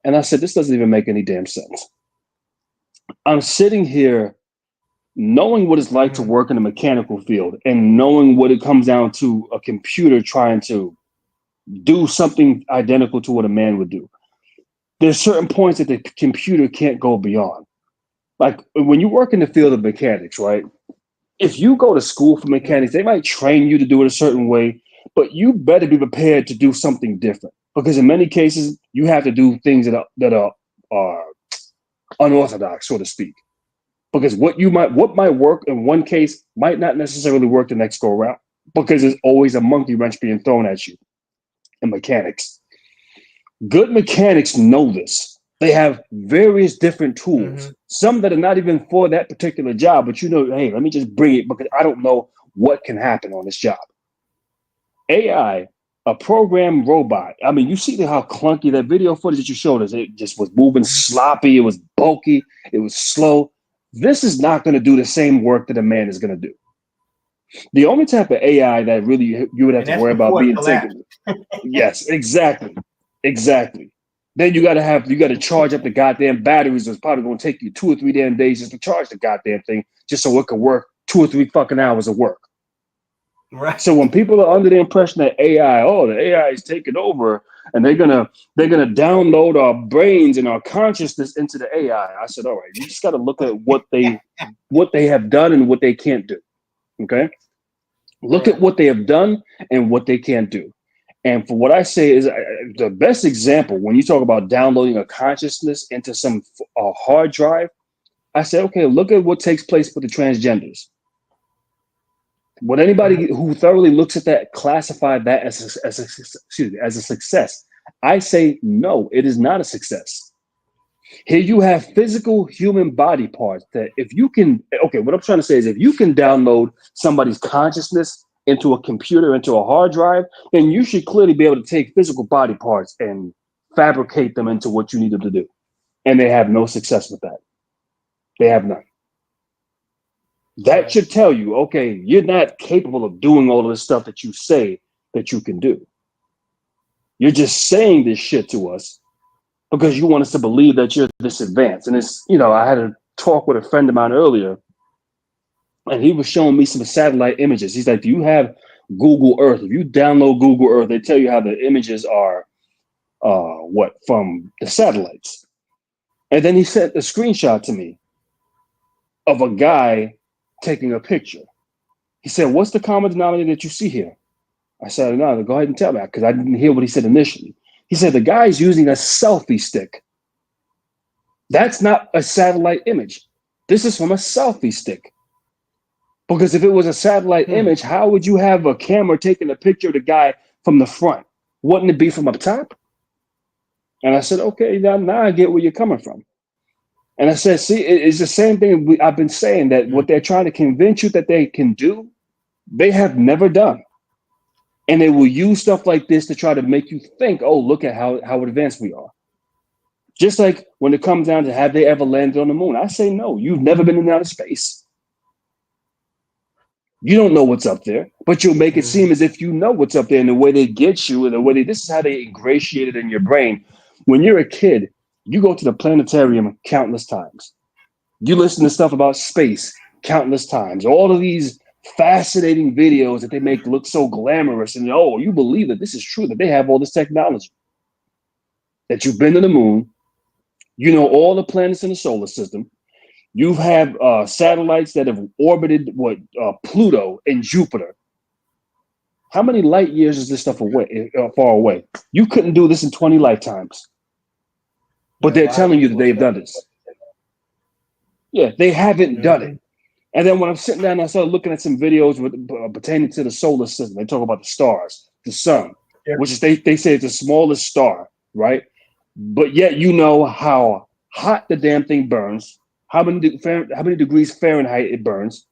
And I said, this doesn't even make any damn sense. I'm sitting here knowing what it's like to work in the mechanical field and knowing what it comes down to a computer trying to do something identical to what a man would do. There's certain points that the computer can't go beyond. Like when you work in the field of mechanics, right? If you go to school for mechanics, they might train you to do it a certain way, but you better be prepared to do something different. Because in many cases, you have to do things that are unorthodox, so to speak. Because what might work in one case might not necessarily work the next go around, because there's always a monkey wrench being thrown at you in mechanics. Good mechanics know this. They have various different tools, some that are not even for that particular job, but you know, hey, let me just bring it because I don't know what can happen on this job. AI, a programmed robot. I mean, you see how clunky that video footage that you showed us, it just was moving sloppy, it was bulky, it was slow. This is not going to do the same work that a man is going to do. The only type of AI that really you would have to worry about being taken. Yes, exactly. Then you got to charge up the goddamn batteries. It's probably going to take you 2 or 3 damn days just to charge the goddamn thing, just so it can work 2 or 3 fucking hours of work. Right. So when people are under the impression that the AI is taking over and they're gonna download our brains and our consciousness into the AI, I said, all right, you just got to look at what they have done and what they can't do. Okay, look at what they have done and what they can't do. And for what I say is the best example when you talk about downloading a consciousness into some hard drive, I said, okay, look at what takes place with the transgenders. Would anybody who thoroughly looks at that classify that as a success? I say no, it is not a success. Here you have physical human body parts that if you can, okay, what I'm trying to say is if you can download somebody's consciousness into a computer, into a hard drive, then you should clearly be able to take physical body parts and fabricate them into what you need them to do. And they have no success with that. They have none. That should tell you, okay, you're not capable of doing all of this stuff that you say that you can do. You're just saying this shit to us because you want us to believe that you're this advanced. And it's, I had a talk with a friend of mine earlier, and he was showing me some satellite images. He's like, do you have Google Earth? If you download Google Earth, they tell you how the images are from the satellites. And then he sent a screenshot to me of a guy taking a picture. He said, what's the common denominator that you see here? I said, no, go ahead and tell me, because I didn't hear what he said initially. He said, the guy's using a selfie stick. That's not a satellite image. This is from a selfie stick. Because if it was a satellite image, how would you have a camera taking a picture of the guy from the front? Wouldn't it be from up top? And I said, okay, now I get where you're coming from. And I said, see, it's the same thing I've been saying, that what they're trying to convince you that they can do, they have never done. And they will use stuff like this to try to make you think, oh, look at how advanced we are. Just like when it comes down to have they ever landed on the moon, I say no, you've never been in outer space. You don't know what's up there, but you'll make it seem as if you know what's up there, and the way they get you and the way this is how they ingratiate it in your brain. When you're a kid, you go to the planetarium countless times. You listen to stuff about space countless times. All of these fascinating videos that they make look so glamorous, and oh, you believe that this is true, that they have all this technology. That you've been to the moon, you know all the planets in the solar system. You have satellites that have orbited Pluto and Jupiter. How many light years is this stuff far away? You couldn't do this in 20 lifetimes. But they're telling you that they've done this. Yeah, they haven't done it. And then when I'm sitting down, I started looking at some videos pertaining to the solar system. They talk about the stars, the sun, which is they say it's the smallest star, right? But yet you know how hot the damn thing burns, how many degrees Fahrenheit it burns,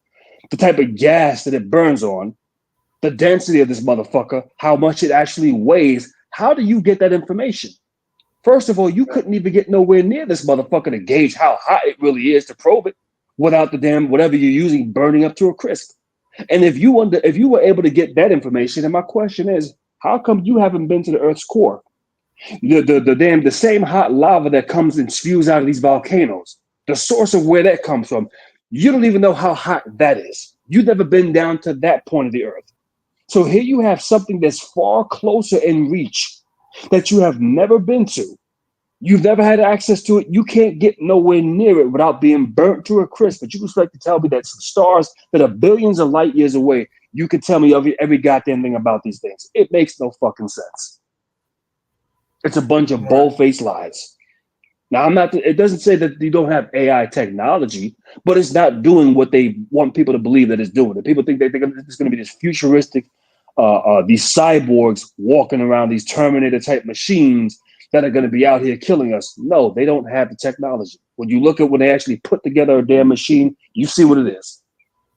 the type of gas that it burns on, the density of this motherfucker, how much it actually weighs. How do you get that information? First of all, you couldn't even get nowhere near this motherfucker to gauge how hot it really is to probe it without the damn whatever you're using burning up to a crisp. And if you were able to get that information, then my question is, how come you haven't been to the Earth's core? The same hot lava that comes and spews out of these volcanoes, the source of where that comes from, you don't even know how hot that is. You've never been down to that point of the Earth. So here you have something that's far closer in reach that you have never been to. You've never had access to it. You can't get nowhere near it without being burnt to a crisp. But you expect to tell me that some stars that are billions of light years away, you can tell me every goddamn thing about these things. It makes no fucking sense. It's a bunch of bold-faced lies. Now, it doesn't say that you don't have AI technology, but it's not doing what they want people to believe that it's doing. The people think it's going to be this futuristic, these cyborgs walking around, these Terminator-type machines that are going to be out here killing us. No, they don't have the technology. When you look at when they actually put together a damn machine, you see what it is.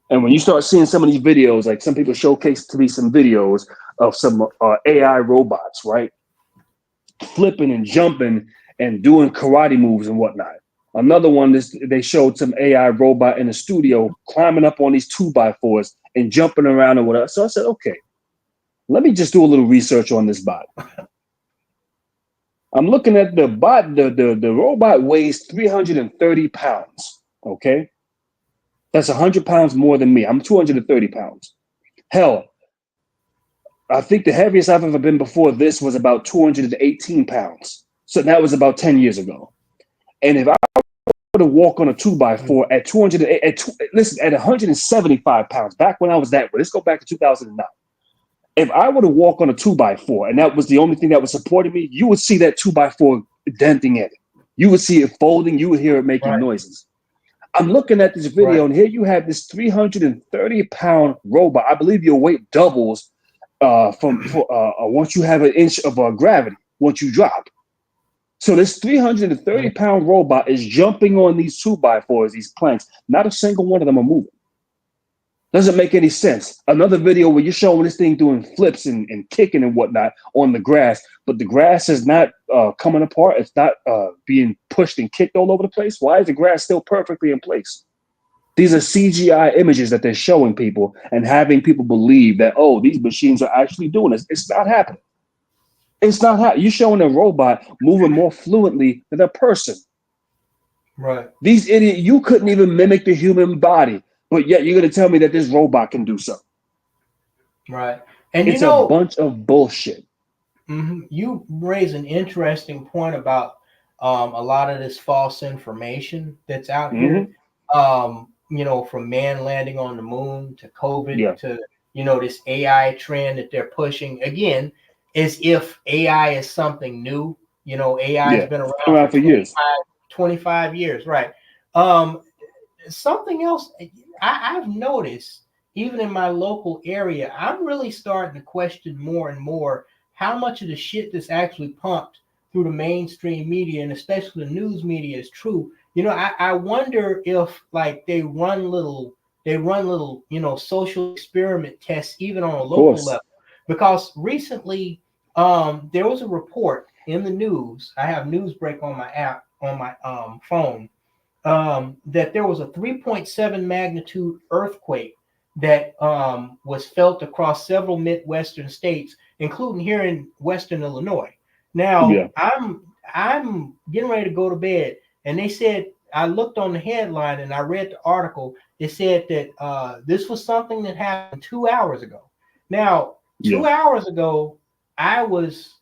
And when you start seeing some of these videos, like some people showcase to me some videos of some AI robots, right? Flipping and jumping and doing karate moves and whatnot. Another one is they showed some AI robot in the studio climbing up on these 2x4s and jumping around and whatever. So I said, okay, let me just do a little research on this bot. I'm looking at the bot. The robot weighs 330 pounds. Okay, that's 100 pounds more than me. I'm 230 pounds. Hell, I think the heaviest I've ever been before this was about 218 pounds. So that was about 10 years ago. And if I were to walk on a 2x4 at 175 pounds, back when I was that way, let's go back to 2009. If I were to walk on a 2x4 and that was the only thing that was supporting me, you would see that 2x4 denting in it. You would see it folding. You would hear it making noises. I'm looking at this video, and here you have this 330-pound robot. I believe your weight doubles once you have an inch of gravity, once you drop. So this 330-pound robot is jumping on these 2x4s, these planks. Not a single one of them are moving. Doesn't make any sense. Another video where you're showing this thing doing flips and kicking and whatnot on the grass, but the grass is not coming apart. It's not being pushed and kicked all over the place. Why is the grass still perfectly in place? These are CGI images that they're showing people and having people believe that, oh, these machines are actually doing this. It's not happening. It's not happening. You're showing a robot moving more fluently than a person. Right. These idiots, you couldn't even mimic the human body, but yet you're gonna tell me that this robot can do so. Right. And it's a bunch of bullshit. You raise an interesting point about a lot of this false information that's out here. From man landing on the moon to COVID to this AI trend that they're pushing again, as if AI is something new. AI has been around for years. 25 years, right? Something else I've noticed, even in my local area, I'm really starting to question more and more how much of the shit that's actually pumped through the mainstream media and especially the news media is true. I wonder if like they run little, social experiment tests even on a local level. Because recently there was a report in the news. I have Newsbreak on my app on my phone. That there was a 3.7 magnitude earthquake that was felt across several Midwestern states, including here in Western Illinois. Now, I'm getting ready to go to bed, and they said, I looked on the headline and I read the article. It said that this was something that happened 2 hours ago. Now, 2 hours ago, I was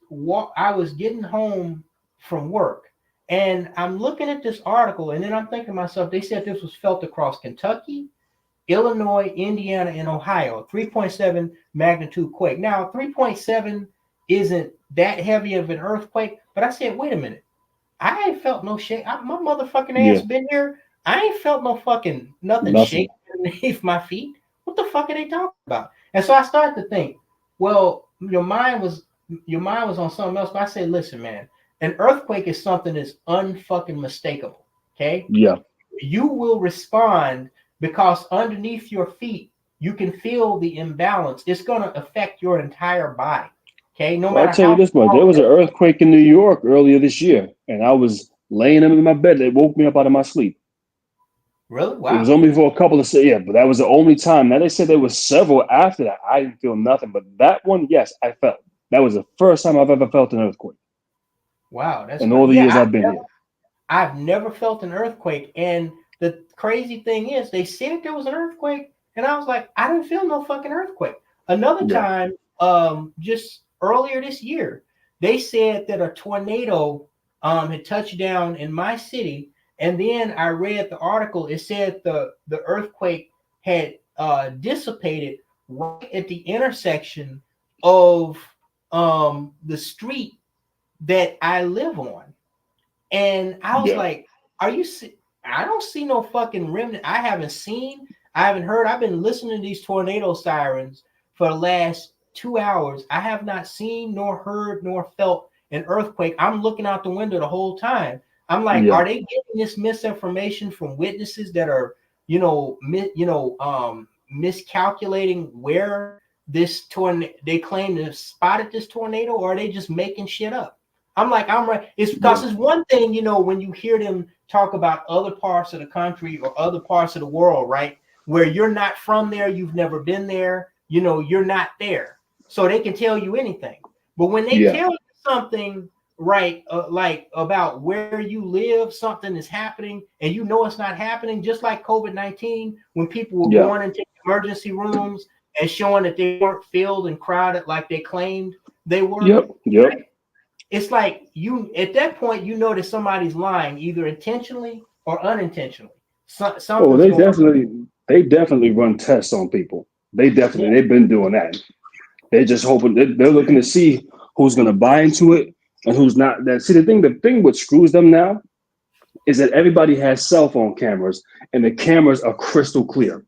getting home from work. And I'm looking at this article, and then I'm thinking to myself, they said this was felt across Kentucky, Illinois, Indiana, and Ohio, 3.7 magnitude quake. Now, 3.7 isn't that heavy of an earthquake, but I said, wait a minute. I ain't felt no shake. My motherfucking ass been here. I ain't felt no fucking nothing shaking underneath my feet. What the fuck are they talking about? And so I started to think, well, your mind was on something else. But I said, listen, man. An earthquake is something that's unfucking mistakable. Okay. Yeah. You will respond because underneath your feet, you can feel the imbalance. It's going to affect your entire body. Okay. No matter I'll tell you this much. There was an earthquake in New York earlier this year, and I was laying in my bed. It woke me up out of my sleep. Really? Wow. It was only for a couple of but that was the only time. Now they said there was several after that. I didn't feel nothing, but that one, yes, I felt. That was the first time I've ever felt an earthquake. Wow, that's in all the years I've been here. I've never felt an earthquake, and the crazy thing is, they said there was an earthquake, and I was like, I didn't feel no fucking earthquake. Another time, just earlier this year, they said that a tornado had touched down in my city, and then I read the article. It said the earthquake had dissipated right at the intersection of the street that I live on. And I was like, I don't see no fucking remnant. I haven't heard. I've been listening to these tornado sirens for the last 2 hours. I have not seen nor heard nor felt an earthquake. I'm looking out the window the whole time. I'm like, are they getting this misinformation from witnesses that are, miscalculating where this tornado, they claim to have spotted this tornado, or are they just making shit up? I'm like, I'm right. It's because it's one thing, when you hear them talk about other parts of the country or other parts of the world, right? Where you're not from there, you've never been there, you're not there. So they can tell you anything. But when they tell you something, right, like about where you live, something is happening, and it's not happening, just like COVID-19, when people were going into emergency rooms and showing that they weren't filled and crowded like they claimed they were. Right? It's like at that point, that somebody's lying either intentionally or unintentionally. They definitely run tests on people. They've been doing that. They're just hoping they're looking to see who's going to buy into it and who's not. The thing what screws them now is that everybody has cell phone cameras, and the cameras are crystal clear.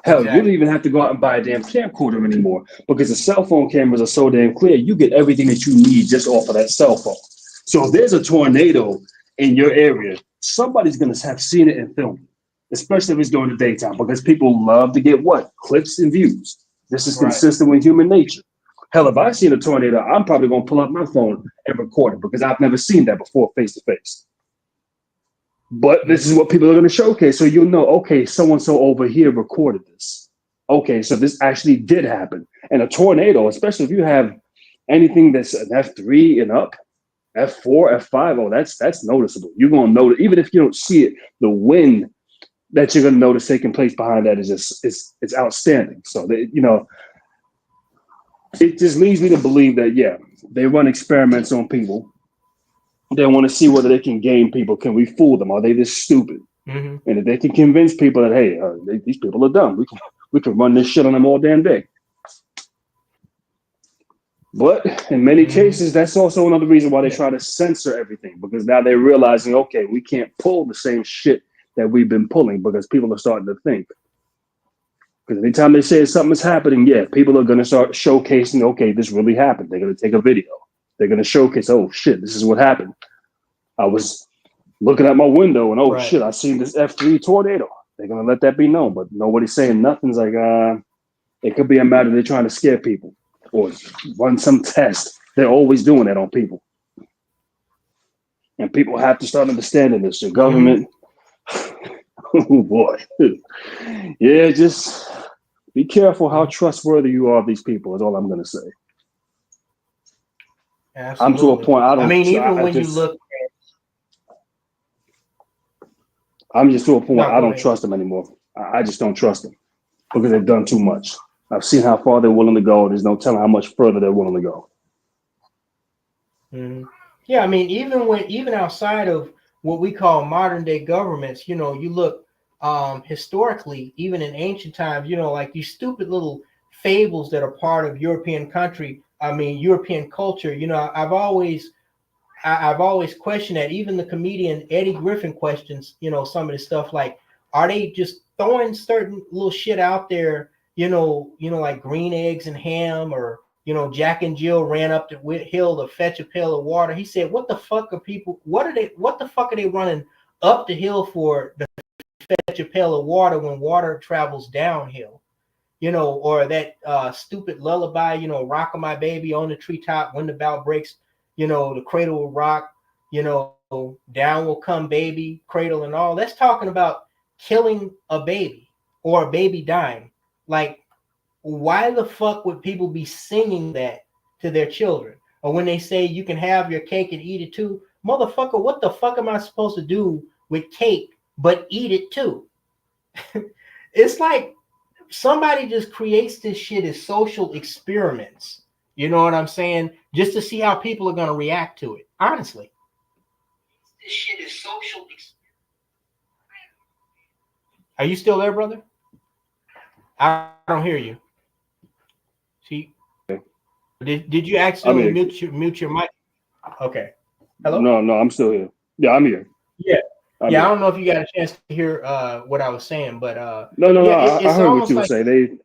Hell, you don't even have to go out and buy a damn camcorder anymore, because the cell phone cameras are so damn clear. You get everything that you need just off of that cell phone. So if there's a tornado in your area, somebody's going to have seen it and filmed it, especially if it's during the daytime, because people love to get clicks and views. This is consistent with human nature. Hell, if I seen a tornado, I'm probably going to pull up my phone and record it, because I've never seen that before face to face. But this is what people are going to showcase. So you'll know, okay, so-and-so over here recorded this. Okay, so this actually did happen. And a tornado, especially if you have anything that's an F3 and up, F4, F5, oh, that's noticeable. You're gonna notice, even if you don't see it, the wind that you're gonna notice taking place behind that is just it's outstanding. So it just leads me to believe that they run experiments on people. They want to see whether they can game people. Can we fool them? Are they this stupid? Mm-hmm. And if they can convince people that, hey, these people are dumb, we can run this shit on them all damn day. But in many cases, that's also another reason why they try to censor everything, because now they're realizing, okay, we can't pull the same shit that we've been pulling because people are starting to think. Because anytime they say something is happening, people are going to start showcasing, okay, this really happened. They're going to take a video. They're going to showcase, oh, shit, this is what happened. I was looking out my window and, shit, I seen this F3 tornado. They're going to let that be known. But nobody's saying nothing's like, it could be a matter they're trying to scare people or run some test. They're always doing that on people. And people have to start understanding this. The government, oh boy. Yeah, just be careful how trustworthy you are of these people is all I'm going to say. Absolutely. I'm to a point I don't. I mean, even when you look. I'm just to a point I don't trust them anymore. I just don't trust them because they've done too much. I've seen how far they're willing to go. There's no telling how much further they're willing to go. Mm-hmm. Yeah, I mean, even outside of what we call modern day governments, you look historically, even in ancient times, like these stupid little fables that are part of European culture. I've always questioned that. Even the comedian Eddie Griffin questions, some of the stuff like, are they just throwing certain little shit out there, like green eggs and ham, or Jack and Jill ran up the hill to fetch a pail of water. He said, what the fuck are people, what the fuck are they running up the hill for to fetch a pail of water when water travels downhill? Or that stupid lullaby, rockin' my baby on the treetop, when the bough breaks, the cradle will rock, down will come baby, cradle and all. That's talking about killing a baby or a baby dying. Like, why the fuck would people be singing that to their children? Or when they say you can have your cake and eat it too, motherfucker, what the fuck am I supposed to do with cake but eat it too? It's like somebody just creates this shit as social experiments. You know what I'm saying? Just to see how people are going to react to it. Honestly. This shit is social experiment. Are you still there, brother? I don't hear you. See, did you accidentally mute your mic? Okay. Hello? No, I'm still here. Yeah, I'm here. Yeah. I don't know if you got a chance to hear what I was saying, but no. I heard what you were saying.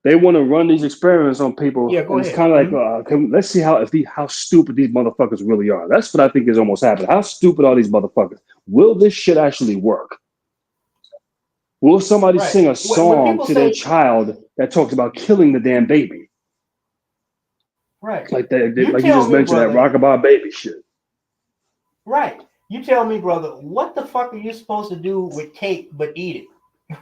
They want to run these experiments on people. Yeah, go ahead. It's kind of like, let's see how stupid these motherfuckers really are. That's what I think is almost happening. How stupid are these motherfuckers? Will this shit actually work? Will somebody sing a song to their child that talks about killing the damn baby? Right. Like you just mentioned, that rockabye baby shit. Right. You tell me, brother, what the fuck are you supposed to do with cake but eat it?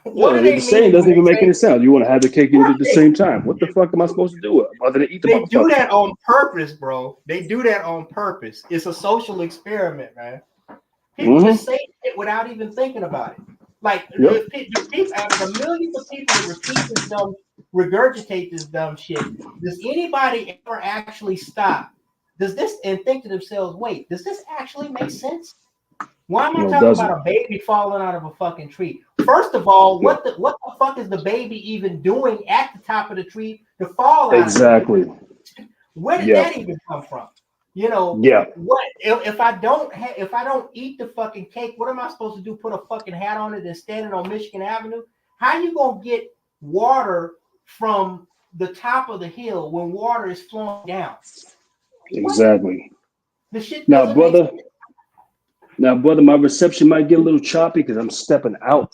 The saying doesn't even make any sense. You want to have the cake and eat it at the same time. What the fuck am I supposed to do other than eat the motherfucker? They do that on purpose, bro. They do that on purpose. It's a social experiment, man. People just say it without even thinking about it. Like, the people, out of the millions of people that repeat this dumb, regurgitate this dumb shit, does anybody ever actually stop? Does this and think to themselves, wait, does this actually make sense? Why am I talking about a baby falling out of a fucking tree? First of all, what the fuck is the baby even doing at the top of the tree to fall out? Exactly. Of it? Where did that even come from? What if I don't eat the fucking cake? What am I supposed to do? Put a fucking hat on it and stand it on Michigan Avenue? How you gonna get water from the top of the hill when water is flowing down? Exactly. The shit now, brother, my reception might get a little choppy because I'm stepping out.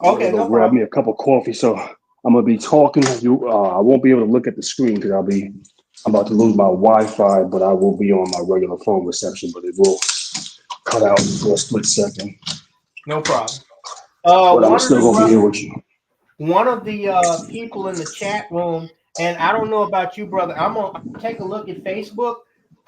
Okay, no grab me a cup of coffee, so I'm gonna be talking. I won't be able to look at the screen because I'm about to lose my Wi-Fi, but I will be on my regular phone reception, but it will cut out for a split second. No problem. But I'm still gonna be here with you. One of the people in the chat room, and I don't know about you, brother. I'm gonna take a look at Facebook.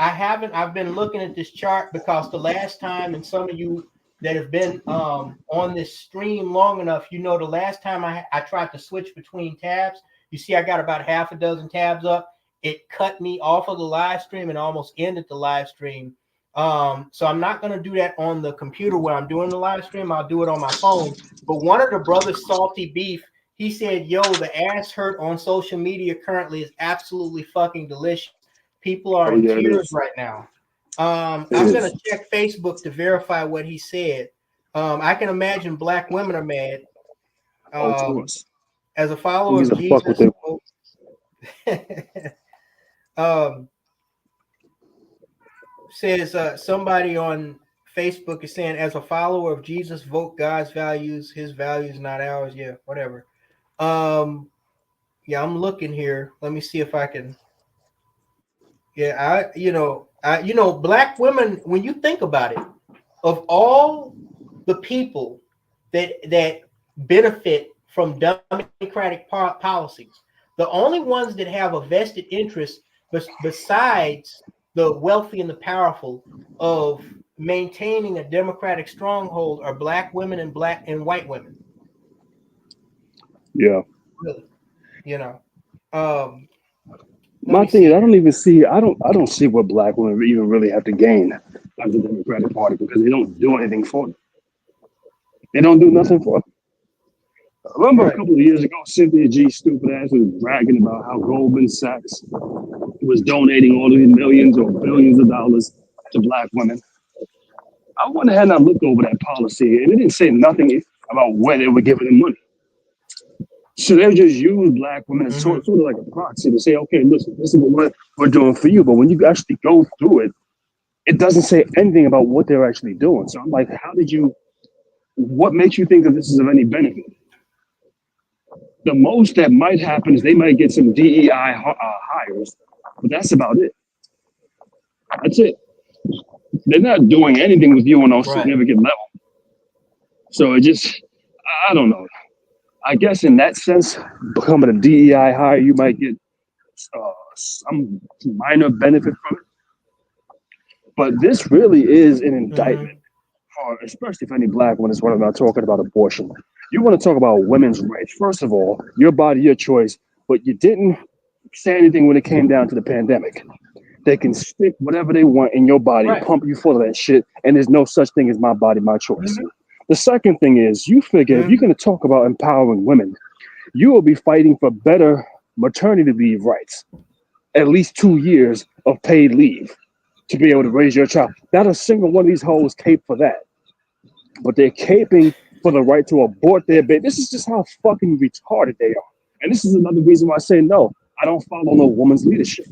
I've been looking at this chart because the last time, and some of you that have been on this stream long enough, the last time I tried to switch between tabs, you see I got about half a dozen tabs up. It cut me off of the live stream and almost ended the live stream. So I'm not going to do that on the computer where I'm doing the live stream. I'll do it on my phone. But one of the brothers, Salty Beef, he said, yo, the ass hurt on social media currently is absolutely fucking delicious. People are in tears right now. I'm going to check Facebook to verify what he said. I can imagine black women are mad. Of course. As a follower of Jesus. Says somebody on Facebook is saying, as a follower of Jesus, vote God's values, his values, not ours. Yeah, whatever. Yeah, I'm looking here. Let me see if I can. Yeah, black women, when you think about it, of all the people that benefit from democratic policies, the only ones that have a vested interest besides the wealthy and the powerful of maintaining a democratic stronghold are black women and black and white women. Yeah. Really, my thing is, I don't see what black women even really have to gain out of the Democratic Party because they don't do anything for them. They don't do nothing for them. I remember a couple of years ago, Cynthia G. stupid ass was bragging about how Goldman Sachs was donating all these millions or billions of dollars to black women. I went ahead and I looked over that policy, and it didn't say nothing about where they were giving them money. So they just use black women as sort of like a proxy to say, okay, listen, this is what we're doing for you. But when you actually go through it, it doesn't say anything about what they're actually doing. So I'm like, what makes you think that this is of any benefit? The most that might happen is they might get some DEI hires, but that's about it. That's it. They're not doing anything with you on a significant level. So it just, I don't know. I guess in that sense, becoming a DEI hire, you might get some minor benefit from it. But this really is an indictment, especially for any black women, is what I'm not talking about abortion. You want to talk about women's rights. First of all, your body, your choice, but you didn't say anything when it came down to the pandemic. They can stick whatever they want in your body, pump you full of that shit, and there's no such thing as my body, my choice. The second thing is, you figure if you're going to talk about empowering women, you will be fighting for better maternity leave rights, at least 2 years of paid leave to be able to raise your child. Not a single one of these hoes cape for that, but they're caping for the right to abort their baby. This is just how fucking retarded they are. And this is another reason why I say no, I don't follow no woman's leadership.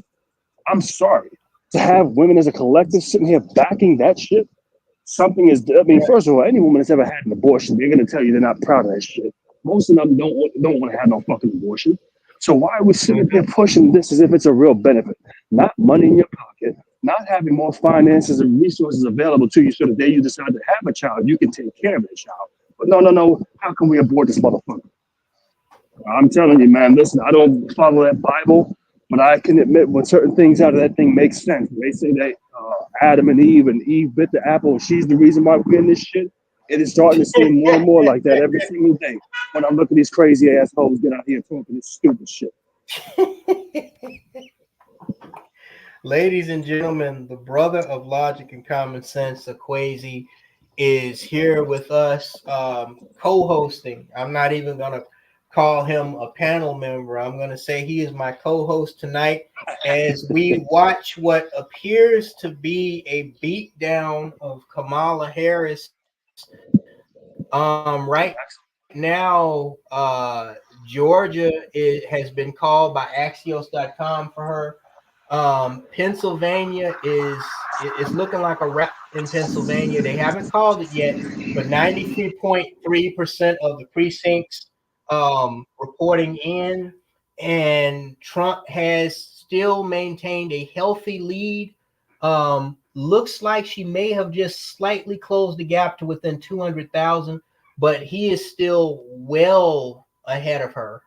I'm sorry. To have women as a collective sitting here backing that shit, something is, first of all, any woman that's ever had an abortion, they're going to tell you they're not proud of that shit. Most of them don't want to have no fucking abortion. So why are we sitting there pushing this as if it's a real benefit? Not money in your pocket, not having more finances and resources available to you so that day you decide to have a child, you can take care of that child. But no, how can we abort this motherfucker? I'm telling you, man, listen, I don't follow that Bible, but I can admit when certain things out of that thing make sense. They say that Adam and Eve bit the apple, and she's the reason why we're in this shit. It is starting to seem more and more like that every single day when I look at these crazy assholes get out here talking this stupid shit. Ladies and gentlemen, the brother of logic and common sense, Akwesi, is here with us co-hosting. I'm not even going to call him a panel member. I'm going to say he is my co-host tonight as we watch what appears to be a beatdown of Kamala Harris. Right now, Georgia has been called by Axios.com for her. Pennsylvania is looking like a wrap in Pennsylvania. They haven't called it yet, but 93.3% of the precincts reporting in, and Trump has still maintained a healthy lead. Looks like she may have just slightly closed the gap to within 200,000, but he is still well ahead of her.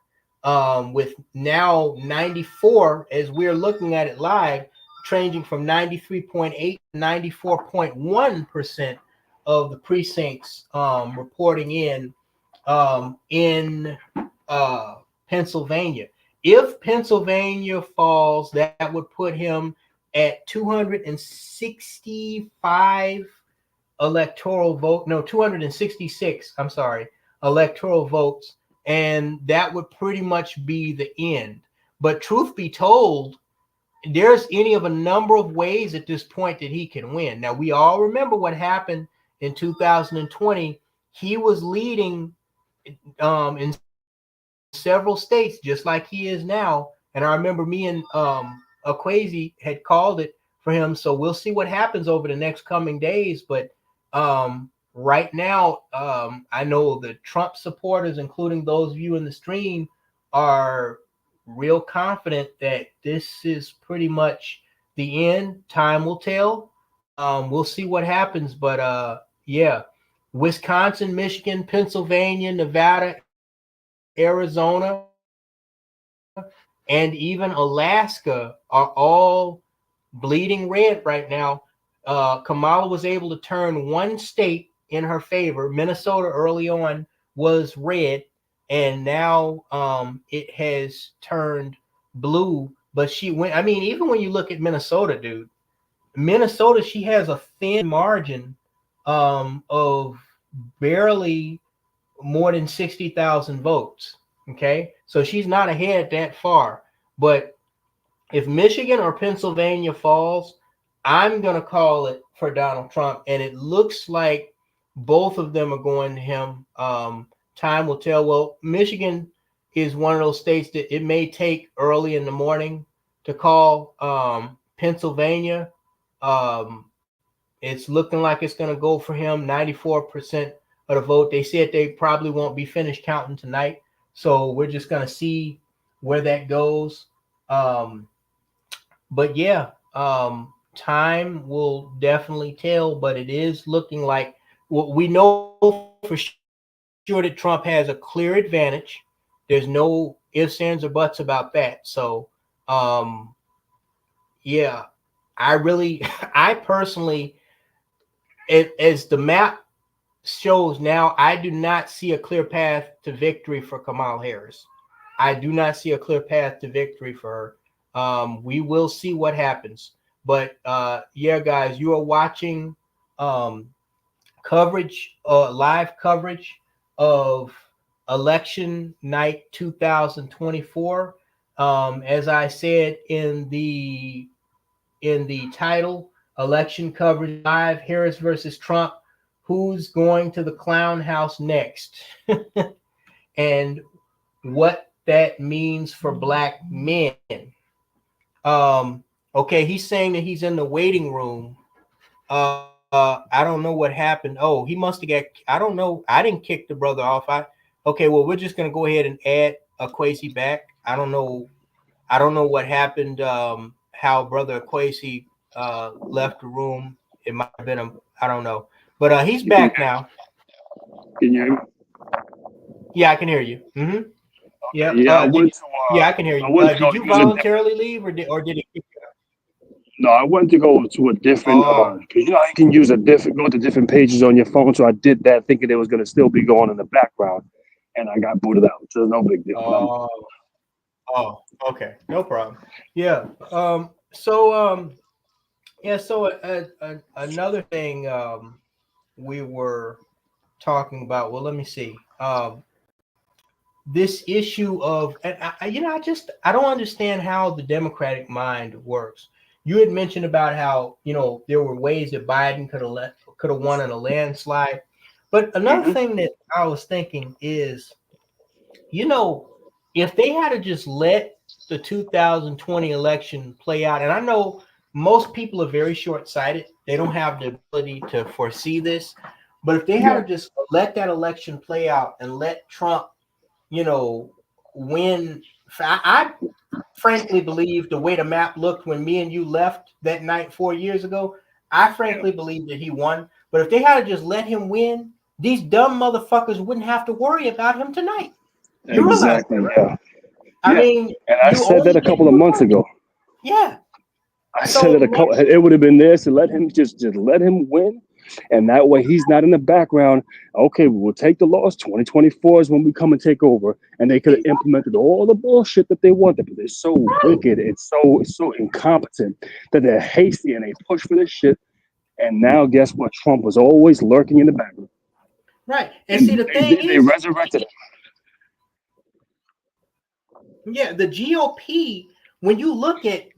With now 94, as we're looking at it live, changing from 93.8 to 94.1% of the precincts reporting in Pennsylvania. If Pennsylvania falls, that would put him at 265 electoral vote. No, 266. I'm sorry, electoral votes, and that would pretty much be the end. But truth be told, there's any of a number of ways at this point that he can win. Now, we all remember what happened in 2020. He was leading in several states, just like he is now. And I remember me and Akwesi had called it for him. So we'll see what happens over the next coming days. But right now, I know the Trump supporters, including those of you in the stream, are real confident that this is pretty much the end. Time will tell. We'll see what happens. But yeah, Wisconsin, Michigan, Pennsylvania, Nevada, Arizona, and even Alaska are all bleeding red right now. Kamala was able to turn one state in her favor. Minnesota early on was red, and now it has turned blue. But she went, I mean, even when you look at Minnesota, dude, Minnesota, she has a thin margin of barely more than 60,000 votes. Okay, so she's not ahead that far. But if Michigan or Pennsylvania falls, I'm going to call it for Donald Trump. And it looks like both of them are going to him. Time will tell. Well, Michigan is one of those states that it may take early in the morning to call. Pennsylvania, it's looking like it's going to go for him. 94% of the vote. They said they probably won't be finished counting tonight. So we're just going to see where that goes. But yeah, time will definitely tell, but it is looking like we know for sure that Trump has a clear advantage. There's no ifs, ands, or buts about that. So, yeah, I personally, as the map shows now, I do not see a clear path to victory for Kamala Harris. I do not see a clear path to victory for her. We will see what happens. But yeah, guys, you are watching coverage, live coverage of election night 2024. As I said in the title, election coverage live, Harris versus Trump. Who's going to the CLOWNHouse next? And what that means for black men. Okay, he's saying that he's in the waiting room. I don't know what happened. Oh, he must have got, I don't know. I didn't kick the brother off. Okay, well, we're just gonna go ahead and add Akwesi back. I don't know what happened, how brother Akwesi left the room. It might have been I don't know. But he's back now. Can you hear me? Yeah, I can hear you. Mm-hmm. Yeah. Yeah, yeah, I can hear you. Did you voluntarily leave, or did it kick you out? No, I went to go to a different, because you know you can use go to different pages on your phone. So I did that, thinking it was going to still be going in the background, and I got booted out. So no big deal. Oh, okay, no problem. Yeah. Yeah. So another thing we were talking about. Well, let me see. This issue of, and I don't understand how the Democratic mind works. You had mentioned about how, there were ways that Biden could have won in a landslide. But another thing that I was thinking is, if they had to just let the 2020 election play out, and I know most people are very short-sighted. They don't have the ability to foresee this. But if they had to just let that election play out and let Trump, win, I frankly believe the way the map looked when me and you left that night 4 years ago, I frankly believe that he won. But if they had to just let him win, these dumb motherfuckers wouldn't have to worry about him tonight. You exactly. realize that, right? Yeah. I mean, and I said that a couple of months ago. Yeah. I said it a couple. It would have been this to let him just let him win, and that way he's not in the background. Okay, we'll take the loss. 2024 is when we come and take over, and they could have implemented all the bullshit that they wanted. But they're so wicked. It's so incompetent that they're hasty and they push for this shit. And now, guess what? Trump was always lurking in the background. Right, and see the thing is, they resurrected him. Yeah, the GOP, when you look at,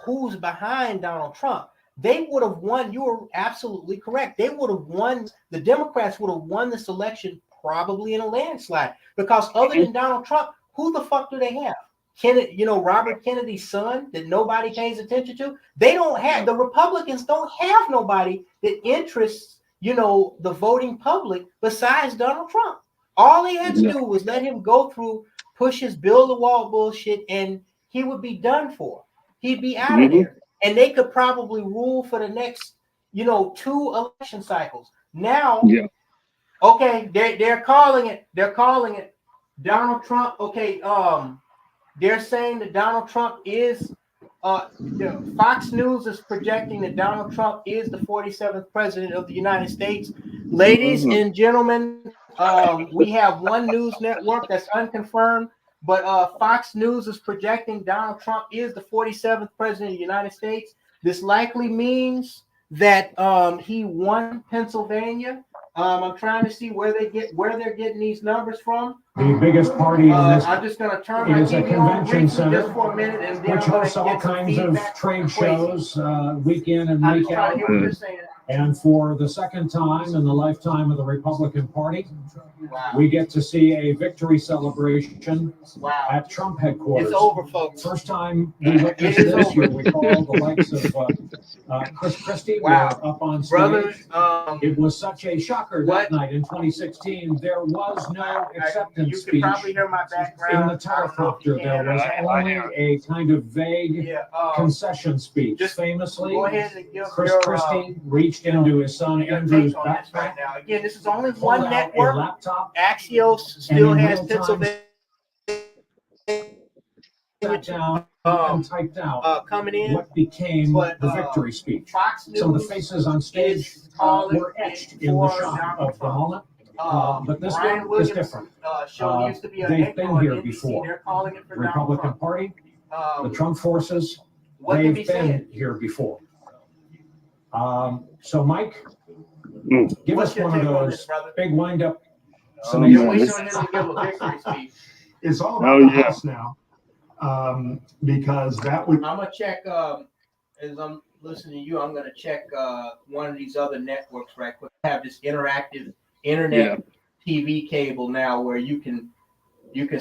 who's behind Donald Trump, they would have won. You were absolutely correct. They would have won. The Democrats would have won this election probably in a landslide, because other than Donald Trump, who the fuck do they have? Kennedy, Robert Kennedy's son that nobody pays attention to. They don't have, the Republicans don't have nobody that interests, the voting public besides Donald Trump. All they had to do was let him go through, push his build the wall bullshit, and he would be done for. He'd be out of there. And they could probably rule for the next, 2 election cycles. Now, okay, they're calling it. They're calling it Donald Trump. Okay, they're saying that Donald Trump is Fox News is projecting that Donald Trump is the 47th president of the United States. Ladies and gentlemen, we have one news network that's unconfirmed, but Fox News is projecting Donald Trump is the 47th president of the United States. This likely means that he won Pennsylvania. I'm trying to see where they're getting these numbers from. The biggest party in this I'm just going to turn my is a TV on convention center, just for a minute, and then which I'm going hosts to all get some kinds of feedback. trade shows week in and I'm week just trying out. to hear what you're saying. And for the second time in the lifetime of the Republican Party, we get to see a victory celebration at Trump headquarters. It's over, folks. First time we witnessed this, you recall the likes of Chris Christie were up on stage. Brother, it was such a shocker that night in 2016. There was no acceptance you speech. can probably hear my background. In the teleprompter, there was only a kind of vague concession speech. Famously, go ahead and give Chris Christie reached into his son Andrew's backpack. Right now. Again, this is only one network. Laptop, Axios still has Pennsylvania. Down and typed out coming in what became the victory speech. Some of the faces on stage were etched in the shot of the moment. But this one is different. They've been here before. The Republican Party, the Trump forces, they've been here before. So, Mike, give us one of those big wind-up summations. It's all about the House now, because that would. I'm gonna check. As I'm listening to you, I'm gonna check one of these other networks right quick. I have this interactive internet TV cable now, where you can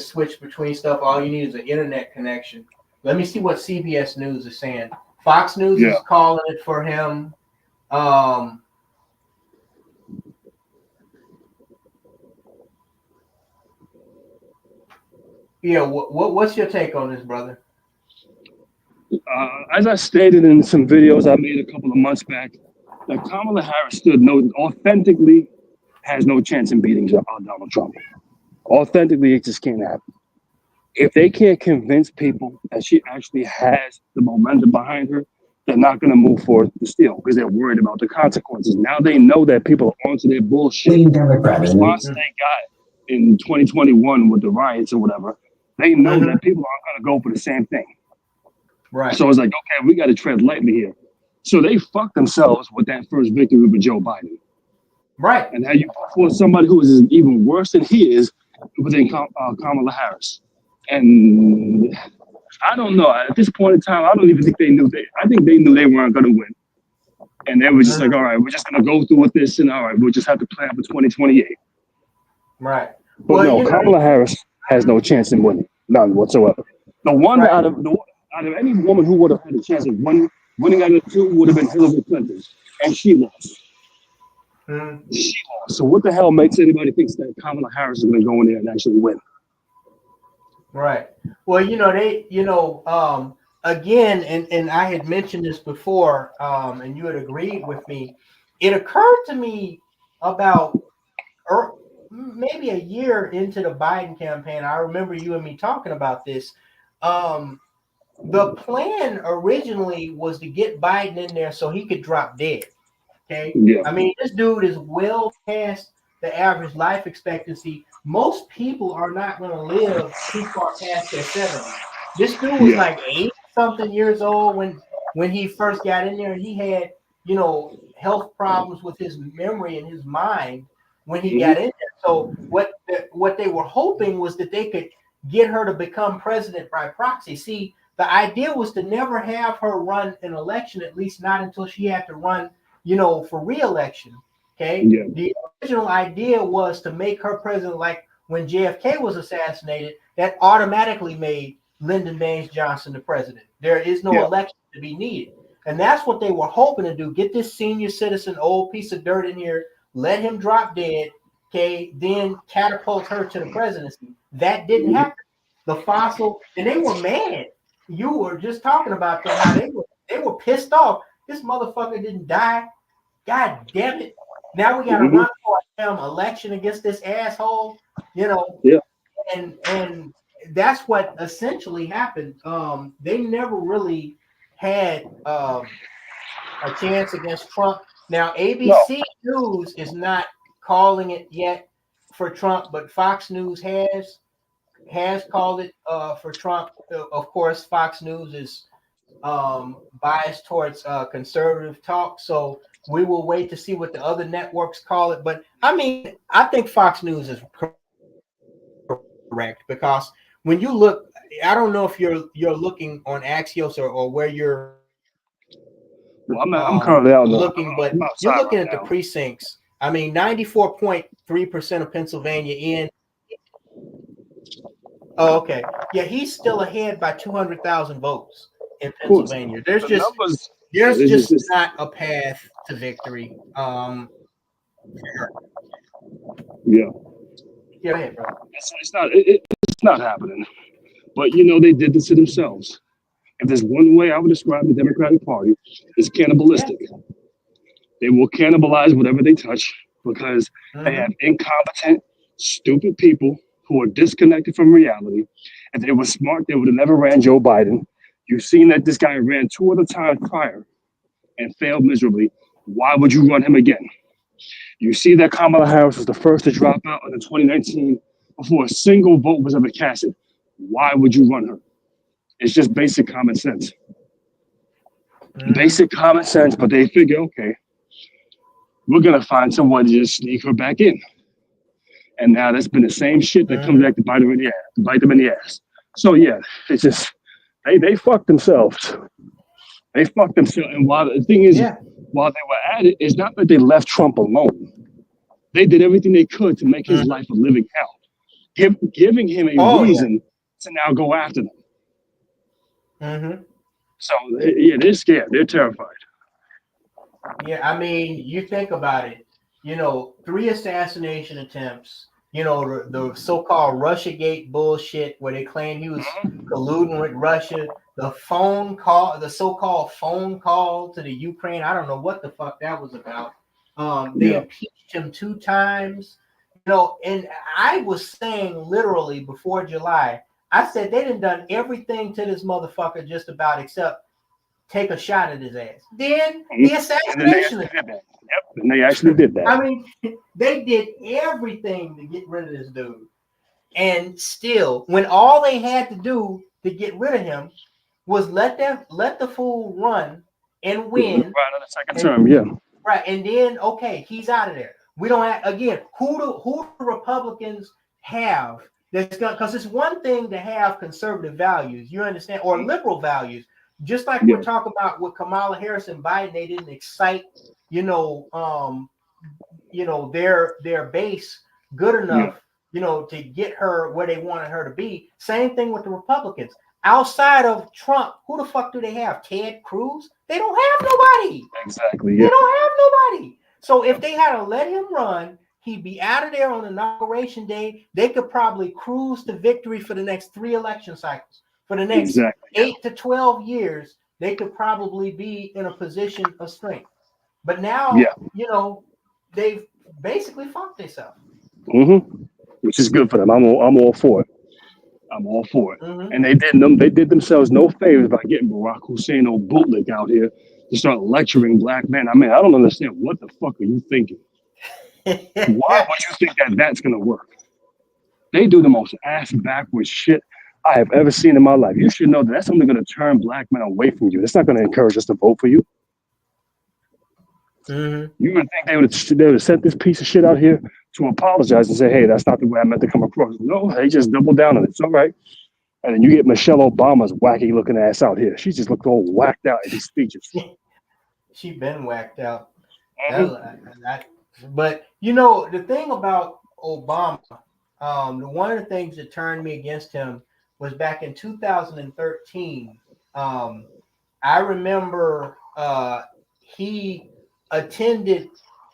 switch between stuff. All you need is an internet connection. Let me see what CBS News is saying. Fox News is calling it for him. What's your take on this, brother? As I stated in some videos I made a couple of months back, that Kamala Harris authentically has no chance in beating Donald Trump. Authentically, it just can't happen. If they can't convince people that she actually has the momentum behind her, they're not going to move forward to steal because they're worried about the consequences. Now they know that people are onto their bullshit. The response they got in 2021 with the riots or whatever, they know that people aren't going to go for the same thing. Right. So it's like, okay, we got to tread lightly here. So they fucked themselves with that first victory with Joe Biden. Right. And now you for somebody who is even worse than he is within Kamala Harris. And I don't know. At this point in time, I don't even think they knew. I think they knew they weren't going to win. And they were just like, all right, we're just going to go through with this. And all right, we'll just have to plan for 2028. Right. But no, Kamala Harris has no chance in winning. None whatsoever. The one out of any woman who would have had a chance of winning out of the two would have been Hillary Clinton. And she lost. She lost. So what the hell makes anybody think that Kamala Harris is going to go in there and actually win? Right. Well, again, and I had mentioned this before, and you had agreed with me. It occurred to me about maybe a year into the Biden campaign. I remember you and me talking about this. the plan originally was to get Biden in there so he could drop dead. Okay. Yeah. I mean, this dude is well past the average life expectancy. Most people are not going to live too far past their 70s. This dude was like 80-something years old when he first got in there. He had, you know, health problems with his memory and his mind when he got in there. So what they were hoping was that they could get her to become president by proxy. See, the idea was to never have her run an election, at least not until she had to run, you know, for re-election. Okay. Yeah. The original idea was to make her president, like when JFK was assassinated, that automatically made Lyndon Baines Johnson the president. There is no election to be needed. And that's what they were hoping to do. Get this senior citizen, old piece of dirt in here, let him drop dead, okay, then catapult her to the presidency. That didn't happen. The fossil, and they were mad. You were just talking about them, how they were pissed off. This motherfucker didn't die. God damn it. Now we got to run for a damn election against this asshole, you know. Yeah. And that's what essentially happened. They never really had a chance against Trump. Now, ABC News is not calling it yet for Trump, but Fox News has called it for Trump. Of course, Fox News is biased towards conservative talk, so we will wait to see what the other networks call it. But I mean, I think Fox News is correct, because when you look, I don't know if you're looking on Axios or where you're I'm currently out looking, but you're looking at the now. precincts. I mean, 94.3% of Pennsylvania in. Oh, okay. Yeah, he's still ahead by 200,000 votes in Pennsylvania. There's just not a path to victory. Yeah. Go ahead, bro. It's not happening. But you know, they did this to themselves. If there's one way I would describe the Democratic Party, it's cannibalistic. They will cannibalize whatever they touch because they have incompetent, stupid people who are disconnected from reality. If they were smart, they would have never ran Joe Biden. You've seen that this guy ran 2 other times prior and failed miserably. Why would you run him again? You see that Kamala Harris was the first to drop out in 2019 before a single vote was ever casted. Why would you run her? It's just basic common sense. Basic common sense, but they figure, okay, we're going to find someone to just sneak her back in. And now that's been the same shit that comes back to bite them in the ass. So yeah, it's just, they fucked themselves. They fucked themselves. And while the thing is, while they were at it, it's not that they left Trump alone. They did everything they could to make his life a living hell, giving him a reason to now go after them. So yeah, they're scared. They're terrified. Yeah, I mean, you think about it. You know, 3 assassination attempts. You know, the so-called Russiagate bullshit where they claim he was colluding with Russia. The phone call, the so-called phone call to the Ukraine. I don't know what the fuck that was about. They impeached him 2 times. You know, and I was saying literally before July, I said they done everything to this motherfucker just about except take a shot at his ass. Then the assassination. And they actually did that. I mean, they did everything to get rid of this dude. And still, when all they had to do to get rid of him was let the fool run and win. Right on the second term, Right. And then, okay, he's out of there. We don't have, again, who do Republicans have that's going, because it's one thing to have conservative values, you understand, or liberal values. Just like we're talking about with Kamala Harris and Biden, they didn't excite, their base good enough, to get her where they wanted her to be. Same thing with the Republicans. Outside of Trump, who the fuck do they have? Ted Cruz? They don't have nobody. Exactly. They don't have nobody. So if they had to let him run, he'd be out of there on Inauguration Day. They could probably cruise to victory for the next 3 election cycles. For the next 8 to 12 years, they could probably be in a position of strength. But now, they've basically fucked themselves. Which is good for them. I'm all for it. I'm all for it. And they did themselves no favors by getting Barack Hussein old bootlick out here to start lecturing black men. I mean, I don't understand. What the fuck are you thinking? Why would you think that that's gonna work? They do the most ass backwards shit I have ever seen in my life. You should know that that's only gonna turn black men away from you. It's not gonna encourage us to vote for you. You would think they would have sent this piece of shit out here to apologize and say, hey, that's not the way I meant to come across. No, they just double down on it. It's all right. And then you get Michelle Obama's wacky looking ass out here. She just looked all whacked out in these speeches. She been whacked out. But you know, the thing about Obama, one of the things that turned me against him was back in 2013. I remember he attended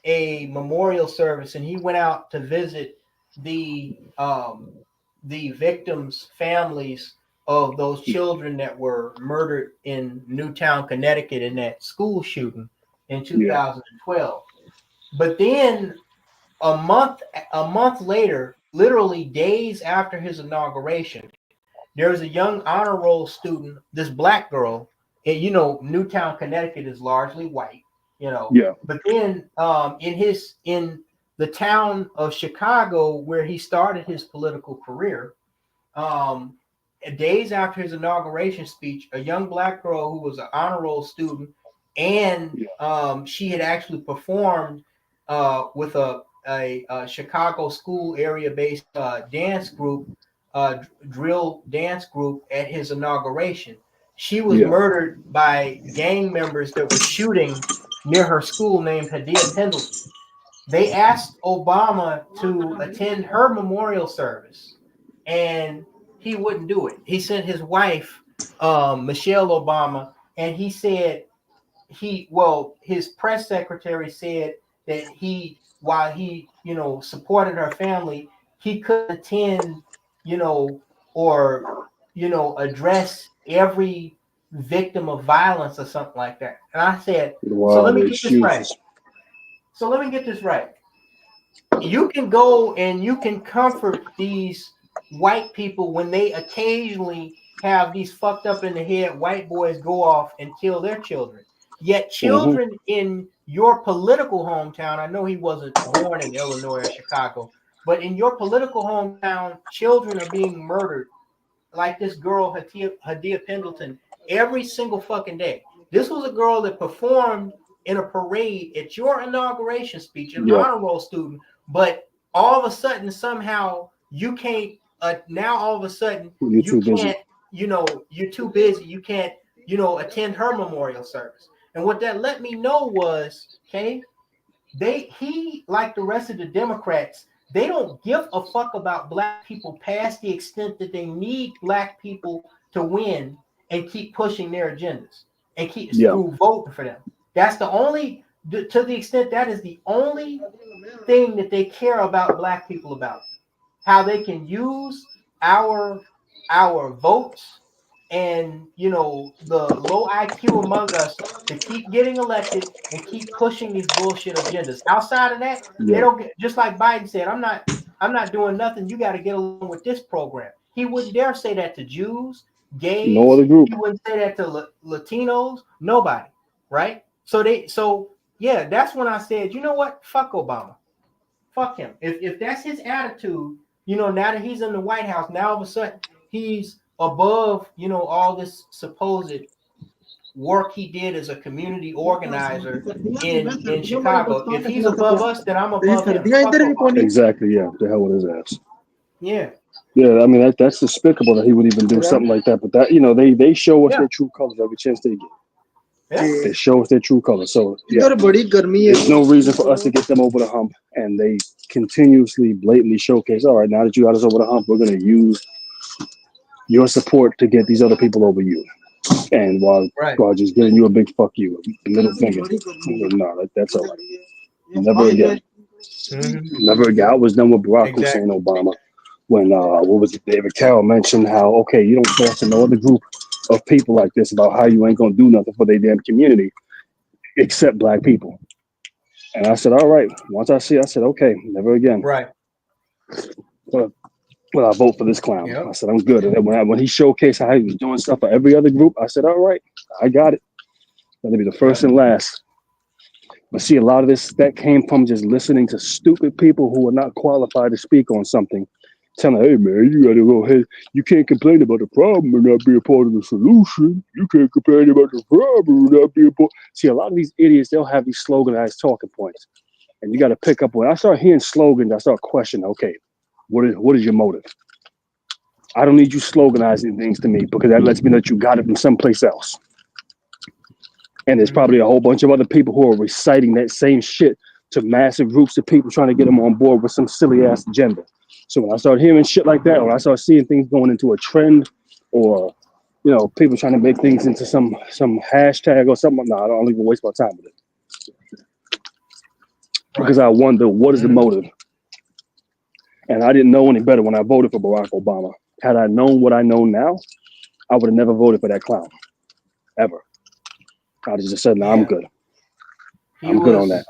a memorial service and he went out to visit the victims' families of those children that were murdered in Newtown, Connecticut in that school shooting in 2012. But then a month later, literally days after his inauguration, there was a young honor roll student, this black girl, and you know, Newtown, Connecticut is largely white, you know. Yeah. But then in the town of Chicago, where he started his political career, days after his inauguration speech, a young black girl who was an honor roll student, and she had actually performed with a Chicago school area-based dance group, drill dance group at his inauguration. She was murdered by gang members that were shooting near her school named Hadia Pendleton. They asked Obama to attend her memorial service, and he wouldn't do it. He sent his wife, Michelle Obama, and he said his press secretary said that while he, you know, supported her family, he couldn't attend, you know, or, you know, address every victim of violence or something like that. And I said, so let me get this right. So let me get this right. You can go and you can comfort these white people when they occasionally have these fucked up in the head white boys go off and kill their children. Yet children in your political hometown, I know he wasn't born in Illinois or Chicago, but in your political hometown, children are being murdered like this girl, Hadia Pendleton, every single fucking day. This was a girl that performed in a parade at your inauguration speech, an honor roll student, but all of a sudden, somehow, you can't, now all of a sudden, you can't, you know, you're too busy, you can't, you know, attend her memorial service. And what that let me know was, okay, he, like the rest of the Democrats, they don't give a fuck about black people past the extent that they need black people to win and keep pushing their agendas and keep through voting for them. That's the only, to the extent that is the only thing that they care about black people about. How they can use our votes and, you know, the low IQ among us to keep getting elected and keep pushing these bullshit agendas. Outside of that, they don't get, just like Biden said, I'm not doing nothing. You got to get along with this program. He wouldn't dare say that to Jews, gays. No other group. He wouldn't say that to Latinos. Nobody. Right. So yeah, that's when I said, you know what? Fuck Obama. Fuck him. If that's his attitude, you know, now that he's in the White House, now all of a sudden he's above, you know, all this supposed work he did as a community organizer in Chicago. If he's above us, then I'm above him. Exactly, yeah. The hell with his ass. Yeah. Yeah, I mean that's despicable that he would even do something like that. But that, you know, they show us their true colors every chance they get. They show us their true colors. So yeah, there's no reason for us to get them over the hump, and they continuously, blatantly showcase. All right, now that you got us over the hump, we're going to use your support to get these other people over you. And while just giving you a big fuck you, a middle finger. No, that's all right. Never again. Never again. I was done with Barack Hussein Obama when what was it? David Carroll mentioned how, okay, you don't talk to no other group of people like this about how you ain't gonna do nothing for their damn community except black people. And I said, all right. Once I said, okay, never again. Right. But Well, I vote for this clown. Yep. I said, I'm good. And then when he showcased how he was doing stuff for every other group, I said, all right, I got it. That'll be the first and last. But see, a lot of this, that came from just listening to stupid people who are not qualified to speak on something. Telling, hey, man, you got to go ahead. You can't complain about the problem and not be a part of the solution. You can't complain about the problem and not be a part. See, a lot of these idiots, they'll have these sloganized talking points. And you got to pick up when I start hearing slogans, I start questioning, okay, what is your motive? I don't need you sloganizing things to me because that lets me know that you got it from someplace else. And there's probably a whole bunch of other people who are reciting that same shit to massive groups of people trying to get them on board with some silly ass agenda. So when I start hearing shit like that, or I start seeing things going into a trend, or people trying to make things into some hashtag or something, no, I don't even waste my time with it. Because I wonder, what is the motive? And I didn't know any better when I voted for Barack Obama. Had I known what I know now, I would have never voted for that clown, ever. I just said, no, I'm good. I'm good on that.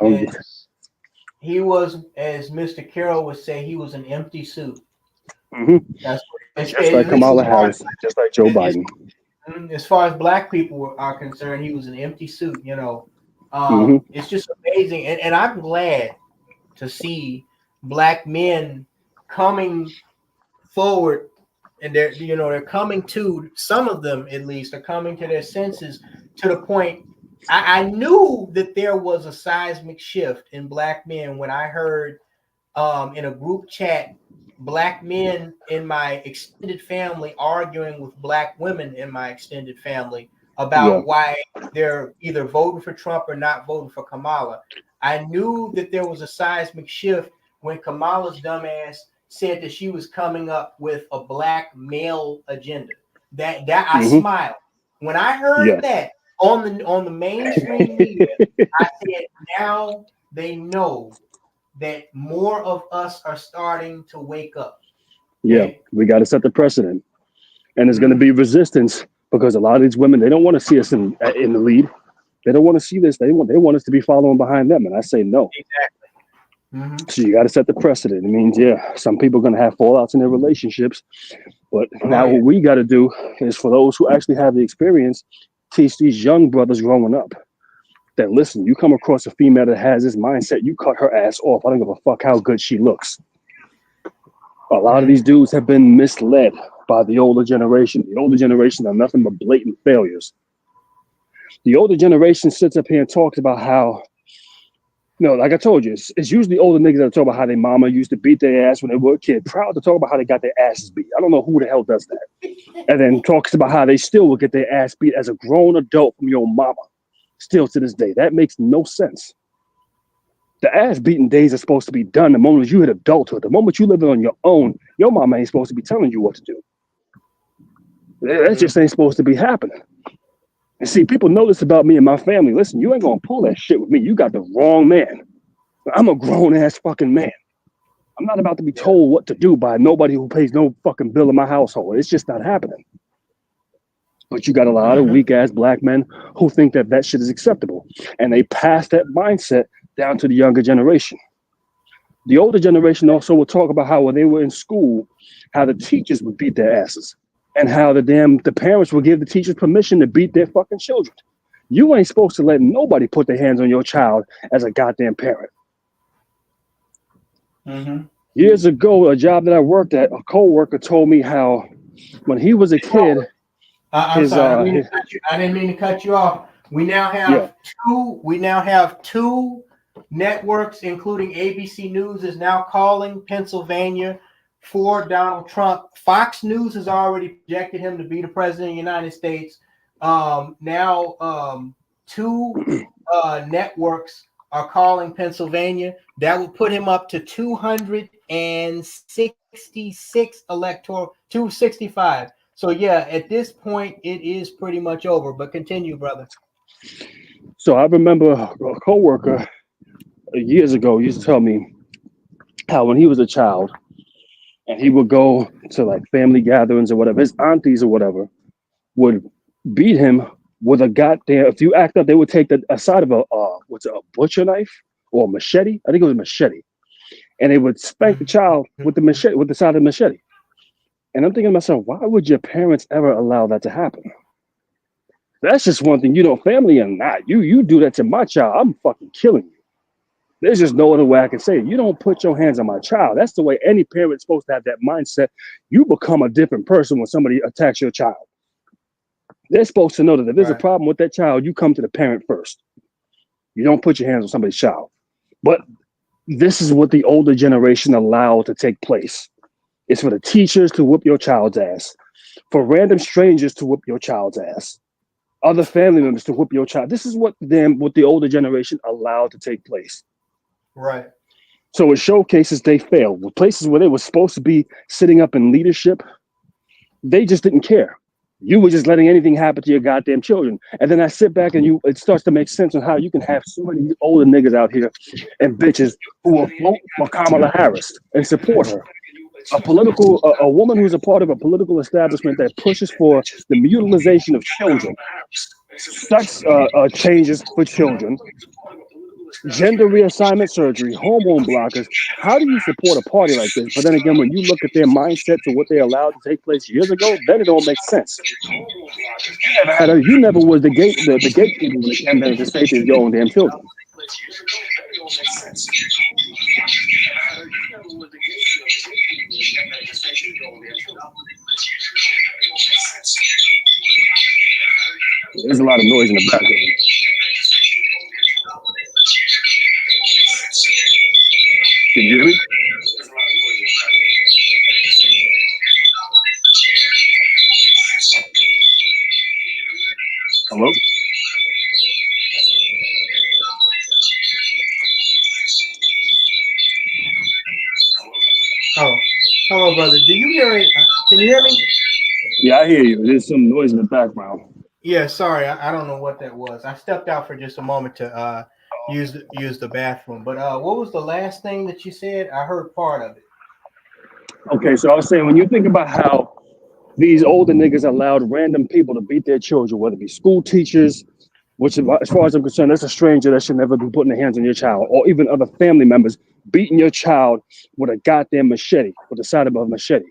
He was, as Mr. Carroll would say, he was an empty suit. Mm-hmm. That's what just like Kamala Harris, just like Joe Biden. As far as black people are concerned, he was an empty suit. It's just amazing, and I'm glad to see black men coming forward, and they're coming to, some of them at least are coming to their senses, to the point. I knew that there was a seismic shift in black men when I heard in a group chat black men in my extended family arguing with black women in my extended family about why they're either voting for Trump or not voting for Kamala. I knew that there was a seismic shift when Kamala's dumbass said that she was coming up with a black male agenda. That I smiled when I heard that on the mainstream media. I said, now they know that more of us are starting to wake up. Yeah, we got to set the precedent, and there's going to be resistance because a lot of these women, they don't want to see us in the lead. They don't want to see this. They want us to be following behind them, and I say no. Exactly. So you got to set the precedent. It means, some people are going to have fallouts in their relationships, but now what we got to do is, for those who actually have the experience, teach these young brothers growing up that, listen, you come across a female that has this mindset, you cut her ass off. I don't give a fuck how good she looks. A lot of these dudes have been misled by the older generation. The older generation are nothing but blatant failures. The older generation sits up here and talks about how, like I told you, it's usually older niggas that talk about how their mama used to beat their ass when they were a kid, proud to talk about how they got their asses beat. I don't know who the hell does that. And then talks about how they still will get their ass beat as a grown adult from your mama. Still to this day. That makes no sense. The ass beating days are supposed to be done the moment you hit adulthood. The moment you live on your own, your mama ain't supposed to be telling you what to do. That just ain't supposed to be happening. And see, people know this about me and my family. Listen, you ain't gonna pull that shit with me. You got the wrong man. I'm a grown ass fucking man. I'm not about to be told what to do by nobody who pays no fucking bill in my household. It's just not happening. But you got a lot of weak ass black men who think that shit is acceptable. And they pass that mindset down to the younger generation. The older generation also will talk about how when they were in school, how the teachers would beat their asses and how the parents would give the teachers permission to beat their fucking children. You ain't supposed to let nobody put their hands on your child as a goddamn parent. Years ago, a job that I worked at, a co-worker told me how when he was a kid, I'm sorry, I didn't mean to cut you off. We now have two networks, including ABC News, is now calling Pennsylvania for Donald Trump. Fox News has already projected him to be the president of the United States. Two networks are calling Pennsylvania. That would put him up to 266 electoral, 265. So at this point, it is pretty much over. But continue, brother. So I remember a coworker years ago used to tell me how when he was a child and he would go to like family gatherings or whatever, his aunties or whatever would beat him with a goddamn. If you act up, they would take a side of a butcher knife or a machete. I think it was a machete, and they would spank the child with the machete, with the side of the machete. And I'm thinking to myself, why would your parents ever allow that to happen? That's just one thing, family or not. You do that to my child, I'm fucking killing you. There's just no other way I can say it. You don't put your hands on my child. That's the way any parent's supposed to have that mindset. You become a different person when somebody attacks your child. They're supposed to know that if there's a problem with that child, you come to the parent first. You don't put your hands on somebody's child. But this is what the older generation allowed to take place. It's for the teachers to whoop your child's ass, for random strangers to whoop your child's ass, other family members to whoop your child. This is what the older generation allowed to take place. Right. So it showcases they failed. With places where they were supposed to be sitting up in leadership, they just didn't care. You were just letting anything happen to your goddamn children. And then I sit back and it starts to make sense on how you can have so many older niggas out here and bitches who will vote for Kamala Harris and support her. A woman who's a part of a political establishment that pushes for the mutilization of children, sex changes for children, gender reassignment surgery, hormone blockers. How do you support a party like this? But then again, when you look at their mindset to what they allowed to take place years ago, then it all makes sense. You never was the gatekeeper when it came to the safety of your own damn children. There's a lot of noise in the background. Can you hear me? Hello? Oh, hello, brother. Do you hear it? Can you hear me? Yeah, I hear you. There's some noise in the background. Yeah, sorry. I don't know what that was. I stepped out for just a moment to use the bathroom. But what was the last thing that you said? I heard part of it. Okay, so I was saying, when you think about how these older niggas allowed random people to beat their children, whether it be school teachers, which as far as I'm concerned, that's a stranger that should never be putting their hands on your child, or even other family members beating your child with a goddamn machete, with the side of a machete.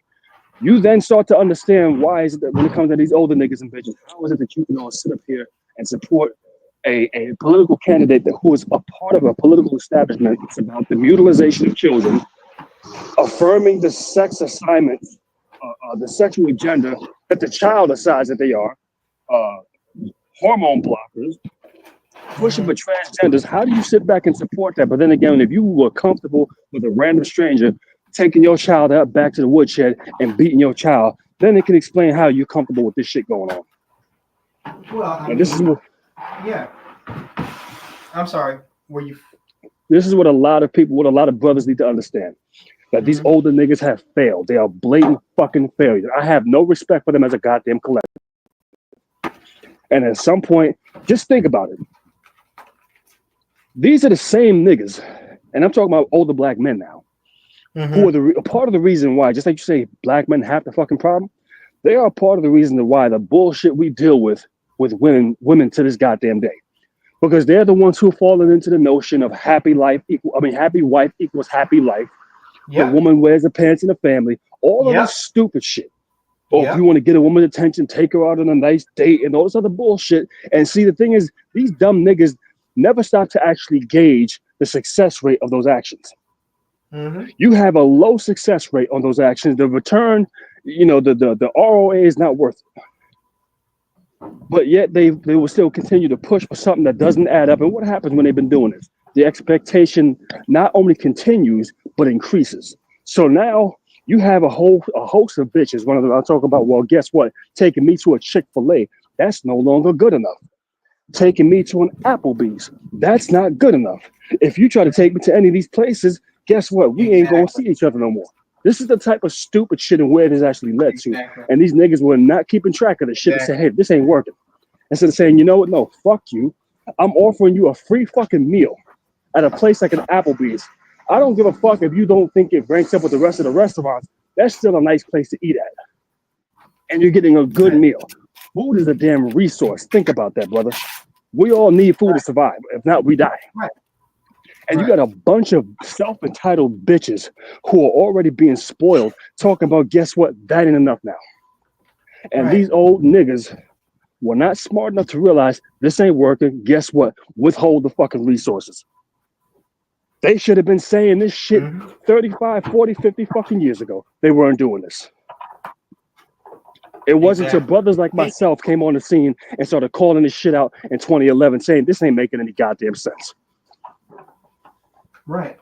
You then start to understand why is it that when it comes to these older niggas and bitches, how is it that you can all sit up here and support a political candidate who is a part of a political establishment? It's about the mutilization of children, affirming the sex assignments, the sexual agenda that the child decides that they are, hormone blockers, pushing for transgenders. How do you sit back and support that? But then again, if you were comfortable with a random stranger taking your child out back to the woodshed and beating your child, then it can explain how you're comfortable with this shit going on. Well, this is what. Yeah. I'm sorry. This is what a lot of brothers need to understand. That these older niggas have failed. They are blatant fucking failures. I have no respect for them as a goddamn collective. And at some point, just think about it. These are the same niggas, and I'm talking about older black men now, who are part of the reason why, just like you say, black men have the fucking problem. They are part of the reason why the bullshit we deal with women to this goddamn day. Because they're the ones who have fallen into the notion of happy wife equals happy life. Yep. The woman wears the pants in the family. All of this stupid shit. Or if you want to get a woman's attention, take her out on a nice date and all this other bullshit. And see, the thing is, these dumb niggas never stop to actually gauge the success rate of those actions. You have a low success rate on those actions. The return, the ROA is not worth it. But yet they will still continue to push for something that doesn't add up. And what happens when they've been doing this? The expectation not only continues, but increases. So now you have a host of bitches. One of them I'll talk about, well, guess what? Taking me to a Chick-fil-A, that's no longer good enough. Taking me to an Applebee's, that's not good enough. If you try to take me to any of these places, guess what? We ain't gonna see each other no more. This is the type of stupid shit and where it has actually led to. And these niggas were not keeping track of the shit and say, hey, this ain't working. Instead of saying, you know what? No, fuck you. I'm offering you a free fucking meal at a place like an Applebee's. I don't give a fuck if you don't think it ranks up with the rest of the restaurants. That's still a nice place to eat at. And you're getting a good meal. Food is a damn resource. Think about that, brother. We all need food to survive. If not, we die. And you got a bunch of self-entitled bitches who are already being spoiled, talking about, guess what? That ain't enough now. And these old niggas were not smart enough to realize this ain't working. Guess what? Withhold the fucking resources. They should have been saying this shit 35, 40, 50 fucking years ago. They weren't doing this. It wasn't until brothers like myself came on the scene and started calling this shit out in 2011, saying this ain't making any goddamn sense. Right.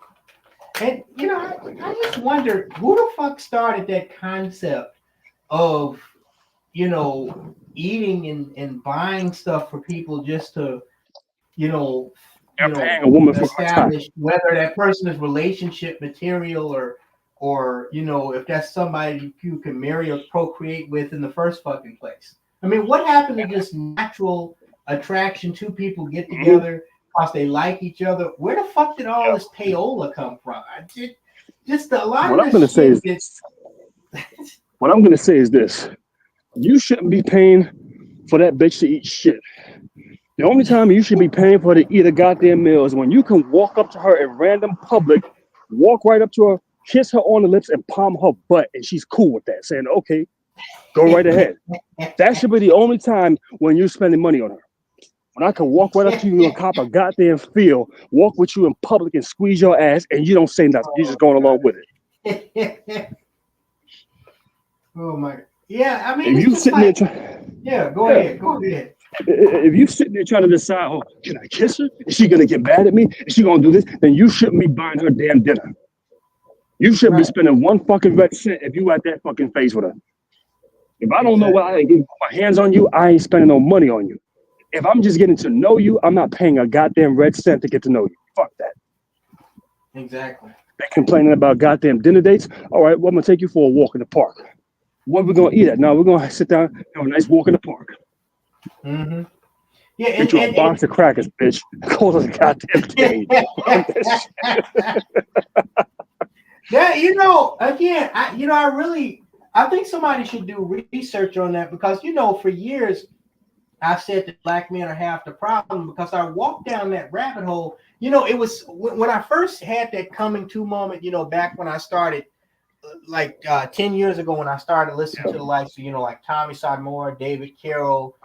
And, you know, I just wonder, who the fuck started that concept of, you know, eating and buying stuff for people just to, paying a woman for establish whether that person is relationship material or if that's somebody you can marry or procreate with in the first fucking place. I mean, what happened to just natural attraction? Two people get together because they like each other. Where the fuck did all this payola come from? Just a lot What of I'm going to say is what I'm going to say is this: you shouldn't be paying for that bitch to eat shit. The only time you should be paying for her to eat a goddamn meal is when you can walk up to her in random public, walk right up to her, kiss her on the lips, and palm her butt, and she's cool with that, saying, okay, go right ahead. That should be the only time when you're spending money on her. When I can walk right up to you and cop a goddamn feel, walk with you in public and squeeze your ass, and you don't say nothing. You're just going along with it. Oh my, yeah, I mean, if you sitting there go ahead. If you sitting there trying to decide, oh, can I kiss her? Is she gonna get mad at me? Is she gonna do this? Then you shouldn't be buying her damn dinner. You shouldn't be spending one fucking red cent if you at that fucking phase with her. If I don't know what I can put my hands on you, I ain't spending no money on you. If I'm just getting to know you, I'm not paying a goddamn red cent to get to know you. Fuck that. Exactly. They're complaining about goddamn dinner dates. All right, well, I'm gonna take you for a walk in the park. What are we gonna eat at? No, we're gonna sit down, have a nice walk in the park. Mm-hmm. Yeah, get you a box of crackers, bitch. Call it a goddamn day. Yeah, again, I think somebody should do research on that because, for years I said that black men are half the problem because I walked down that rabbit hole. It was when I first had that coming to moment, back when I started, 10 years ago when I started listening to the likes of, like Tommy Sodmore, David Carroll,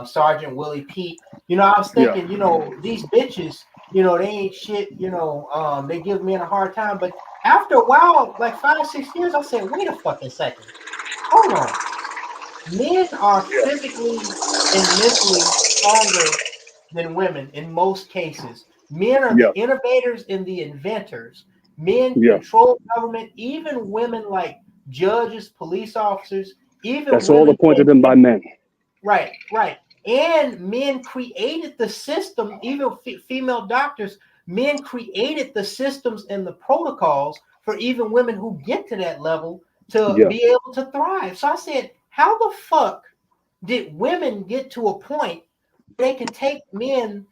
Sergeant Willie Pete. I was thinking, these bitches, they ain't shit, they give men a hard time. But after a while, like 5-6 years, I said, wait a fucking second. Hold on. Men are physically and mentally stronger than women in most cases. Men are the innovators and the inventors. Men control government, even women like judges, police officers, even that's all appointed them by men. Right. And men created the system, even female doctors, men created the systems and the protocols for even women who get to that level to be able to thrive. So I said, how the fuck did women get to a point where they can take men,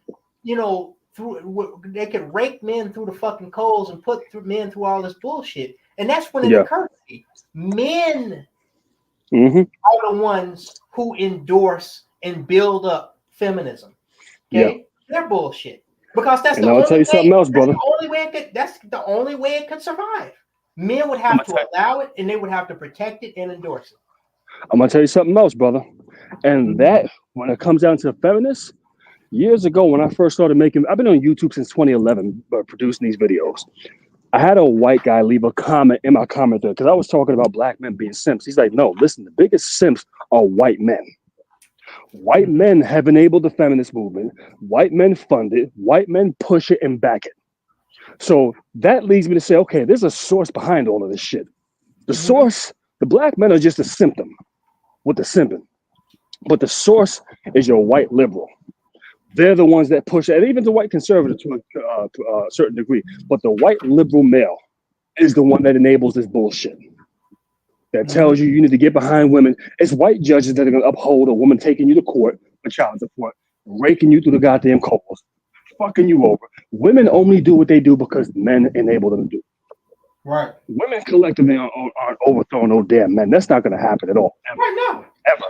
they can rake men through the fucking coals and put men through all this bullshit? And that's when it occurred to me. Men are the ones who endorse and build up feminism. Okay, they're bullshit because that's the only way. Something else, brother. That's the only way it could survive. Men would have to allow it, and they would have to protect it and endorse it. I'm gonna tell you something else, brother. And that, when it comes down to feminists, years ago when I first started I've been on YouTube since 2011, producing these videos. I had a white guy leave a comment in my comment there because I was talking about black men being simps. He's like, no, listen, the biggest simps are white men. White men have enabled the feminist movement. White men fund it. White men push it and back it. So that leads me to say, okay, there's a source behind all of this shit. The source, the black men are just a symptom with the simping. But the source is your white liberal. They're the ones that push it, and even the white conservative to a certain degree. But the white liberal male is the one that enables this bullshit. That tells you need to get behind women. It's white judges that are going to uphold a woman taking you to court for child support, raking you through the goddamn coals, fucking you over. Women only do what they do because men enable them to do. Right. Women collectively aren't overthrowing no damn men. That's not going to happen at all. Ever. Right now. Ever.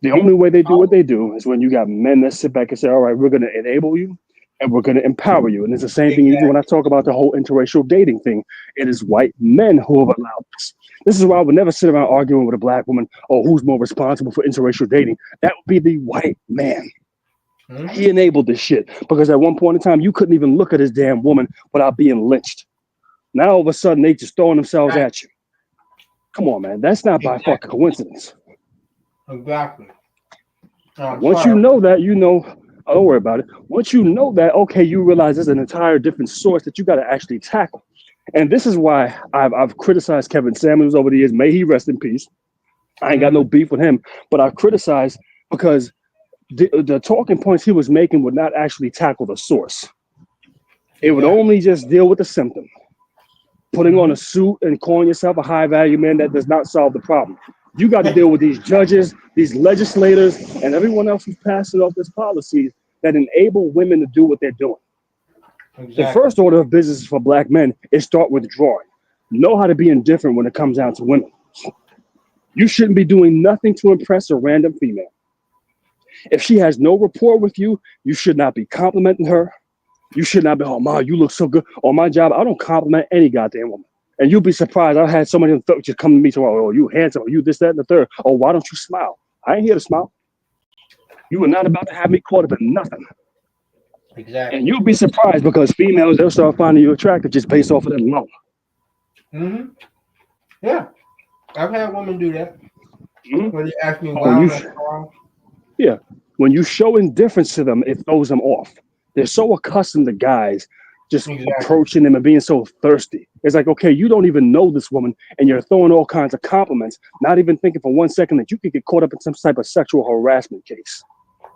The only way they do what they do is when you got men that sit back and say, all right, we're going to enable you and we're going to empower you. And it's the same thing even when I talk about the whole interracial dating thing. It is white men who have allowed this. This is why I would never sit around arguing with a black woman, oh, who's more responsible for interracial dating? That would be the white man. He enabled this shit because at one point in time, you couldn't even look at this damn woman without being lynched. Now, all of a sudden, they just throwing themselves at you. Come on, man. That's not by fucking coincidence. Exactly. Once you know that, you know, don't worry about it. Once you know that, okay, you realize there's an entire different source that you got to actually tackle. And this is why I've criticized Kevin Samuels over the years. May he rest in peace. I ain't got no beef with him, but I criticized because the talking points he was making would not actually tackle the source. It would only just deal with the symptom. Putting on a suit and calling yourself a high value man, that does not solve the problem. You got to deal with these judges, these legislators, and everyone else who's passing off these policies that enable women to do what they're doing. Exactly. The first order of business for black men is start withdrawing. Know how to be indifferent when it comes down to women. You shouldn't be doing nothing to impress a random female. If she has no rapport with you, you should not be complimenting her. You should not be, oh, Ma, you look so good. On my job, I don't compliment any goddamn woman. And you'll be surprised. I had so many of them just come to me to, oh, you handsome, you this, that, and the third. Oh, why don't you smile? I ain't here to smile. You are not about to have me caught up in nothing. Exactly. And you'll be surprised because females, they'll start finding you attractive just based off of that alone. Yeah. I've had women do that. When they ask me why I'm yeah. When you show indifference to them, it throws them off. They're so accustomed to guys just approaching them and being so thirsty. It's like, okay, you don't even know this woman and you're throwing all kinds of compliments, not even thinking for 1 second that you could get caught up in some type of sexual harassment case.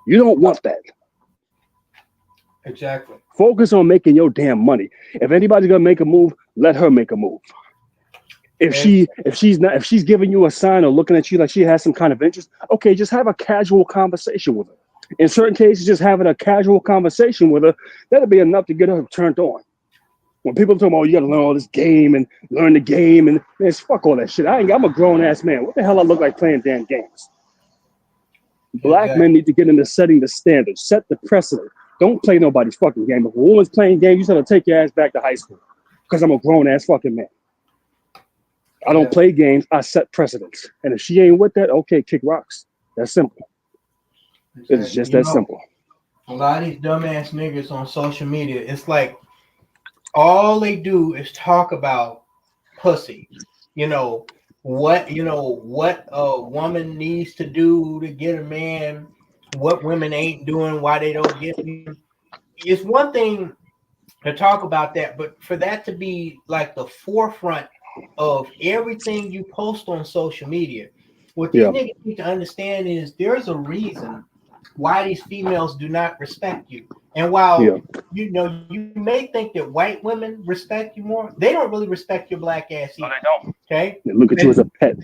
You don't want that. Exactly. Focus on making your damn money. If anybody's gonna make a move, let her make a move. If she's giving you a sign or looking at you like she has some kind of interest, okay, just have a casual conversation with her. In certain cases, just having a casual conversation with her, that'll be enough to get her turned on. When people tell me, oh, you gotta learn all this game and learn the game, and man, fuck all that shit. I'm a grown ass man. What the hell I look like playing damn games? Black men need to get into setting the standards, set the precedent. Don't play nobody's fucking game. If a woman's playing games, you gotta take your ass back to high school because I'm a grown ass fucking man. I don't play games. I set precedents. And if she ain't with that, okay, kick rocks. That's simple. It's just that simple. A lot of these dumbass niggas on social media, it's like all they do is talk about pussy. What a woman needs to do to get a man, what women ain't doing, why they don't get him. It's one thing to talk about that, but for that to be like the forefront of everything you post on social media, what these niggas need to understand is there's a reason why these females do not respect you. And while you may think that white women respect you more, they don't really respect your black ass either. No, they don't. Okay? They look at you as a pet.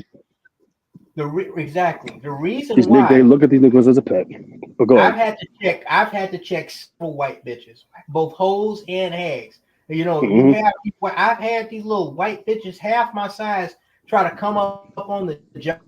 Exactly. The reason why they look at these niggas as a pet. But go ahead. I've had to check several white bitches, both hoes and hags. I've had these little white bitches half my size try to come up on the job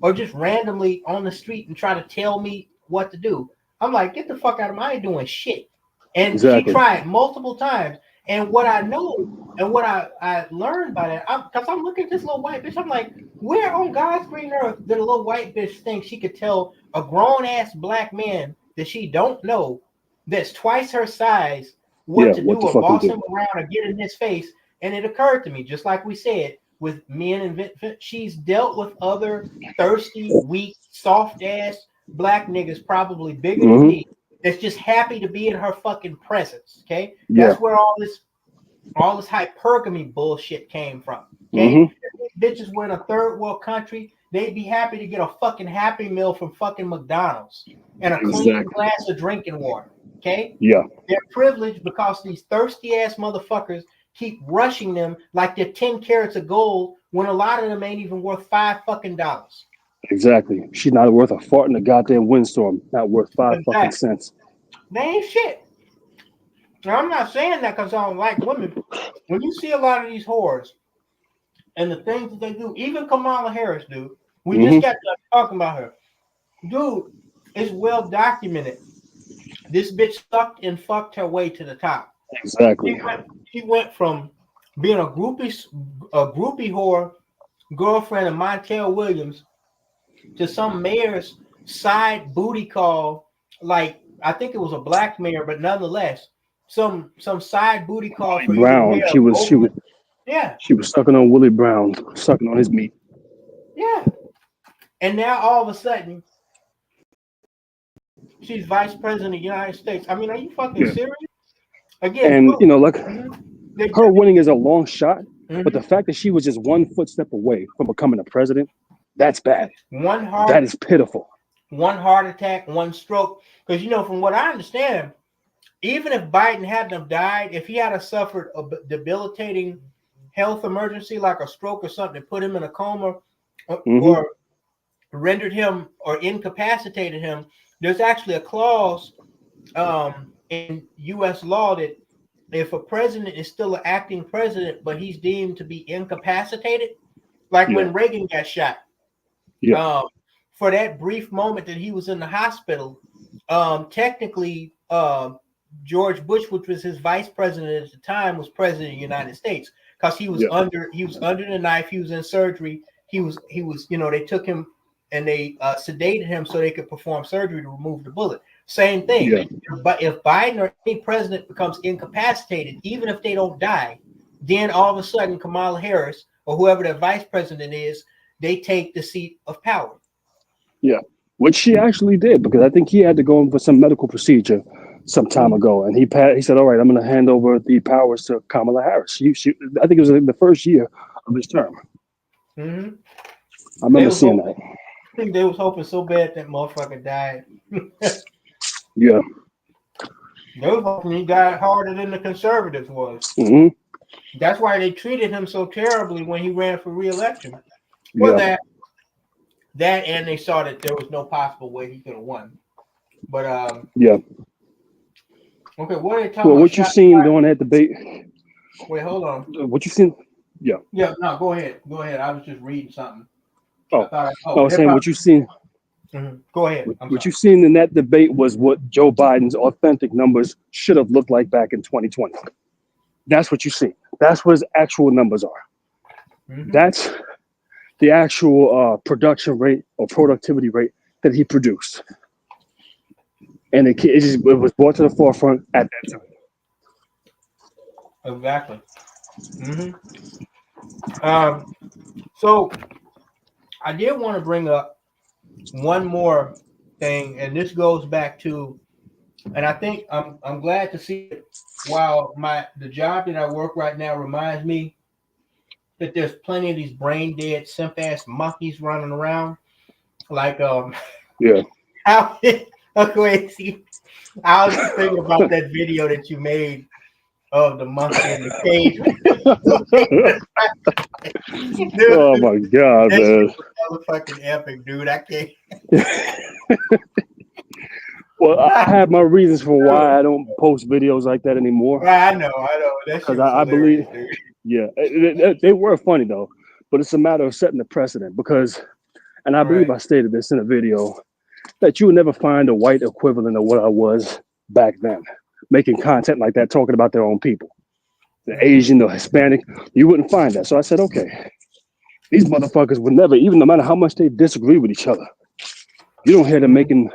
or just randomly on the street and try to tell me what to do. I'm like, get the fuck out of my, I ain't doing shit. And she tried multiple times. And what I know and what I learned by that, because I'm looking at this little white bitch, I'm like, where on God's green earth did a little white bitch think she could tell a grown ass black man that she don't know, that's twice her size, what to do or boss him around or get in his face? And it occurred to me, just like we said, with men and she's dealt with other thirsty, weak, soft ass black niggas, probably bigger than me, that's just happy to be in her fucking presence. Okay, that's where all this hypergamy bullshit came from. Okay, if these bitches were in a third world country, they'd be happy to get a fucking Happy Meal from fucking McDonald's and a clean glass of drinking water. Okay, they're privileged because these thirsty ass motherfuckers keep rushing them like they're 10 carats of gold when a lot of them ain't even worth $5 fucking. Exactly. She's not worth a fart in a goddamn windstorm. Not worth 5 fucking cents. They ain't shit. Now, I'm not saying that because I don't like women. When you see a lot of these whores and the things that they do, even Kamala Harris, dude, we just got done talking about her. Dude, it's well documented This bitch sucked and fucked her way to the top. Exactly. She went from being a groupie whore, girlfriend of Montel Williams, to some mayor's side booty call. Like, I think it was a black mayor, but nonetheless, some side booty call for Brown. She was yeah. She was sucking on Willie Brown, sucking on his meat. Yeah. And now all of a sudden, she's vice president of the United States. I mean, are you fucking serious? Again, And look, you know, like her winning is a long shot, but the fact that she was just one footstep away from becoming a president, that's bad. That is pitiful. One heart attack, one stroke. Because you know, from what I understand, even if Biden hadn't have died, if he had suffered a debilitating health emergency like a stroke or something that put him in a coma or rendered him or incapacitated him, there's actually a clause in U.S. law that if a president is still an acting president, but he's deemed to be incapacitated, like when Reagan got shot, for that brief moment that he was in the hospital, technically George Bush, which was his vice president at the time, was president of the United States because he was under the knife, he was in surgery, he was you know, they took him and they sedated him so they could perform surgery to remove the bullet. Same thing. But if Biden or any president becomes incapacitated, even if they don't die, then all of a sudden Kamala Harris or whoever the vice president is, they take the seat of power. Yeah, which she actually did, because I think he had to go in for some medical procedure some time ago, and he said, "All right, I'm going to hand over the powers to Kamala Harris." She I think it was the first year of his term. I remember seeing that. I think they was hoping so bad that motherfucker died. Yeah. They was hoping he died harder than the conservatives was. That's why they treated him so terribly when he ran for re-election. Well, that and they saw that there was no possible way he could have won. But okay, what are they talking about? What you seen during that debate? Wait, hold on. What you seen? Yeah. No, go ahead. I was just reading something. I was saying what you seen. Go ahead. What you seen in that debate was what Joe Biden's authentic numbers should have looked like back in 2020. That's what you see. That's what his actual numbers are. That's the actual production rate or productivity rate that he produced. And it was brought to the forefront at that time. Exactly. So I did want to bring up one more thing, and this goes back to, and I think I'm glad to see it. While the job that I work right now reminds me that there's plenty of these brain dead simp ass monkeys running around, like how crazy. I was just thinking about that video that you made of the monkey in the cage. Dude, oh my god, man! Fucking epic, dude. I can't. Well, I have my reasons for why I don't post videos like that anymore. I know. Because I believe, they were funny though, but it's a matter of setting the precedent. Because, and I believe I stated this in a video, that you would never find a white equivalent of what I was back then, making content like that, talking about their own people, the Asian, the Hispanic. You wouldn't find that. So I said, okay, these motherfuckers would never, even no matter how much they disagree with each other, you don't hear them making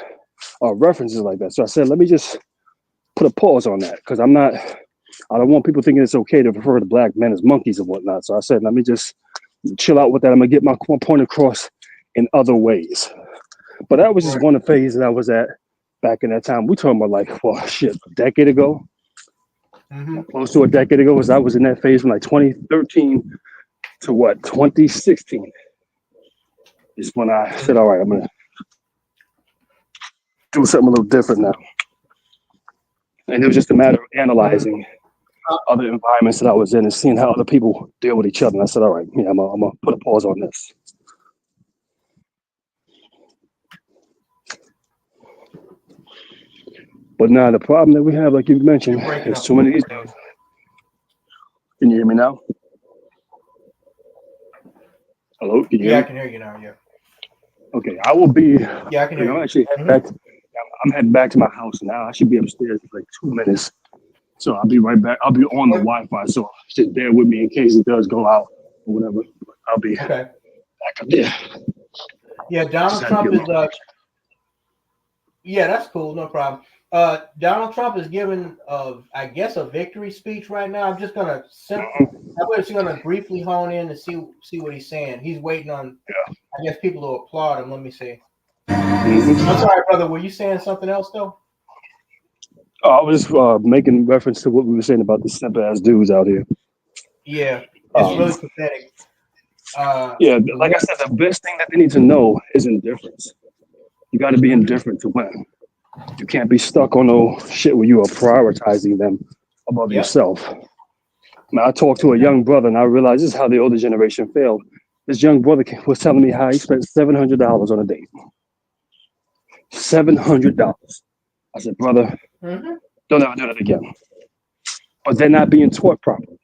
references like that. So I said, let me just put a pause on that, because I don't want people thinking it's okay to refer to black men as monkeys and whatnot. So I said, let me just chill out with that. I'm gonna get my point across in other ways. But that was just one of the phases that I was at back in that time. We talking about like, well, shit, a decade ago, close to a decade ago. I was in that phase from like 2013 to 2016 is when I said, all right, I'm gonna do something a little different now. And it was just a matter of analyzing other environments that I was in and seeing how other people deal with each other. And I said, all right, I'm gonna put a pause on this. But now the problem that we have, like you mentioned, there's too many of these guys. Can you hear me now? Hello? Can you hear me? I can hear you now, yeah. Okay, I will be. Yeah, I can hear you. Actually, in fact, I'm heading back to my house now. I should be upstairs in like 2 minutes. So I'll be right back. I'll be on the Wi-Fi, so just bear with me in case it does go out or whatever. I'll be back up there. Yeah, Donald Trump is yeah, that's cool, no problem. Donald Trump is giving I guess a victory speech right now. I'm just gonna briefly hone in to see what he's saying. He's waiting on I guess people to applaud him. Let me see. I'm sorry, brother. Were you saying something else though? I was making reference to what we were saying about the simple ass dudes out here. Yeah, it's really pathetic. Yeah, like I said, the best thing that they need to know is indifference. You got to be indifferent to women. You can't be stuck on no shit where you are prioritizing them above yourself. Now, I talked to a young brother and I realized this is how the older generation failed. This young brother was telling me how he spent $700 on a date. $700. I said, brother, don't ever do that again. But they're not being taught properly.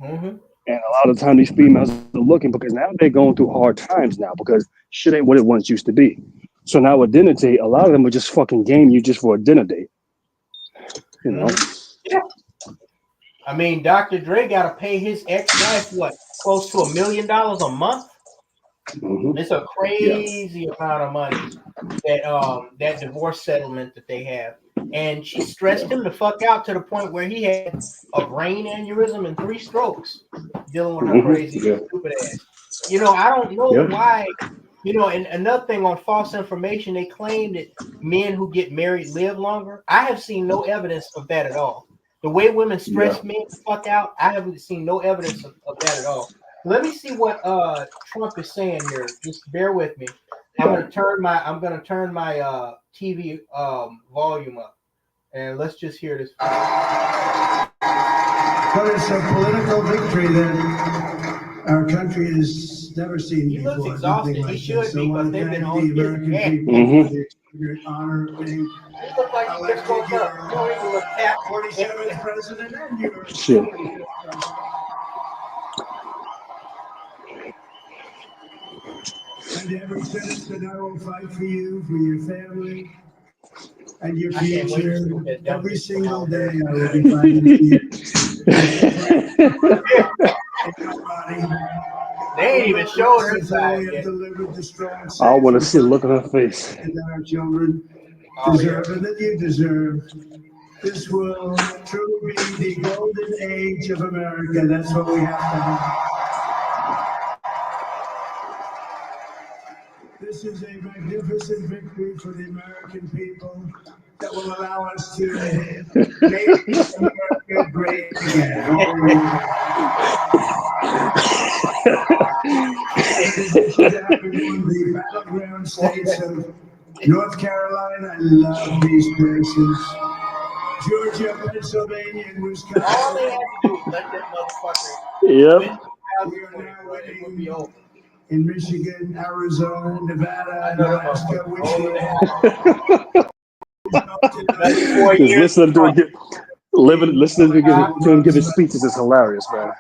And a lot of the time these females are looking because now they're going through hard times now because shit ain't what it once used to be. So now a dinner date, a lot of them will just fucking game you just for a dinner date. You know? Yeah. I mean, Dr. Dre got to pay his ex-wife, what, close to $1 million a month? It's a crazy amount of money that divorce settlement that they have. And she stressed him the fuck out to the point where he had a brain aneurysm and 3 strokes dealing with her crazy stupid ass. You know, I don't know why. You know, and another thing on false information, they claim that men who get married live longer. I have seen no evidence of that at all. The way women stress men the fuck out, I haven't seen no evidence of that at all. Let me see what Trump is saying here. Just bear with me. I'm gonna turn my TV volume up, and let's just hear this. But it's a political victory that our country has never seen before. He looks exhausted. He should be, but they've been on the American people for the honor of being like he just woke up. You don't even look at 47th president and your shit. And every citizen, I will fight for you, for your family, and your future. Every single day, I will be fighting for you. They ain't even showing his side yet. I want to see the look on her face. And that our children deserve and that you deserve. This will truly be the golden age of America. That's what we have to have. This is a magnificent victory for the American people that will allow us to make America great again. The Battleground states of North Carolina, I love these places. Georgia, Pennsylvania, and Wisconsin. All they have to do is let that motherfucker. Yep. We are now winning in Michigan, Arizona, Nevada, Alaska, Listening to him give his speeches is hilarious, man.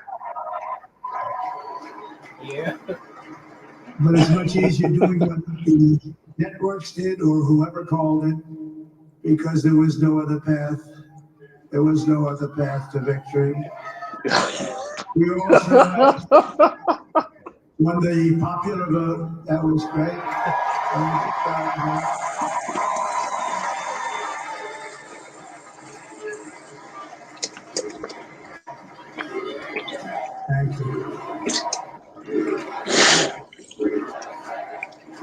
Yeah. But it's much easier doing what the networks did or whoever called it, because there was no other path. There was no other path to victory. We also won the popular vote. That was great. Thank you.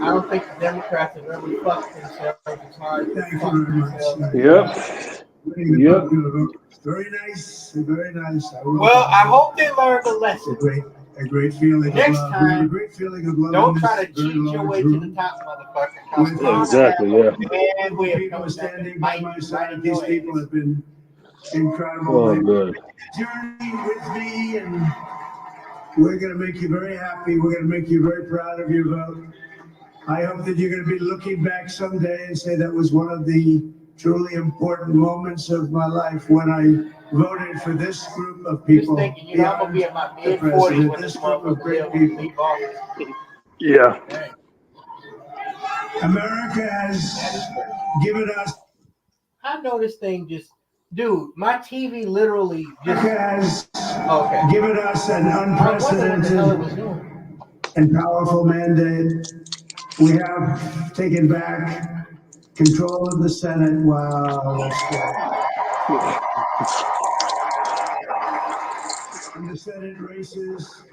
I don't think the Democrats have ever fucked themselves as hard. Thank you very much. Yep. Very nice. Very nice. Well, I hope they learned a lesson. A great feeling. Next of love. time, A great feeling of love. Don't try to cheat your way to the top, motherfucker. Exactly, yeah. And we're people standing by my side. These people have been incredible. Oh, good. Journey with me, and we're going to make you very happy. We're going to make you very proud of your vote. I hope that you're going to be looking back someday and say that was one of the truly important moments of my life when I voted for this group of people. Just thinking, you know, I'm going to be at my mid-40s when this motherfucker leave office. Yeah. America has given us. I know this thing just, dude. My TV literally just has given us an unprecedented and powerful mandate. We have taken back control of the Senate. Wow, that's good. In the Senate races.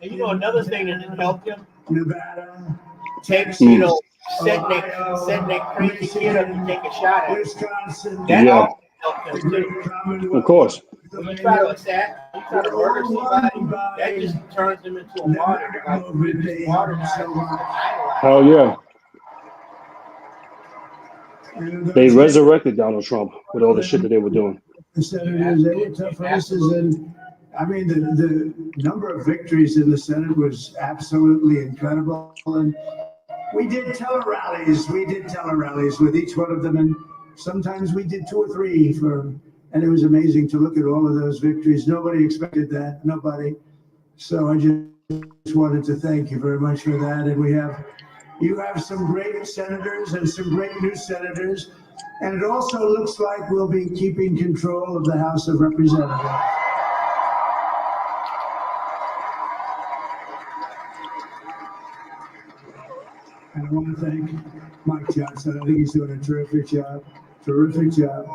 And you know another thing that didn't help him? Nevada, Texas, you know, setting that crazy kid up and take a shot at Wisconsin. That Yeah. also helped him too. Of course. When you try to attack, you try to murder somebody, that just turns them into a martyr. Hell yeah. They resurrected Donald Trump with all the shit that they were doing. The senators, they were tough races, and I mean the number of victories in the Senate was absolutely incredible. And we did tele-rallies. We did tele-rallies with each one of them, and sometimes we did 2 or 3 and it was amazing to look at all of those victories. Nobody expected that. Nobody. So I just wanted to thank you very much for that. And you have some great senators and some great new senators. And it also looks like we'll be keeping control of the House of Representatives. And I want to thank Mike Johnson. I think he's doing a terrific job. Terrific job.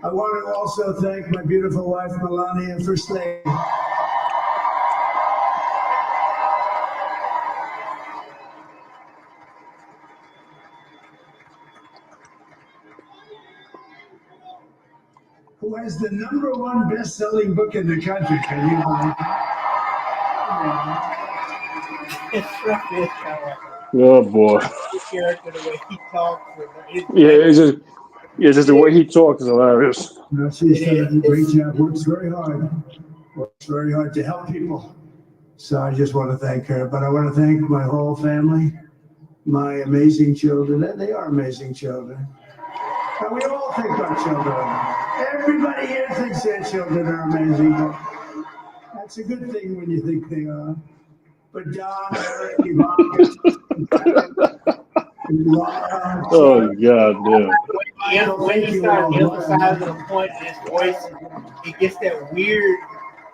I want to also thank my beautiful wife, Melania, for staying. Who has the #1 best-selling book in the country? Can you believe Oh boy. Character, the way he talks. Yeah, it's just the way he talks is hilarious. No, she's done a great job. Works very hard. Works very hard to help people. So I just want to thank her. But I want to thank my whole family, my amazing children, and they are amazing children. And we all think our children are. Everybody here thinks their children are amazing. But that's a good thing when you think they are. But Don, Eric, Ivanka, Laura, Oh god, yeah. When he starts emphasizing a point in his voice, it gets that weird,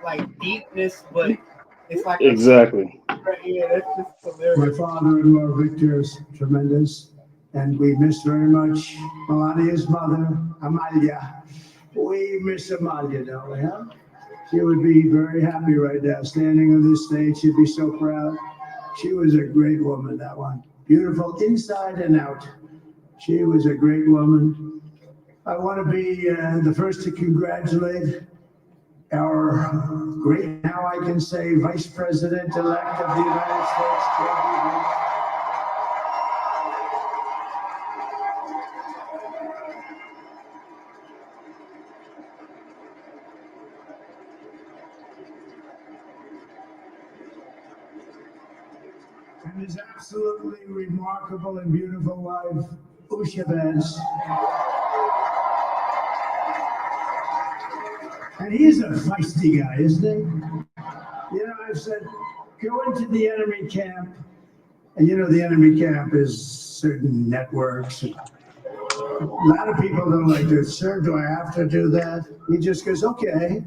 like deepness, but it's like exactly. Yeah, that's just hilarious. My father-in-law Victor is tremendous, and we miss very much Melania's mother, Amalia. We miss Amalia, don't we? Huh? She would be very happy right now, standing on this stage. She'd be so proud. She was a great woman, that one. Beautiful inside and out. She was a great woman. I want to be the first to congratulate our great, now I can say, Vice President-elect of the United States, J.D. And his absolutely remarkable and beautiful wife, Usha Vance. And he's a feisty guy, isn't he? You know, I've said, go into the enemy camp, and you know the enemy camp is certain networks. A lot of people don't like this. Sir, do I have to do that? He just goes, okay.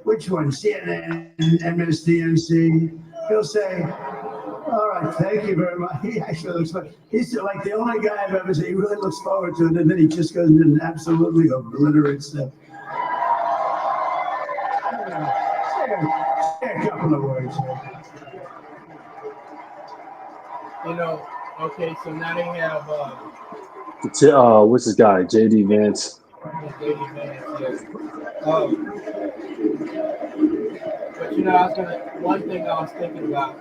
Which one? CNN, MSDNC. He'll say, all right, thank you very much. He actually looks like he's like the only guy I've ever seen. He really looks forward to it, and then he just goes and absolutely obliterates them. Say a couple of words. You know, okay, so now they have What's this guy? JD Vance. JD Vance, but you know, one thing I was thinking about.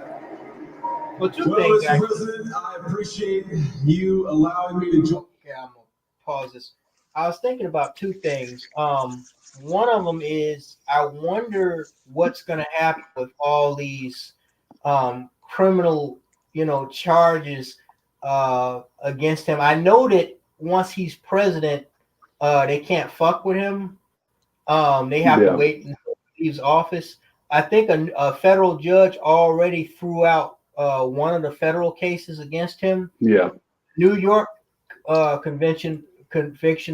Well, two things. Mr. President, I appreciate you allowing me to join. Okay, I'm gonna pause this. I was thinking about two things. One of them is I wonder what's going to happen with all these criminal, charges against him. I know that once he's president, they can't fuck with him. They have to wait until he leaves office. I think a federal judge already threw out one of the federal cases against him. Yeah. New York conviction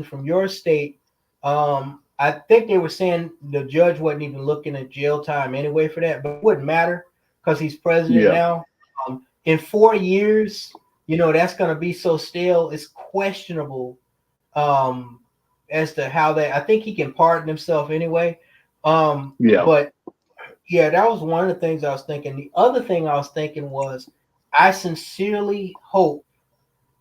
from your state. I think they were saying the judge wasn't even looking at jail time anyway for that, but it wouldn't matter because he's president now. In 4 years, that's going to be so stale. It's questionable as to how I think he can pardon himself anyway. But yeah, that was one of the things I was thinking. The other thing I was thinking was, I sincerely hope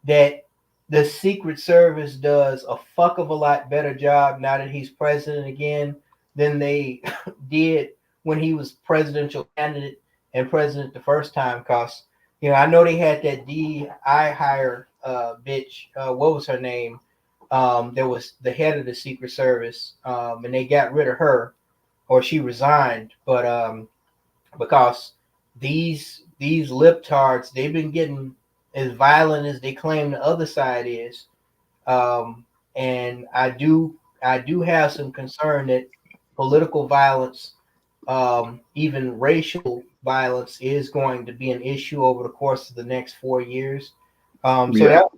that the Secret Service does a fuck of a lot better job now that he's president again than they did when he was presidential candidate and president the first time. Cause I know they had that DI hire bitch. What was her name? There was the head of the Secret Service, and they got rid of her, or she resigned. But because these libtards, they've been getting as violent as they claim the other side is, and I do have some concern that political violence, even racial violence, is going to be an issue over the course of the next 4 years. That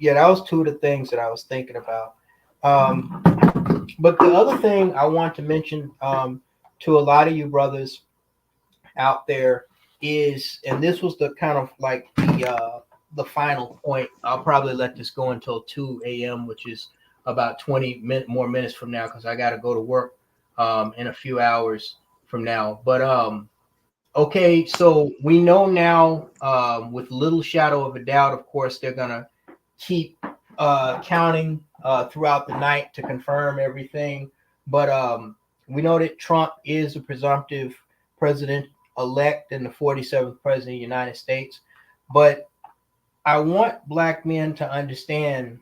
was two of the things that I was thinking about. But the other thing I want to mention to a lot of you brothers out there is, and this was the kind of like the final point. I'll probably let this go until 2 a.m., which is about 20 more minutes from now, because I got to go to work in a few hours from now. But okay, so we know now with little shadow of a doubt, of course, they're going to keep counting throughout the night to confirm everything. But we know that Trump is a presumptive president-elect and the 47th president of the United States. But I want black men to understand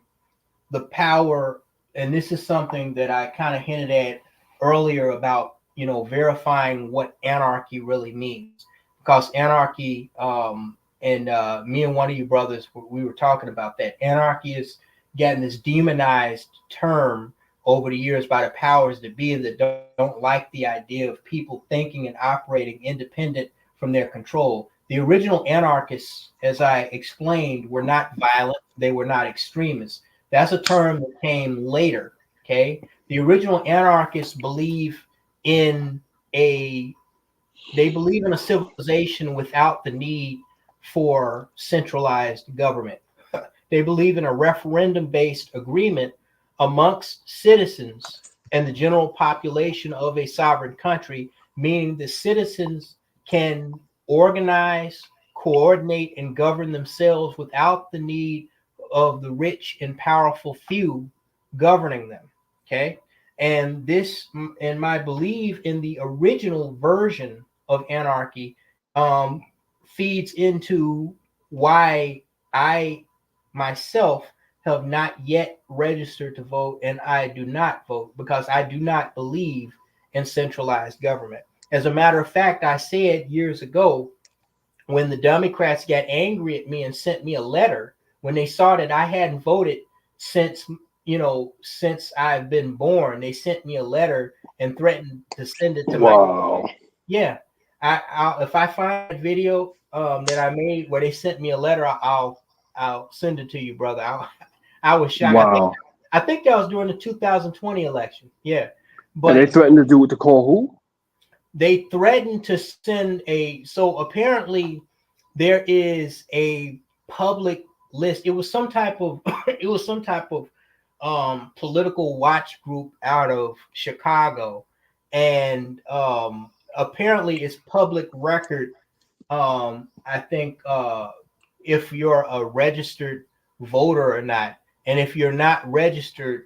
the power, and this is something that I kind of hinted at earlier about, verifying what anarchy really means. Because anarchy, and me and one of you brothers, we were talking about that. Anarchy is getting this demonized term over the years by the powers that be that don't like the idea of people thinking and operating independent from their control. The original anarchists, as I explained, were not violent. They were not extremists. That's a term that came later, okay? The original anarchists believe in a civilization without the need for centralized government. They believe in a referendum-based agreement amongst citizens and the general population of a sovereign country, meaning the citizens can organize, coordinate, and govern themselves without the need of the rich and powerful few governing them. Okay. And this, and my belief in the original version of anarchy, feeds into why I myself have not yet registered to vote, and I do not vote because I do not believe in centralized government. As a matter of fact, I said years ago, when the Democrats got angry at me and sent me a letter, when they saw that I hadn't voted since I've been born, they sent me a letter and threatened to send it to my. Yeah. If I find a video that I made where they sent me a letter, I'll send it to you, brother. I was shocked. Wow. I think that was during the 2020 election. Yeah. But and they threatened to call who? They threatened to send so apparently there is a public list. It was some type of political watch group out of Chicago, and apparently it's public record. I think if you're a registered voter or not, and if you're not registered,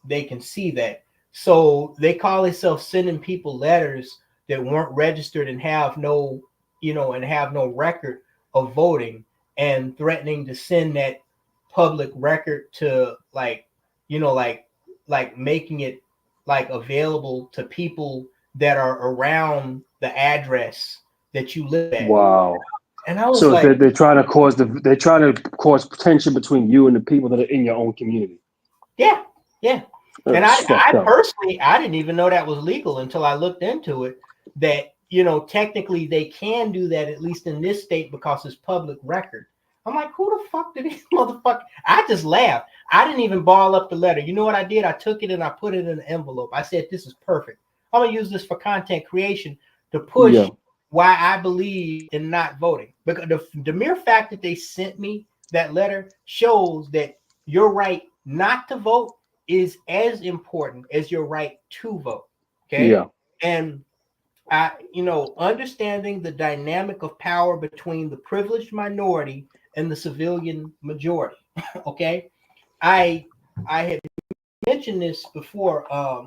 they can see that. So they call themselves sending people letters that weren't registered and have no record of voting, and threatening to send that public record to making it available to people that are around the address that you live at. Wow. And I was so like, they're trying to cause tension between you and the people that are in your own community. Yeah. And That's I personally, I didn't even know that was legal until I looked into it, that, technically they can do that, at least in this state, because it's public record. I'm like, who the fuck did these motherfuckers? I just laughed. I didn't even ball up the letter. You know what I did? I took it and I put it in an envelope. I said, this is perfect. I'm going to use this for content creation to push why I believe in not voting. Because the mere fact that they sent me that letter shows that your right not to vote is as important as your right to vote. Okay. Yeah. And understanding the dynamic of power between the privileged minority and the civilian majority. Okay. I had mentioned this before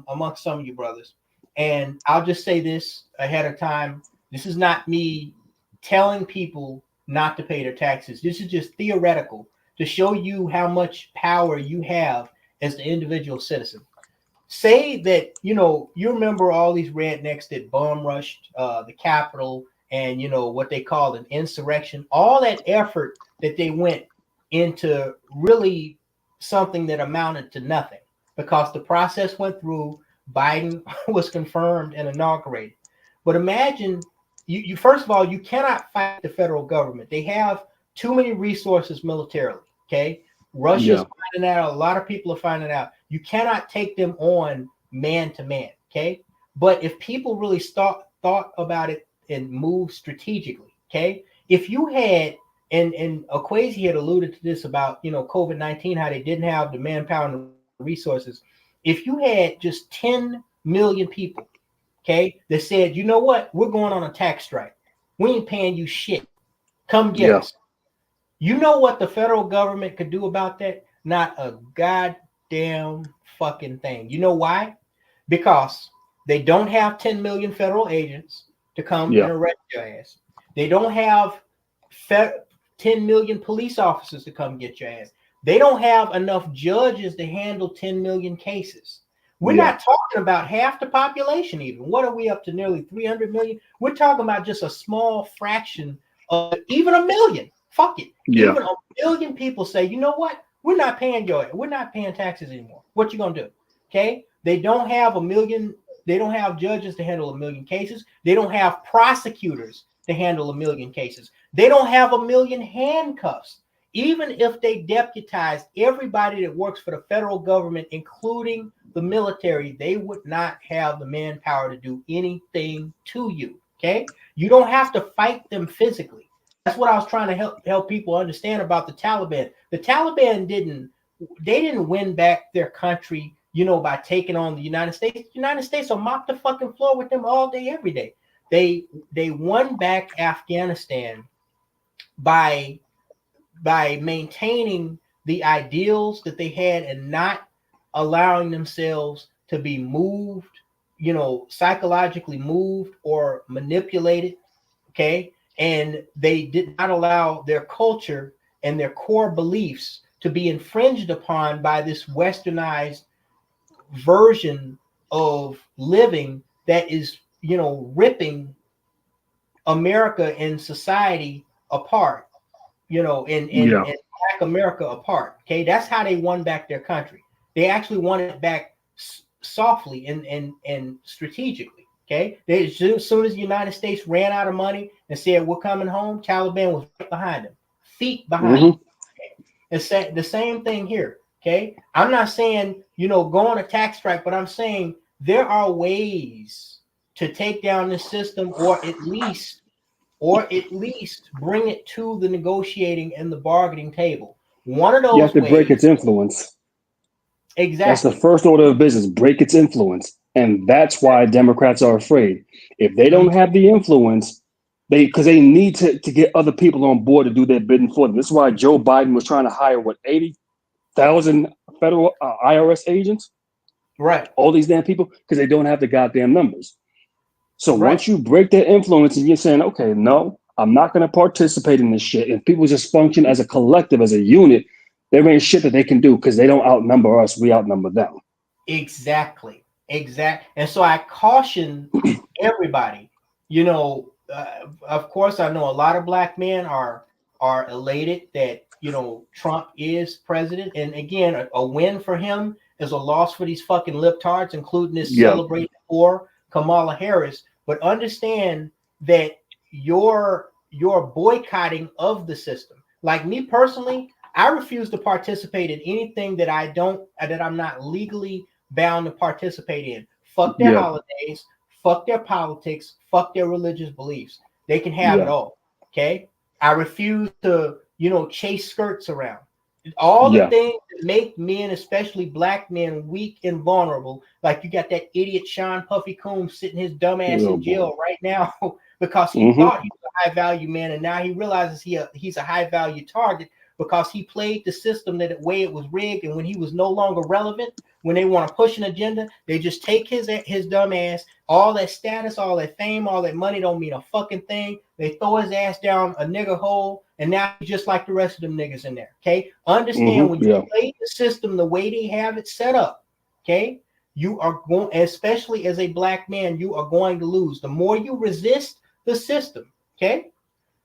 amongst some of you brothers, and I'll just say this ahead of time. This is not me telling people not to pay their taxes. This is just theoretical to show you how much power you have as the individual citizen. Say that, you remember all these rednecks that bum rushed the Capitol and, what they called an insurrection, all that effort that they went into really something that amounted to nothing because the process went through, Biden was confirmed and inaugurated. But imagine, you first of all, you cannot fight the federal government. They have too many resources militarily, okay? Russia's finding out, a lot of people are finding out. You cannot take them on man to man, okay? But if people really thought about it and moved strategically, okay? If you had, and Akwesi had alluded to this about, COVID-19, how they didn't have the manpower and the resources. If you had just 10 million people, okay, that said, you know what, we're going on a tax strike. We ain't paying you shit. Come get us. You know what the federal government could do about that? Not a goddamn fucking thing. You know why? Because they don't have 10 million federal agents to come and arrest your ass. They don't have 10 million police officers to come get your ass. They don't have enough judges to handle 10 million cases. We're not talking about half the population even. What are we up to? Nearly 300 million? We're talking about just a small fraction of even a million. Fuck it. Even a million people say, you know what? We're not paying taxes anymore. What you gonna do? Okay. They don't have they don't have judges to handle a million cases. They don't have prosecutors to handle a million cases. They don't have a million handcuffs. Even if they deputized everybody that works for the federal government, including the military, they would not have the manpower to do anything to you. Okay. You don't have to fight them physically. That's what I was trying to help people understand about the Taliban. The Taliban didn't win back their country, by taking on the United States. The United States will mop the fucking floor with them all day, every day. They won back Afghanistan by maintaining the ideals that they had and not allowing themselves to be moved, psychologically moved or manipulated. Okay. And they did not allow their culture and their core beliefs to be infringed upon by this westernized version of living that is, ripping America and society apart, and Black America apart. Okay. That's how they won back their country. They actually won it back softly and strategically. Okay. As soon as the United States ran out of money and said, we're coming home, Taliban was right behind them, feet behind them. Okay? It's the same thing here. Okay. I'm not saying, go on a tax strike, but I'm saying there are ways to take down this system or at least bring it to the negotiating and the bargaining table. One of those you have to break its influence. Exactly. That's the first order of business, break its influence. And that's why Democrats are afraid. If they don't have the influence, because they need to get other people on board to do their bidding for them. This is why Joe Biden was trying to hire, 80,000 federal IRS agents? Right. All these damn people, because they don't have the goddamn numbers. So once you break their influence and you're saying, okay, no, I'm not going to participate in this shit. And people just function as a collective, as a unit, there ain't shit that they can do because they don't outnumber us. We outnumber them. Exactly. And so I caution everybody, of course, I know a lot of Black men are elated that, Trump is president. And again, a win for him is a loss for these fucking libtards, including this celebrated for Kamala Harris. But understand that your boycotting of the system, like me personally, I refuse to participate in anything that I'm not legally bound to participate in. Fuck their holidays, fuck their politics, fuck their religious beliefs. They can have it all. Okay. I refuse to, chase skirts around. All the things that make men, especially black men, weak and vulnerable. Like you got that idiot Sean Puffy Combs sitting his dumb ass in jail right now because he thought he was a high value man, and now he realizes he's a high value target because he played the system that way it was rigged, and when he was no longer relevant, when they want to push an agenda, they just take his dumb ass, all that status, all that fame, all that money don't mean a fucking thing. They throw his ass down a nigger hole, and now he's just like the rest of them niggas in there. Okay, understand when you play the system the way they have it set up. Okay, you are going, especially as a black man, you are going to lose. The more you resist the system, okay,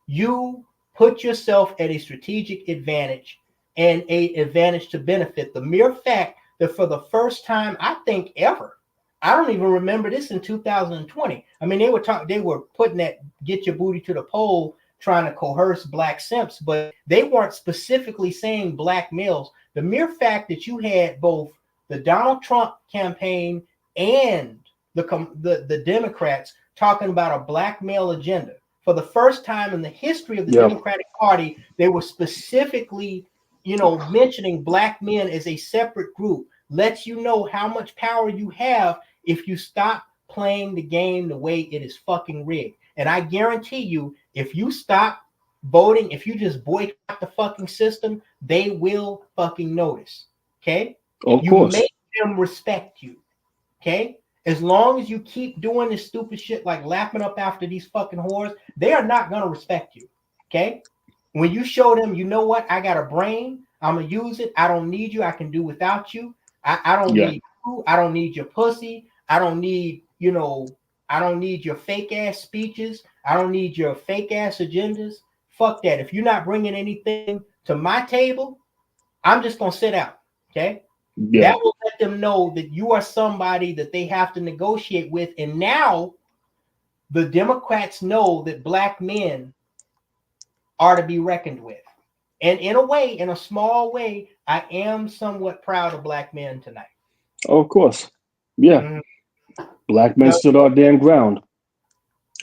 you put yourself at a strategic advantage and a advantage to benefit. The mere fact that for the first time, I think ever, I don't even remember this in 2020. I mean, they were putting that get your booty to the pole, trying to coerce black simps, but they weren't specifically saying black males. The mere fact that you had both the Donald Trump campaign and the Democrats talking about a black male agenda. For the first time in the history of the Democratic Party, they were specifically, mentioning black men as a separate group. Lets you know how much power you have if you stop playing the game the way it is fucking rigged. And I guarantee you, if you stop voting, if you just boycott the fucking system, they will fucking notice. Okay? Of course. You make them respect you. Okay? As long as you keep doing this stupid shit like lapping up after these fucking whores, they are not going to respect you. Okay? When you show them, you know what? I got a brain. I'm going to use it. I don't need you. I can do without you. I don't need you. I don't need your pussy. I don't need, I don't need your fake ass speeches. I don't need your fake ass agendas. Fuck that. If you're not bringing anything to my table, I'm just going to sit out. Okay? That will let them know that you are somebody that they have to negotiate with. And now the Democrats know that black men are to be reckoned with. And in a way, in a small way, I am somewhat proud of black men tonight. Oh, of course. Yeah. Black men stood our damn ground.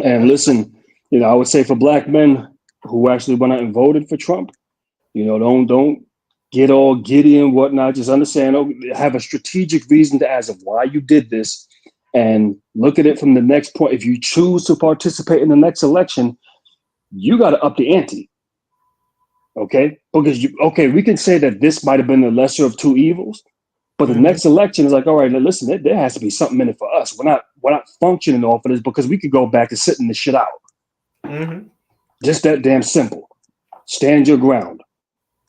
And listen, I would say for black men who actually went out and voted for Trump, don't get all giddy and whatnot. Just understand, have a strategic reason to ask of why you did this, and look at it from the next point. If you choose to participate in the next election, you got to up the ante. Okay, because we can say that this might have been the lesser of two evils, but the next election is like, all right, listen, there has to be something in it for us. We're not functioning off of this because we could go back to sitting this shit out. Just that damn simple. Stand your ground.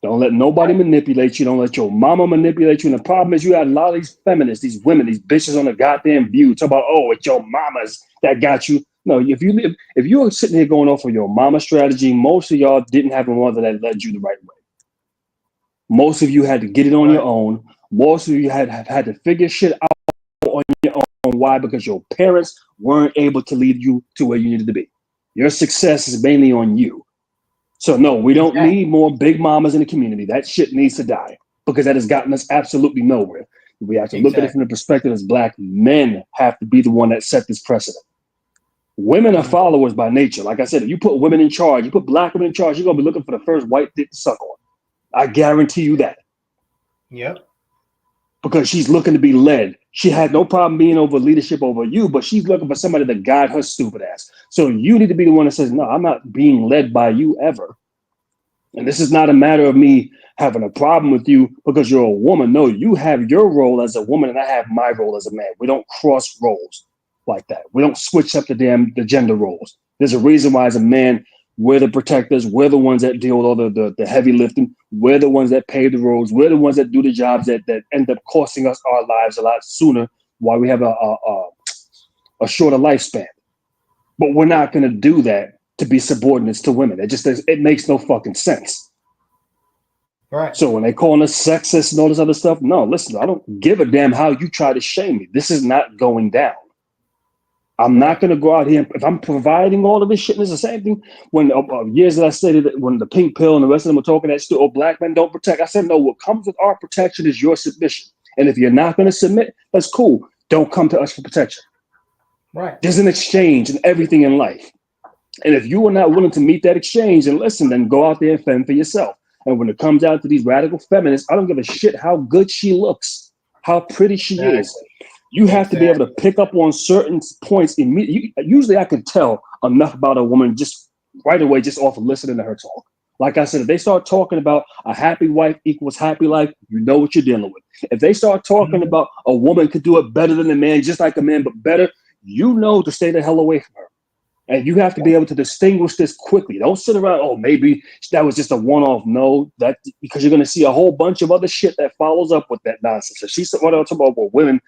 Don't let nobody manipulate you. Don't let your mama manipulate you. And the problem is you got a lot of these feminists, these women, these bitches on the goddamn View talk about, it's your mamas that got you. No, if you're sitting here going off of your mama strategy, most of y'all didn't have a mother that led you the right way. Most of you had to get it on your own. Most of you had to figure shit out on your own. Why? Because your parents weren't able to lead you to where you needed to be. Your success is mainly on you. So no, we don't need more big mamas in the community. That shit needs to die because that has gotten us absolutely nowhere. We have to look at it from the perspective as black men have to be the one that set this precedent. Women are followers by nature. Like I said, if you put women in charge, you put black women in charge, you're going to be looking for the first white dick to suck on. I guarantee you that. Yep. Because she's looking to be led. She had no problem being over leadership over you, but she's looking for somebody to guide her stupid ass. So you need to be the one that says, no, I'm not being led by you ever. And this is not a matter of me having a problem with you because you're a woman. No, you have your role as a woman and I have my role as a man. We don't cross roles like that. We don't switch up the gender roles. There's a reason why as a man, we're the protectors. We're the ones that deal with all the heavy lifting. We're the ones that pave the roads. We're the ones that do the jobs that end up costing us our lives a lot sooner while we have a shorter lifespan. But we're not going to do that to be subordinates to women. It makes no fucking sense. Right. So when they calling us sexist and all this other stuff, no, listen, I don't give a damn how you try to shame me. This is not going down. I'm not going to go out here. If I'm providing all of this shit, and it's the same thing when years that I stated that when the pink pill and the rest of them were talking that still, black men don't protect. I said, no, what comes with our protection is your submission. And if you're not going to submit, that's cool. Don't come to us for protection. Right. There's an exchange in everything in life. And if you are not willing to meet that exchange and listen, then go out there and fend for yourself. And when it comes down to these radical feminists, I don't give a shit how good she looks, how pretty she is. You have to be able to pick up on certain points immediately. Usually I can tell enough about a woman just right away, just off of listening to her talk. Like I said, if they start talking about a happy wife equals happy life, you know what you're dealing with. If they start talking about a woman could do it better than a man, just like a man, but better, you know to stay the hell away from her. And you have to be able to distinguish this quickly. Don't sit around, oh, maybe that was just a one-off. No, that because you're going to see a whole bunch of other shit that follows up with that nonsense. If she's what I'm talking about, well, women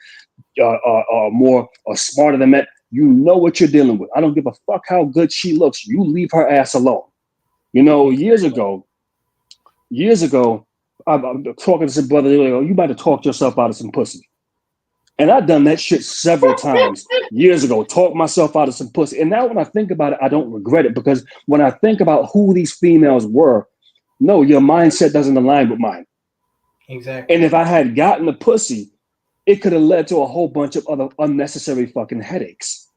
are smarter than men. You know what you're dealing with. I don't give a fuck how good she looks. You leave her ass alone. You know, years ago, I'm talking to some brother. They're like, oh, you might have talked yourself out of some pussy. And I've done that shit several times years ago, talk myself out of some pussy. And now when I think about it, I don't regret it, because when I think about who these females were, no, your mindset doesn't align with mine. Exactly. And if I had gotten the pussy, it could have led to a whole bunch of other unnecessary fucking headaches.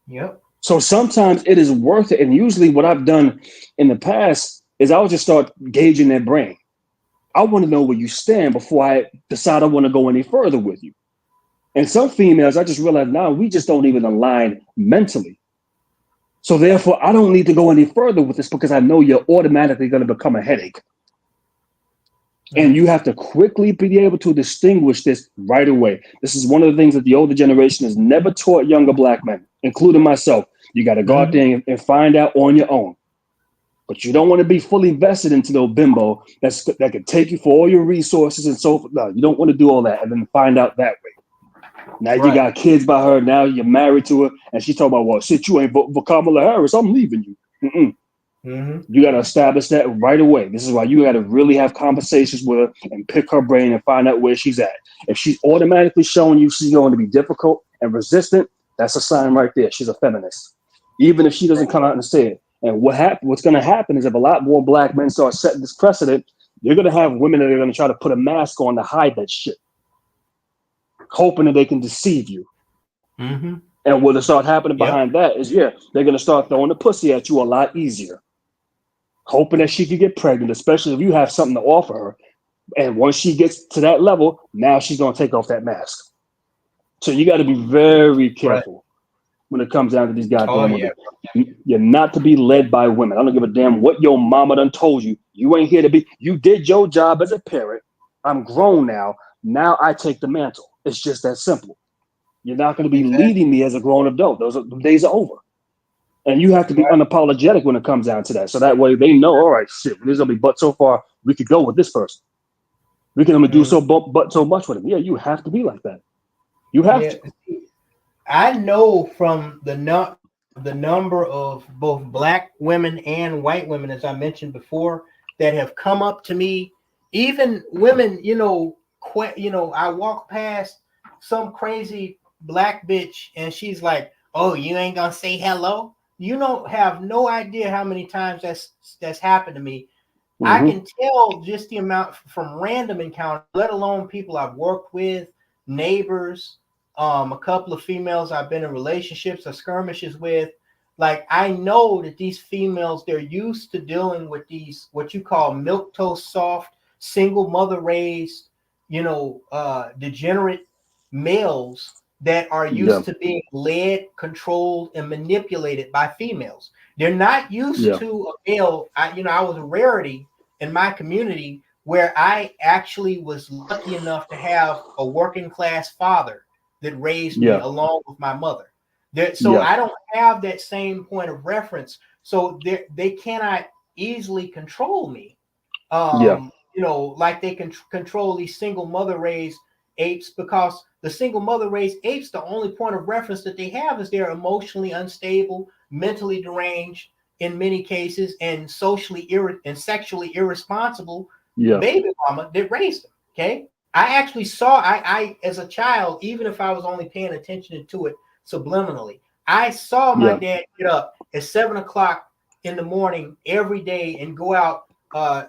Yep. So sometimes it is worth it. And usually what I've done in the past is I'll just start gauging their brain. I want to know where you stand before I decide I want to go any further with you. And some females, I just realized now we just don't even align mentally. So therefore, I don't need to go any further with this because I know you're automatically going to become a headache. And you have to quickly be able to distinguish this right away. This is one of the things that the older generation has never taught younger black men, including myself. You got to go out there and find out on your own. But you don't want to be fully vested into the bimbo that could take you for all your resources and so forth. No, you don't want to do all that and then find out that way. Now you got kids by her. Now you're married to her, and she's talking about, well, shit, you ain't voting for Kamala Harris. I'm leaving you. You got to establish that right away. This is why you got to really have conversations with her and pick her brain and find out where she's at. If she's automatically showing you she's going to be difficult and resistant, that's a sign right there. She's a feminist, even if she doesn't come out and say it. And what's going to happen is if a lot more black men start setting this precedent, you're going to have women that are going to try to put a mask on to hide that shit, hoping that they can deceive you. And what'll start happening behind that is, they're going to start throwing the pussy at you a lot easier, hoping that she could get pregnant, especially if you have something to offer her. And once she gets to that level, now she's going to take off that mask. So you got to be very careful when it comes down to these goddamn women. You're not to be led by women. I don't give a damn what your mama done told you. You ain't here to be. You did your job as a parent. I'm grown now. Now I take the mantle. It's just that simple. You're not going to be leading me as a grown adult. Those days are over. And you have to be unapologetic when it comes down to that. So that way they know, all right, shit, there's going to be but so far, we could go with this person. We can only do but so much with him. Yeah, you have to be like that. You have to. I know from the number of both black women and white women, as I mentioned before, that have come up to me, even women, I walk past some crazy black bitch and she's like, oh, you ain't gonna say hello? You don't have no idea how many times that's happened to me. I can tell just the amount from random encounters, let alone people I've worked with, neighbors, a couple of females I've been in relationships or skirmishes with. Like, I know that these females, they're used to dealing with these, what you call milquetoast soft, single mother raised, degenerate males that are used to being led, controlled, and manipulated by females. They're not used to a male. I was a rarity in my community where I actually was lucky enough to have a working class father that raised me along with my mother. I don't have that same point of reference. So they cannot easily control me. Like they can control these single mother raised apes, because the single mother raised apes, the only point of reference that they have is they're emotionally unstable, mentally deranged in many cases, and socially and sexually irresponsible baby mama that raised them. Okay. I actually saw, I as a child, even if I was only paying attention to it subliminally, I saw my dad get up at 7 o'clock in the morning every day and go out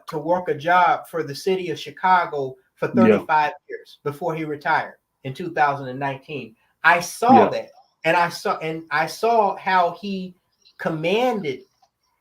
to work a job for the city of Chicago for 35 years before he retired in 2019. I saw that, and I saw how he commanded,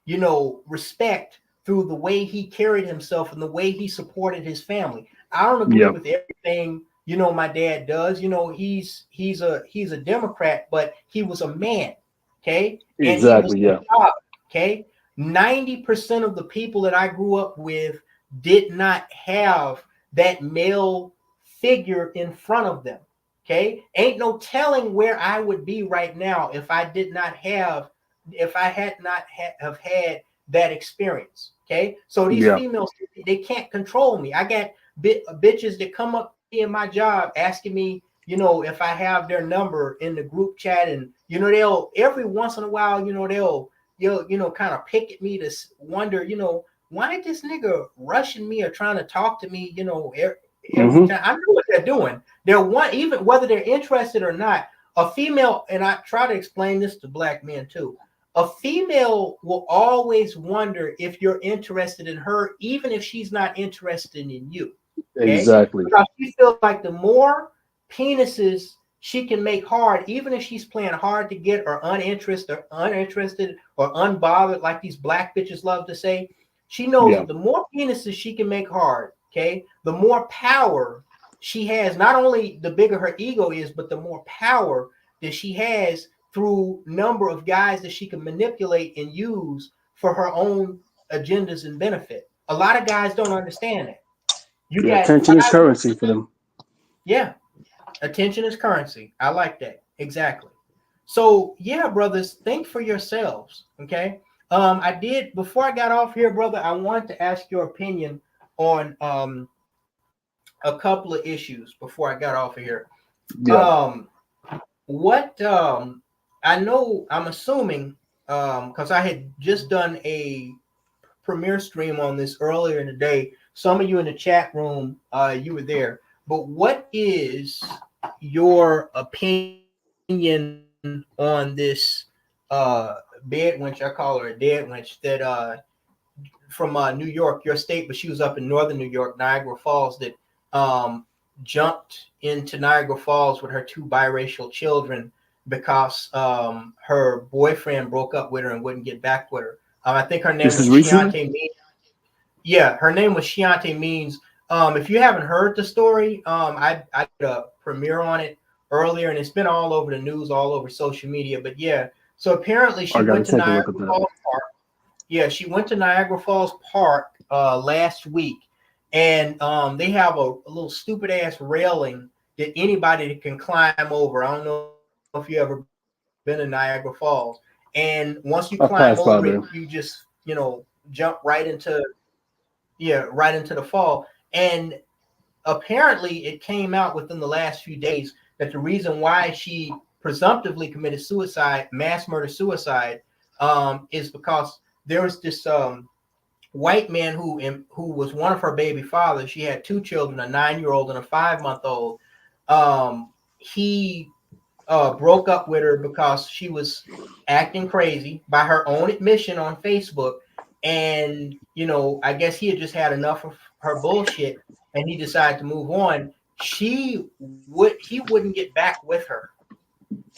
you know, respect through the way he carried himself and the way he supported his family. I don't agree with everything, you know, my dad does. You know, he's a Democrat, but he was a man, okay? Exactly, and he was a father, okay? 90% of the people that I grew up with did not have that male figure in front of them, okay? Ain't no telling where I would be right now if I had not have had that experience, okay? So these females, they can't control me. I got bitches that come up in my job asking me, you know, if I have their number in the group chat, and you know, they'll every once in a while, you know, they'll kind of pick at me to wonder, you know, why this nigga rushing me or trying to talk to me, you know, every time. I know what they're doing. They're even whether they're interested or not. A female, and I try to explain this to black men too. A female will always wonder if you're interested in her, even if she's not interested in you. Okay? Exactly. Because she feels like the more penises she can make hard, even if she's playing hard to get or uninterested or unbothered, like these black bitches love to say, she knows that the more penises she can make hard, okay, the more power she has. Not only the bigger her ego is, but the more power that she has through number of guys that she can manipulate and use for her own agendas and benefit. A lot of guys don't understand that. Attention is currency for them. Yeah, attention is currency. I like that. Exactly. So yeah, brothers, think for yourselves. Okay. I did, before I got off here, brother, I wanted to ask your opinion on a couple of issues before I got off of here. I know, I'm assuming, because I had just done a premiere stream on this earlier in the day. Some of you in the chat room, you were there. But what is your opinion on this bed wench? I call her a dead wench, that from New York, your state, but she was up in northern New York, Niagara Falls, that jumped into Niagara Falls with her 2 biracial children because her boyfriend broke up with her and wouldn't get back with her. I think her name was Shiante Means. Yeah, her name was Shiante Means. If you haven't heard the story, I did a premiere on it earlier, and it's been all over the news, all over social media. But yeah, so apparently she went to Niagara Falls Park. Yeah, she went to Niagara Falls Park last week, and they have a little stupid ass railing that anybody can climb over. I don't know if you ever been to Niagara Falls, and once you climb over it, you just, you know, jump right into the fall. And apparently it came out within the last few days that the reason why she presumptively committed suicide, mass murder suicide, is because there was this white man who was one of her baby fathers. She had 2 children, a 9-year-old and a 5-month-old. He broke up with her because she was acting crazy, by her own admission on Facebook. And, you know, I guess he had just had enough of her bullshit and he decided to move on. He wouldn't get back with her.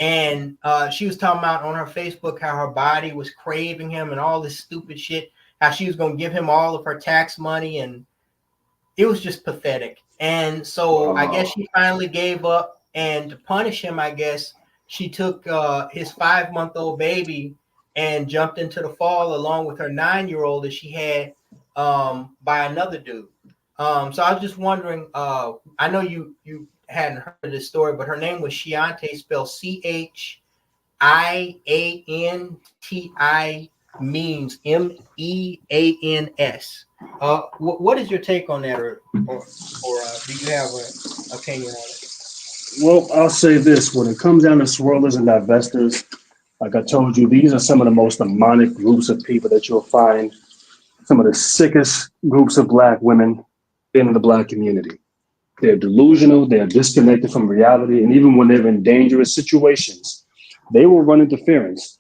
And she was talking about on her Facebook how her body was craving him and all this stupid shit, how she was going to give him all of her tax money. And it was just pathetic. And so I guess she finally gave up. And to punish him, I guess she took his 5-month-old baby and jumped into the fall along with her 9-year-old that she had by another dude. So I was just wondering, I know you hadn't heard of this story, but her name was Shiante, spelled CHIANTI, Means MEANS. What is your take on that, or do you have an opinion on it? Well, I'll say this: when it comes down to swirlers and divestors, like I told you, these are some of the most demonic groups of people that you'll find. Some of the sickest groups of black women in the black community. They're delusional, they're disconnected from reality, and even when they're in dangerous situations, they will run interference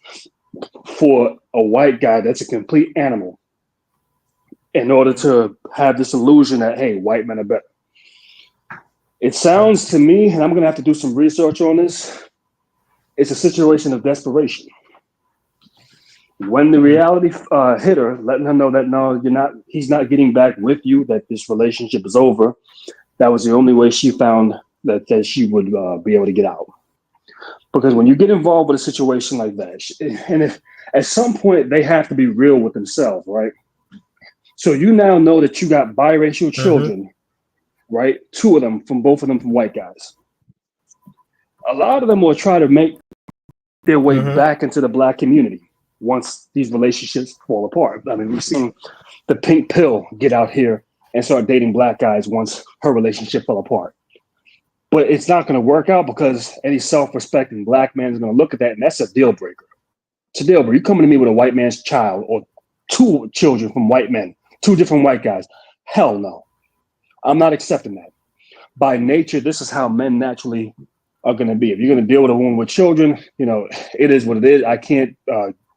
for a white guy that's a complete animal in order to have this illusion that, hey, white men are better. It sounds to me, and I'm going to have to do some research on this, it's a situation of desperation. When the reality hit her, letting her know that no, he's not getting back with you, that this relationship is over, that was the only way she found that she would be able to get out. Because when you get involved with a situation like that, and if at some point they have to be real with themselves, right? So you now know that you got biracial children, right? Both of them from white guys. A lot of them will try to make their way back into the black community once these relationships fall apart. I mean, we've seen the pink pill get out here and start dating black guys once her relationship fell apart. But it's not going to work out because any self-respecting black man is going to look at that, and that's a deal breaker. It's a deal breaker. You coming to me with a white man's child or two children from white men, two different white guys. Hell no. I'm not accepting that. By nature, this is how men naturally are going to be. If you're going to deal with a woman with children, it is what it is. I can't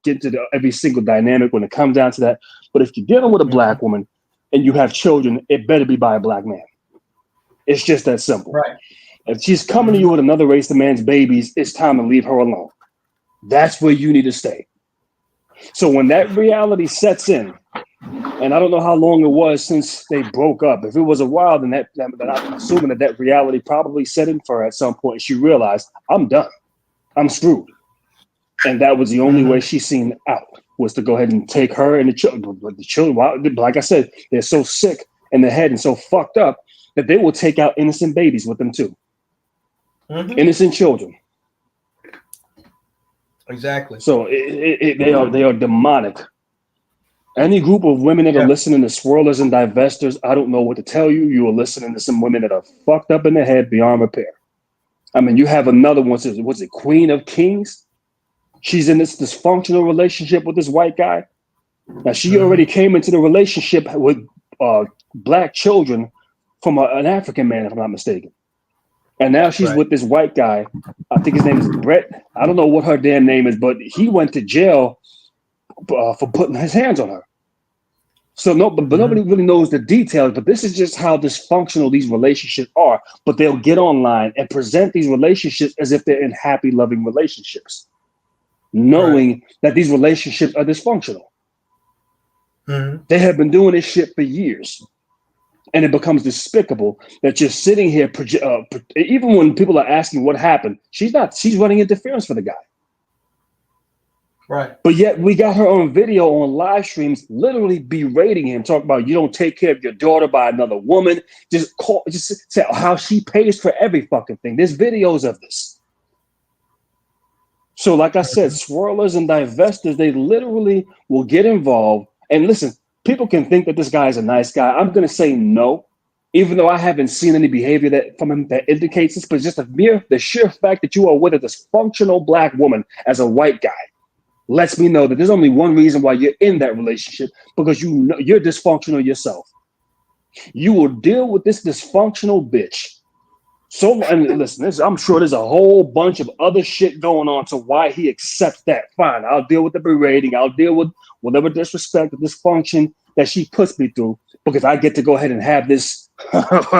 get to every single dynamic when it comes down to that. But if you're dealing with a black woman and you have children, it better be by a black man. It's just that simple. Right. If she's coming to you with another race of man's babies, it's time to leave her alone. That's where you need to stay. So when that reality sets in, and I don't know how long it was since they broke up. If it was a while, then I'm assuming that reality probably set in for her at some point. She realized, I'm done. I'm screwed. And that was the only way she seen out, was to go ahead and take her and the children. But the children, like I said, they're so sick in the head and so fucked up that they will take out innocent babies with them too. Innocent children. Exactly. So they are demonic. Any group of women that are listening to swirlers and divestors, I don't know what to tell you. You are listening to some women that are fucked up in the head beyond repair. I mean, you have another one, what's it, Queen of Kings? She's in this dysfunctional relationship with this white guy. Now, she already came into the relationship with black children from an African man, if I'm not mistaken. And now she's with this white guy. I think his name is Brett. I don't know what her damn name is, but he went to jail for putting his hands on her. So but nobody really knows the details, but this is just how dysfunctional these relationships are. But they'll get online and present these relationships as if they're in happy, loving relationships, knowing that these relationships are dysfunctional. They have been doing this shit for years. And it becomes despicable that you're sitting here, even when people are asking what happened, she's running interference for the guy. Right. But yet we got her on video on live streams, literally berating him, talking about you don't take care of your daughter by another woman. Just say how she pays for every fucking thing. There's videos of this. So like I said, swirlers and divestors, they literally will get involved. And listen, people can think that this guy is a nice guy. I'm going to say no, even though I haven't seen any behavior from him that indicates this, but just the sheer fact that you are with a dysfunctional black woman as a white guy lets me know that there's only one reason why you're in that relationship, because you know you're dysfunctional yourself. You will deal with this dysfunctional bitch. So, and listen, I'm sure there's a whole bunch of other shit going on to why he accepts that. Fine, I'll deal with the berating. I'll deal with whatever disrespect or dysfunction that she puts me through, because I get to go ahead and have this.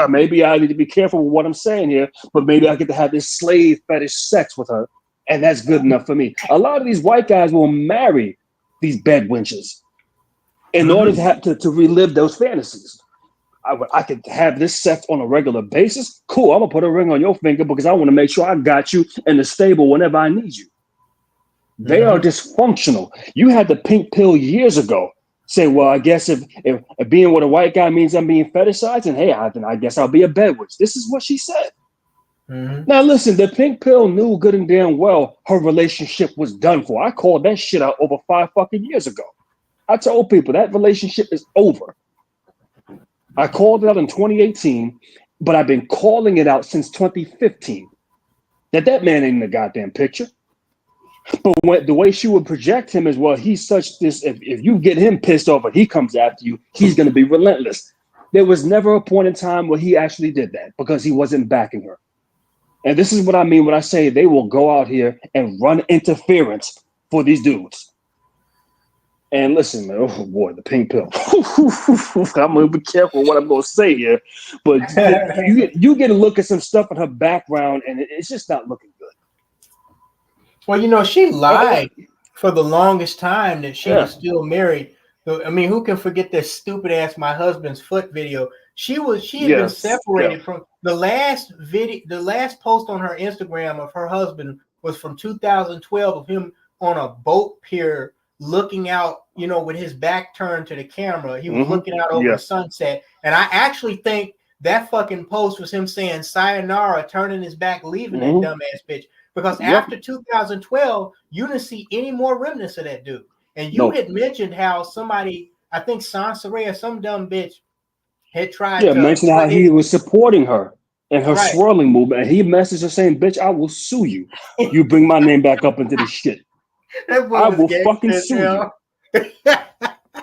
Maybe I need to be careful with what I'm saying here, but maybe I get to have this slave fetish sex with her. And that's good enough for me. A lot of these white guys will marry these bed wenches in order to have to relive those fantasies. I could have this sex on a regular basis. Cool, I'm gonna put a ring on your finger because I want to make sure I got you in the stable whenever I need you. They are dysfunctional. You had the pink pill years ago. Say, well, I guess if being with a white guy means I'm being fetishized, and hey, then I guess I'll be a bed witch. This is what she said. Now, listen, the pink pill knew good and damn well her relationship was done for. I called that shit out over 5 fucking years ago. I told people that relationship is over. I called it out in 2018, but I've been calling it out since 2015. That man ain't in the goddamn picture. But the way she would project him is, well, he's such this, if you get him pissed off and he comes after you, he's going to be relentless. There was never a point in time where he actually did that because he wasn't backing her. And this is what I mean when I say they will go out here and run interference for these dudes. And listen, man, oh boy, the pink pill. I'm gonna be careful what I'm gonna say here, but you get a look at some stuff in her background, and it's just not looking good. Well, you know, she lied for the longest time that she was still married. I mean, who can forget this stupid ass "my husband's foot" video? She had been separated from the last video. The last post on her Instagram of her husband was from 2012 of him on a boat pier looking out, you know, with his back turned to the camera. He was looking out over the sunset. And I actually think that fucking post was him saying sayonara, turning his back, leaving that dumbass bitch. Because after 2012, you didn't see any more remnants of that dude. And you had mentioned how somebody, I think Sansaray or some dumb bitch, had tried to mention how he was supporting her and her swirling movement. And he messaged her saying, "Bitch, I will sue you. You bring my name back up into this shit. I will fucking sue you."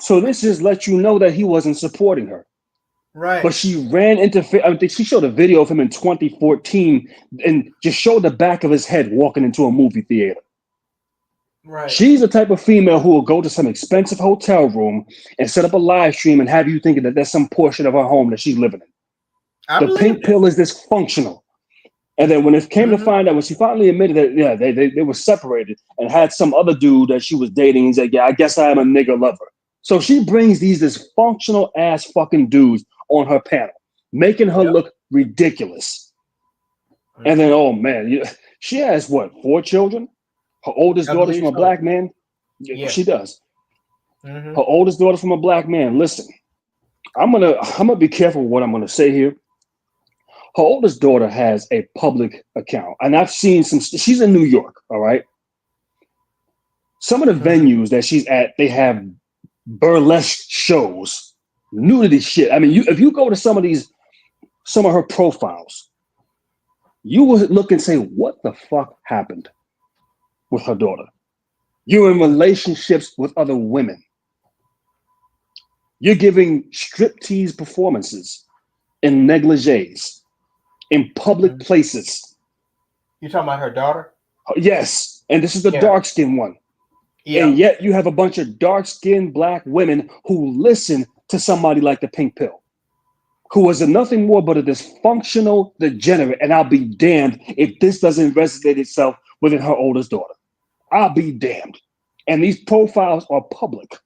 So this just lets you know that he wasn't supporting her. Right. But she ran into, I think she showed a video of him in 2014 and just showed the back of his head walking into a movie theater. Right. She's the type of female who will go to some expensive hotel room and set up a live stream and have you thinking that there's some portion of her home that she's living in. The pink pill is dysfunctional. And then when it came to find out, when she finally admitted that, they were separated and had some other dude that she was dating, and said, "Yeah, I guess I am a nigga lover." So she brings these dysfunctional ass fucking dudes on her panel, making her look ridiculous. And then, oh man, she has what, 4 children? Her oldest daughter's from a black man. Yeah, she does. Her oldest daughter from a black man. Listen, I'm gonna be careful with what I'm gonna say here. Her oldest daughter has a public account, and I've seen some. She's in New York, all right. Some of the venues that she's at, they have burlesque shows, nudity shit. I mean, if you go to some of her profiles, you will look and say, "What the fuck happened with her daughter?" You're in relationships with other women. You're giving striptease performances in negligees in public places. You talking about her daughter? Yes, and this is the dark-skinned one. Yeah. And yet you have a bunch of dark-skinned black women who listen to somebody like the pink pill, who is nothing more but a dysfunctional degenerate. And I'll be damned if this doesn't resonate itself within her oldest daughter. I'll be damned. And these profiles are public.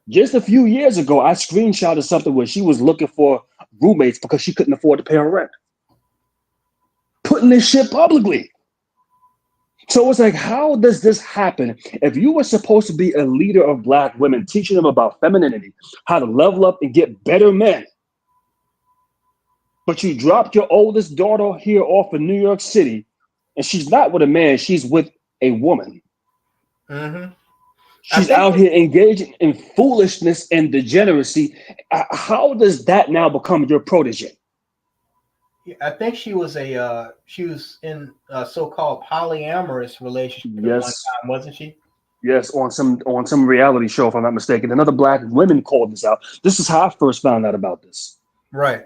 Just a few years ago, I screenshotted something where she was looking for roommates because she couldn't afford to pay her rent. Putting this shit publicly. So it's like, how does this happen? If you were supposed to be a leader of black women, teaching them about femininity, how to level up and get better men, but you dropped your oldest daughter here off in New York City, and she's not with a man, she's with a woman. She's out here engaging in foolishness and degeneracy. How does that now become your protege? I think she was in a so-called polyamorous relationship at one time, wasn't she? Yes, on some reality show, if I'm not mistaken. Another black woman called this out. This is how I first found out about this. Right.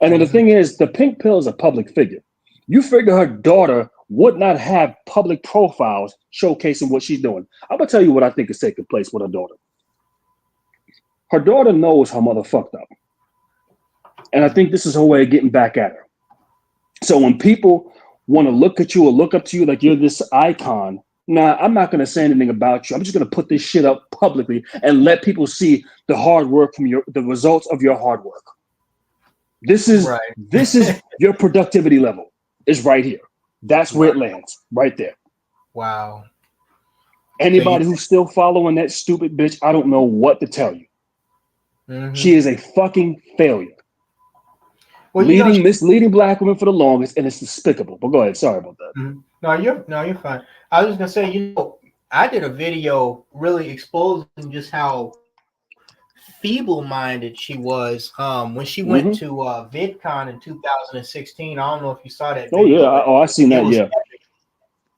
And then the thing is, the pink pill is a public figure. You figure her daughter would not have public profiles showcasing what she's doing. I'm gonna tell you what I think is taking place with her daughter. Her daughter knows her mother fucked up. And I think this is her way of getting back at her. So when people want to look at you or look up to you like you're this icon, nah, I'm not going to say anything about you. I'm just going to put this shit up publicly and let people see the hard work from the results of your hard work. This is your productivity level is right here. That's where it lands, right there. Wow. Anybody who's still following that stupid bitch, I don't know what to tell you. She is a fucking failure. Well, misleading black women for the longest, and it's despicable. But go ahead. Sorry about that. No, you're fine. I was just gonna say, I did a video really exposing just how feeble-minded she was when she went to VidCon in 2016. I don't know if you saw that video. Oh yeah, I seen that. Yeah. Epic.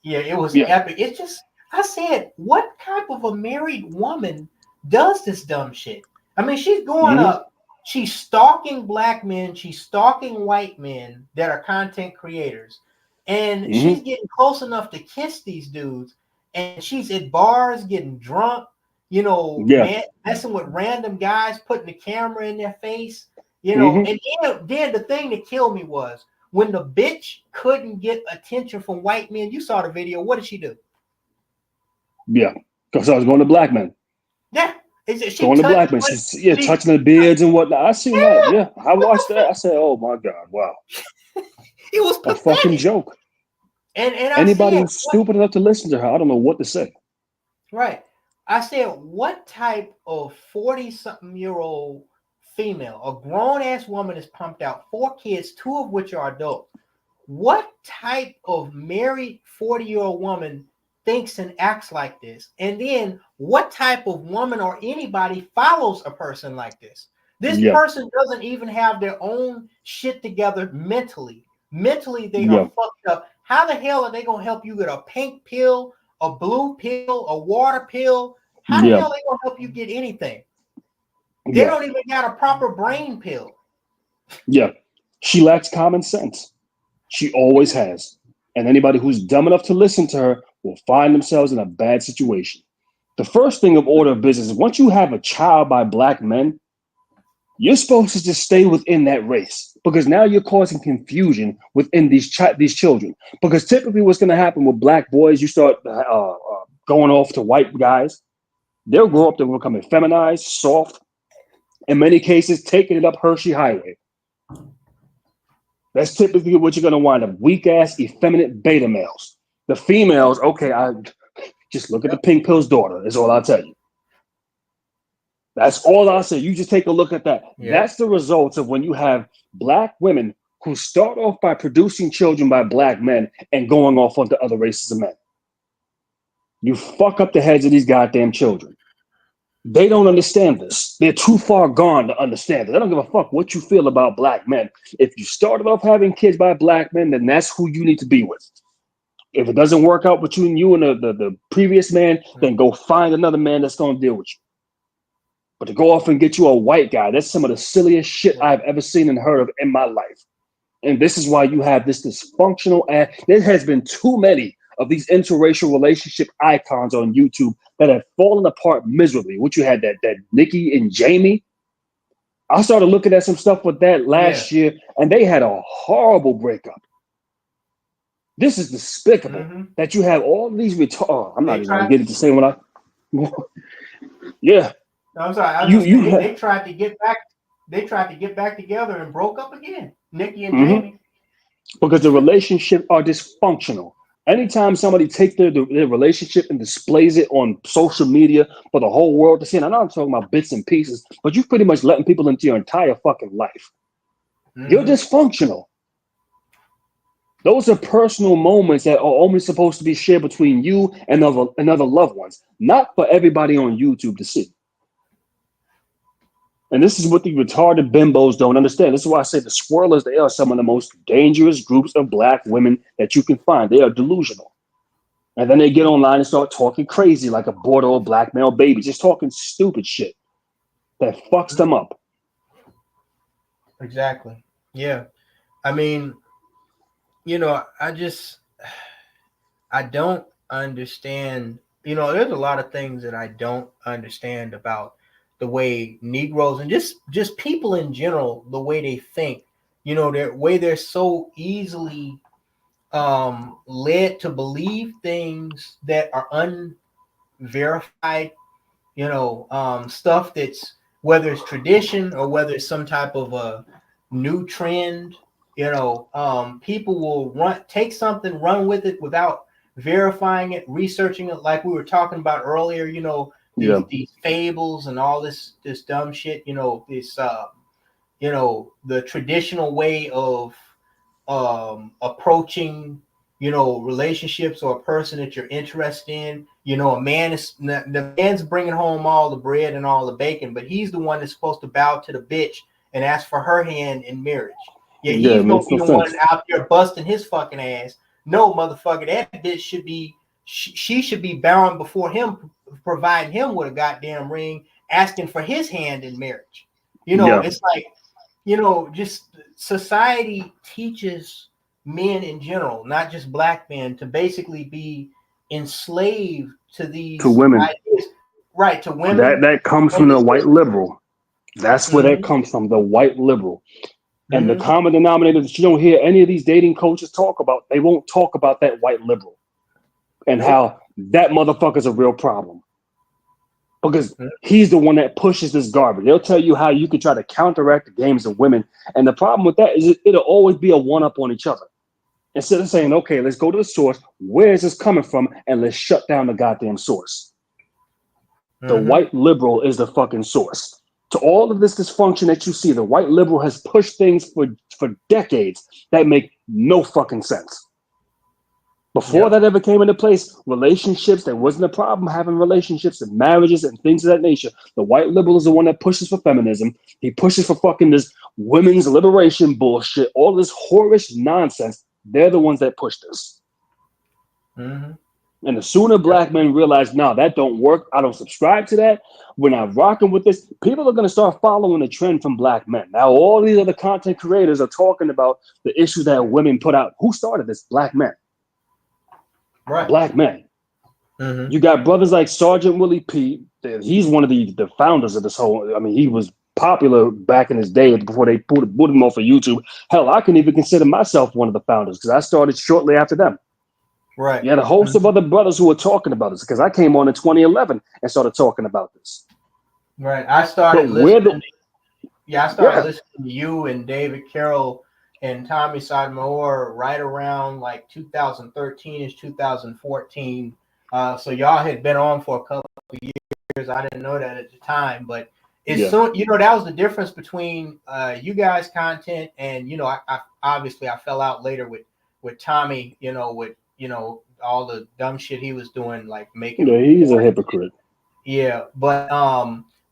Yeah, it was epic. It's just, I said, what type of a married woman does this dumb shit? I mean, she's going up. She's stalking black men. She's stalking white men that are content creators. And she's getting close enough to kiss these dudes, and she's at bars getting drunk, you know, messing with random guys, putting the camera in their face, you know. And then the thing that killed me was when the bitch couldn't get attention from white men. You saw the video. What did she do? Yeah, because I was going to BlackMen. Yeah. Going to BlackMen. She's touching the beards and whatnot. I seen that. Yeah, I watched that. I said, "Oh my God, wow." It was a fucking joke. And anybody who's stupid enough to listen to her, I don't know what to say. Right. I said, what type of 40-something-year-old female, a grown-ass woman, is pumped out 4 kids, 2 of which are adults. What type of married 40-year-old woman thinks and acts like this? And then what type of woman or anybody follows a person like this? This person doesn't even have their own shit together mentally. Mentally, they are fucked up. How the hell are they going to help you get a pink pill, a blue pill, a water pill? How the hell are they going to help you get anything? They don't even got a proper brain pill. Yeah. She lacks common sense. She always has. And anybody who's dumb enough to listen to her will find themselves in a bad situation. The first thing of order of business is once you have a child by black men, you're supposed to just stay within that race, because now you're causing confusion within these children. Because typically what's going to happen with black boys, you start going off to white guys. They'll grow up, they'll become effeminized, soft, in many cases, taking it up Hershey Highway. That's typically what you're going to wind up, weak-ass, effeminate beta males. The females, okay, I just look at the pink pill's daughter, is all I'll tell you. That's all I'll say. You just take a look at that. That's the results of when you have black women who start off by producing children by black men and going off onto other races of men. You fuck up the heads of these goddamn children. They don't understand this. They're too far gone to understand it. They don't give a fuck what you feel about black men. If you started off having kids by black men, then that's who you need to be with. If it doesn't work out between you and the previous man, then go find another man that's going to deal with you. But to go off and get you a white guy, that's some of the silliest shit I've ever seen and heard of in my life. And this is why you have this dysfunctional ass. There has been too many of these interracial relationship icons on YouTube that have fallen apart miserably. What you had, that Nikki and Jamie. I started looking at some stuff with that last year, and they had a horrible breakup. This is despicable that you have all these I'm not even going to get it to say what I. Yeah. No, I'm sorry. They tried to get back. They tried to get back together and broke up again. Nikki and Jamie. Because the relationships are dysfunctional. Anytime somebody takes their relationship and displays it on social media for the whole world to see, and I know I'm talking about bits and pieces, but you're pretty much letting people into your entire fucking life. You're dysfunctional. Those are personal moments that are only supposed to be shared between you and other loved ones, not for everybody on YouTube to see. And this is what the retarded bimbos don't understand. This is why I say the swirlers, they are some of the most dangerous groups of black women that you can find. They are delusional. And then they get online and start talking crazy like a border black male baby, just talking stupid shit that fucks them up. Exactly. Yeah. I mean, you know, I don't understand. You know, there's a lot of things that I don't understand about the way Negroes and just people in general, the way they think, you know, the way they're so easily led to believe things that are unverified, you know, stuff that's, whether it's tradition or whether it's some type of a new trend, you know, people will take something, run with it without verifying it, researching it, like we were talking about earlier, you know, these fables and all this dumb shit, you know, this you know, the traditional way of approaching, you know, relationships or a person that you're interested in. You know, the man's bringing home all the bread and all the bacon, but he's the one that's supposed to bow to the bitch and ask for her hand in marriage. Yeah, he's gonna be the one out there busting his fucking ass. No, motherfucker, that bitch should be, she should be bowing before him, providing him with a goddamn ring, asking for his hand in marriage. You know, it's like, you know, just society teaches men in general, not just black men, to basically be enslaved to these women. ideas. Right, to women. That comes from the white liberal. That's where that comes from, the white liberal. And the common denominator that you don't hear any of these dating coaches talk about, they won't talk about that white liberal and how that motherfucker's a real problem. Because he's the one that pushes this garbage. They'll tell you how you can try to counteract the games of women. And the problem with that is it'll always be a one-up on each other. Instead of saying, okay, let's go to the source. Where is this coming from? And let's shut down the goddamn source. The white liberal is the fucking source. To all of this dysfunction that you see, the white liberal has pushed things for decades that make no fucking sense. Before that ever came into place, relationships, there wasn't a problem having relationships and marriages and things of that nature. The white liberal is the one that pushes for feminism. He pushes for fucking this women's liberation bullshit, all this whorish nonsense. They're the ones that push this. And the sooner black men realize, no, that don't work, I don't subscribe to that, we're not rocking with this, people are going to start following the trend from black men. Now, all these other content creators are talking about the issues that women put out. Who started this? Black men. Right. Black men. You got brothers like Sergeant Willie P. He's one of the founders of this whole, I mean, he was popular back in his day before they put him off of YouTube. Hell, I can even consider myself one of the founders because I started shortly after them. Right. You had a host of other brothers who were talking about this because I came on in 2011 and started talking about this. Right. I started listening. Listening to you and David Carroll and Tommy Sotomayor right around like 2013-ish, 2014. So y'all had been on for a couple of years. I didn't know that at the time, but soon, you know, that was the difference between you guys' content and, you know, I obviously I fell out later with Tommy, you know, with, you know, all the dumb shit he was doing, like making. Yeah, he's a hypocrite. Yeah, but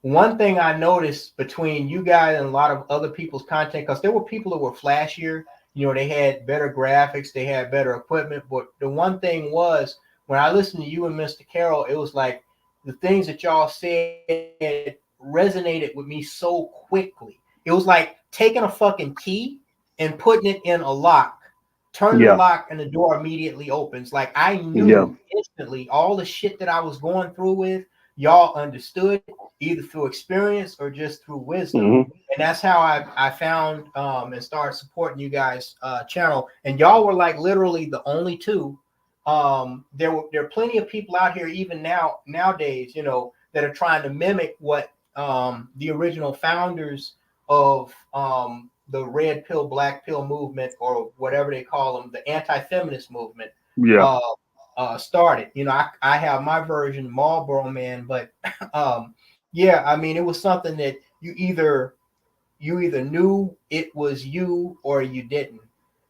one thing I noticed between you guys and a lot of other people's content, because there were people that were flashier, you know, they had better graphics, they had better equipment. But the one thing was, when I listened to you and Mr. Carroll, it was like the things that y'all said resonated with me so quickly. It was like taking a fucking key and putting it in a lock. Turn the lock and the door immediately opens. Like I knew instantly all the shit that I was going through with, y'all understood either through experience or just through wisdom. And that's how I found and started supporting you guys' channel. And y'all were like literally the only two. There are plenty of people out here even nowadays, you know, that are trying to mimic what the original founders of the red pill, black pill movement, or whatever they call them, the anti-feminist movement, started. You know, I have my version, Marlboro Man, but yeah, I mean, it was something that you either knew it was you or you didn't,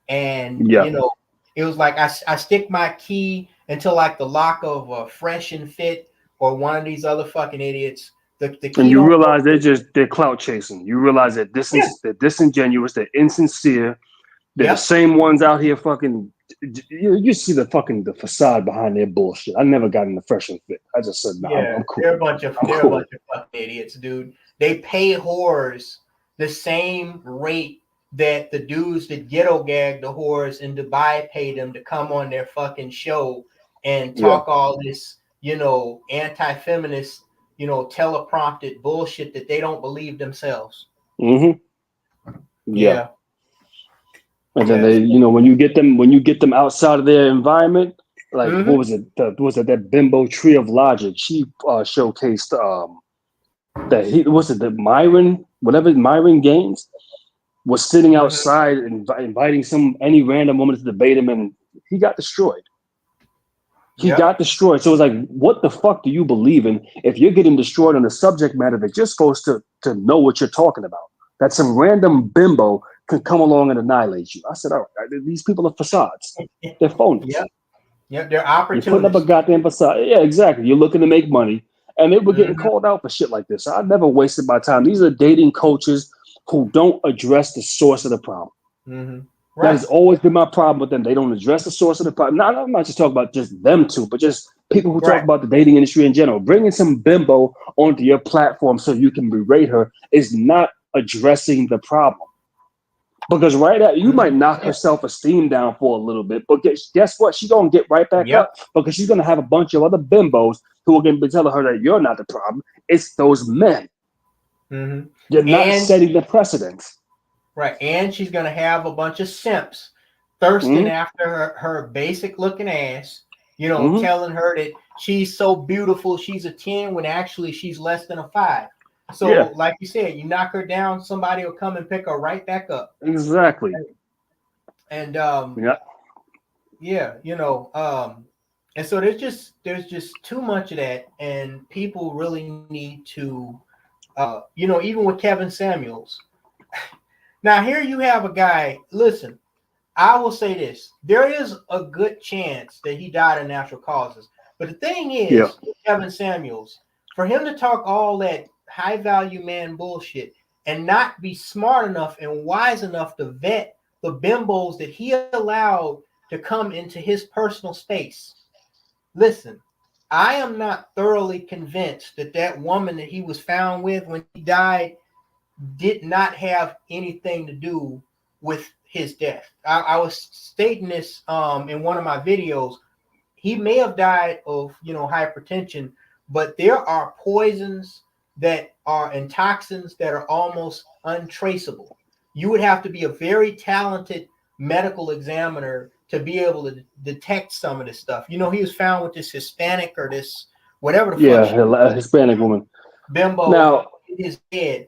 and you know, it was like I stick my key until like the lock of Fresh and Fit or one of these other fucking idiots. The and you realize they're clout chasing. You realize that they're disingenuous, they're insincere. They're the same ones out here fucking. You see the facade behind their bullshit. I never got into Fresh and Fit. I just said, no, I'm cool. They're a bunch of fucking idiots, dude. They pay whores the same rate that the dudes that ghetto gag the whores in Dubai pay them to come on their fucking show and talk all this, you know, anti-feminist, you know, teleprompted bullshit that they don't believe themselves. Yeah. And then they, you know, when you get them outside of their environment, like what was it? That bimbo Tree of Logic? She showcased the Myron Gaines was sitting outside and inviting any random woman to debate him, and he got destroyed. He got destroyed. So it's like, what the fuck do you believe in if you're getting destroyed on a subject matter that you're supposed to know what you're talking about? That some random bimbo can come along and annihilate you. I said, all right, these people are facades. They're phonies. They're opportunists. You're putting up a goddamn facade. Yeah, exactly. You're looking to make money. And they were getting called out for shit like this. I never wasted my time. These are dating coaches who don't address the source of the problem. That has always been my problem with them. They don't address the source of the problem. Now, I'm not just talking about just them two, but just people who talk about the dating industry in general. Bringing some bimbo onto your platform so you can berate her is not addressing the problem. Because right now, you might knock her self-esteem down for a little bit, but guess what? She's going to get right back up because she's going to have a bunch of other bimbos who are going to be telling her that you're not the problem. It's those men. You're not setting the precedent. Right. And she's going to have a bunch of simps thirsting after her basic looking ass, you know, telling her that she's so beautiful, she's a 10 when actually she's less than a 5. So like you said, you knock her down, somebody will come and pick her right back up. Exactly. And you know, and so there's just too much of that, and people really need to you know, even with Kevin Samuels. Now here you have a guy, listen, I will say this, there is a good chance that he died of natural causes. But the thing is, Kevin Samuels, for him to talk all that high value man bullshit and not be smart enough and wise enough to vet the bimbos that he allowed to come into his personal space. Listen, I am not thoroughly convinced that that woman that he was found with when he died did not have anything to do with his death. I was stating this in one of my videos. He may have died of, you know, hypertension, but there are poisons that are and toxins that are almost untraceable. You would have to be a very talented medical examiner to be able to detect some of this stuff. You know, he was found with this Hispanic or this whatever the fuck. A Hispanic woman. Bimbo now, in his head.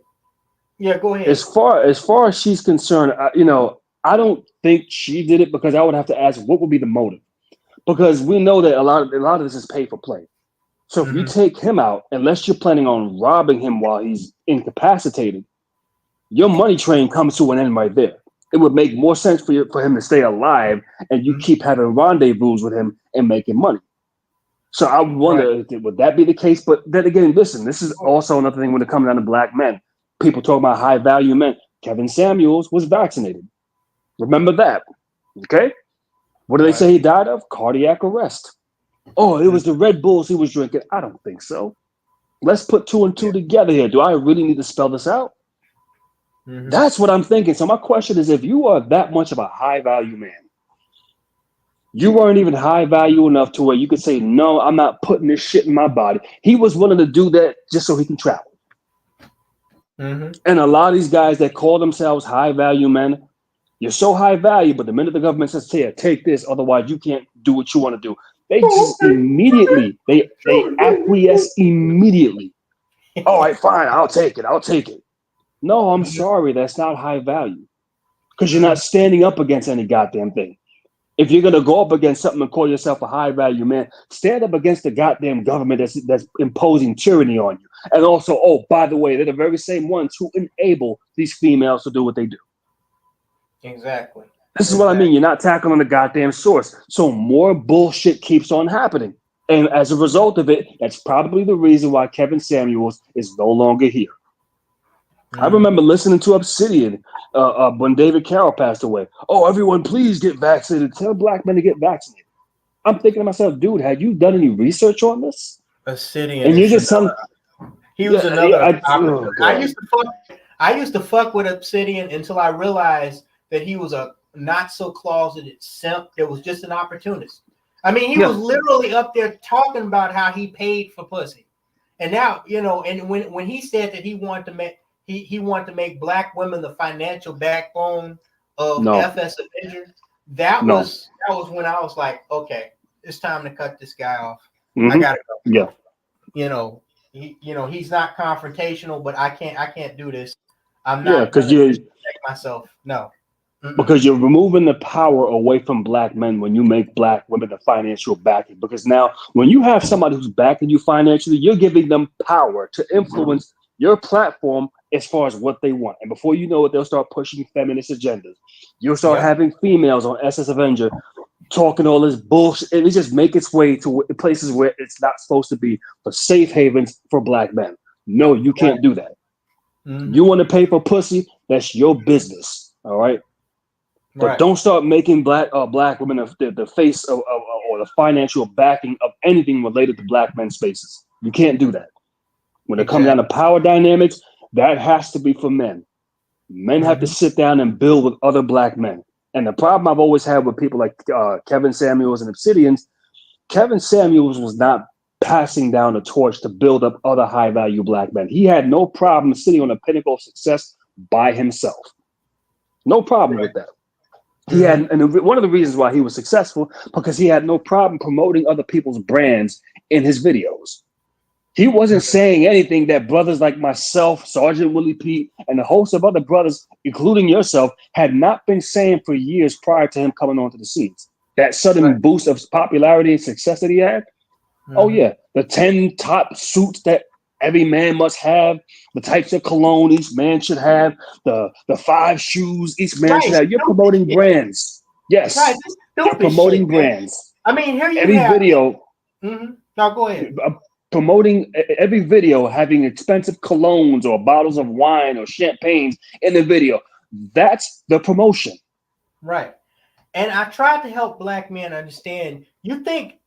Yeah, go ahead. As far as she's concerned, you know, I don't think she did it, because I would have to ask what would be the motive, because we know that a lot of this is pay for play. So if you take him out, unless you're planning on robbing him while he's incapacitated, your money train comes to an end right there. It would make more sense for him to stay alive, and you keep having rendezvous with him and making money. So I wonder, would that be the case? But then again, listen, this is also another thing when it comes down to black men. People talk about high value men. Kevin Samuels was vaccinated. Remember that. Okay? What do they say he died of? Cardiac arrest. Oh, it was the Red Bulls he was drinking. I don't think so. Let's put 2 and 2 together here. Do I really need to spell this out? That's what I'm thinking. So my question is, if you are that much of a high value man, you weren't even high value enough to where you could say, no, I'm not putting this shit in my body. He was willing to do that just so he can travel. And a lot of these guys that call themselves high value men, you're so high value, but the minute the government says, here, take this, otherwise you can't do what you want to do, they just immediately, they acquiesce immediately. All right, fine, I'll take it. No, I'm sorry, that's not high value, because you're not standing up against any goddamn thing. If you're going to go up against something and call yourself a high value man, stand up against the goddamn government that's imposing tyranny on you. And also, oh, by the way, they're the very same ones who enable these females to do what they do. Exactly. This is what I mean. You're not tackling the goddamn source. So more bullshit keeps on happening. And as a result of it, that's probably the reason why Kevin Samuels is no longer here. I remember listening to Obsidian when David Carroll passed away. Oh, everyone, please get vaccinated. Tell black men to get vaccinated. I'm thinking to myself, dude, had you done any research on this? Obsidian. And you're just telling. He was another. I used to fuck with Obsidian until I realized that he was a not so closeted simp. It was just an opportunist. I mean, he was literally up there talking about how he paid for pussy. And now, you know, and when he said that he wanted to make black women the financial backbone of FS Avenger, that was when I was like, okay, it's time to cut this guy off. I gotta go. Yeah. He's not confrontational, but I can't do this. I'm not because you protect myself. No. Because you're removing the power away from black men when you make black women the financial backing. Because now when you have somebody who's backing you financially, you're giving them power to influence your platform as far as what they want. And before you know it, they'll start pushing feminist agendas. You'll start having females on SS Avenger talking all this bullshit. And it just make its way to places where it's not supposed to be, for safe havens for black men. No, you can't do that. You want to pay for pussy? That's your business. All right. But don't start making black women the face of or the financial backing of anything related to black men's spaces. You can't do that. When it comes down to power dynamics, that has to be for men. Men have to sit down and build with other black men. And the problem I've always had with people like Kevin Samuels and Obsidians, Kevin Samuels was not passing down the torch to build up other high-value black men. He had no problem sitting on the pinnacle of success by himself. No problem with that. He had, and one of the reasons why he was successful, because he had no problem promoting other people's brands in his videos. He wasn't saying anything that brothers like myself, Sergeant Willie P, and a host of other brothers, including yourself, had not been saying for years prior to him coming onto the scenes. That sudden boost of popularity and success that he had. Oh yeah, the 10 top suits that every man must have, the types of cologne each man should have, the 5 shoes each man should have. You're promoting brands. Yes, you're promoting brands. I mean, here you every have video. No, go ahead. Promoting every video, having expensive colognes or bottles of wine or champagnes in the video. That's the promotion. Right. And I tried to help black men understand. You think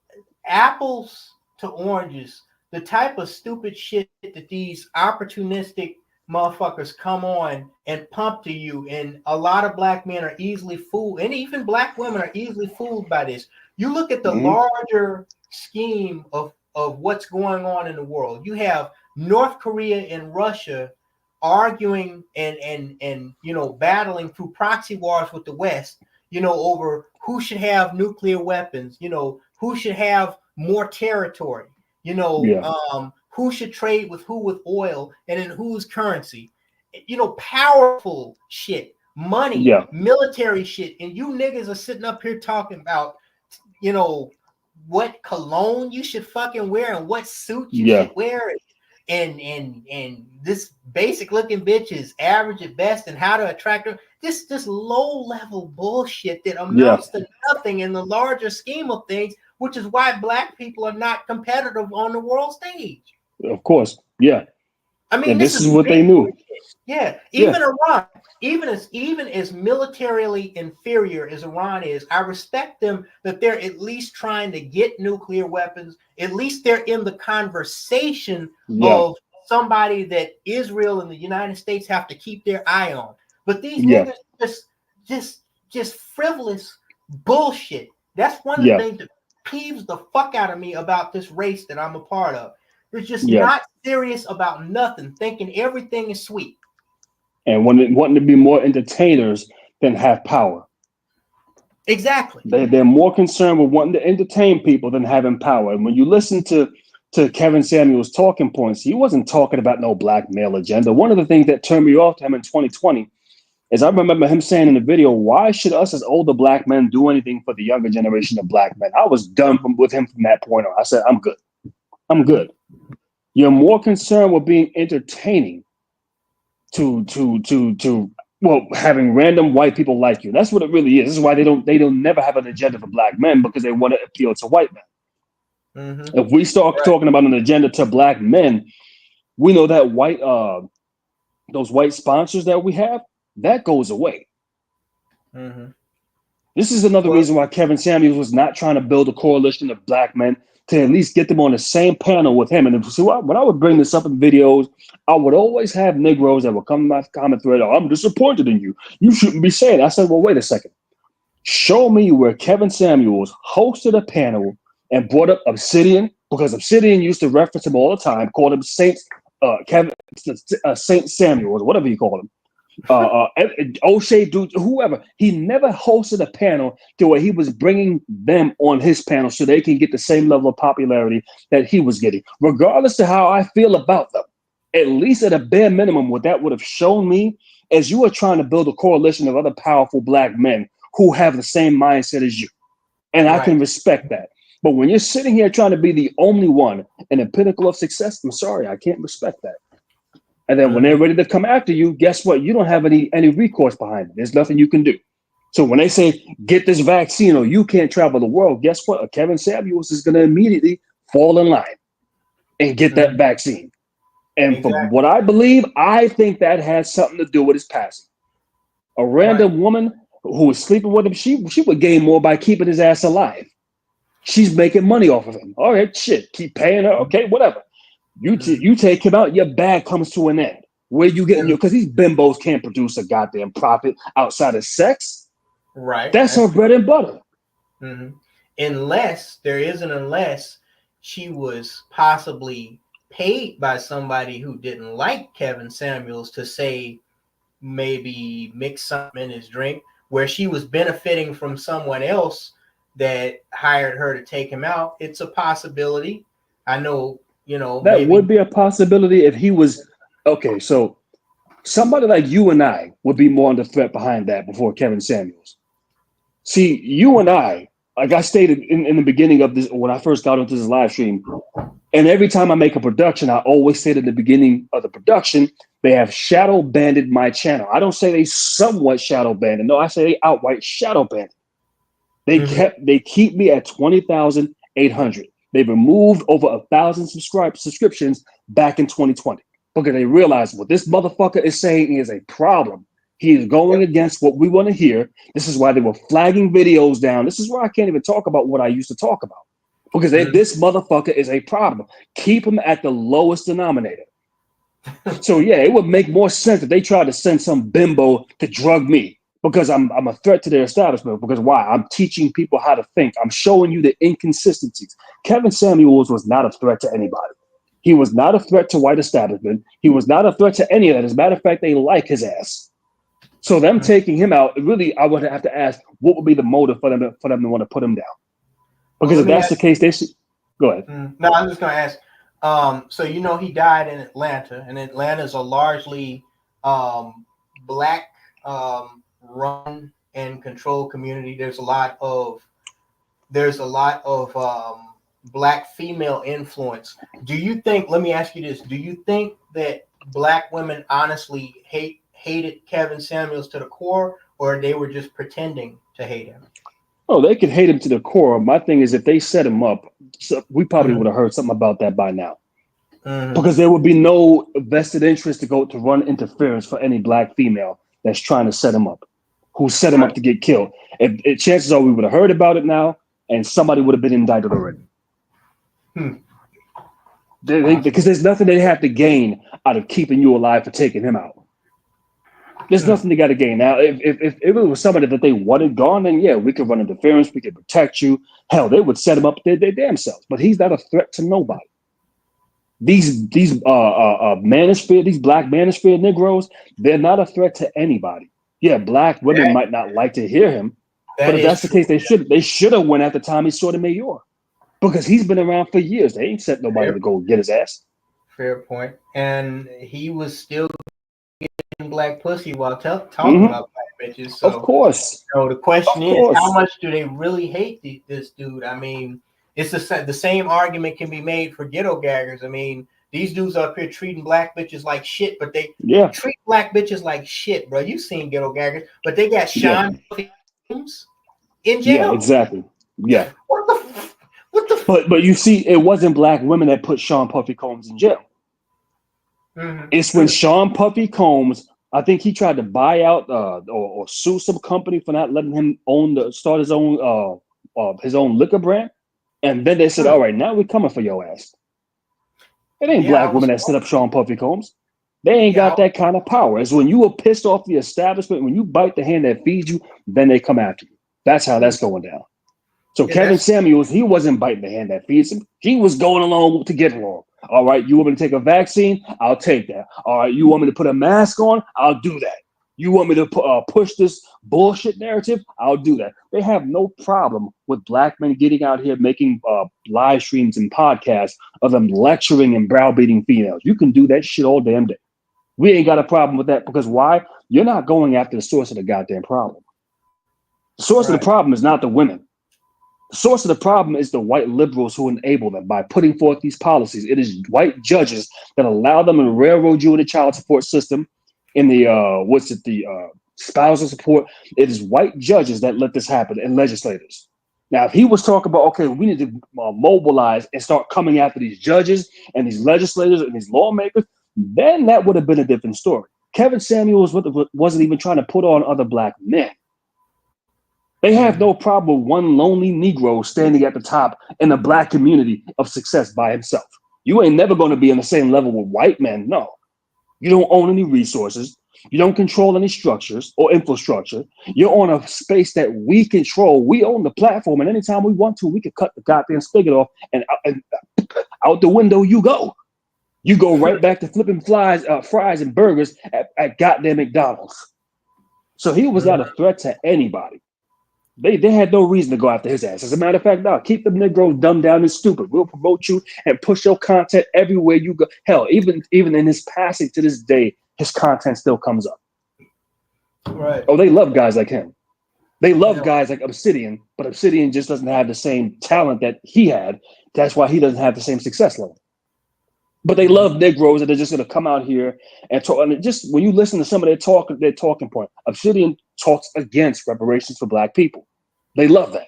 apples to oranges, the type of stupid shit that these opportunistic motherfuckers come on and pump to you, and a lot of black men are easily fooled, and even black women are easily fooled by this. You look at the larger scheme of what's going on in the world. You have North Korea and Russia arguing and you know, battling through proxy wars with the West, you know, over who should have nuclear weapons, you know, who should have more territory, you know, who should trade with who with oil and in whose currency, you know, powerful shit, money, military shit. And you niggas are sitting up here talking about, you know, what cologne you should fucking wear and what suit you should wear, and this basic looking bitch is average at best, and how to attract her. This low level bullshit that amounts to nothing in the larger scheme of things, which is why black people are not competitive on the world stage. Of course, I mean, and this is what they knew. Even Iran, even as militarily inferior as Iran is, I respect them that they're at least trying to get nuclear weapons. At least they're in the conversation of somebody that Israel and the United States have to keep their eye on. But these niggas just frivolous bullshit. That's one of the things that peeves the fuck out of me about this race that I'm a part of. They're just not serious about nothing, thinking everything is sweet. And wanting to be more entertainers than have power. Exactly. They're more concerned with wanting to entertain people than having power. And when you listen to Kevin Samuels' talking points, he wasn't talking about no black male agenda. One of the things that turned me off to him in 2020 is I remember him saying in the video, why should us as older black men do anything for the younger generation of black men? I was done with him from that point on. I said, I'm good. I'm good. You're more concerned with being entertaining to having random white people like you. That's what it really is. This is why they don't never have an agenda for black men, because they want to appeal to white men. If we start talking about an agenda to black men, we know that those white sponsors that we have, that goes away. This is another reason why Kevin Samuels was not trying to build a coalition of black men, to at least get them on the same panel with him. And so when I would bring this up in videos, I would always have Negroes that would come to my comment thread, oh, I'm disappointed in you. You shouldn't be saying that. I said, well, wait a second. Show me where Kevin Samuels hosted a panel and brought up Obsidian, because Obsidian used to reference him all the time, called him Saint Samuel, or whatever you call him. O'Shea, dude, whoever. He never hosted a panel to where he was bringing them on his panel so they can get the same level of popularity that he was getting, regardless of how I feel about them. At least at a bare minimum, what that would have shown me is you are trying to build a coalition of other powerful black men who have the same mindset as you, and I can respect that. But when you're sitting here trying to be the only one in the pinnacle of success, I'm sorry, I can't respect that. And then when they're ready to come after you, guess what? You don't have any recourse behind it. There's nothing you can do. So when they say, get this vaccine or you can't travel the world, guess what? Kevin Samuels is going to immediately fall in line and get that vaccine. And from what I believe, I think that has something to do with his passing. A random woman who was sleeping with him, she would gain more by keeping his ass alive. She's making money off of him. All right, shit, keep paying her. Okay, whatever. You take him out, your bag comes to an end. Where you getting your, because these bimbos can't produce a goddamn profit outside of sex. Right. That's her bread and butter. Mm-hmm. Unless she was possibly paid by somebody who didn't like Kevin Samuels to say maybe mix something in his drink, where she was benefiting from someone else that hired her to take him out. It's a possibility. I know, That maybe would be a possibility if he was okay. So somebody like you and I would be more under threat behind that before Kevin Samuels. See, you and I, like I stated in the beginning of this, when I first got into this live stream, and every time I make a production, I always say at the beginning of the production, they have shadow banded my channel. I don't say they somewhat shadow banded. No, I say they outright shadow banded. They keep me at 20,800. They've removed over 1,000 subscriptions back in 2020 because they realized what this motherfucker is saying is a problem. He is going against what we want to hear. This is why they were flagging videos down. This is why I can't even talk about what I used to talk about because this motherfucker is a problem. Keep him at the lowest denominator. So yeah, it would make more sense if they tried to send some bimbo to drug me because I'm a threat to their establishment. Because why? I'm teaching people how to think. I'm showing you the inconsistencies. Kevin Samuels was not a threat to anybody. He was not a threat to white establishment. He was not a threat to any of that. As a matter of fact, they like his ass. So them taking him out, really, I would have to ask, what would be the motive for them to want to put him down? Because if that's the case, they should go ahead. No, I'm just going to ask. So he died in Atlanta, and Atlanta is a largely black run and control community. There's a lot of black female influence. Do you think? Let me ask you this: do you think that black women honestly hated Kevin Samuels to the core, or they were just pretending to hate him? Oh, they could hate him to the core. My thing is, if they set him up, we probably would have heard something about that by now. Because there would be no vested interest to run interference for any black female that's trying to set him up, who set him up to get killed. If chances are we would have heard about it now, and somebody would have been indicted already. Because there's nothing they have to gain out of keeping you alive for taking him out. There's nothing they got to gain. Now, if it was somebody that they wanted gone, then yeah, we could run interference, we could protect you. Hell, they would set him up their damn selves. But he's not a threat to nobody. These manosphere, these black manosphere Negroes, they're not a threat to anybody. Yeah, black women might not like to hear him, but if that's the case, they should have went at the time he saw the mayor, because he's been around for years. They ain't set nobody to go get his ass. Fair point. And he was still getting black pussy while talking about black bitches. So, of course. So the question is, how much do they really hate this dude? I mean, it's the same argument can be made for ghetto gaggers. I mean, these dudes up here treating black bitches like shit, but they treat black bitches like shit, bro. You seen ghetto gaggers, but they got Sean Combs in jail. Yeah, exactly. Yeah. But you see, it wasn't black women that put Sean Puffy Combs in jail. It's when Sean Puffy Combs, I think he tried to buy out or sue some company for not letting him start his own liquor brand. And then they said, all right, now we're coming for your ass. It ain't black women that set up Sean Puffy Combs. They ain't got that kind of power. It's when you were pissed off the establishment, when you bite the hand that feeds you, then they come after you. That's how that's going down. So Kevin Samuels, he wasn't biting the hand that feeds him. He was going along to get along. All right, you want me to take a vaccine? I'll take that. All right, you want me to put a mask on? I'll do that. You want me to push this bullshit narrative? I'll do that. They have no problem with black men getting out here making live streams and podcasts of them lecturing and browbeating females. You can do that shit all damn day. We ain't got a problem with that, because why? You're not going after the source of the goddamn problem. The source of the problem is not the women. The source of the problem is the white liberals who enable them by putting forth these policies. It is white judges that allow them to railroad you in the child support system, in the spousal support. It is white judges that let this happen, and legislators. Now, if he was talking about, okay, we need to mobilize and start coming after these judges and these legislators and these lawmakers, then that would have been a different story. Kevin Samuels wasn't even trying to put on other black men. They have no problem with one lonely Negro standing at the top in the black community of success by himself. You ain't never going to be on the same level with white men. No. You don't own any resources. You don't control any structures or infrastructure. You're on a space that we control. We own the platform, and anytime we want to, we can cut the goddamn spigot off, and out the window you go. You go right back to flipping fries and burgers at goddamn McDonald's. So he was not a threat to anybody. They had no reason to go after his ass. As a matter of fact, no, keep the Negroes dumbed down and stupid. We'll promote you and push your content everywhere you go. Hell, even in his passing to this day, his content still comes up. Right. Oh, they love guys like him. They love guys like Obsidian, but Obsidian just doesn't have the same talent that he had. That's why he doesn't have the same success level. But they love Negroes that are just going to come out here and talk. And just when you listen to some of their talking point, Obsidian talks against reparations for Black people. They love that.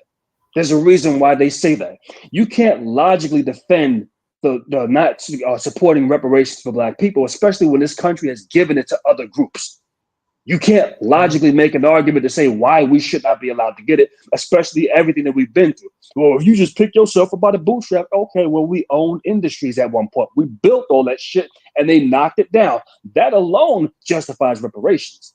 There's a reason why they say that. You can't logically defend the not supporting reparations for Black people, especially when this country has given it to other groups. You can't logically make an argument to say why we should not be allowed to get it, especially everything that we've been through. Well, if you just pick yourself up by the bootstrap, okay, well, we owned industries at one point. We built all that shit and they knocked it down. That alone justifies reparations.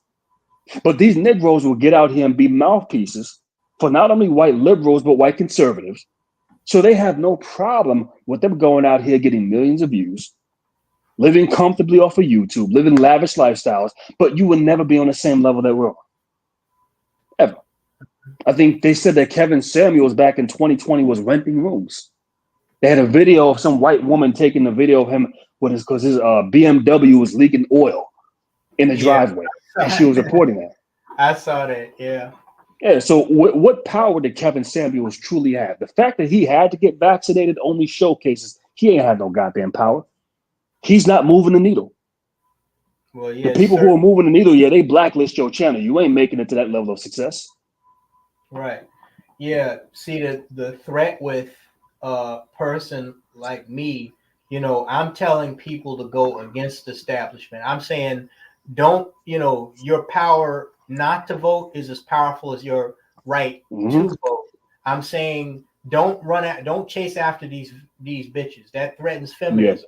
But these Negroes will get out here and be mouthpieces for not only white liberals, but white conservatives. So they have no problem with them going out here getting millions of views, living comfortably off of YouTube, living lavish lifestyles, but you will never be on the same level that we're on. Ever. I think they said that Kevin Samuels back in 2020 was renting rooms. They had a video of some white woman taking a video of him because his BMW was leaking oil in the driveway. And she was reporting that. I saw that, yeah. Yeah, so what power did Kevin Samuels truly have? The fact that he had to get vaccinated only showcases he ain't had no goddamn power. He's not moving the needle. Well, yeah, the people who are moving the needle, they blacklist your channel. You ain't making it to that level of success. Right. Yeah. See, the threat with a person like me, I'm telling people to go against the establishment. I'm saying, don't, your power not to vote is as powerful as your right to vote. I'm saying, don't chase after these bitches. That threatens feminism.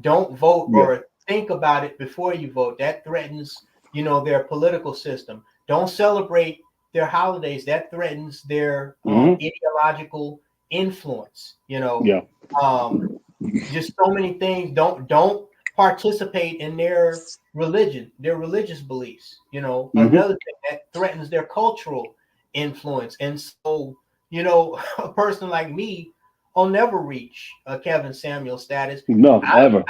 Don't vote or think about it before you vote. That threatens, their political system. Don't celebrate their holidays. That threatens their ideological influence. Just so many things. Don't participate in their religion, their religious beliefs. Another thing that threatens their cultural influence. And so, a person like me, I'll never reach a Kevin Samuel status. No, ever.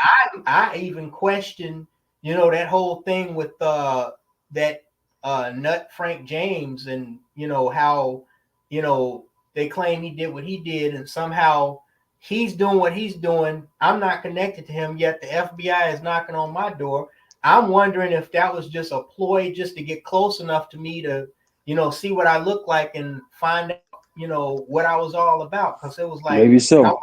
I even question, that whole thing with that nut Frank James and how they claim he did what he did and somehow he's doing what he's doing. I'm not connected to him yet. The FBI is knocking on my door. I'm wondering if that was just a ploy just to get close enough to me to see what I look like and find out what I was all about, because it was like maybe so.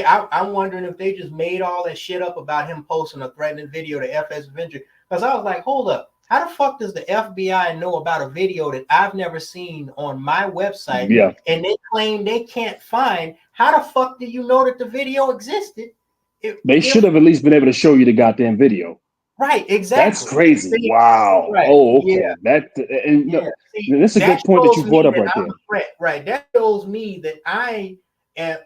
I'm wondering if they just made all that shit up about him posting a threatening video to FS Avenger, because I was like, hold up, how the fuck does the FBI know about a video that I've never seen on my website? Yeah. And they claim they can't find. How the fuck do you know that the video existed? They should have at least been able to show you the goddamn video. Right, exactly. That's crazy. See? Wow. Right. Oh, okay. Yeah. This is a good point that you brought up right there. Right. That shows me that I am,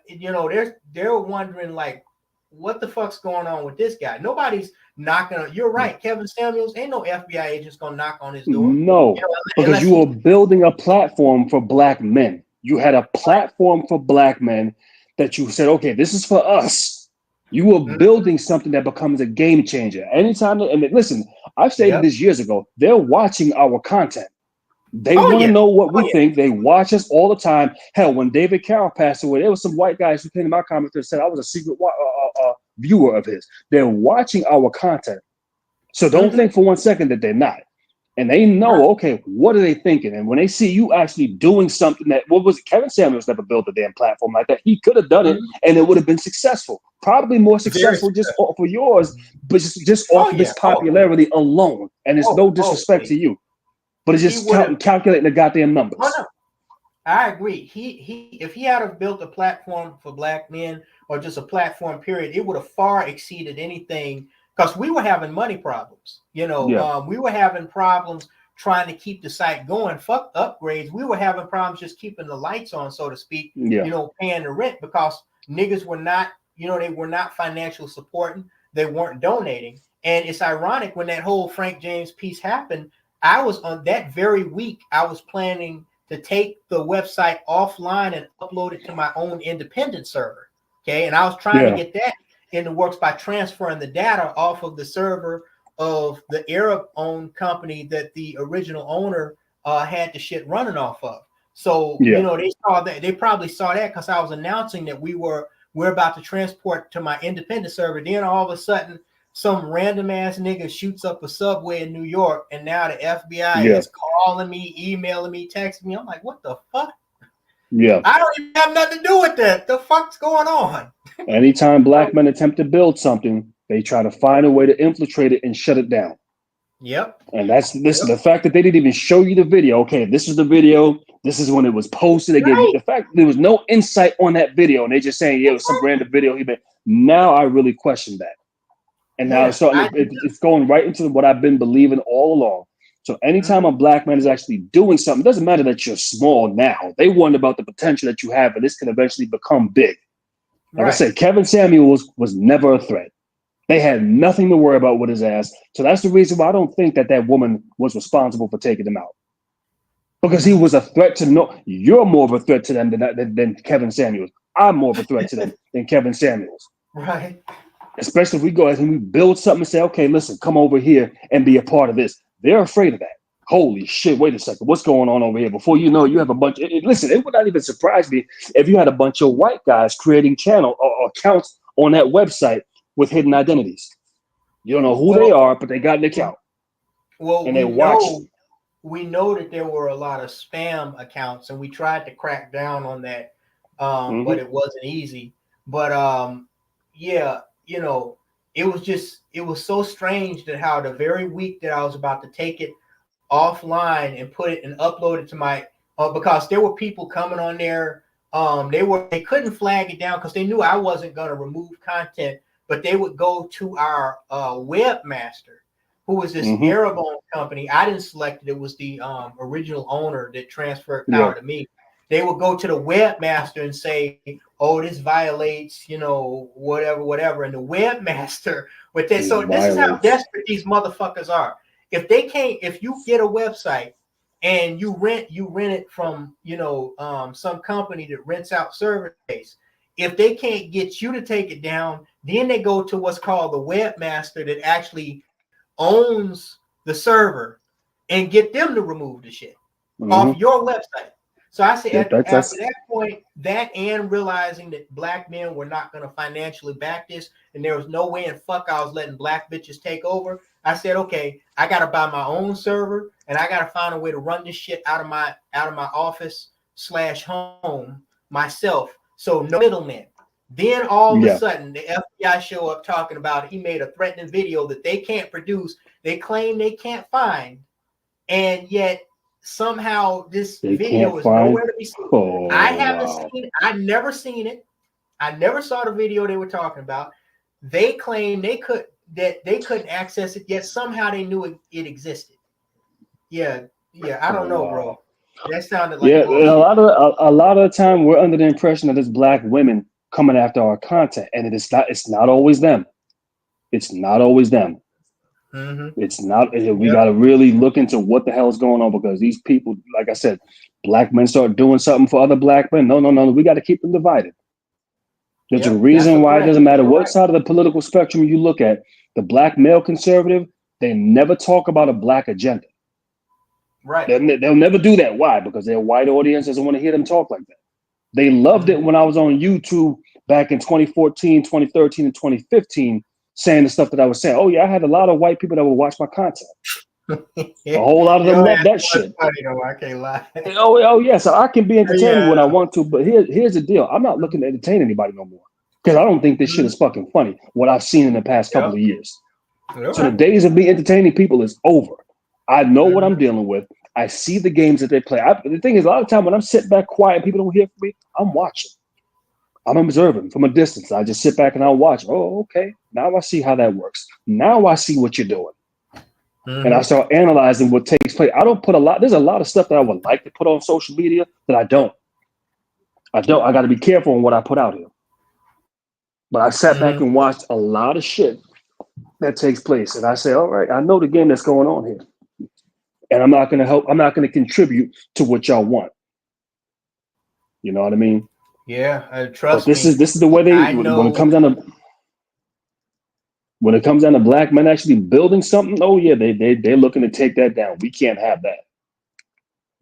they're wondering like, what the fuck's going on with this guy? Nobody's knocking on. You're right. Kevin Samuels, ain't no FBI agents gonna knock on his door. No, because you were building a platform for Black men. You had a platform for Black men that you said, okay, this is for us. You were building something that becomes a game changer. Anytime, and listen, I've stated this years ago, they're watching our content. They want to know what we think. They watch us all the time. Hell, when David Carroll passed away, there was some white guys who came to my comments and said I was a secret viewer of his. They're watching our content. So don't think for 1 second that they're not. And they know, okay, what are they thinking? And when they see you actually doing something that, Kevin Samuels never built a damn platform like that. He could have done it and it would have been successful. Probably more successful just off of yours, but just off of his popularity alone. And it's no disrespect to you, but it's just calculating the goddamn numbers. No. I agree. He if he had have built a platform for Black men or just a platform period, it would have far exceeded anything. because we were having money problems. You know, we were having problems trying to keep the site going. Fuck upgrades. We were having problems just keeping the lights on, so to speak. You know, paying the rent because niggas were not, you know, they were not financial supporting. They weren't donating. And it's ironic when that whole Frank James piece happened. I was on that very week. I was planning to take the website offline and upload it to my own independent server. Okay, and I was trying to get that in the works by transferring the data off of the server of the Arab-owned company that the original owner had the shit running off of. So you know, they saw that. They probably saw that because I was announcing that we're about to transport to my independent server. Then all of a sudden, some random ass nigga shoots up a subway in New York, and now the FBI is calling me, emailing me, texting me. I'm like, what the fuck? Yeah, I don't even have nothing to do with that. The fuck's going on? Anytime black men attempt to build something, they try to find a way to infiltrate it and shut it down. Yep. And that's this. The fact that they didn't even show you the video. Okay, this is the video. This is when it was posted. They gave you the fact that there was no insight on that video, and they just saying, yeah, it was some random video he made. Now I really question that. And now it's going right into what I've been believing all along. So anytime a black man is actually doing something, it doesn't matter that you're small now. They wonder about the potential that you have, and this can eventually become big. Like I said, Kevin Samuels was never a threat. They had nothing to worry about with his ass. So that's the reason why I don't think that woman was responsible for taking him out. Because he was a threat to you're more of a threat to them than Kevin Samuels. I'm more of a threat to them than Kevin Samuels. Right. Especially if we go and we build something and say, okay, listen, come over here and be a part of this. They're afraid of that. Holy shit, wait a second. What's going on over here? Before you know, you have a bunch of, listen, it would not even surprise me if you had a bunch of white guys creating channel or accounts on that website with hidden identities. You don't know who they are, but they got an account. Well, and they watch. We know that there were a lot of spam accounts, and we tried to crack down on that, but it wasn't easy. But yeah, you know, it was so strange that how the very week that I was about to take it offline and put it and upload it to my because there were people coming on there. They couldn't flag it down because they knew I wasn't going to remove content, but they would go to our webmaster, who was this Arab-owned company. I didn't select it. It was the original owner that transferred power to me. They would go to the webmaster and say, oh, this violates, you know, whatever. And the webmaster with that. So this is how desperate these motherfuckers are. If you get a website and you rent it from, you know, some company that rents out server space, if they can't get you to take it down, then they go to what's called the webmaster that actually owns the server and get them to remove the shit off your website. So I say after that point, that and realizing that black men were not going to financially back this, and there was no way in fuck I was letting black bitches take over. I said, okay, I got to buy my own server, and I got to find a way to run this shit out of my office / home myself. So no middlemen. Then all of a sudden, the FBI show up talking about he made a threatening video that they can't produce. They claim they can't find, and yet somehow this video is nowhere to be seen. I haven't seen it. I've never seen it. I never saw the video they were talking about. They claim they couldn't access it, yet somehow they knew it existed. Yeah, I don't know, bro. That sounded like bullshit. a lot of the time we're under the impression that it's black women coming after our content, and it's not always them. It's not always them. It's not. We got to really look into what the hell is going on, because these people, like I said, black men start doing something for other black men. No. We got to keep them divided. There's a reason why it doesn't matter what side of the political spectrum you look at. The black male conservative, they never talk about a black agenda. Right. They'll never do that. Why? Because their white audience doesn't want to hear them talk like that. They loved it when I was on YouTube back in 2014, 2013, and 2015, saying the stuff that I was saying. Oh yeah, I had a lot of white people that would watch my content. A whole lot of them love that shit. Funny, though, I can't lie. Oh yeah, so I can be entertaining when I want to, but here's the deal. I'm not looking to entertain anybody no more, because I don't think this shit is fucking funny, what I've seen in the past couple of years. So the days of me entertaining people is over. I know what I'm dealing with. I see the games that they play. The thing is, a lot of time when I'm sitting back quiet, people don't hear from me, I'm watching. I'm observing from a distance. I just sit back and I'll watch. Oh, okay. Now I see how that works. Now I see what you're doing. And I start analyzing what takes place. I don't put there's a lot of stuff that I would like to put on social media that I don't. I got to be careful on what I put out here. But I sat back and watched a lot of shit that takes place. And I say, all right, I know the game that's going on here. And I'm not going to help. I'm not going to contribute to what y'all want. You know what I mean? Yeah, trust me. This is the way when it comes down to black men actually building something. Oh yeah, they're looking to take that down. We can't have that.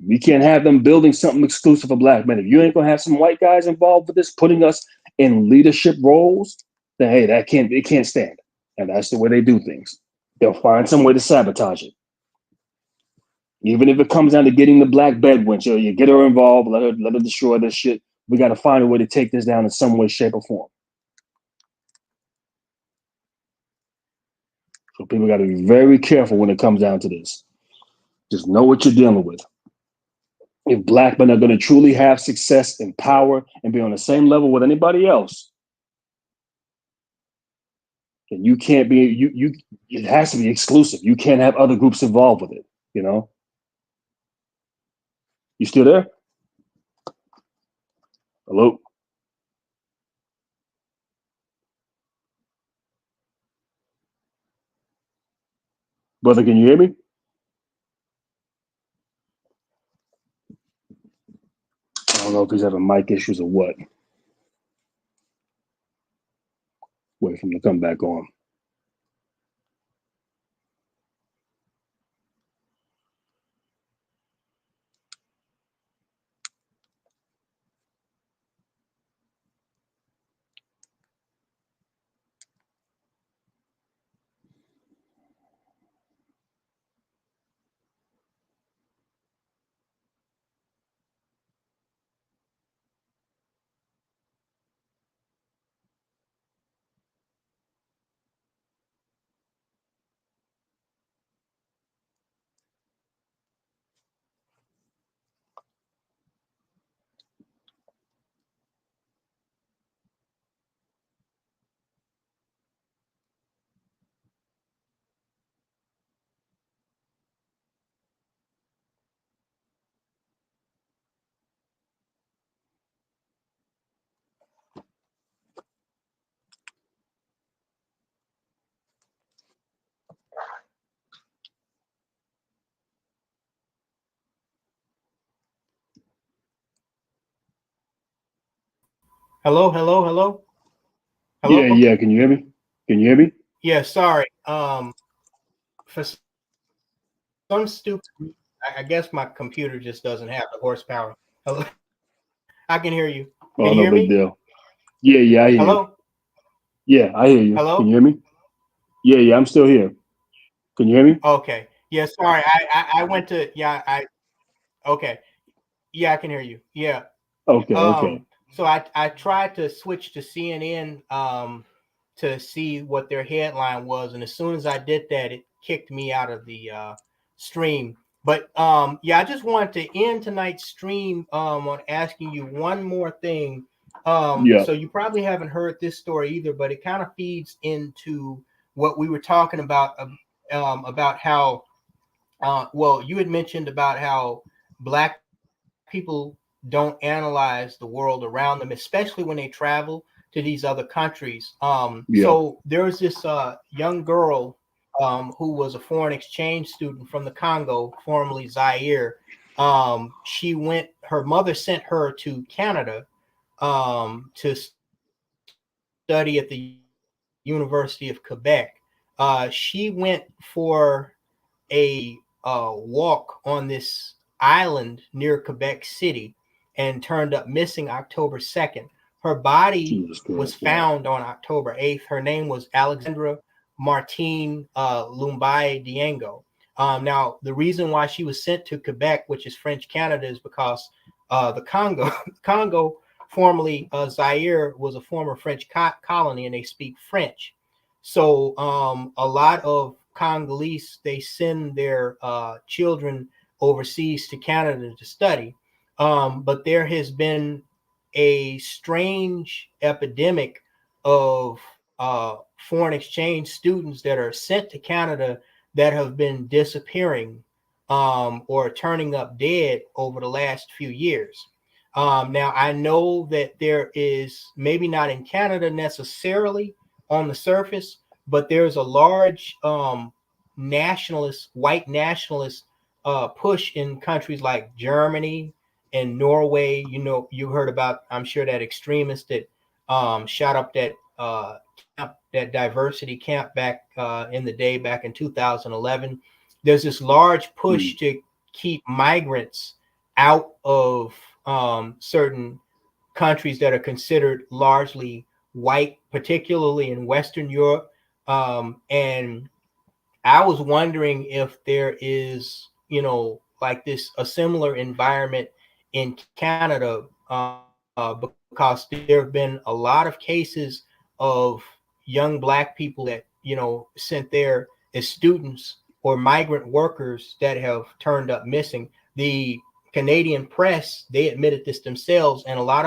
We can't have them building something exclusive for black men. If you ain't gonna have some white guys involved with this, putting us in leadership roles, then hey, it can't stand. And that's the way they do things. They'll find some way to sabotage it. Even if it comes down to getting the black bed wench, you get her involved, let her destroy this shit. We got to find a way to take this down in some way, shape, or form. So people got to be very careful when it comes down to this. Just know what you're dealing with. If black men are going to truly have success and power and be on the same level with anybody else, then you can't be, it has to be exclusive. You can't have other groups involved with it, you know? You still there? Hello? Brother, can you hear me? I don't know if he's having mic issues or what. Wait for him to come back on. Hello, hello, hello. Hello? Yeah. Can you hear me? Can you hear me? Yeah, sorry. For some stupid, I guess my computer just doesn't have the horsepower. Hello, I can hear you. Can you hear me? Deal. Yeah, I hear you. Yeah, I hear you. Hello? Can you hear me? Yeah, I'm still here. Can you hear me? Okay. Yeah, sorry. I went to okay. Yeah, I can hear you. Yeah. Okay. So I tried to switch to CNN to see what their headline was, and as soon as I did that, it kicked me out of the stream. But yeah, I just wanted to end tonight's stream on asking you one more thing. So you probably haven't heard this story either, but it kind of feeds into what we were talking about how well, you had mentioned about how black people don't analyze the world around them, especially when they travel to these other countries. So there was this young girl who was a foreign exchange student from the Congo, formerly Zaire. Her mother sent her to Canada to study at the University of Quebec. She went for a walk on this island near Quebec City and turned up missing October 2nd. Her body was found on October 8th. Her name was Alexandra Martine Lumbai Diengo. Now, the reason why she was sent to Quebec, which is French Canada, is because the Congo, formerly Zaire, was a former French colony, and they speak French. So a lot of Congolese, they send their children overseas to Canada to study. But there has been a strange epidemic of foreign exchange students that are sent to Canada that have been disappearing or turning up dead over the last few years. Now, I know that there is, maybe not in Canada necessarily on the surface, but there's a large nationalist, white nationalist push in countries like Germany and Norway. You know, you heard about, I'm sure, that extremist that shot up that camp, that diversity camp back in the day, back in 2011. There's this large push to keep migrants out of certain countries that are considered largely white, particularly in Western Europe. And I was wondering if there is, you know, like this, a similar environment in Canada, because there have been a lot of cases of young Black people that, you know, sent there as students or migrant workers that have turned up missing. The Canadian press, they admitted this themselves, and a lot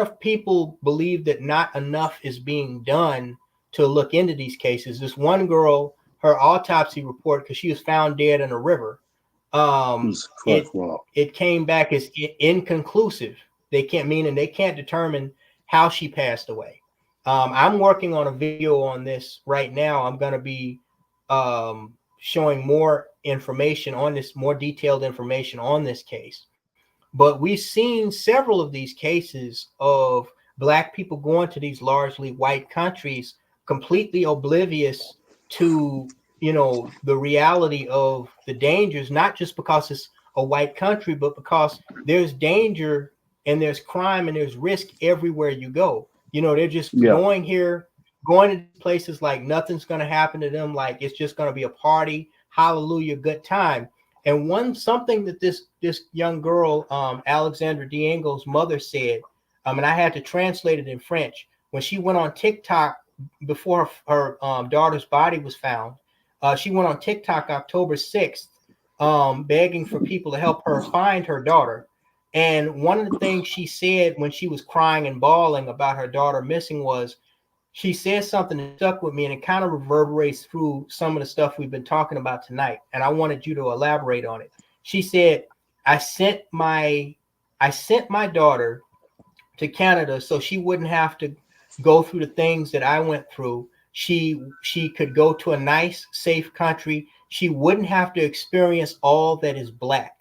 of people believe that not enough is being done to look into these cases. This one girl, her autopsy report, because she was found dead in a river, it came back as inconclusive. They can't determine how she passed away. I'm working on a video on this right now. I'm going to be showing more information on this, more detailed information on this case. But we've seen several of these cases of Black people going to these largely white countries, completely oblivious to, you know, the reality of the dangers, not just because it's a white country, but because there's danger and there's crime and there's risk everywhere you go. You know, they're just going to places like nothing's going to happen to them, like it's just going to be a party, hallelujah, good time. And something that this young girl, Alexandra Diengo's mother said, and I had to translate it in French, when she went on TikTok before her daughter's body was found. She went on TikTok October 6th, begging for people to help her find her daughter. And one of the things she said when she was crying and bawling about her daughter missing was, she said something that stuck with me, and it kind of reverberates through some of the stuff we've been talking about tonight. And I wanted you to elaborate on it. She said, I sent my daughter to Canada so she wouldn't have to go through the things that I went through. She could go to a nice, safe country. She wouldn't have to experience all that is Black.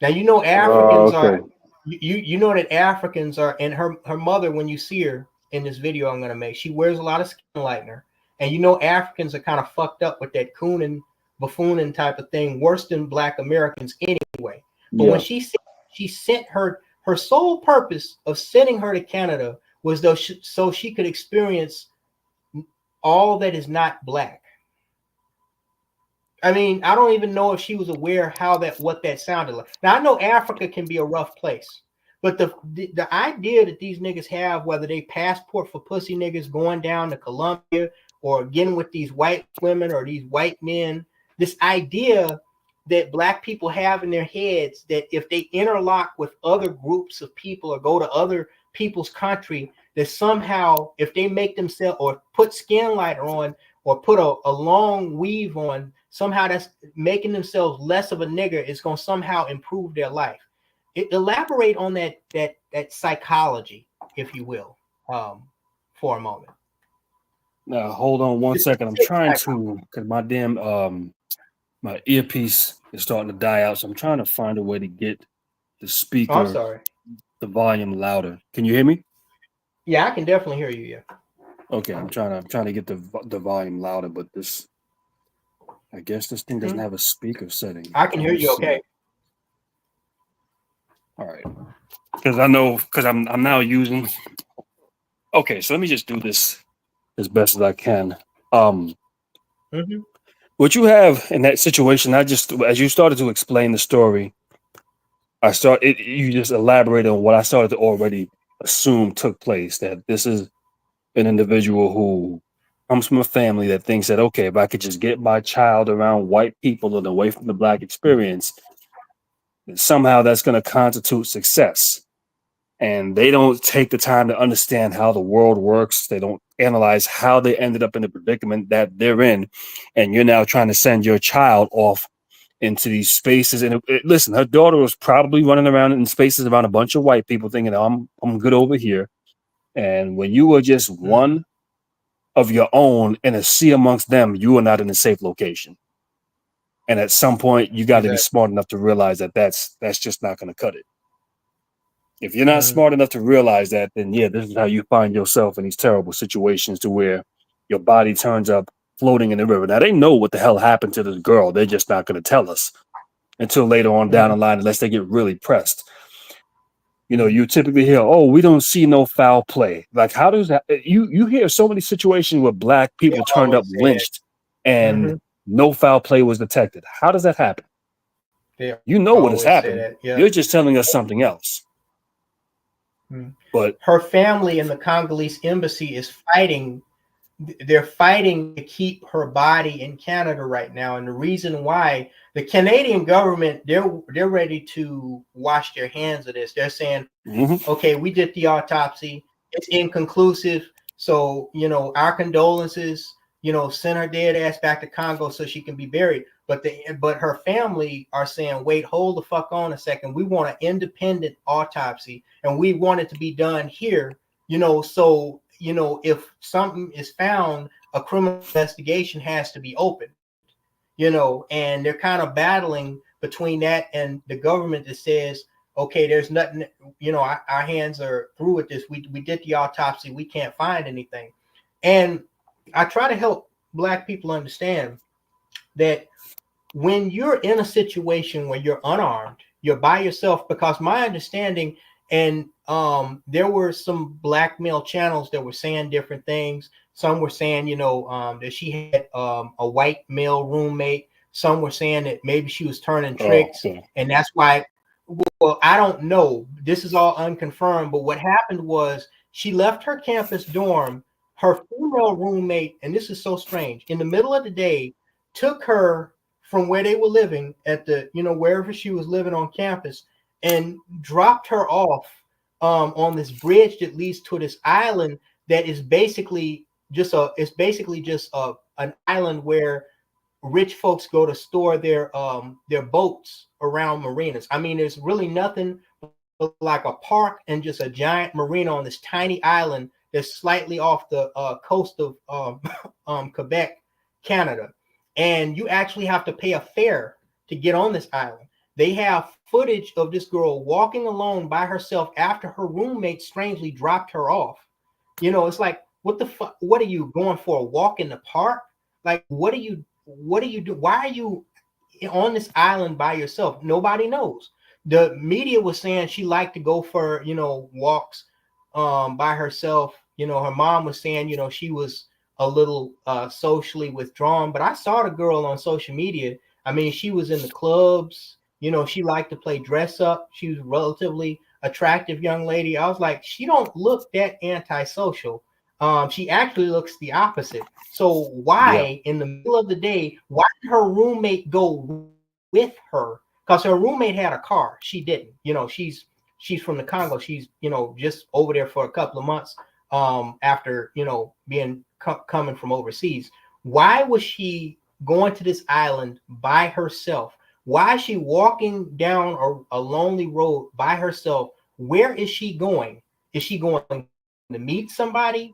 Now, you know, Africans are, you know that Africans are, and her mother, when you see her in this video I'm going to make, she wears a lot of skin lightener. And you know, Africans are kind of fucked up with that cooning, buffooning type of thing, worse than Black Americans anyway. But when she said she sent her sole purpose of sending her to Canada was so she could experience all that is not Black. I mean, I don't even know if she was aware what that sounded like. Now, I know Africa can be a rough place, but the idea that these niggas have, whether they passport for pussy niggas going down to Colombia or getting with these white women or these white men, this idea that Black people have in their heads that if they interlock with other groups of people or go to other people's country, that somehow if they make themselves or put skin lighter on or put a long weave on, somehow that's making themselves less of a nigger, is going to somehow improve their life. Elaborate on that psychology, if you will, for a moment. Now, hold on one second. I'm trying to, because my damn my earpiece is starting to die out, so I'm trying to find a way to get the speaker, I'm sorry, the volume louder. Can you hear me? Yeah, I can definitely hear you. Yeah. Okay, I'm trying to get the volume louder, but I guess this thing doesn't have a speaker setting. I can hear you. Okay. All right. Because I'm now using. Okay, so let me just do this as best as I can. What you have in that situation, as you started to explain the story, you just elaborated on what I started to already assume took place, that this is an individual who comes from a family that thinks that, okay, if I could just get my child around white people and away from the Black experience, then somehow that's going to constitute success. and they don't take the time to understand how the world works. They don't analyze how they ended up in the predicament that they're in. And you're now trying to send your child off into these spaces. And listen, her daughter was probably running around in spaces around a bunch of white people thinking, I'm good over here. And when you were just one of your own in a sea amongst them, you are not in a safe location. And at some point, you got to be smart enough to realize that that's just not going to cut it. If you're not smart enough to realize that, then yeah, this is how you find yourself in these terrible situations to where your body turns up floating in the river. Now, they know what the hell happened to this girl. They're just not going to tell us until later on down the line, unless they get really pressed. You know, you typically hear, oh, we don't see no foul play. Like, how does that? You hear so many situations where black people turned up lynched and no foul play was detected. How does that happen? You know what has happened. You're just telling us something else. But her family in the Congolese embassy is fighting. They're fighting to keep her body in Canada right now. And the reason why the Canadian government, they're ready to wash their hands of this. They're saying, okay, we did the autopsy. It's inconclusive. So, you know, our condolences, you know, send her dead ass back to Congo so she can be buried. But her family are saying, wait, hold the fuck on a second. We want an independent autopsy and we want it to be done here, you know, so, you know, if something is found, a criminal investigation has to be opened, you know, and they're kind of battling between that and the government that says, okay, there's nothing, you know, our hands are through with this. We did the autopsy. We can't find anything. And I try to help Black people understand that when you're in a situation where you're unarmed, you're by yourself, because my understanding, and there were some Black male channels that were saying different things. Some were saying, you know, that she had a white male roommate. Some were saying that maybe she was turning tricks, and that's why. Well, I don't know. This is all unconfirmed. But what happened was she left her campus dorm. Her female roommate, and this is so strange, in the middle of the day, took her from where they were living at the, you know, wherever she was living on campus, and dropped her off on this bridge that leads to this island that is basically just an island where rich folks go to store their boats around marinas. I mean, there's really nothing like a park and just a giant marina on this tiny island that's slightly off the coast of Quebec, Canada. And you actually have to pay a fare to get on this island. They have footage of this girl walking alone by herself after her roommate strangely dropped her off. You know, it's like, what the fuck? What are you going for? A walk in the park? Like, what do you do? Why are you on this island by yourself? Nobody knows. The media was saying she liked to go for, you know, walks by herself. You know, her mom was saying, you know, she was a little socially withdrawn, but I saw the girl on social media. I mean, she was in the clubs, you know, she liked to play dress up. She was a relatively attractive young lady. I was like, she don't look that antisocial. She actually looks the opposite. So why in the middle of the day, why did her roommate go with her? Because her roommate had a car. She didn't. You know, she's from the Congo. She's, you know, just over there for a couple of months after, you know, being coming from overseas. Why was she going to this island by herself? Why is she walking down a lonely road by herself? Where is she going? Is she going to meet somebody?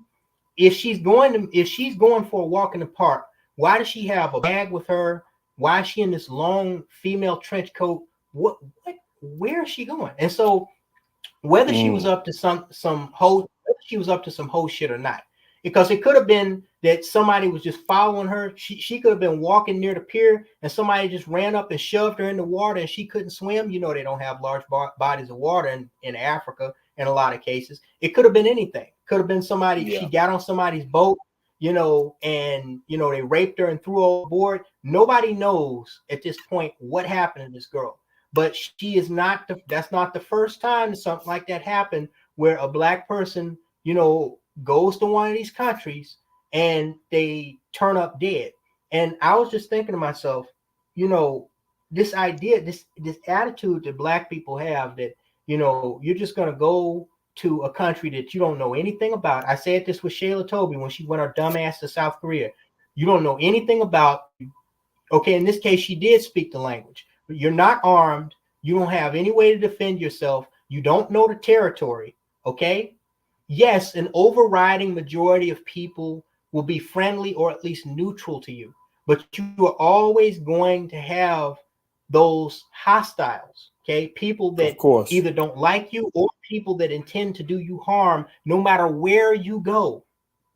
If she's going for a walk in the park, why does she have a bag with her? Why is she in this long female trench coat? Where is she going? And so whether she was up to some whole shit or not, because it could have been that somebody was just following her. She could have been walking near the pier and somebody just ran up and shoved her in the water and she couldn't swim. You know, they don't have large bodies of water in Africa in a lot of cases. It could have been anything. Could have been somebody, she got on somebody's boat, you know, and, you know, they raped her and threw her overboard. Nobody knows at this point what happened to this girl. But she is not, that's not the first time something like that happened where a Black person, you know, goes to one of these countries and they turn up dead. And I was just thinking to myself, you know, this idea, this attitude that Black people have that, you know, you're just going to go to a country that you don't know anything about. I said this with Shayla Toby when she went her dumb ass to South Korea. You don't know anything about. Okay, in this case, she did speak the language, but you're not armed. You don't have any way to defend yourself. You don't know the territory. Okay. Yes, an overriding majority of people will be friendly or at least neutral to you, but you are always going to have those hostiles. Okay, people that either don't like you or people that intend to do you harm, no matter where you go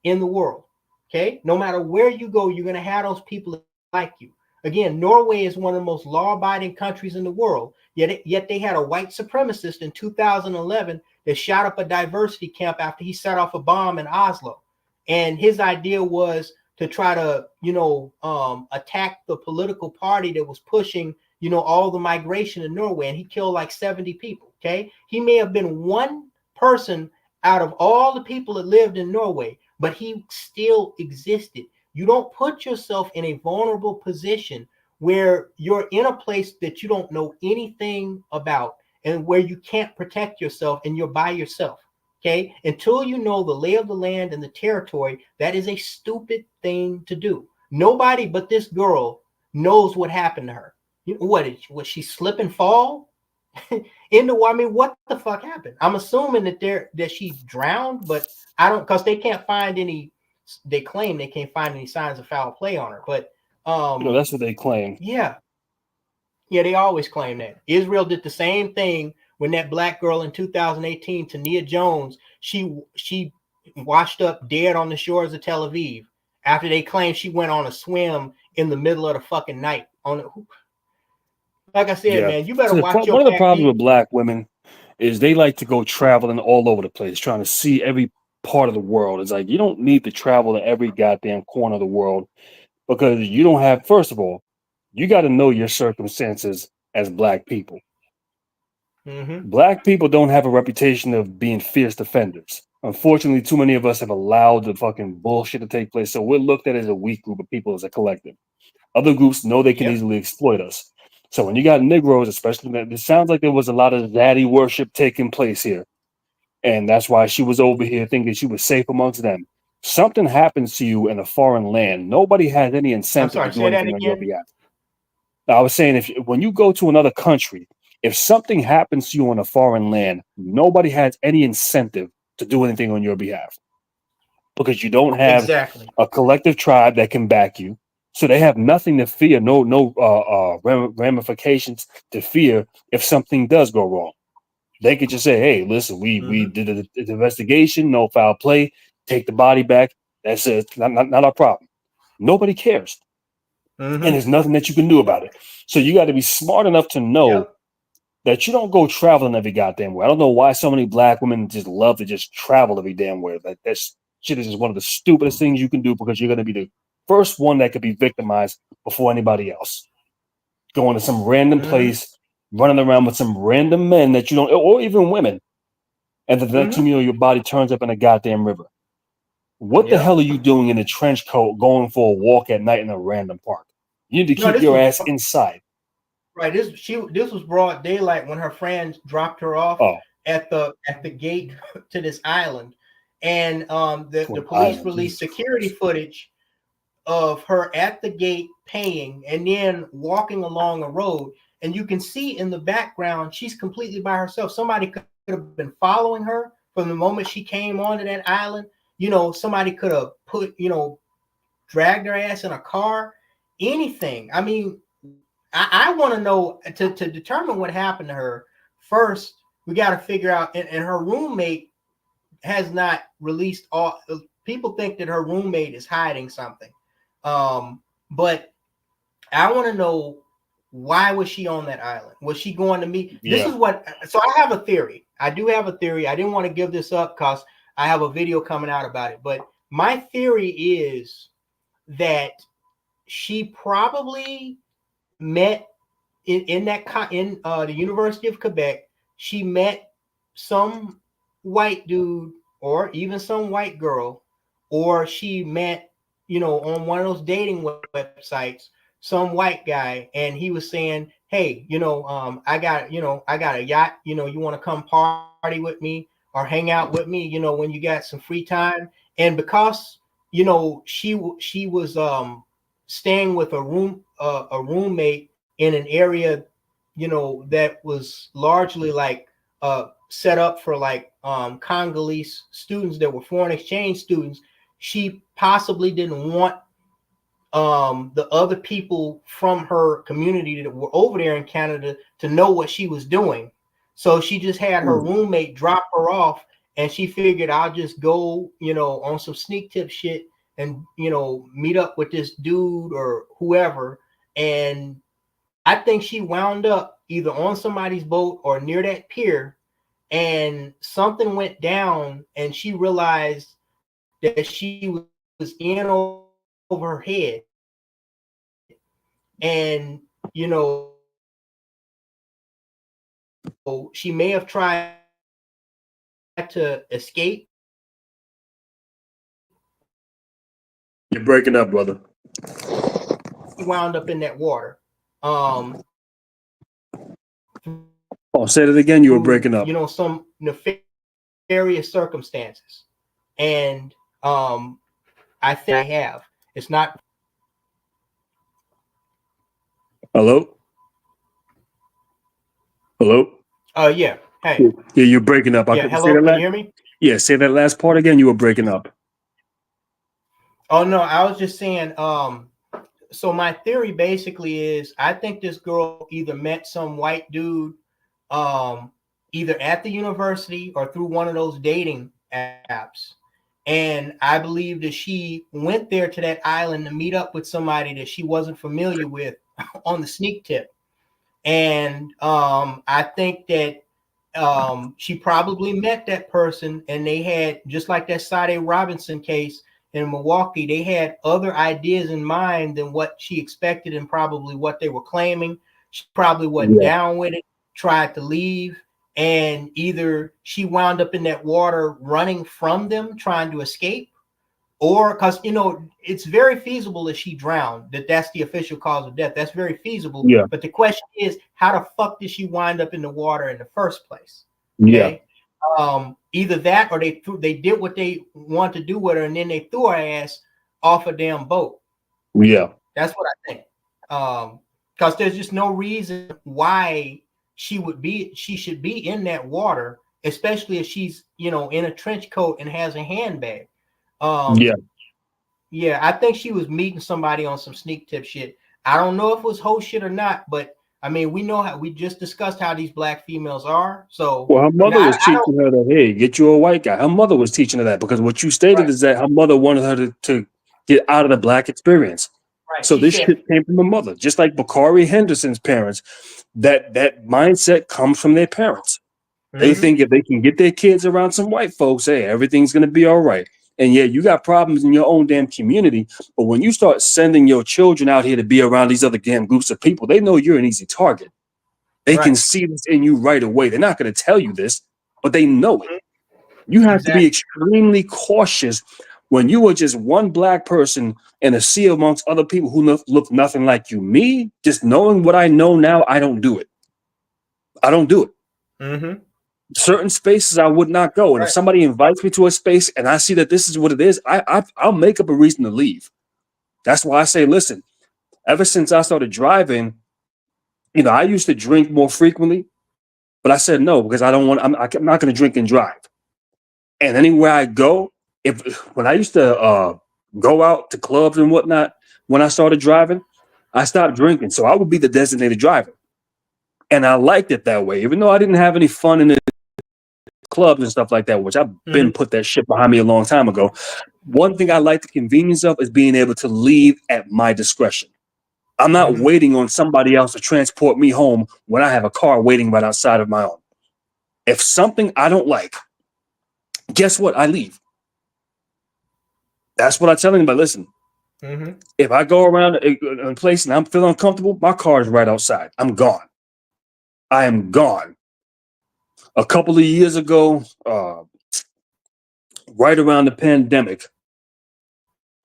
in the world. Okay, no matter where you go, you're going to have those people that like you. Again, Norway is one of the most law-abiding countries in the world, yet they had a white supremacist in 2011 that shot up a diversity camp after he set off a bomb in Oslo. And his idea was to try to, attack the political party that was pushing, all the migration in Norway. And he killed like 70 people, okay? He may have been one person out of all the people that lived in Norway, but he still existed. You don't put yourself in a vulnerable position where you're in a place that you don't know anything about and where you can't protect yourself and you're by yourself. Okay. Until you know the lay of the land and the territory, that is a stupid thing to do. Nobody but this girl knows what happened to her. Was she slip and fall into? I mean, what the fuck happened? I'm assuming that she drowned, but I don't, because they can't find any. They claim they can't find any signs of foul play on her, but that's what they claim. Yeah, they always claim that. Israel did the same thing when that black girl in 2018, Tania Jones, she washed up dead on the shores of Tel Aviv after they claimed she went on a swim in the middle of the fucking night. Like I said, man, you better watch your back. One of the problems with black women is they like to go traveling all over the place, trying to see every part of the world. It's like, you don't need to travel to every goddamn corner of the world, because you don't have, first of all, you got to know your circumstances as black people. Black people don't have a reputation of being fierce defenders. Unfortunately, too many of us have allowed the fucking bullshit to take place. So we're looked at as a weak group of people, as a collective. Other groups know they can easily exploit us. So when you got Negroes, especially, it sounds like there was a lot of daddy worship taking place here. And that's why she was over here thinking she was safe amongst them. Something happens to you in a foreign land, nobody has any incentive to do anything on your behalf. Now, I was saying, when you go to another country, if something happens to you in a foreign land, nobody has any incentive to do anything on your behalf, because you don't have a collective tribe that can back you. So they have nothing to fear, no ramifications to fear if something does go wrong. They could just say, hey, listen, we did an investigation, no foul play, take the body back. That's it. Not our problem. Nobody cares. And there's nothing that you can do about it. So you got to be smart enough to know that you don't go traveling every goddamn way. I don't know why so many black women just love to just travel every damn way. That shit is just one of the stupidest things you can do, because you're going to be the first one that could be victimized before anybody else. Going to some random place, running around with some random men that you don't, or even women, and the next thing you know, your body turns up in a goddamn river. What the hell are you doing in a trench coat going for a walk at night in a random park? You need to keep your ass inside. Right. This was broad daylight when her friends dropped her off at the gate to this island, and the police released security footage of her at the gate paying and then walking along a road, and you can see in the background she's completely by herself. Somebody could have been following her from the moment she came onto that island. Somebody could have dragged her ass in a car, anything. I mean, I want to know, to determine what happened to her. First, we got to figure out, and her roommate has not released all. People think that her roommate is hiding something. But I want to know, why was she on that island? Was she going to meet? This is what, so I have a theory. I do have a theory. I didn't want to give this up because I have a video coming out about it. But my theory is that she probably met in the University of Quebec. She met some white dude or even some white girl, or she met, on one of those dating websites, some white guy, and he was saying, hey, I got a yacht, you want to come party with me? or hang out with me, you know, when you got some free time. And because, you know, she was staying with a roommate in an area, you know, that was largely like set up for like Congolese students that were foreign exchange students. She possibly didn't want the other people from her community that were over there in Canada to know what she was doing. So she just had her roommate drop her off, and she figured I'll just go, you know, on some sneak tip shit and, you know, meet up with this dude or whoever. And I think she wound up either on somebody's boat or near that pier, and something went down, and she realized that she was in over her head. And, you know, she may have tried to escape. You're breaking up, brother. She wound up in that water. Oh, say that again. You were breaking up. You know, some nefarious circumstances. And I think I have. It's not. Hello? Hello? Yeah. Hey. Yeah, you're breaking up. Yeah, hello, can you hear me? Yeah, say that last part again. You were breaking up. Oh, no, I was just saying, so my theory basically is I think this girl either met some white dude either at the university or through one of those dating apps. And I believe that she went there to that island to meet up with somebody that she wasn't familiar with on the sneak tip. And I think that she probably met that person, and they had, just like that Sade Robinson case in Milwaukee, they had other ideas in mind than what she expected and probably what they were claiming. She probably wasn't down with it, tried to leave, and either she wound up in that water running from them, trying to escape, or because, you know, it's very feasible that she drowned, that's the official cause of death. That's very feasible. Yeah. But the question is, how the fuck did she wind up in the water in the first place? Okay? Yeah. Either that or they did what they wanted to do with her, and then they threw her ass off a damn boat. Yeah. That's what I think. Because there's just no reason why she should be in that water, especially if she's, you know, in a trench coat and has a handbag. Yeah, I think she was meeting somebody on some sneak tip shit. I don't know if it was whole shit or not, but I mean, we know how, we just discussed how these black females are. So, well, her mother you know, was teaching her that, hey, get you a white guy. Her mother was teaching her that, because what you stated is that her mother wanted her to get out of the black experience. Right. So this shit came from her mother, just like Bakari Henderson's parents. That mindset comes from their parents. They think if they can get their kids around some white folks, hey, everything's gonna be all right. And yeah, you got problems in your own damn community, but when you start sending your children out here to be around these other damn groups of people, they know you're an easy target. They can see this in you right away. They're not going to tell you this, but they know it. You have to be extremely cautious when you are just one black person in a sea amongst other people who look nothing like you. Me, just knowing what I know now, I don't do it. I don't do it. Certain spaces I would not go. And if somebody invites me to a space and I see that this is what it is, I'll make up a reason to leave. That's why I say, listen, ever since I started driving, you know, I used to drink more frequently, but I said no, because I'm not going to drink and drive. And anywhere I go, when I used to go out to clubs and whatnot, when I started driving, I stopped drinking. So I would be the designated driver. And I liked it that way, even though I didn't have any fun in the clubs and stuff like that, which I've been put that shit behind me a long time ago. One thing I like the convenience of is being able to leave at my discretion. I'm not waiting on somebody else to transport me home when I have a car waiting right outside of my own. If something I don't like, guess what? I leave. That's what I tell anybody. Listen, if I go around a place and I'm feeling uncomfortable, my car is right outside. I'm gone. I am gone. A couple of years ago, right around the pandemic,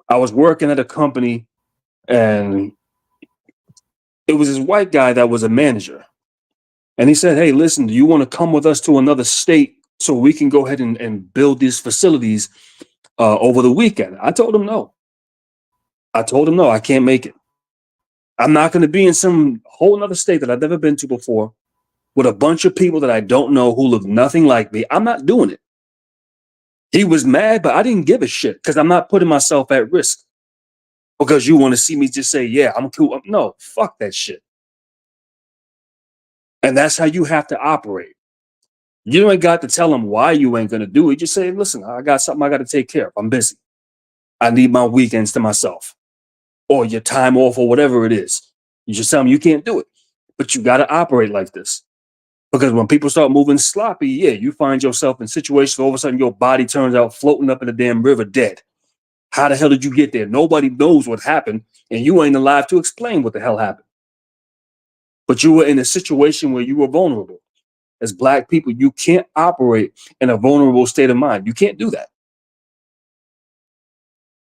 I was working at a company, and it was this white guy that was a manager. And he said, hey, listen, do you want to come with us to another state so we can go ahead and build these facilities over the weekend. I told him no. I told him no, I can't make it. I'm not going to be in some whole other state that I've never been to before with a bunch of people that I don't know who look nothing like me. I'm not doing it. He was mad, but I didn't give a shit because I'm not putting myself at risk because you want to see me just say, yeah, I'm cool. No, fuck that shit. And that's how you have to operate. You ain't got to tell them why you ain't going to do it. Just say, listen, I got something I got to take care of. I'm busy. I need my weekends to myself or your time off or whatever it is. You just tell them you can't do it, but you got to operate like this. Because when people start moving sloppy, yeah, you find yourself in situations where all of a sudden your body turns out floating up in the damn river dead. How the hell did you get there? Nobody knows what happened, and you ain't alive to explain what the hell happened. But you were in a situation where you were vulnerable. As Black people, you can't operate in a vulnerable state of mind. You can't do that.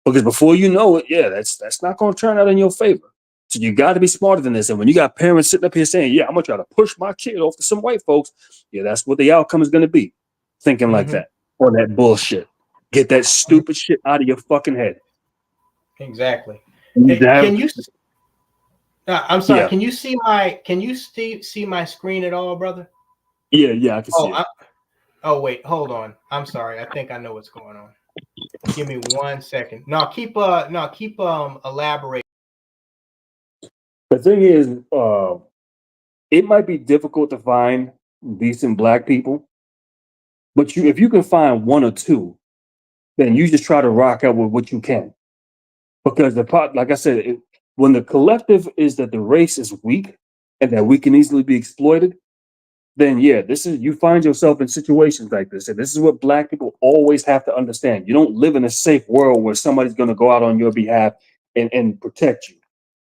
Because before you know it, yeah, that's not going to turn out in your favor. So you got to be smarter than this. And when you got parents sitting up here saying, yeah, I'm going to try to push my kid off to some white folks, yeah, that's what the outcome is going to be. Thinking like that or that bullshit. Get that stupid shit out of your fucking head. Exactly. Can you? I'm sorry. Yeah. Can you see my screen at all, brother? Yeah, I can see it. Oh wait, hold on. I'm sorry. I think I know what's going on. Give me 1 second. Keep elaborating. The thing is, it might be difficult to find decent Black people, but if you can find one or two, then you just try to rock out with what you can. Because like I said, when the collective is that the race is weak and that we can easily be exploited, then yeah, you find yourself in situations like this. And this is what Black people always have to understand. You don't live in a safe world where somebody's going to go out on your behalf and protect you.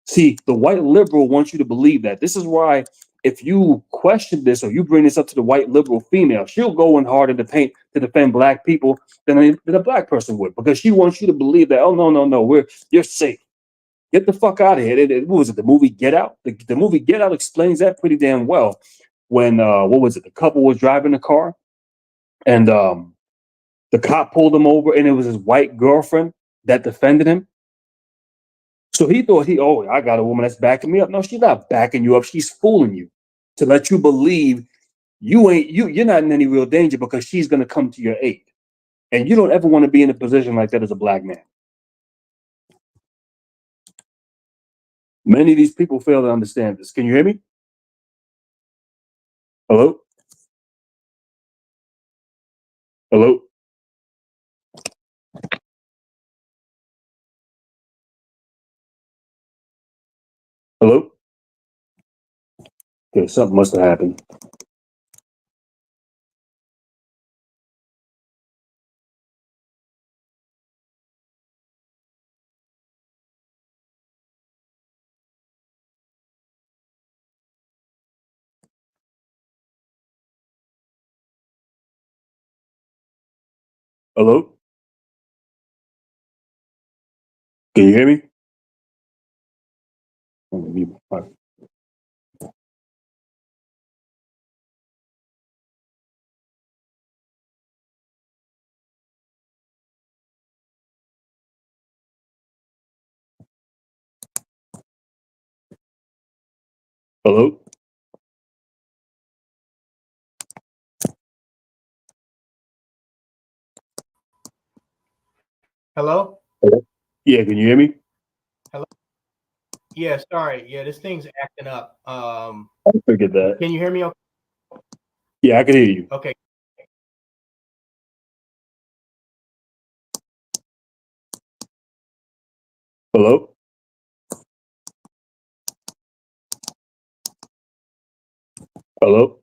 See, the white liberal wants you to believe that. This is why if you question this or you bring this up to the white liberal female, she'll go in harder to defend Black people than a Black person would, because she wants you to believe that, oh, no, you're safe. Get the fuck out of here. What was it, the movie Get Out? The movie Get Out explains that pretty damn well. When, what was it, the couple was driving the car and the cop pulled him over and it was his white girlfriend that defended him. So he thought I got a woman that's backing me up. No, she's not backing you up. She's fooling you to let you believe you're not in any real danger because she's going to come to your aid. And you don't ever want to be in a position like that as a Black man. Many of these people fail to understand this. Can you hear me? Hello? Hello? Hello? Okay, something must have happened. Hello? Can you hear me? Hello? Hello? Hello? Yeah, can you hear me? Hello? Yeah, sorry. Yeah, this thing's acting up. I figured that. Can you hear me? Okay. Yeah, I can hear you. Okay. Hello? Hello?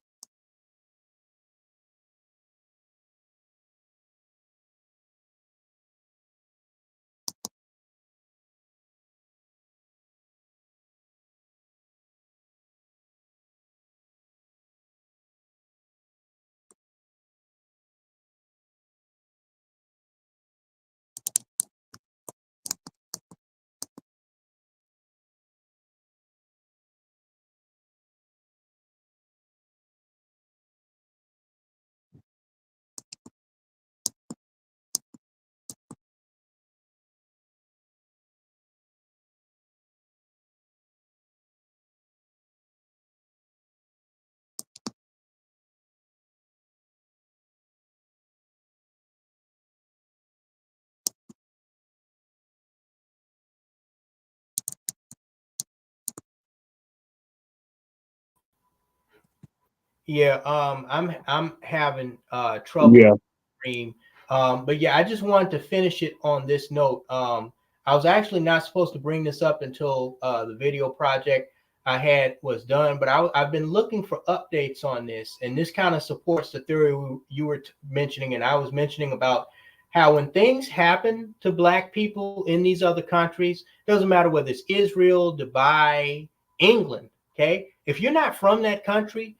Yeah, I'm having trouble with the stream. But yeah, I just wanted to finish it on this note. I was actually not supposed to bring this up until the video project I had was done, but I've been looking for updates on this, and this kind of supports the theory you were mentioning, and I was mentioning about how when things happen to Black people in these other countries, doesn't matter whether it's Israel, Dubai, England, okay? If you're not from that country,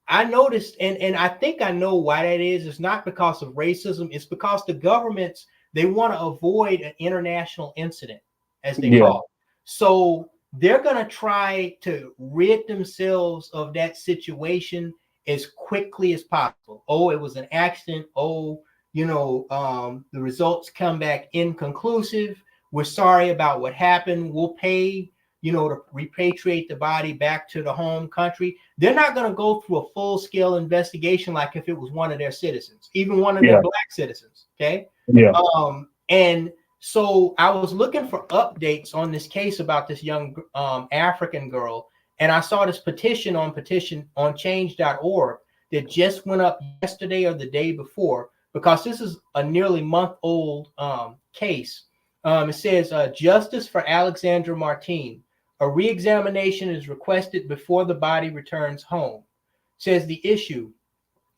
I noticed, and I think I know why that is. It's not because of racism. It's because the governments, they want to avoid an international incident, as they call it. So they're going to try to rid themselves of that situation as quickly as possible. Oh, it was an accident. Oh, the results come back inconclusive. We're sorry about what happened. We'll pay, to repatriate the body back to the home country. They're not going to go through a full-scale investigation like if it was one of their citizens, even one of their Black citizens. Okay. Yeah. And so I was looking for updates on this case about this young African girl, and I saw this petition on change.org that just went up yesterday or the day before, because this is a nearly month-old case. It says, justice for Alexandra Martine. A re-examination is requested before the body returns home. Says the issue.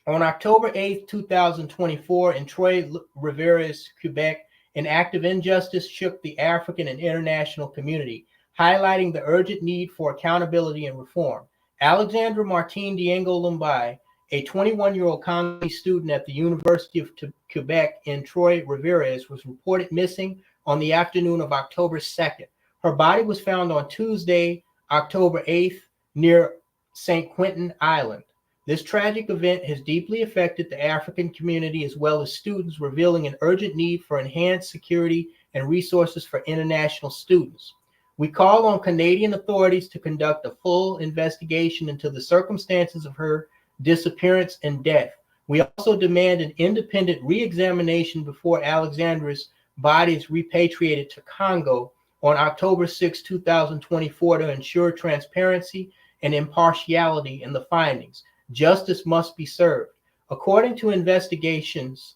On October 8th, 2024, in Trois-Rivières, Quebec, an act of injustice shook the African and international community, highlighting the urgent need for accountability and reform. Alexandra Martine Diango Lumbai, a 21-year-old Congolese student at the University of Quebec in Trois-Rivières, was reported missing on the afternoon of October 2nd. Her body was found on Tuesday, October 8th, near St. Quentin Island. This tragic event has deeply affected the African community as well as students, revealing an urgent need for enhanced security and resources for international students. We call on Canadian authorities to conduct a full investigation into the circumstances of her disappearance and death. We also demand an independent re-examination before Alexandra's body is repatriated to Congo on October 6, 2024, to ensure transparency and impartiality in the findings. Justice must be served. According to investigations,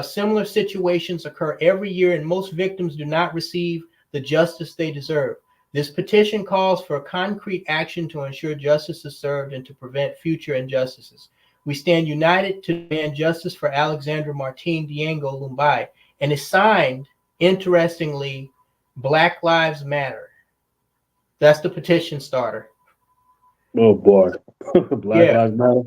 similar situations occur every year, and most victims do not receive the justice they deserve. This petition calls for concrete action to ensure justice is served and to prevent future injustices. We stand united to demand justice for Alexandra Martine Diango Lumbai, and is signed, interestingly, Black Lives Matter. That's the petition starter. Oh boy. Black Lives Matter.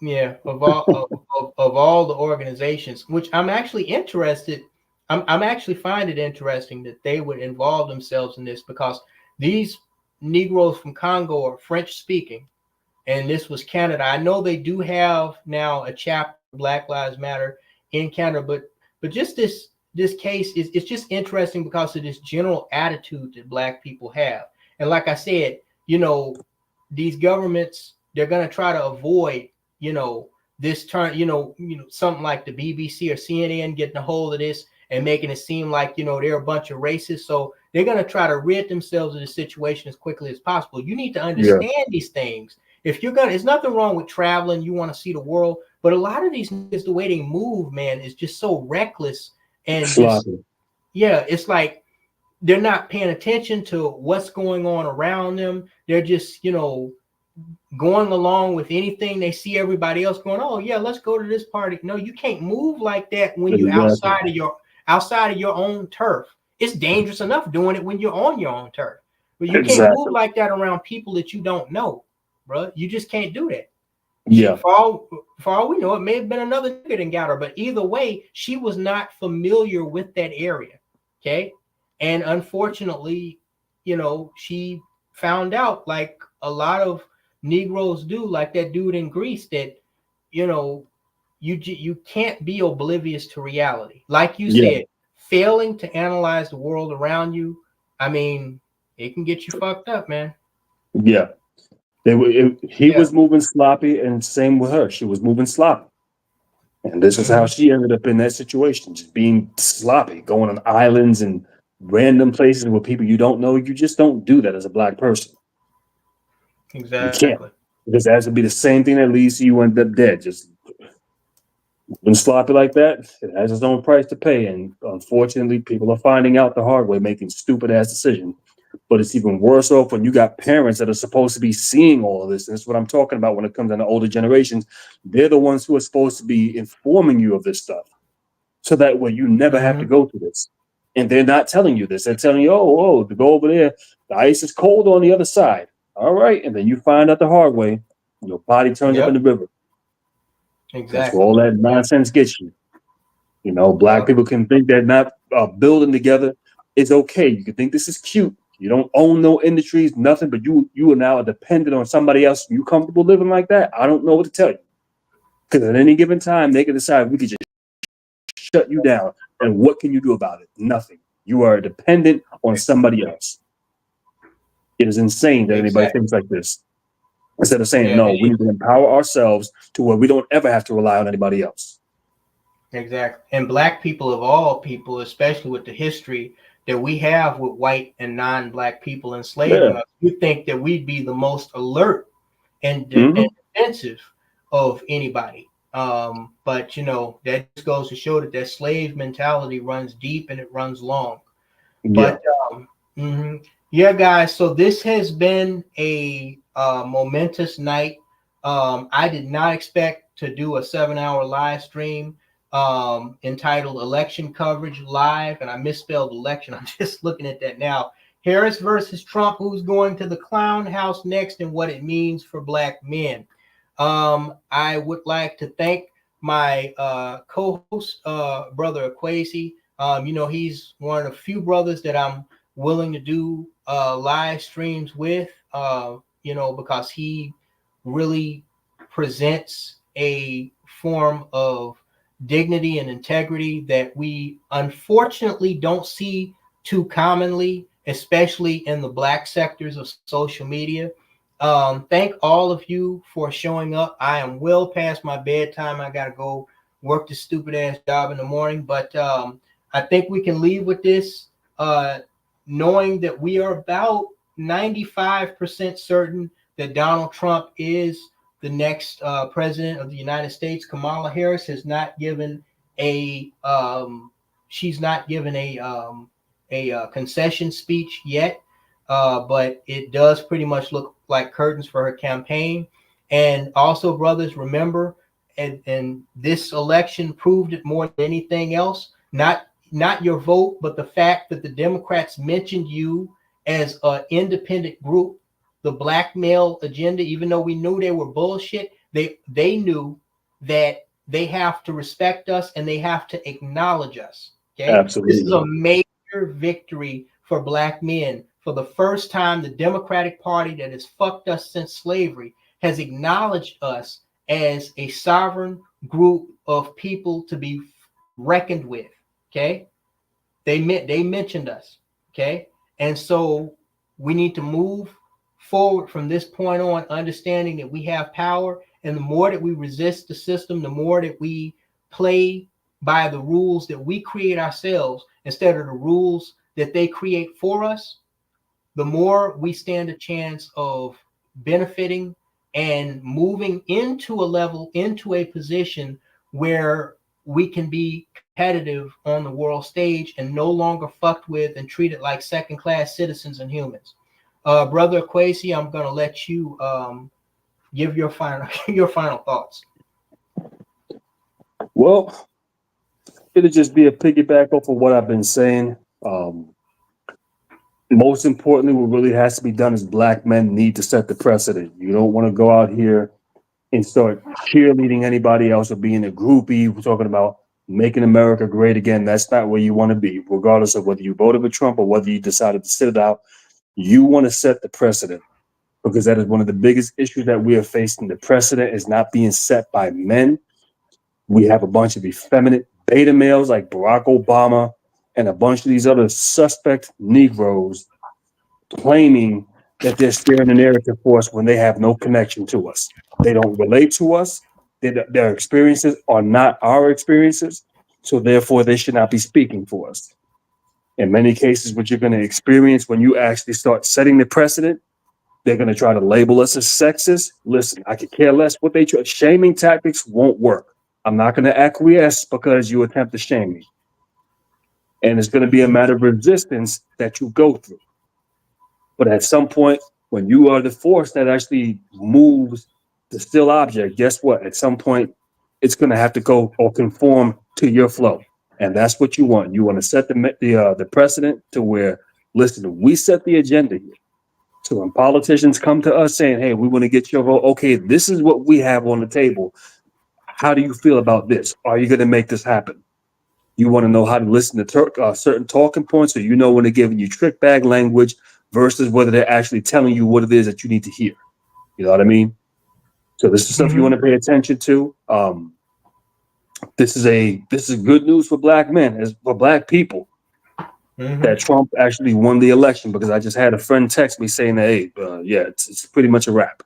Yeah, of all the organizations, which I'm actually interested. I'm actually find it interesting that they would involve themselves in this, because these Negroes from Congo are French speaking, and this was Canada. I know they do have now a chapter Black Lives Matter in Canada, but just this case it's just interesting because of this general attitude that Black people have. And like I said, these governments, they're going to try to avoid, this turn, something like the BBC or CNN getting a hold of this and making it seem like, they're a bunch of racists. So they're going to try to rid themselves of the situation as quickly as possible. You need to understand these things. If you're there's nothing wrong with traveling, you want to see the world, but a lot of these niggas, the way they move, man, is just so reckless and just, it's like they're not paying attention to what's going on around them. They're just, going along with anything they see everybody else going. Oh yeah, let's go to this party. No, you can't move like that when you're outside of your own turf. It's dangerous enough doing it when you're on your own turf, but you can't move like that around people that you don't know, bro. You just can't do that. Yeah. For all we know, it may have been another nigga that got her, but either way, she was not familiar with that area. Okay. And unfortunately, she found out, like a lot of Negroes do, like that dude in Greece, that, you can't be oblivious to reality. Like you said, failing to analyze the world around you, I mean, it can get you fucked up, man. Yeah. He was moving sloppy, and same with her. She was moving sloppy. And this is how she ended up in that situation, just being sloppy, going on islands and random places with people you don't know. You just don't do that as a Black person. Exactly. Because that would be the same thing that leads to you end up dead. Just when sloppy like that, it has its own price to pay. And unfortunately, people are finding out the hard way, making stupid ass decisions. But it's even worse off when you got parents that are supposed to be seeing all of this. And that's what I'm talking about when it comes down to older generations. They're the ones who are supposed to be informing you of this stuff. So that way you never have to go through this. And they're not telling you this. They're telling you, oh, to go over there, the ice is cold on the other side. All right. And then you find out the hard way. Your body turns up in the river. Exactly. That's where all that nonsense gets you. You know, black people can think that not building together is okay. You can think this is cute. You don't own no industries, nothing, but you are now dependent on somebody else. You comfortable living like that? I don't know what to tell you. Because at any given time, they can decide we could just shut you down. And what can you do about it? Nothing. You are dependent on somebody else. It is insane that anybody thinks like this. Instead of saying, no, we need to empower ourselves to where we don't ever have to rely on anybody else. Exactly. And black people of all people, especially with the history that we have with white and non-black people enslaving us, we think that we'd be the most alert and defensive of anybody. But, you know, that just goes to show that that slave mentality runs deep and it runs long. Yeah. But, yeah, guys, so this has been a momentous night. I did not expect to do a 7-hour live stream entitled Election Coverage Live, and I misspelled election. I'm just looking at that now. Harris versus Trump, who's going to the clown house next, and what it means for black men. I would like to thank my co-host, Brother Akwesi. You know, he's one of the few brothers that I'm willing to do live streams with, you know, because he really presents a form of dignity and integrity that we unfortunately don't see too commonly, especially in the black sectors of social media. Thank all of you for showing up. I am well past my bedtime. I got to go work this stupid ass job in the morning, but I think we can leave with this, knowing that we are about 95% certain that Donald Trump is the next president of the United States. Kamala Harris has not given a concession speech yet, but it does pretty much look like curtains for her campaign. And also, brothers, remember, and this election proved it more than anything else. Not your vote, but the fact that the Democrats mentioned you as an independent group. The blackmail agenda, even though we knew they were bullshit, they knew that they have to respect us and they have to acknowledge us. Okay, absolutely. This is a major victory for black men. For the first time, the Democratic Party that has fucked us since slavery has acknowledged us as a sovereign group of people to be reckoned with. Okay, they mentioned us. Okay, and so we need to move forward from this point on, understanding that we have power, and the more that we resist the system, the more that we play by the rules that we create ourselves instead of the rules that they create for us, the more we stand a chance of benefiting and moving into a position where we can be competitive on the world stage and no longer fucked with and treated like second-class citizens and humans. Brother Akwesi, I'm going to let you give your final thoughts. Well, it'll just be a piggyback off of what I've been saying. Most importantly, what really has to be done is black men need to set the precedent. You don't want to go out here and start cheerleading anybody else or being a groupie. We're talking about making America great again. That's not where you want to be, regardless of whether you voted for Trump or whether you decided to sit it out. You want to set the precedent, because that is one of the biggest issues that we are facing. The precedent is not being set by men. We have a bunch of effeminate beta males like Barack Obama and a bunch of these other suspect Negroes claiming that they're steering the narrative for us when they have no connection to us. They don't relate to us. Their experiences are not our experiences. So therefore, they should not be speaking for us. In many cases, what you're going to experience when you actually start setting the precedent They're going to try to label us as sexist. Listen, I could care less what they try. Shaming tactics won't work. I'm not going to acquiesce because you attempt to shame me. And it's going to be a matter of resistance that you go through. But at some point, when you are the force that actually moves the still object, guess what? At some point, it's going to have to go or conform to your flow. And that's what you want. You want to set the precedent to where, listen, we set the agenda here. So when politicians come to us saying, hey, we want to get your vote, okay, this is what we have on the table. How do you feel about this? Are you going to make this happen? You want to know how to listen to certain talking points, so you know when they're giving you trick bag language versus whether they're actually telling you what it is that you need to hear. You know what I mean? So this is stuff you want to pay attention to. This is good news for black men, as for black people, that Trump actually won the election, because I just had a friend text me saying that, hey, it's pretty much a wrap.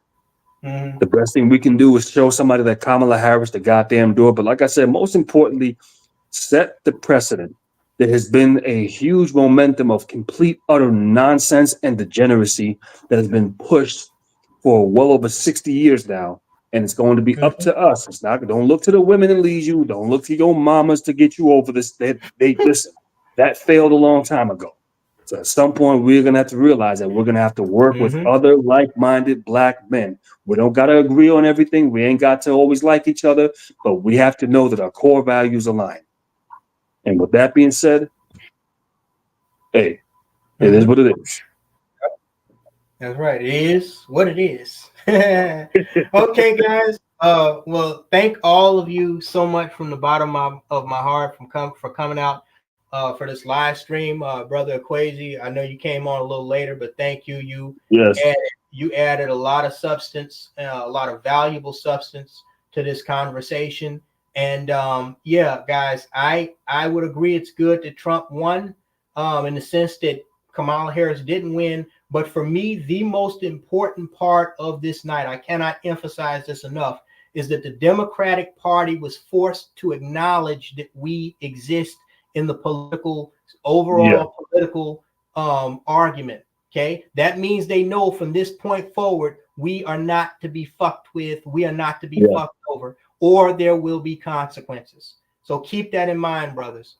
The best thing we can do is show somebody that Kamala Harris the goddamn door. But like I said, most importantly, set the precedent. There has been a huge momentum of complete, utter nonsense and degeneracy that has been pushed for well over 60 years now. And it's going to be up to us. It's not, don't look to the women that lead you. Don't look to your mamas to get you over this. They listen, that failed a long time ago. So at some point, we're going to have to realize that we're going to have to work with other like-minded black men. We don't got to agree on everything. We ain't got to always like each other, but we have to know that our core values align. And with that being said, hey, it is what it is. That's right. It is what it is. Okay, guys. Well, thank all of you so much from the bottom of my heart for coming out for this live stream. Brother Equazi, I know you came on a little later, but thank you. You added a lot of substance, a lot of valuable substance to this conversation. And yeah, guys, I would agree it's good that Trump won, in the sense that Kamala Harris didn't win. But for me, the most important part of this night, I cannot emphasize this enough, is that the Democratic Party was forced to acknowledge that we exist in the political, overall political argument. Okay, that means they know from this point forward, we are not to be fucked with, we are not to be fucked over, or there will be consequences. So keep that in mind, brothers.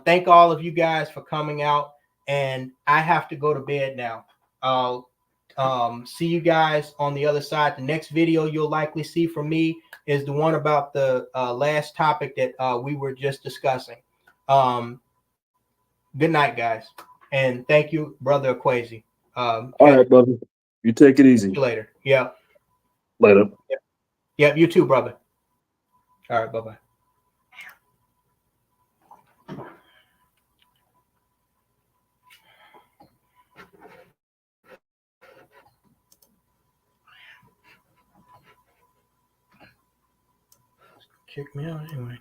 Thank all of you guys for coming out, and I have to go to bed now. I'll see you guys on the other side. The next video you'll likely see from me is the one about the last topic that we were just discussing. Good night, guys, and thank you, Brother Equazi. All right, brother. You take it easy. See you later. Yeah. Later. Yep. You too, brother. All right. Bye-bye. Kick me out anyway.